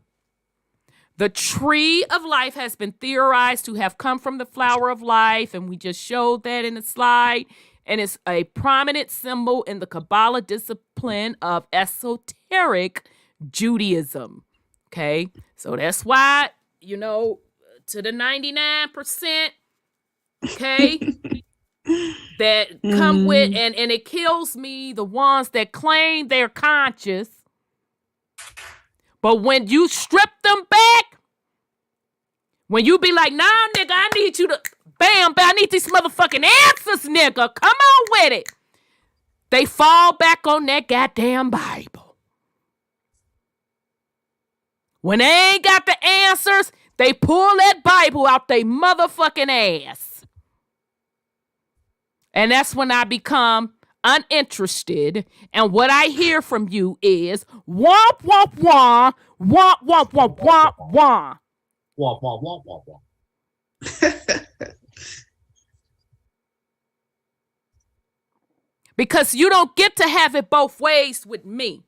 [SPEAKER 3] The tree of life has been theorized to have come from the flower of life, and we just showed that in the slide. And it's a prominent symbol in the Kabbalah discipline of esoteric Judaism. Okay, so that's why, to the 99%, okay, that come with, and it kills me, the ones that claim they're conscious, but when you strip them back, when you be like, nah, nigga, I need you to, bam, I need these motherfucking answers, nigga, come on with it. They fall back on that goddamn Bible. When they ain't got the answers, they pull that Bible out they motherfucking ass. And that's when I become uninterested. And what I hear from you is womp, womp, womp, womp, womp, womp, womp, womp.
[SPEAKER 5] Womp, womp, womp, womp, womp.
[SPEAKER 3] Because you don't get to have it both ways with me.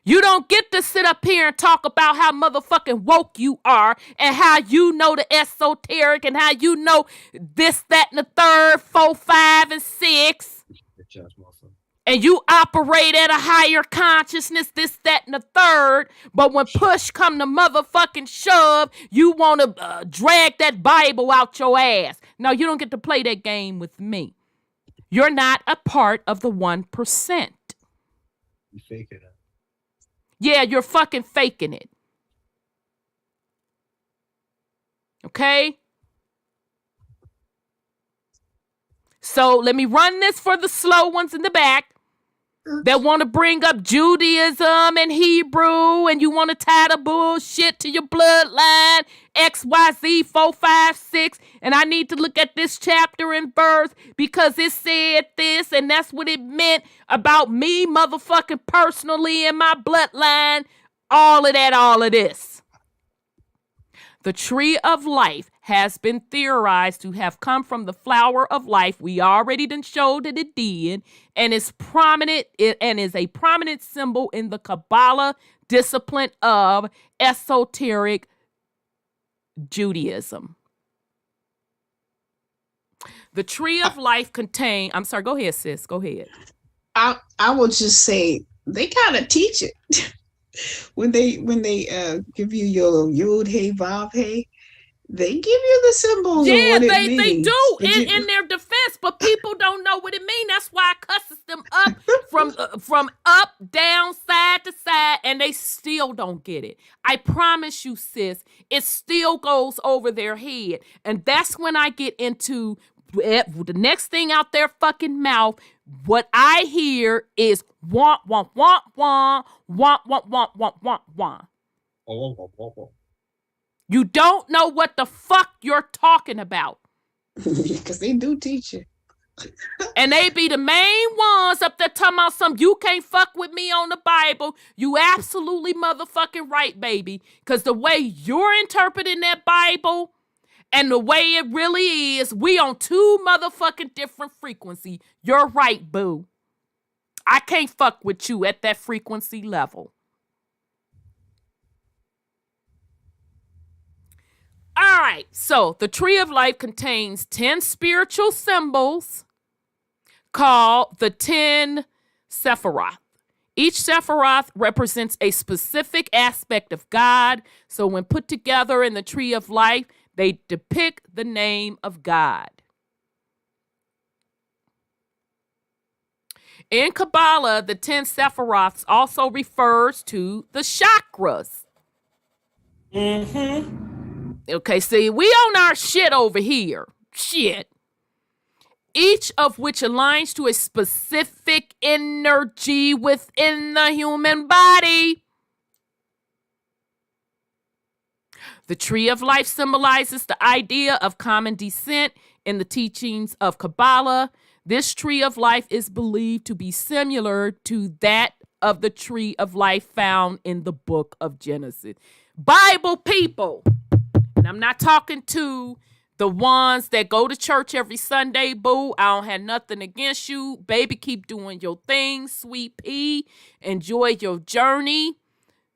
[SPEAKER 3] You don't get to sit up here and talk about how motherfucking woke you are and how you know the esoteric and how you know this, that, and the third, 4, 5, and 6. And you operate at a higher consciousness, this, that, and the third. But when push come to motherfucking shove, you want to drag that Bible out your ass. No, you don't get to play that game with me. You're not a part of the 1%.
[SPEAKER 5] You faking it.
[SPEAKER 3] Yeah, you're fucking faking it. Okay? So let me run this for the slow ones in the back that want to bring up Judaism and Hebrew and you want to tie the bullshit to your bloodline, XYZ 4, 5, 6. And I need to look at this chapter and verse because it said this and that's what it meant about me motherfucking personally and my bloodline. All of that, all of this. The tree of life has been theorized to have come from the flower of life. We already done showed that it did, and is prominent and is a prominent symbol in the Kabbalah discipline of esoteric Judaism. The tree of life contain. I'm sorry. Go ahead, sis. Go ahead.
[SPEAKER 4] I will just say they kind of teach it when they give you your Yud Hey Vav Hey. They give you the symbols.
[SPEAKER 3] Yeah,
[SPEAKER 4] of what
[SPEAKER 3] they do
[SPEAKER 4] in
[SPEAKER 3] their defense, but people don't know what it means. That's why I cusses them up from up, down, side to side, and they still don't get it. I promise you, sis, it still goes over their head. And that's when I get into the next thing out their fucking mouth. What I hear is womp, womp, womp, womp, womp, womp, womp, womp, womp, womp. You don't know what the fuck you're talking about.
[SPEAKER 4] Because they do teach it.
[SPEAKER 3] And they be the main ones up there talking about some, you can't fuck with me on the Bible. You absolutely motherfucking right, baby. Because the way you're interpreting that Bible and the way it really is, we on 2 motherfucking different frequency. You're right, boo. I can't fuck with you at that frequency level. All right, so the tree of life contains 10 spiritual symbols called the 10 Sephiroth. Each Sephiroth represents a specific aspect of God. So when put together in the tree of life, they depict the name of God. In Kabbalah, the 10 Sephiroths also refers to the chakras.
[SPEAKER 7] Mm-hmm.
[SPEAKER 3] Okay, see, we on our shit over here. Shit. Each of which aligns to a specific energy within the human body. The tree of life symbolizes the idea of common descent in the teachings of Kabbalah. This tree of life is believed to be similar to that of the tree of life found in the book of Genesis. Bible people, And I'm not talking to the ones that go to church every Sunday, boo. I don't have nothing against you. Baby, keep doing your thing, sweet pea. Enjoy your journey.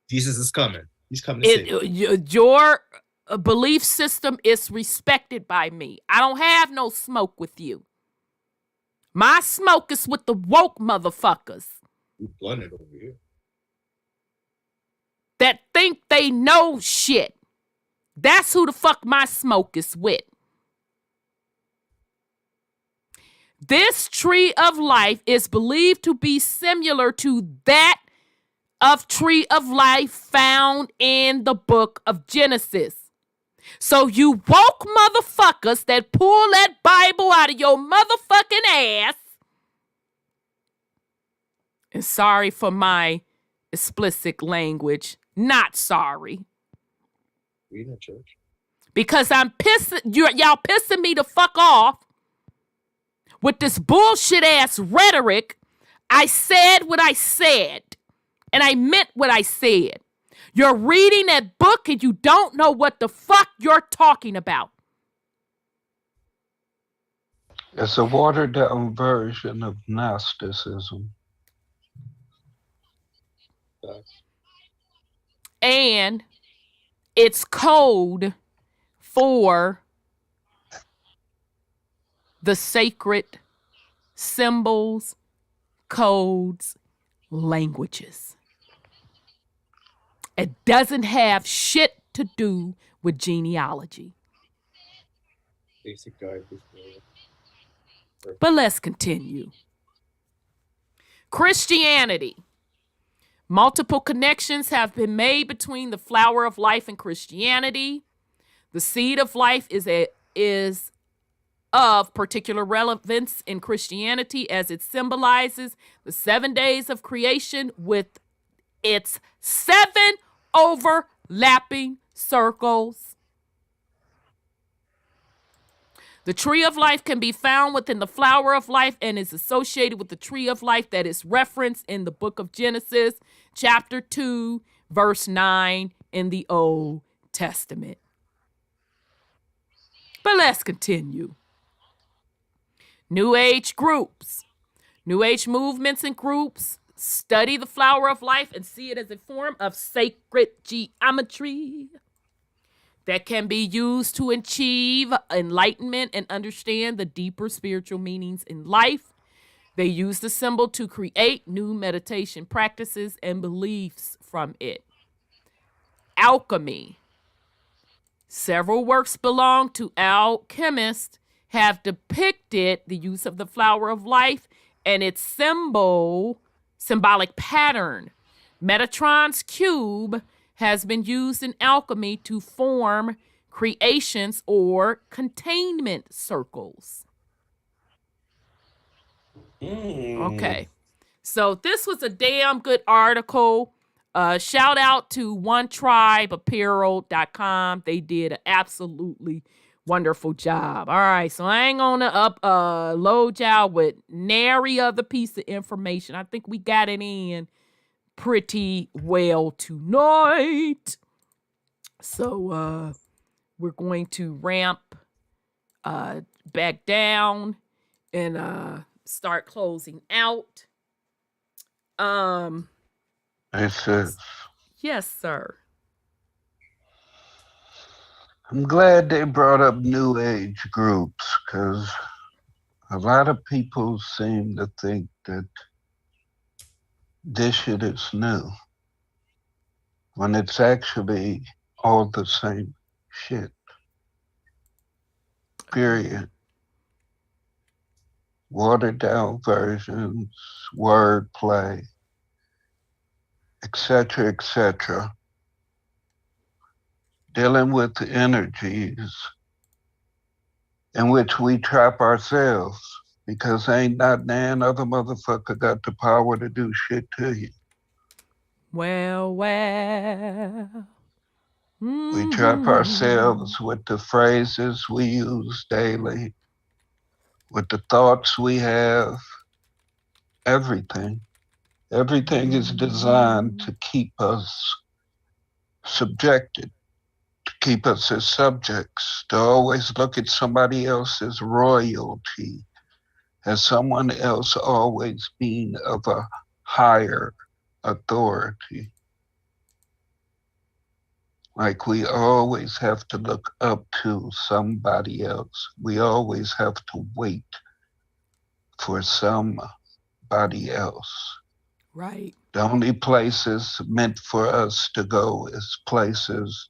[SPEAKER 5] Jesus is coming. He's coming to save you.
[SPEAKER 3] Your belief system is respected by me. I don't have no smoke with you. My smoke is with the woke motherfuckers.
[SPEAKER 5] You blunted over here.
[SPEAKER 3] That think they know shit. That's who the fuck my smoke is with. This tree of life is believed to be similar to that of tree of life found in the book of Genesis. So you woke motherfuckers that pull that Bible out of your motherfucking ass. And sorry for my explicit language. Not sorry.
[SPEAKER 5] We in church.
[SPEAKER 3] Because I'm pissing, y'all pissing me the fuck off with this bullshit ass rhetoric. I said what I said. And I meant what I said. You're reading that book and you don't know what the fuck you're talking about.
[SPEAKER 6] It's a watered down version of Gnosticism.
[SPEAKER 3] And it's code for the sacred symbols, codes, languages. It doesn't have shit to do with genealogy.
[SPEAKER 5] Basic guide.
[SPEAKER 3] But let's continue. Christianity. Multiple connections have been made between the flower of life and Christianity. The seed of life is of particular relevance in Christianity as it symbolizes the 7 days of creation with its 7 overlapping circles. The tree of life can be found within the flower of life and is associated with the tree of life that is referenced in the book of Genesis, chapter 2, verse 9 in the Old Testament. But let's continue. New Age groups. New Age movements and groups study the flower of life and see it as a form of sacred geometry that can be used to achieve enlightenment and understand the deeper spiritual meanings in life. They use the symbol to create new meditation practices and beliefs from it. Alchemy. Several works belong to alchemists have depicted the use of the flower of life and its symbolic pattern. Metatron's cube has been used in alchemy to form creations or containment circles. Okay. So this was a damn good article. Shout out to OneTribeApparel.com. They did an absolutely wonderful job. All right. So I ain't gonna load y'all with nary other piece of information. I think we got it in pretty well tonight. So we're going to ramp back down and start closing out. Yes, sir.
[SPEAKER 6] I'm glad they brought up New Age groups because a lot of people seem to think that this shit is new when it's actually all the same shit. Period. Watered down versions, wordplay, etc., etc. Dealing with the energies in which we trap ourselves because ain't not nan other motherfucker got the power to do shit to you.
[SPEAKER 3] Well.
[SPEAKER 6] We trap ourselves with the phrases we use daily, with the thoughts we have, everything. Everything is designed to keep us subjected, to keep us as subjects, to always look at somebody else as royalty, as someone else always being of a higher authority. Like we always have to look up to somebody else. We always have to wait for somebody else.
[SPEAKER 3] Right.
[SPEAKER 6] The only places meant for us to go is places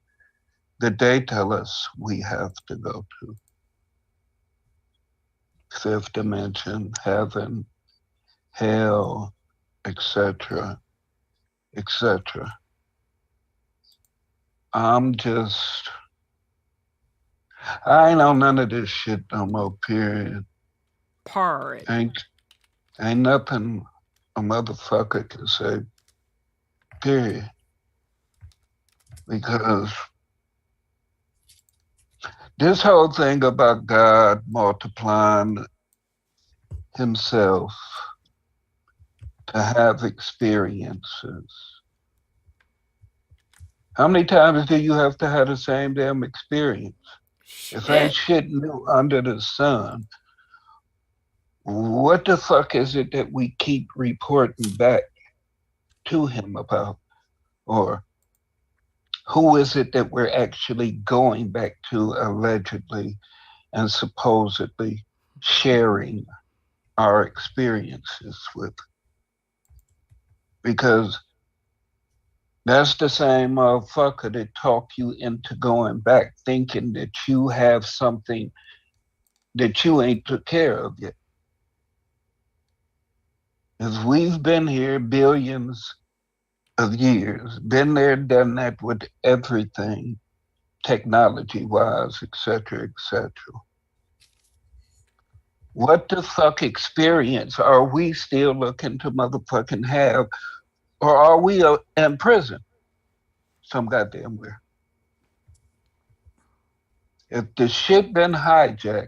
[SPEAKER 6] that they tell us we have to go to. Fifth dimension, heaven, hell, etc., etc. I ain't on none of this shit no more, period.
[SPEAKER 3] Part.
[SPEAKER 6] Ain't nothing a motherfucker can say, period. Because this whole thing about God multiplying himself to have experiences. How many times do you have to have the same damn experience? If ain't shit new under the sun, what the fuck is it that we keep reporting back to him about? Or who is it that we're actually going back to allegedly and supposedly sharing our experiences with? Because that's the same motherfucker that talked you into going back thinking that you have something that you ain't took care of yet. Because we've been here billions of years, been there, done that with everything, technology-wise, etc., etc. What the fuck experience are we still looking to motherfucking have? Or are we in prison? Some goddamn where. If the shit been hijacked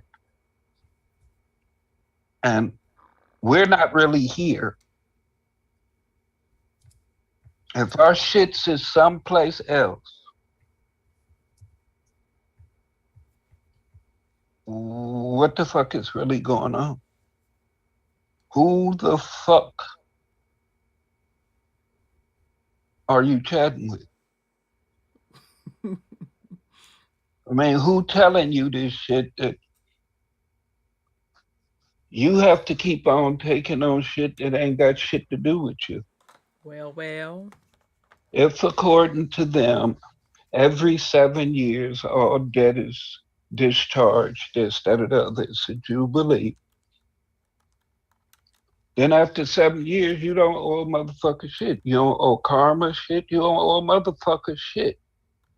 [SPEAKER 6] and we're not really here, if our shits is someplace else, what the fuck is really going on? Who the fuck are you chatting with? I mean, who telling you this shit that you have to keep on taking on shit that ain't got shit to do with you?
[SPEAKER 3] Well.
[SPEAKER 6] If according to them, every 7 years, all debt is discharged, this, that, or the other, it's a jubilee. Then after 7 years, you don't owe a motherfucker shit. You don't owe karma shit. You don't owe a motherfucker shit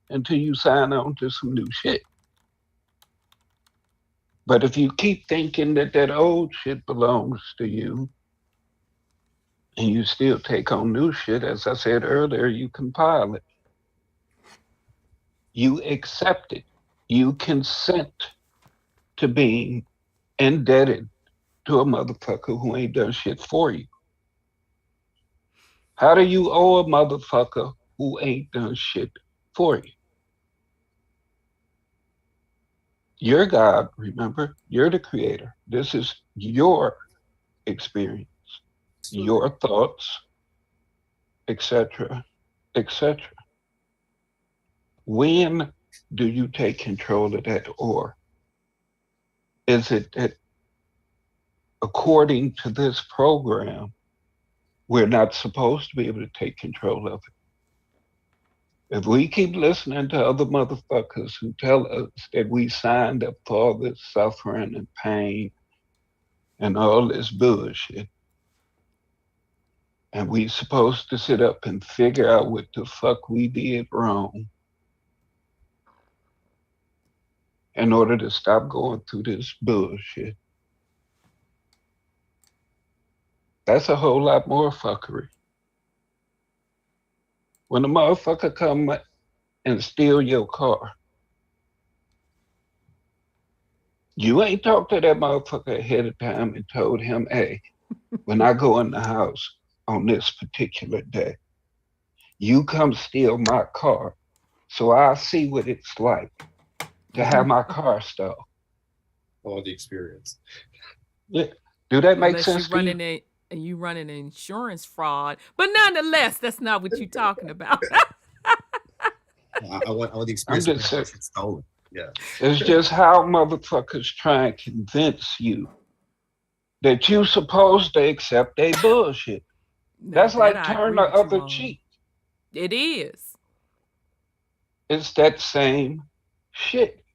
[SPEAKER 6] until you sign on to some new shit. But if you keep thinking that that old shit belongs to you, and you still take on new shit, as I said earlier, you compile it. You accept it. You consent to being indebted to a motherfucker who ain't done shit for you. How do you owe a motherfucker who ain't done shit for you? You're God, remember? You're the creator. This is your experience, your thoughts, etc., etc. When do you take control of that? Or is it that according to this program, we're not supposed to be able to take control of it? If we keep listening to other motherfuckers who tell us that we signed up for all this suffering and pain and all this bullshit, and we supposed to sit up and figure out what the fuck we did wrong in order to stop going through this bullshit, that's a whole lot more fuckery. When a motherfucker come and steal your car, you ain't talked to that motherfucker ahead of time and told him, hey, when I go in the house on this particular day, you come steal my car So I see what it's like to have my car stolen.
[SPEAKER 5] All the experience.
[SPEAKER 6] Yeah. Do that make
[SPEAKER 3] Unless
[SPEAKER 6] sense to you?
[SPEAKER 3] And you running an insurance fraud. But nonetheless, that's not what you're talking about.
[SPEAKER 5] I want the experience.
[SPEAKER 6] I'm just saying.
[SPEAKER 5] Stolen. Yeah.
[SPEAKER 6] It's just how motherfuckers try and convince you that you supposed to accept their bullshit. That's like turn the other cheek.
[SPEAKER 3] It is.
[SPEAKER 6] It's that same shit.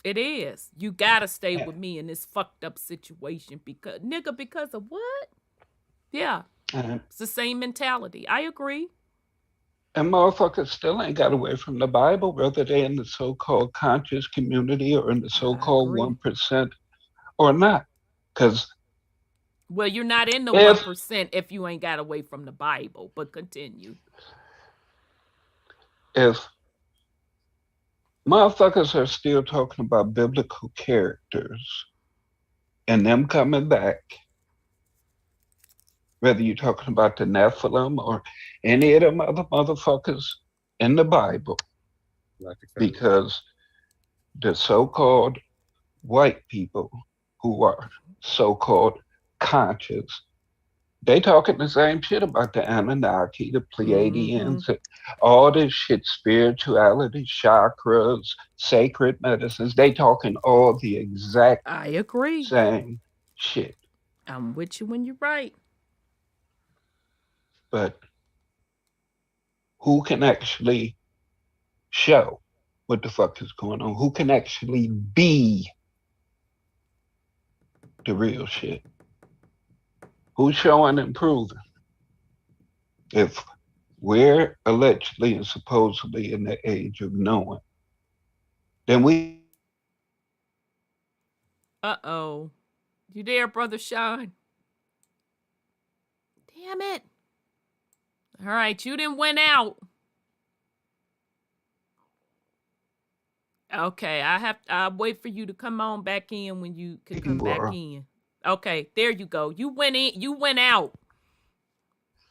[SPEAKER 3] It is. You gotta stay with me in this fucked up situation because of what? Yeah. It's the same mentality. I agree.
[SPEAKER 6] And motherfuckers still ain't got away from the Bible, whether they're in the so-called conscious community or in the so-called 1% or not.
[SPEAKER 3] Well, you're not in the 1% if you ain't got away from the Bible, but continue.
[SPEAKER 6] If motherfuckers are still talking about biblical characters and them coming back, whether you're talking about the Nephilim or any of them other motherfuckers in the Bible, because the so-called white people who are so-called conscious, they talking the same shit about the Anunnaki, the Pleiadians, all this shit, spirituality, chakras, sacred medicines. They talking all the exact same shit.
[SPEAKER 3] I'm with you when you're right.
[SPEAKER 6] But who can actually show what the fuck is going on? Who can actually be the real shit? Who's showing and proving? If we're allegedly and supposedly in the age of knowing, then we...
[SPEAKER 3] Uh-oh. You there, Brother Sean? Damn it. All right, you didn't win out. Okay, I'll wait for you to come on back in when you can come back in. Okay, there you go. You went in. You went out.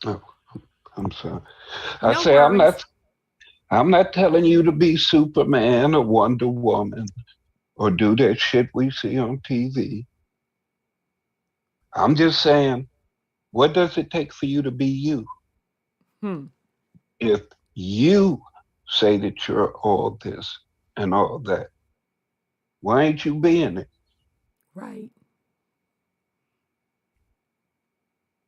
[SPEAKER 6] Oh, I'm sorry. I'm not telling you to be Superman or Wonder Woman or do that shit we see on TV. I'm just saying, what does it take for you to be you? If you say that you're all this and all that, why ain't you being it?
[SPEAKER 3] Right.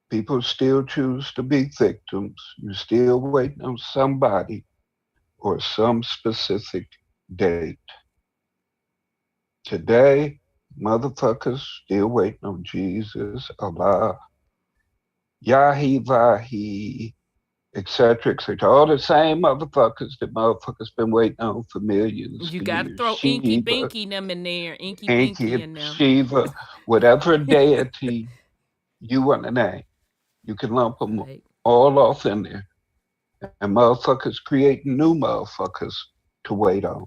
[SPEAKER 6] People still choose to be victims. You're still waiting on somebody or some specific date. Today, motherfuckers still waiting on Jesus, Allah, Yahi, etc., etc. All the same motherfuckers that motherfuckers been waiting on for millions.
[SPEAKER 3] You got to throw Inky Binky them in there. Inky Binky in them.
[SPEAKER 6] Shiva, whatever deity you want to name. You can lump them all off in there. And motherfuckers create new motherfuckers to wait on.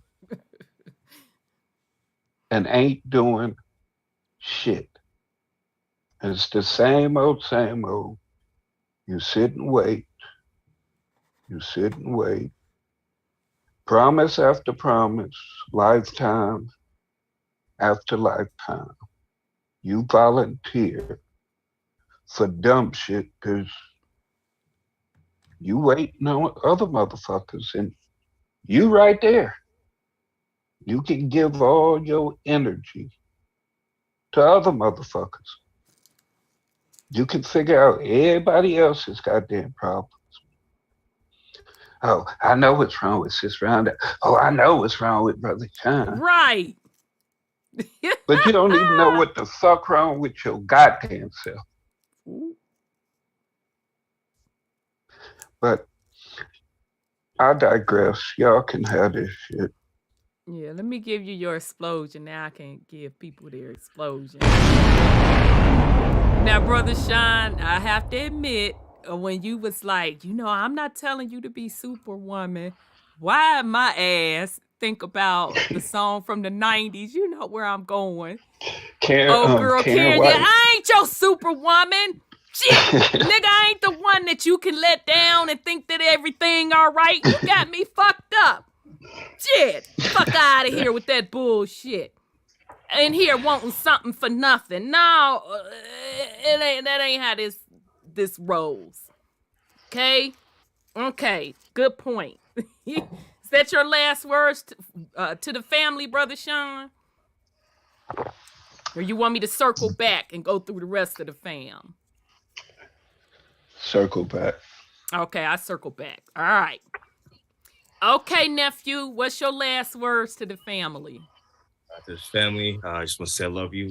[SPEAKER 6] And ain't doing shit. And it's the same old, same old. You sit and wait. You sit and wait. Promise after promise, lifetime after lifetime. You volunteer for dumb shit because you waiting on other motherfuckers and you right there. You can give all your energy to other motherfuckers. You can figure out everybody else's goddamn problems. Oh, I know what's wrong with Sis Round. Oh, I know what's wrong with Brother John.
[SPEAKER 3] Right.
[SPEAKER 6] But you don't even know what the fuck wrong with your goddamn self. But I digress. Y'all can have this shit.
[SPEAKER 3] Yeah, let me give you your explosion. Now I can't give people their explosion. Now, Brother Sean, I have to admit, when you was like, I'm not telling you to be Superwoman. Why my ass think about the song from the 90s? You know where I'm going. Karen I ain't your Superwoman. Shit, nigga, I ain't the one that you can let down and think that everything all right. You got me fucked up. Shit, fuck out of here with that bullshit. In here wanting something for nothing. No, that ain't how this rolls. Okay, good point. Is that your last words to the family, Brother Sean? Or you want me to circle back and go through the rest of the fam?
[SPEAKER 6] Circle back.
[SPEAKER 3] Okay, I circle back. All right. Okay, nephew, what's your last words to the family?
[SPEAKER 5] To this family, I just want to say I love you.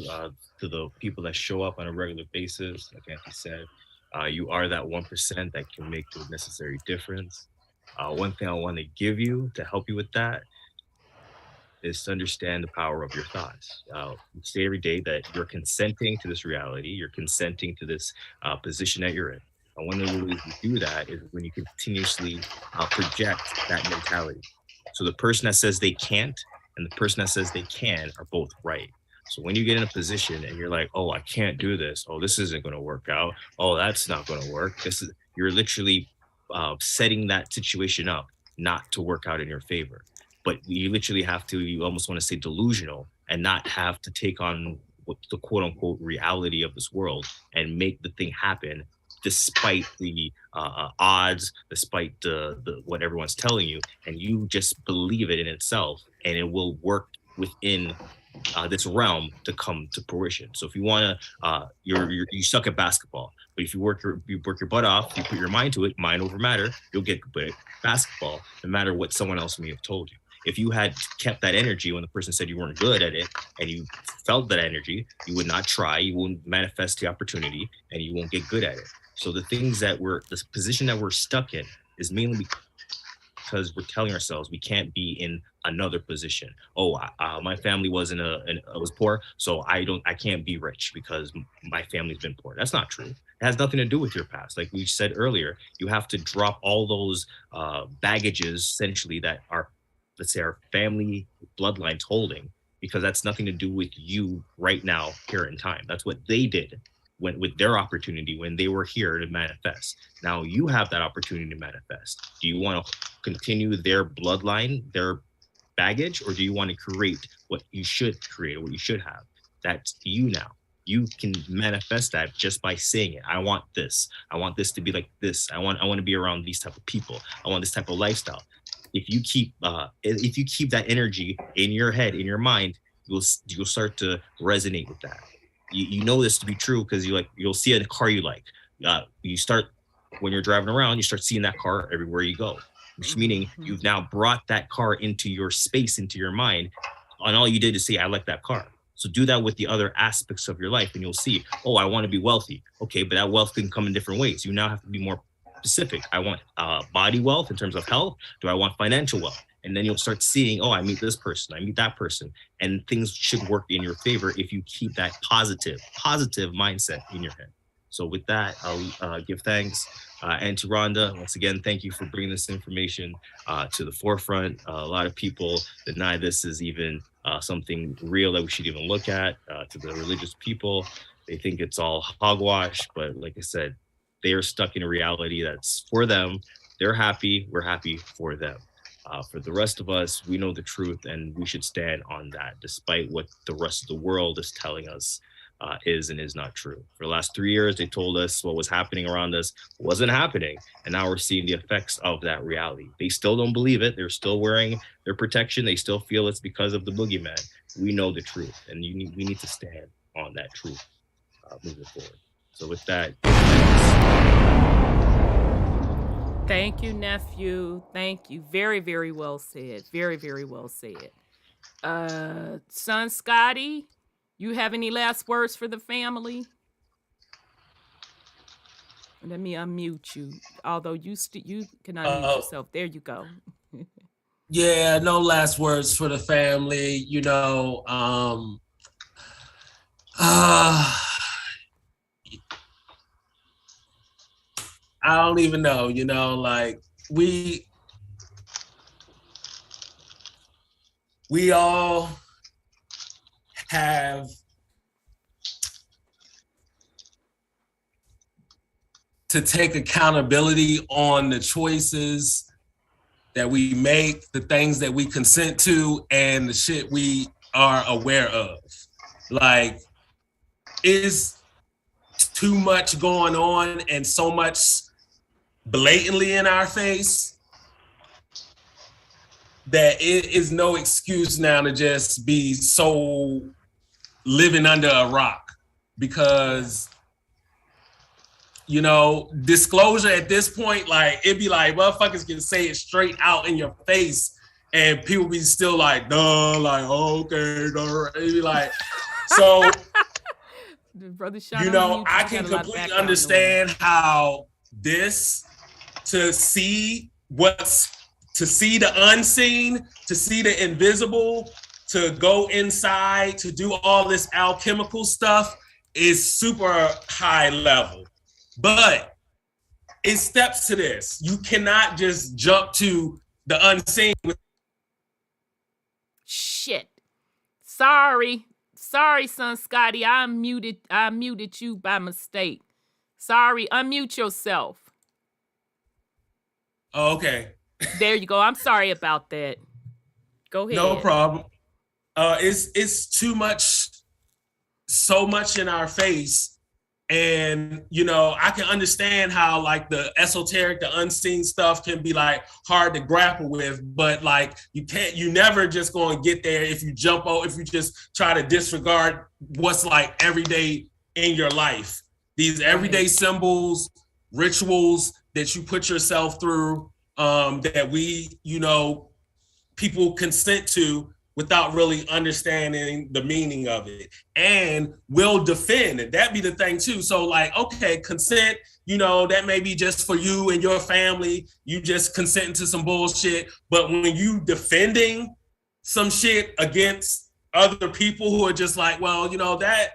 [SPEAKER 5] To the people that show up on a regular basis, like Anthony said, you are that 1% that can make the necessary difference. One thing I want to give you to help you with that is to understand the power of your thoughts. You say every day that you're consenting to this reality, you're consenting to this position that you're in. And one of the ways you do that is when you continuously project that mentality. So the person that says they can't and the person that says they can are both right. So when you get in a position and you're like, oh, I can't do this. Oh, this isn't going to work out. Oh, that's not going to work. You're literally setting that situation up not to work out in your favor. But you literally have to, you almost want to say delusional and not have to take on what the quote unquote reality of this world and make the thing happen despite the odds, despite the what everyone's telling you, and you just believe it in itself, and it will work within this realm to come to fruition. So if you want to, you suck at basketball, but if you work your butt off, you put your mind to it, mind over matter, you'll get good at basketball, no matter what someone else may have told you. If you had kept that energy when the person said you weren't good at it, and you felt that energy, you would not try, you won't manifest the opportunity, and you won't get good at it. So the things that the position that we're stuck in is mainly because we're telling ourselves we can't be in another position. Oh, my family wasn't was poor, so I can't be rich because my family's been poor. That's not true. It has nothing to do with your past. Like we said earlier, you have to drop all those baggages essentially that are, let's say, our family bloodlines holding, because that's nothing to do with you right now here in time. That's what they did with their opportunity when they were here to manifest. Now you have that opportunity to manifest. Do you want to continue their bloodline, their baggage, or do you want to create what you should create, what you should have? That's you now. You can manifest that just by saying it. I want this. I want this to be like this. I want to be around these type of people. I want this type of lifestyle. If you keep that energy in your head, in your mind, you'll start to resonate with that. You know this to be true because you'll see a car you like. You start, when you're driving around, you start seeing that car everywhere you go, which meaning you've now brought that car into your space, into your mind, and all you did is say, I like that car. So do that with the other aspects of your life, and you'll see, oh, I want to be wealthy. Okay, but that wealth can come in different ways. You now have to be more specific. I want body wealth in terms of health. Do I want financial wealth? And then you'll start seeing, oh, I meet this person, I meet that person, and things should work in your favor if you keep that positive mindset in your head. So with that, I'll give thanks. And to Rhonda, once again, thank you for bringing this information to the forefront. A lot of people deny this is even something real that we should even look at. To the religious people, they think it's all hogwash, but like I said, they are stuck in a reality that's for them. They're happy, we're happy for them. For the rest of us, we know the truth, and we should stand on that, despite what the rest of the world is telling us is and is not true. For the last 3 years, they told us what was happening around us wasn't happening, and now we're seeing the effects of that reality. They still don't believe it. They're still wearing their protection. They still feel it's because of the boogeyman. We know the truth, and we need to stand on that truth moving forward. So with that,
[SPEAKER 3] thank you, nephew. Thank you. Very, very well said. Very, very well said. Son Scotty, you have any last words for the family? Let me unmute you. Although you can unmute yourself. There you go.
[SPEAKER 7] Yeah, no last words for the family. You know, I don't even know, you know, like we all have to take accountability on the choices that we make, the things that we consent to, and the shit we are aware of. Like, is too much going on and so much blatantly in our face that it is no excuse now to just be so living under a rock, because you know, disclosure at this point, like, it'd be like motherfuckers can say it straight out in your face and people be still like, duh, like, okay, duh. It'd be like, so,
[SPEAKER 3] Brother Sean,
[SPEAKER 7] you know, I can completely understand how this, to see the unseen, to see the invisible, to go inside, to do all this alchemical stuff is super high level. But it steps to this. You cannot just jump to the unseen.
[SPEAKER 3] Shit. Sorry, son Scotty. I muted you by mistake. Sorry, unmute yourself.
[SPEAKER 7] Oh, okay.
[SPEAKER 3] There you go. I'm sorry about that. Go ahead.
[SPEAKER 7] No problem. It's too much, so much in our face. And, you know, I can understand how, like, the esoteric, the unseen stuff can be, like, hard to grapple with, but, like, you never just going to get there if you if you just try to disregard what's, like, everyday in your life. These everyday symbols, rituals that you put yourself through, that we, you know, people consent to without really understanding the meaning of it, and will defend it. That be the thing too. So, like, okay, consent, you know, that may be just for you and your family, you just consenting to some bullshit. But when you defending some shit against other people who are just like, well, you know, that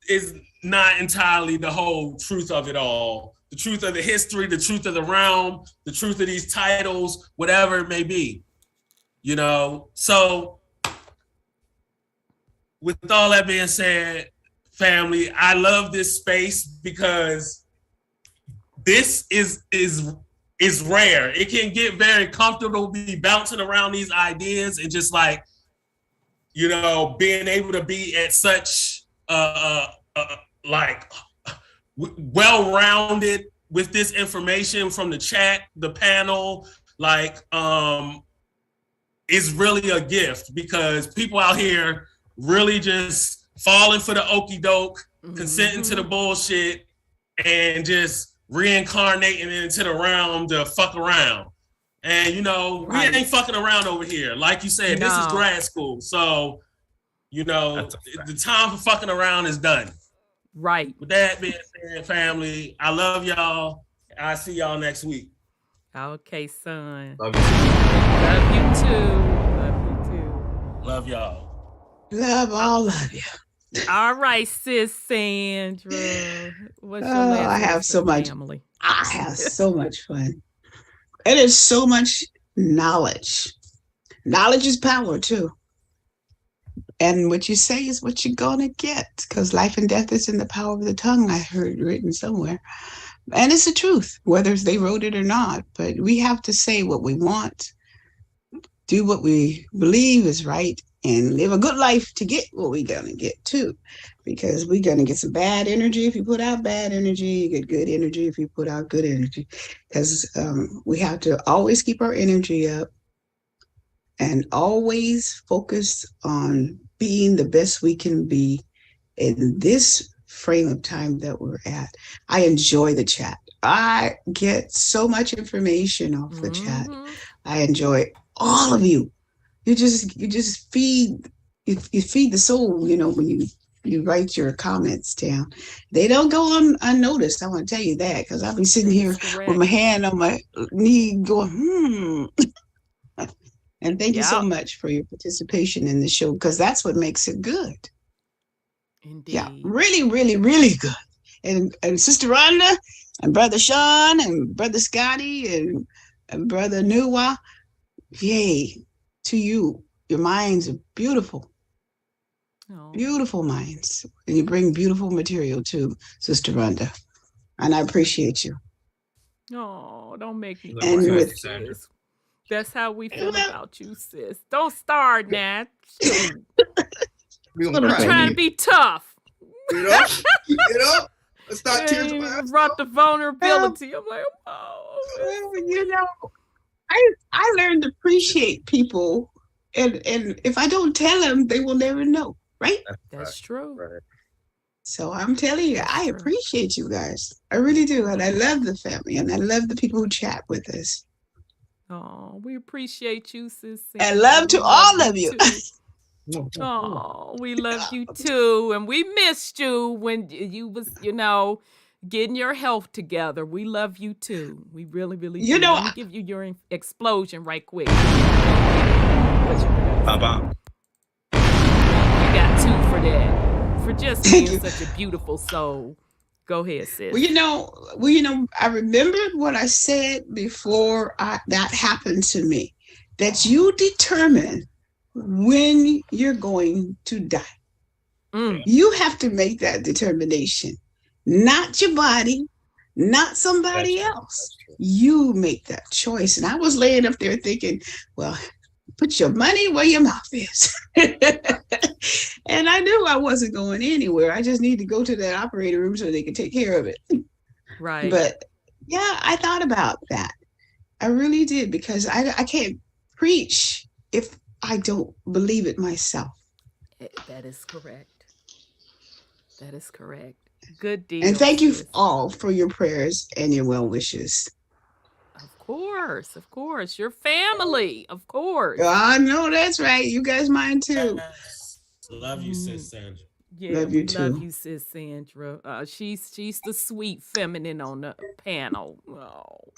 [SPEAKER 7] is not entirely the whole truth of it all. The truth of the history, the truth of the realm, the truth of these titles, whatever it may be. You know, so with all that being said, family, I love this space because this is rare. It can get very comfortable, be bouncing around these ideas and just, like, you know, being able to be at such like well-rounded with this information from the chat, the panel, like, is really a gift, because people out here really just falling for the okie doke, consenting to the bullshit, and just reincarnating into the realm to fuck around. And, you know, we ain't fucking around over here. Like you said, this is grad school. So, you know, the time for fucking around is done.
[SPEAKER 3] Right.
[SPEAKER 7] With that being said, family, I love y'all. I'll see y'all next week.
[SPEAKER 3] Okay, son.
[SPEAKER 5] Love you.
[SPEAKER 3] Love you too. Love you too.
[SPEAKER 7] Love y'all.
[SPEAKER 4] Love all of you.
[SPEAKER 3] All right, sis Sandra. What's your last
[SPEAKER 4] I have so much.
[SPEAKER 3] Family?
[SPEAKER 4] I have so much fun. It is so much knowledge. Knowledge is power too. And what you say is what you're gonna get, because life and death is in the power of the tongue. I heard written somewhere. And it's the truth, whether they wrote it or not. But we have to say what we want, do what we believe is right, and live a good life to get what we're going to get too. Because we're going to get some bad energy if you put out bad energy, you get good energy if you put out good energy. Because we have to always keep our energy up and always focus on being the best we can be in this frame of time that we're at. I enjoy the chat. I get so much information off the chat. I enjoy all of you. You just feed the soul, you know, when you write your comments down. They don't go unnoticed. I want to tell you that, because I'll be sitting here with my hand on my knee going, And thank you so much for your participation in the show, because that's what makes it good.
[SPEAKER 3] Indeed.
[SPEAKER 4] Yeah, really, really, really good. And Sister Rhonda and Brother Sean and Brother Scotty and Brother Nuwa, yay to you. Your minds are beautiful.
[SPEAKER 3] Oh.
[SPEAKER 4] Beautiful minds. And you bring beautiful material too, Sister Rhonda. And I appreciate you.
[SPEAKER 3] No, don't make me.
[SPEAKER 4] And with,
[SPEAKER 3] That's how we feel about you, sis. Don't start now.
[SPEAKER 2] We
[SPEAKER 3] I'm trying to be tough.
[SPEAKER 2] You know? Let's not tears in my eyes.
[SPEAKER 3] Brought the vulnerability. I'm like, oh.
[SPEAKER 4] Well, you know, I learned to appreciate people, and if I don't tell them, they will never know, right?
[SPEAKER 3] That's true.
[SPEAKER 5] Right.
[SPEAKER 4] So I'm telling you, I appreciate you guys. I really do, and I love the family, and I love the people who chat with us.
[SPEAKER 3] Oh, we appreciate you, sis.
[SPEAKER 4] And love to all of you.
[SPEAKER 3] Oh, we love you too, and we missed you when you was, getting your health together. We love you too. We really, really do. Let me give you your explosion right quick.
[SPEAKER 5] Bye-bye.
[SPEAKER 3] You got 2 for that. For just being such a beautiful soul. Go ahead, sis.
[SPEAKER 4] Well, I remembered what I said before that happened to me, that you determine when you're going to die. You have to make that determination, not your body, not somebody else. You make that choice. And I was laying up there thinking, well, put your money where your mouth is. And I knew I wasn't going anywhere. I just need to go to that operating room so they can take care of it.
[SPEAKER 3] Right.
[SPEAKER 4] But yeah, I thought about that. I really did, because I can't preach if I don't believe it myself.
[SPEAKER 3] That is correct. That is correct. Good deal.
[SPEAKER 4] And thank you all for your prayers and your well wishes.
[SPEAKER 3] Of course. Your family, of course.
[SPEAKER 4] I know, that's right. You guys mine too.
[SPEAKER 7] Love you, sis Sandra.
[SPEAKER 3] Yeah,
[SPEAKER 4] love you too.
[SPEAKER 3] Love you, sis Sandra. She's the sweet feminine on the panel. Oh.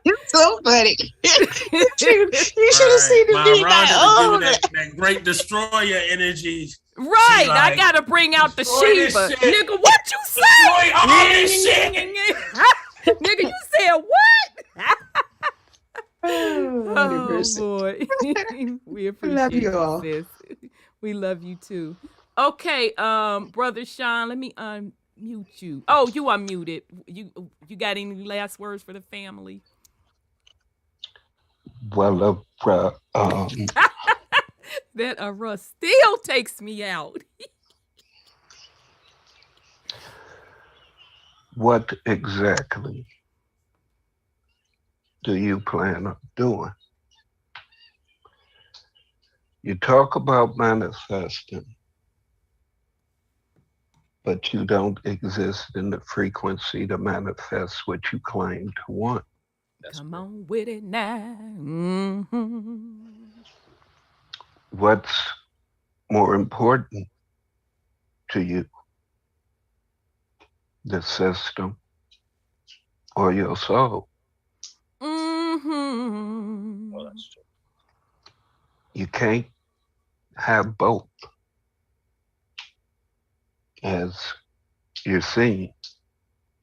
[SPEAKER 4] You're so funny. You should have seen the beat.
[SPEAKER 7] That great destroyer energy.
[SPEAKER 3] Right, like, I gotta bring out the Shiva. Nigga, what you say?
[SPEAKER 7] Destroy all this shit.
[SPEAKER 3] Nigga, you said what?
[SPEAKER 4] Oh,
[SPEAKER 3] boy. We appreciate
[SPEAKER 4] love you all.
[SPEAKER 3] Sis. We love you too. Okay, Brother Sean, let me unmute you. Oh, you unmuted. You got any last words for the family?
[SPEAKER 6] Well,
[SPEAKER 3] that Russ still takes me out.
[SPEAKER 6] what exactly do you plan on doing? You talk about manifesting, but you don't exist in the frequency to manifest what you claim to want.
[SPEAKER 3] Come on with it now. Mm-hmm.
[SPEAKER 6] What's more important to you? The system or your soul?
[SPEAKER 3] Mm-hmm.
[SPEAKER 5] Well, that's true.
[SPEAKER 6] You can't have both, as you're seeing,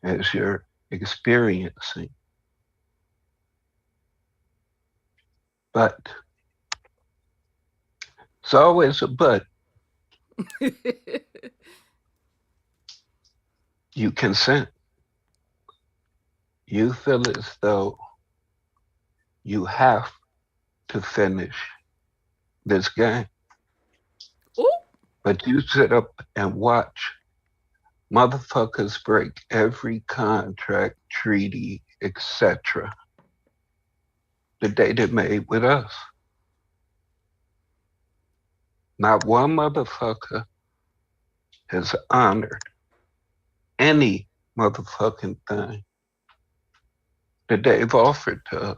[SPEAKER 6] as you're experiencing. But it's always a but. You consent. You feel as though you have to finish this game.
[SPEAKER 3] Ooh.
[SPEAKER 6] But you sit up and watch motherfuckers break every contract, treaty, etc. the day they made with us. Not one motherfucker has honored any motherfucking thing that they've offered to us.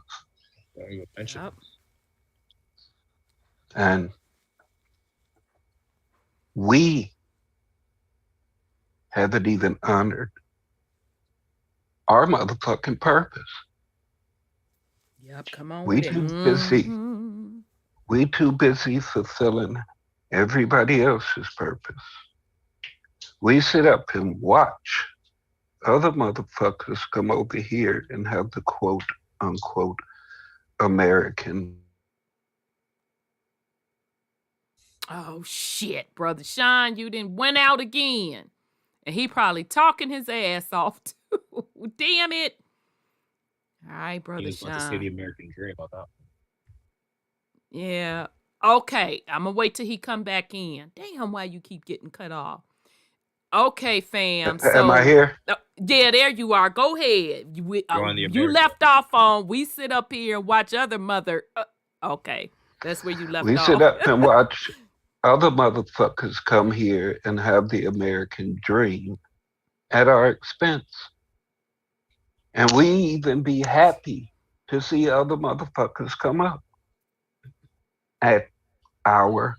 [SPEAKER 3] Yep.
[SPEAKER 6] And we haven't even honored our motherfucking purpose.
[SPEAKER 3] Yep, come on.
[SPEAKER 6] We too busy.
[SPEAKER 3] Mm-hmm.
[SPEAKER 6] We too busy fulfilling everybody else's purpose. We sit up and watch other motherfuckers come over here and have the quote unquote American.
[SPEAKER 3] Oh shit, Brother Sean, you done went out again. And he probably talking his ass off too. Damn it. All right, Brother
[SPEAKER 5] He was about to say the
[SPEAKER 3] Sean.
[SPEAKER 5] American dream about that.
[SPEAKER 3] Yeah. Okay. I'm gonna wait till he come back in. Damn, why you keep getting cut off? Okay, fam.
[SPEAKER 6] Am I
[SPEAKER 3] So,
[SPEAKER 6] here?
[SPEAKER 3] yeah, there you are. Go ahead.
[SPEAKER 5] You're on the
[SPEAKER 3] You
[SPEAKER 5] American.
[SPEAKER 3] left off on. We sit up here and watch other mother. Okay, that's where you left
[SPEAKER 6] We
[SPEAKER 3] off.
[SPEAKER 6] sit up and watch other motherfuckers come here and have the American dream at our expense. And we even be happy to see other motherfuckers come up at our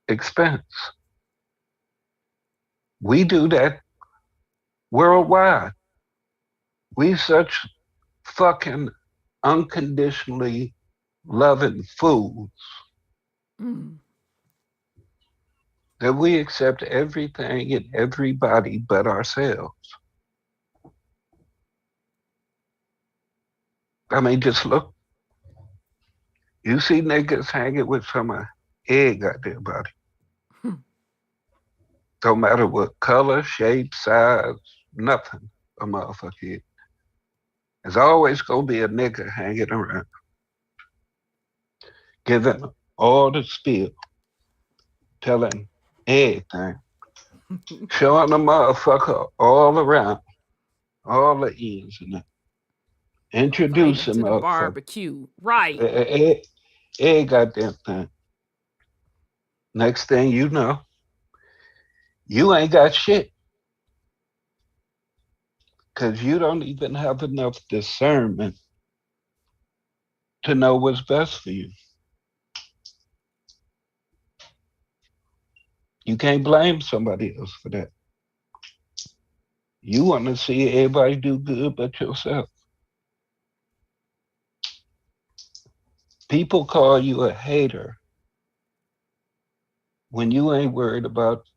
[SPEAKER 6] expense. We do that worldwide. We such fucking unconditionally loving fools
[SPEAKER 3] Mm.
[SPEAKER 6] that we accept everything and everybody but ourselves. I mean, just look. You see niggas hanging with some egg out there, buddy.
[SPEAKER 3] Hmm.
[SPEAKER 6] Don't matter what color, shape, size, nothing a motherfucker is. There's always gonna be a nigga hanging around, giving all the spiel, telling everything, showing the motherfucker all around, all the ends and that. Introducing
[SPEAKER 3] to the
[SPEAKER 6] motherfucker.
[SPEAKER 3] barbecue, right?
[SPEAKER 6] Every goddamn thing. Next thing you know, you ain't got shit. Because you don't even have enough discernment to know what's best for you. You can't blame somebody else for that. You want to see everybody do good but yourself. People call you a hater when you ain't worried about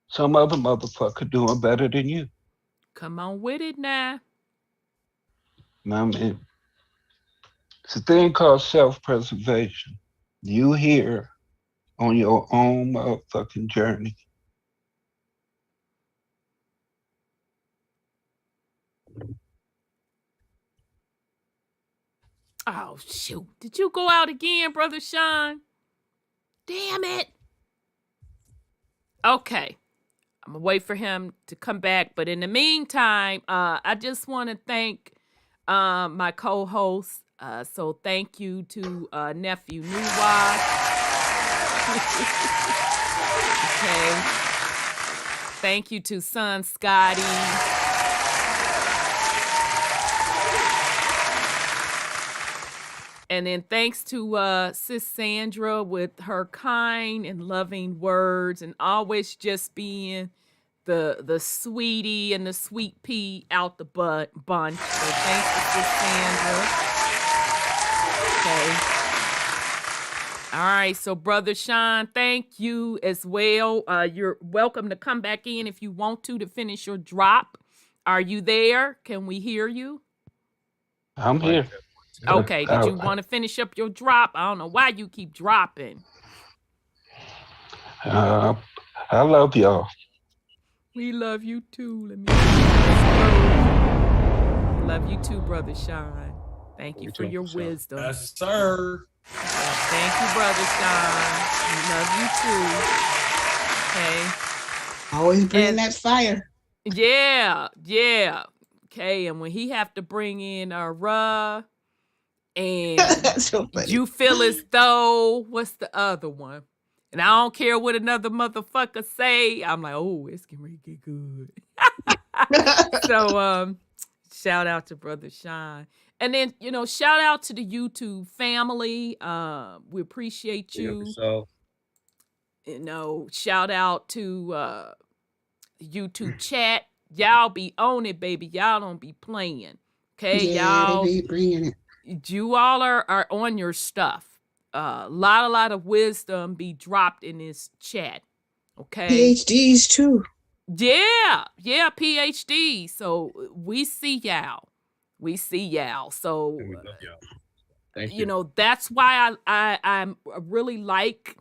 [SPEAKER 6] some other motherfucker doing better than you.
[SPEAKER 3] Come on with it now.
[SPEAKER 6] I mean, it's a thing called self-preservation. You here on your own motherfucking journey.
[SPEAKER 3] Oh, shoot. Did you go out again, Brother Sean? Damn it. Okay. I'm going to wait for him to come back. But in the meantime, I just want to thank my co-host. So thank you to Nephew Nuwa. Okay. Thank you to Son Scotty. And then thanks to Sis Sandra with her kind and loving words and always just being the sweetie and the sweet pea out the bunch. So thanks to Sis Sandra. Okay. All right. So Brother Sean, thank you as well. You're welcome to come back in if you want to finish your drop. Are you there? Can we hear you?
[SPEAKER 6] I'm here.
[SPEAKER 3] Okay, did you want to finish up your drop? I don't know why you keep dropping.
[SPEAKER 6] I love y'all.
[SPEAKER 3] We love you too. Let me love you too, Brother Sean. Thank you for your wisdom.
[SPEAKER 7] Yes, sir.
[SPEAKER 3] Thank you, Brother Sean. We love you too. Okay.
[SPEAKER 4] Always bring that fire.
[SPEAKER 3] Yeah. Okay, and when he have to bring in Ra, and
[SPEAKER 4] so
[SPEAKER 3] you feel as though, what's the other one? And I don't care what another motherfucker say. I'm like, oh, it's going to get good. So shout out to Brother Sean. And then, shout out to the YouTube family. We appreciate you. Shout out to YouTube chat. Y'all be on it, baby. Y'all don't be playing. Okay,
[SPEAKER 4] yeah,
[SPEAKER 3] y'all.
[SPEAKER 4] They be bringing it.
[SPEAKER 3] You all are on your stuff. A lot of wisdom be dropped in this chat. Okay.
[SPEAKER 4] PhDs too.
[SPEAKER 3] Yeah, PhD. So we see y'all. So
[SPEAKER 5] Thank you.
[SPEAKER 3] that's why I really like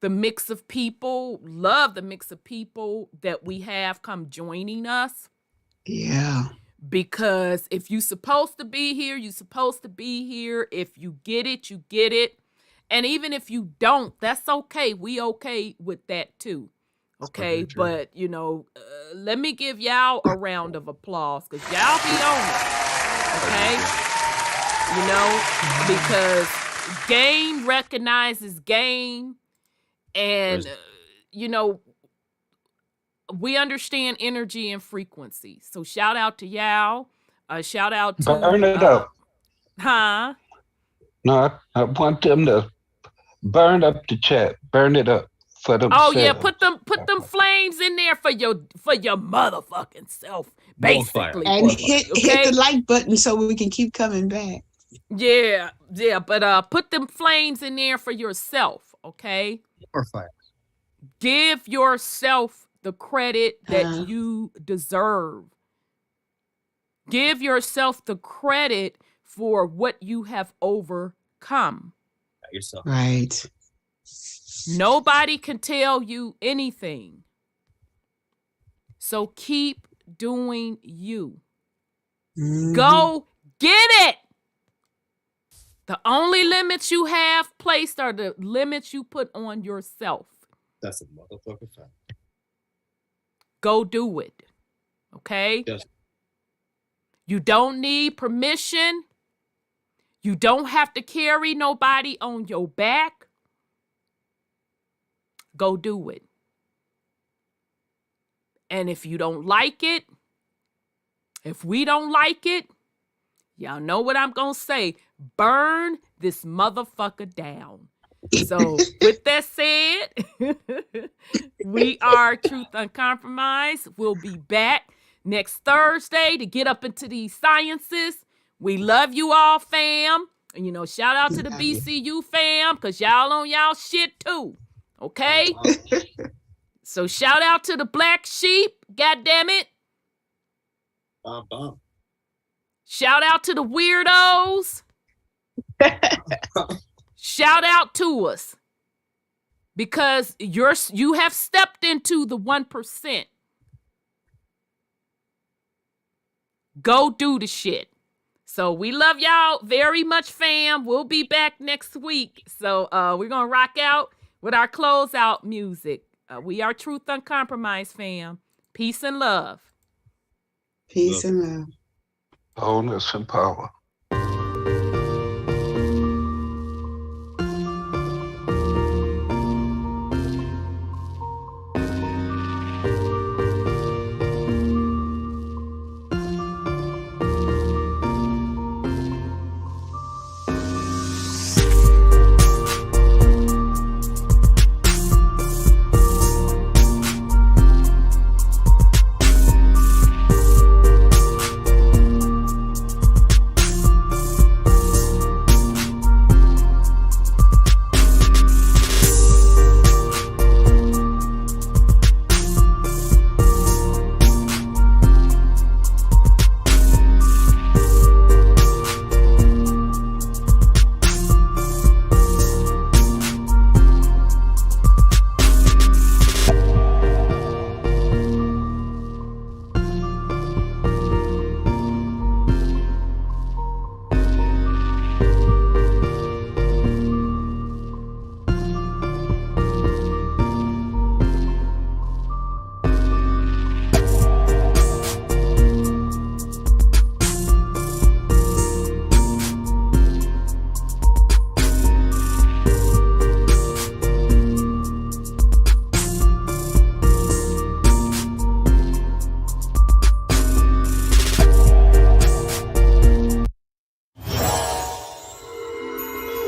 [SPEAKER 3] the mix of people. Love the mix of people that we have come joining us.
[SPEAKER 4] Yeah.
[SPEAKER 3] Because if you're supposed to be here, you're supposed to be here. If you get it, you get it. And even if you don't, that's okay. We okay with that too. Okay, but let me give y'all a round of applause because y'all be on it. Okay, because game recognizes game, and we understand energy and frequency. So shout out to y'all. Shout out to
[SPEAKER 6] burn it up.
[SPEAKER 3] Huh?
[SPEAKER 6] No, I want them to burn up the chat. Burn it up. For
[SPEAKER 3] oh yeah, put them flames in there for your motherfucking self, basically.
[SPEAKER 4] And hit the like button so we can keep coming back.
[SPEAKER 3] Yeah, but put them flames in there for yourself, okay?
[SPEAKER 5] Or fire.
[SPEAKER 3] Give yourself the credit that you deserve. Give yourself the credit for what you have overcome.
[SPEAKER 5] Yourself.
[SPEAKER 4] Right.
[SPEAKER 3] Nobody can tell you anything. So keep doing you. Mm-hmm. Go get it. The only limits you have placed are the limits you put on yourself.
[SPEAKER 5] That's a motherfucking fact.
[SPEAKER 3] Go do it. Okay?
[SPEAKER 5] Yes.
[SPEAKER 3] You don't need permission. You don't have to carry nobody on your back. Go do it. And if you don't like it, if we don't like it, y'all know what I'm going to say. Burn this motherfucker down. So with that said, we are Truth Uncompromised. We'll be back next Thursday to get up into these sciences. We love you all, fam. And, shout out to the BCU fam, because y'all on y'all shit too. Okay? So shout out to the black sheep. God damn it. Shout out to the weirdos. Shout out to us. Because you have stepped into the 1%. Go do the shit. So we love y'all very much, fam. We'll be back next week. So we're going to rock out with our closeout music. We are Truth Uncompromised, fam. Peace and love.
[SPEAKER 4] Peace and love.
[SPEAKER 6] Wholeness and power.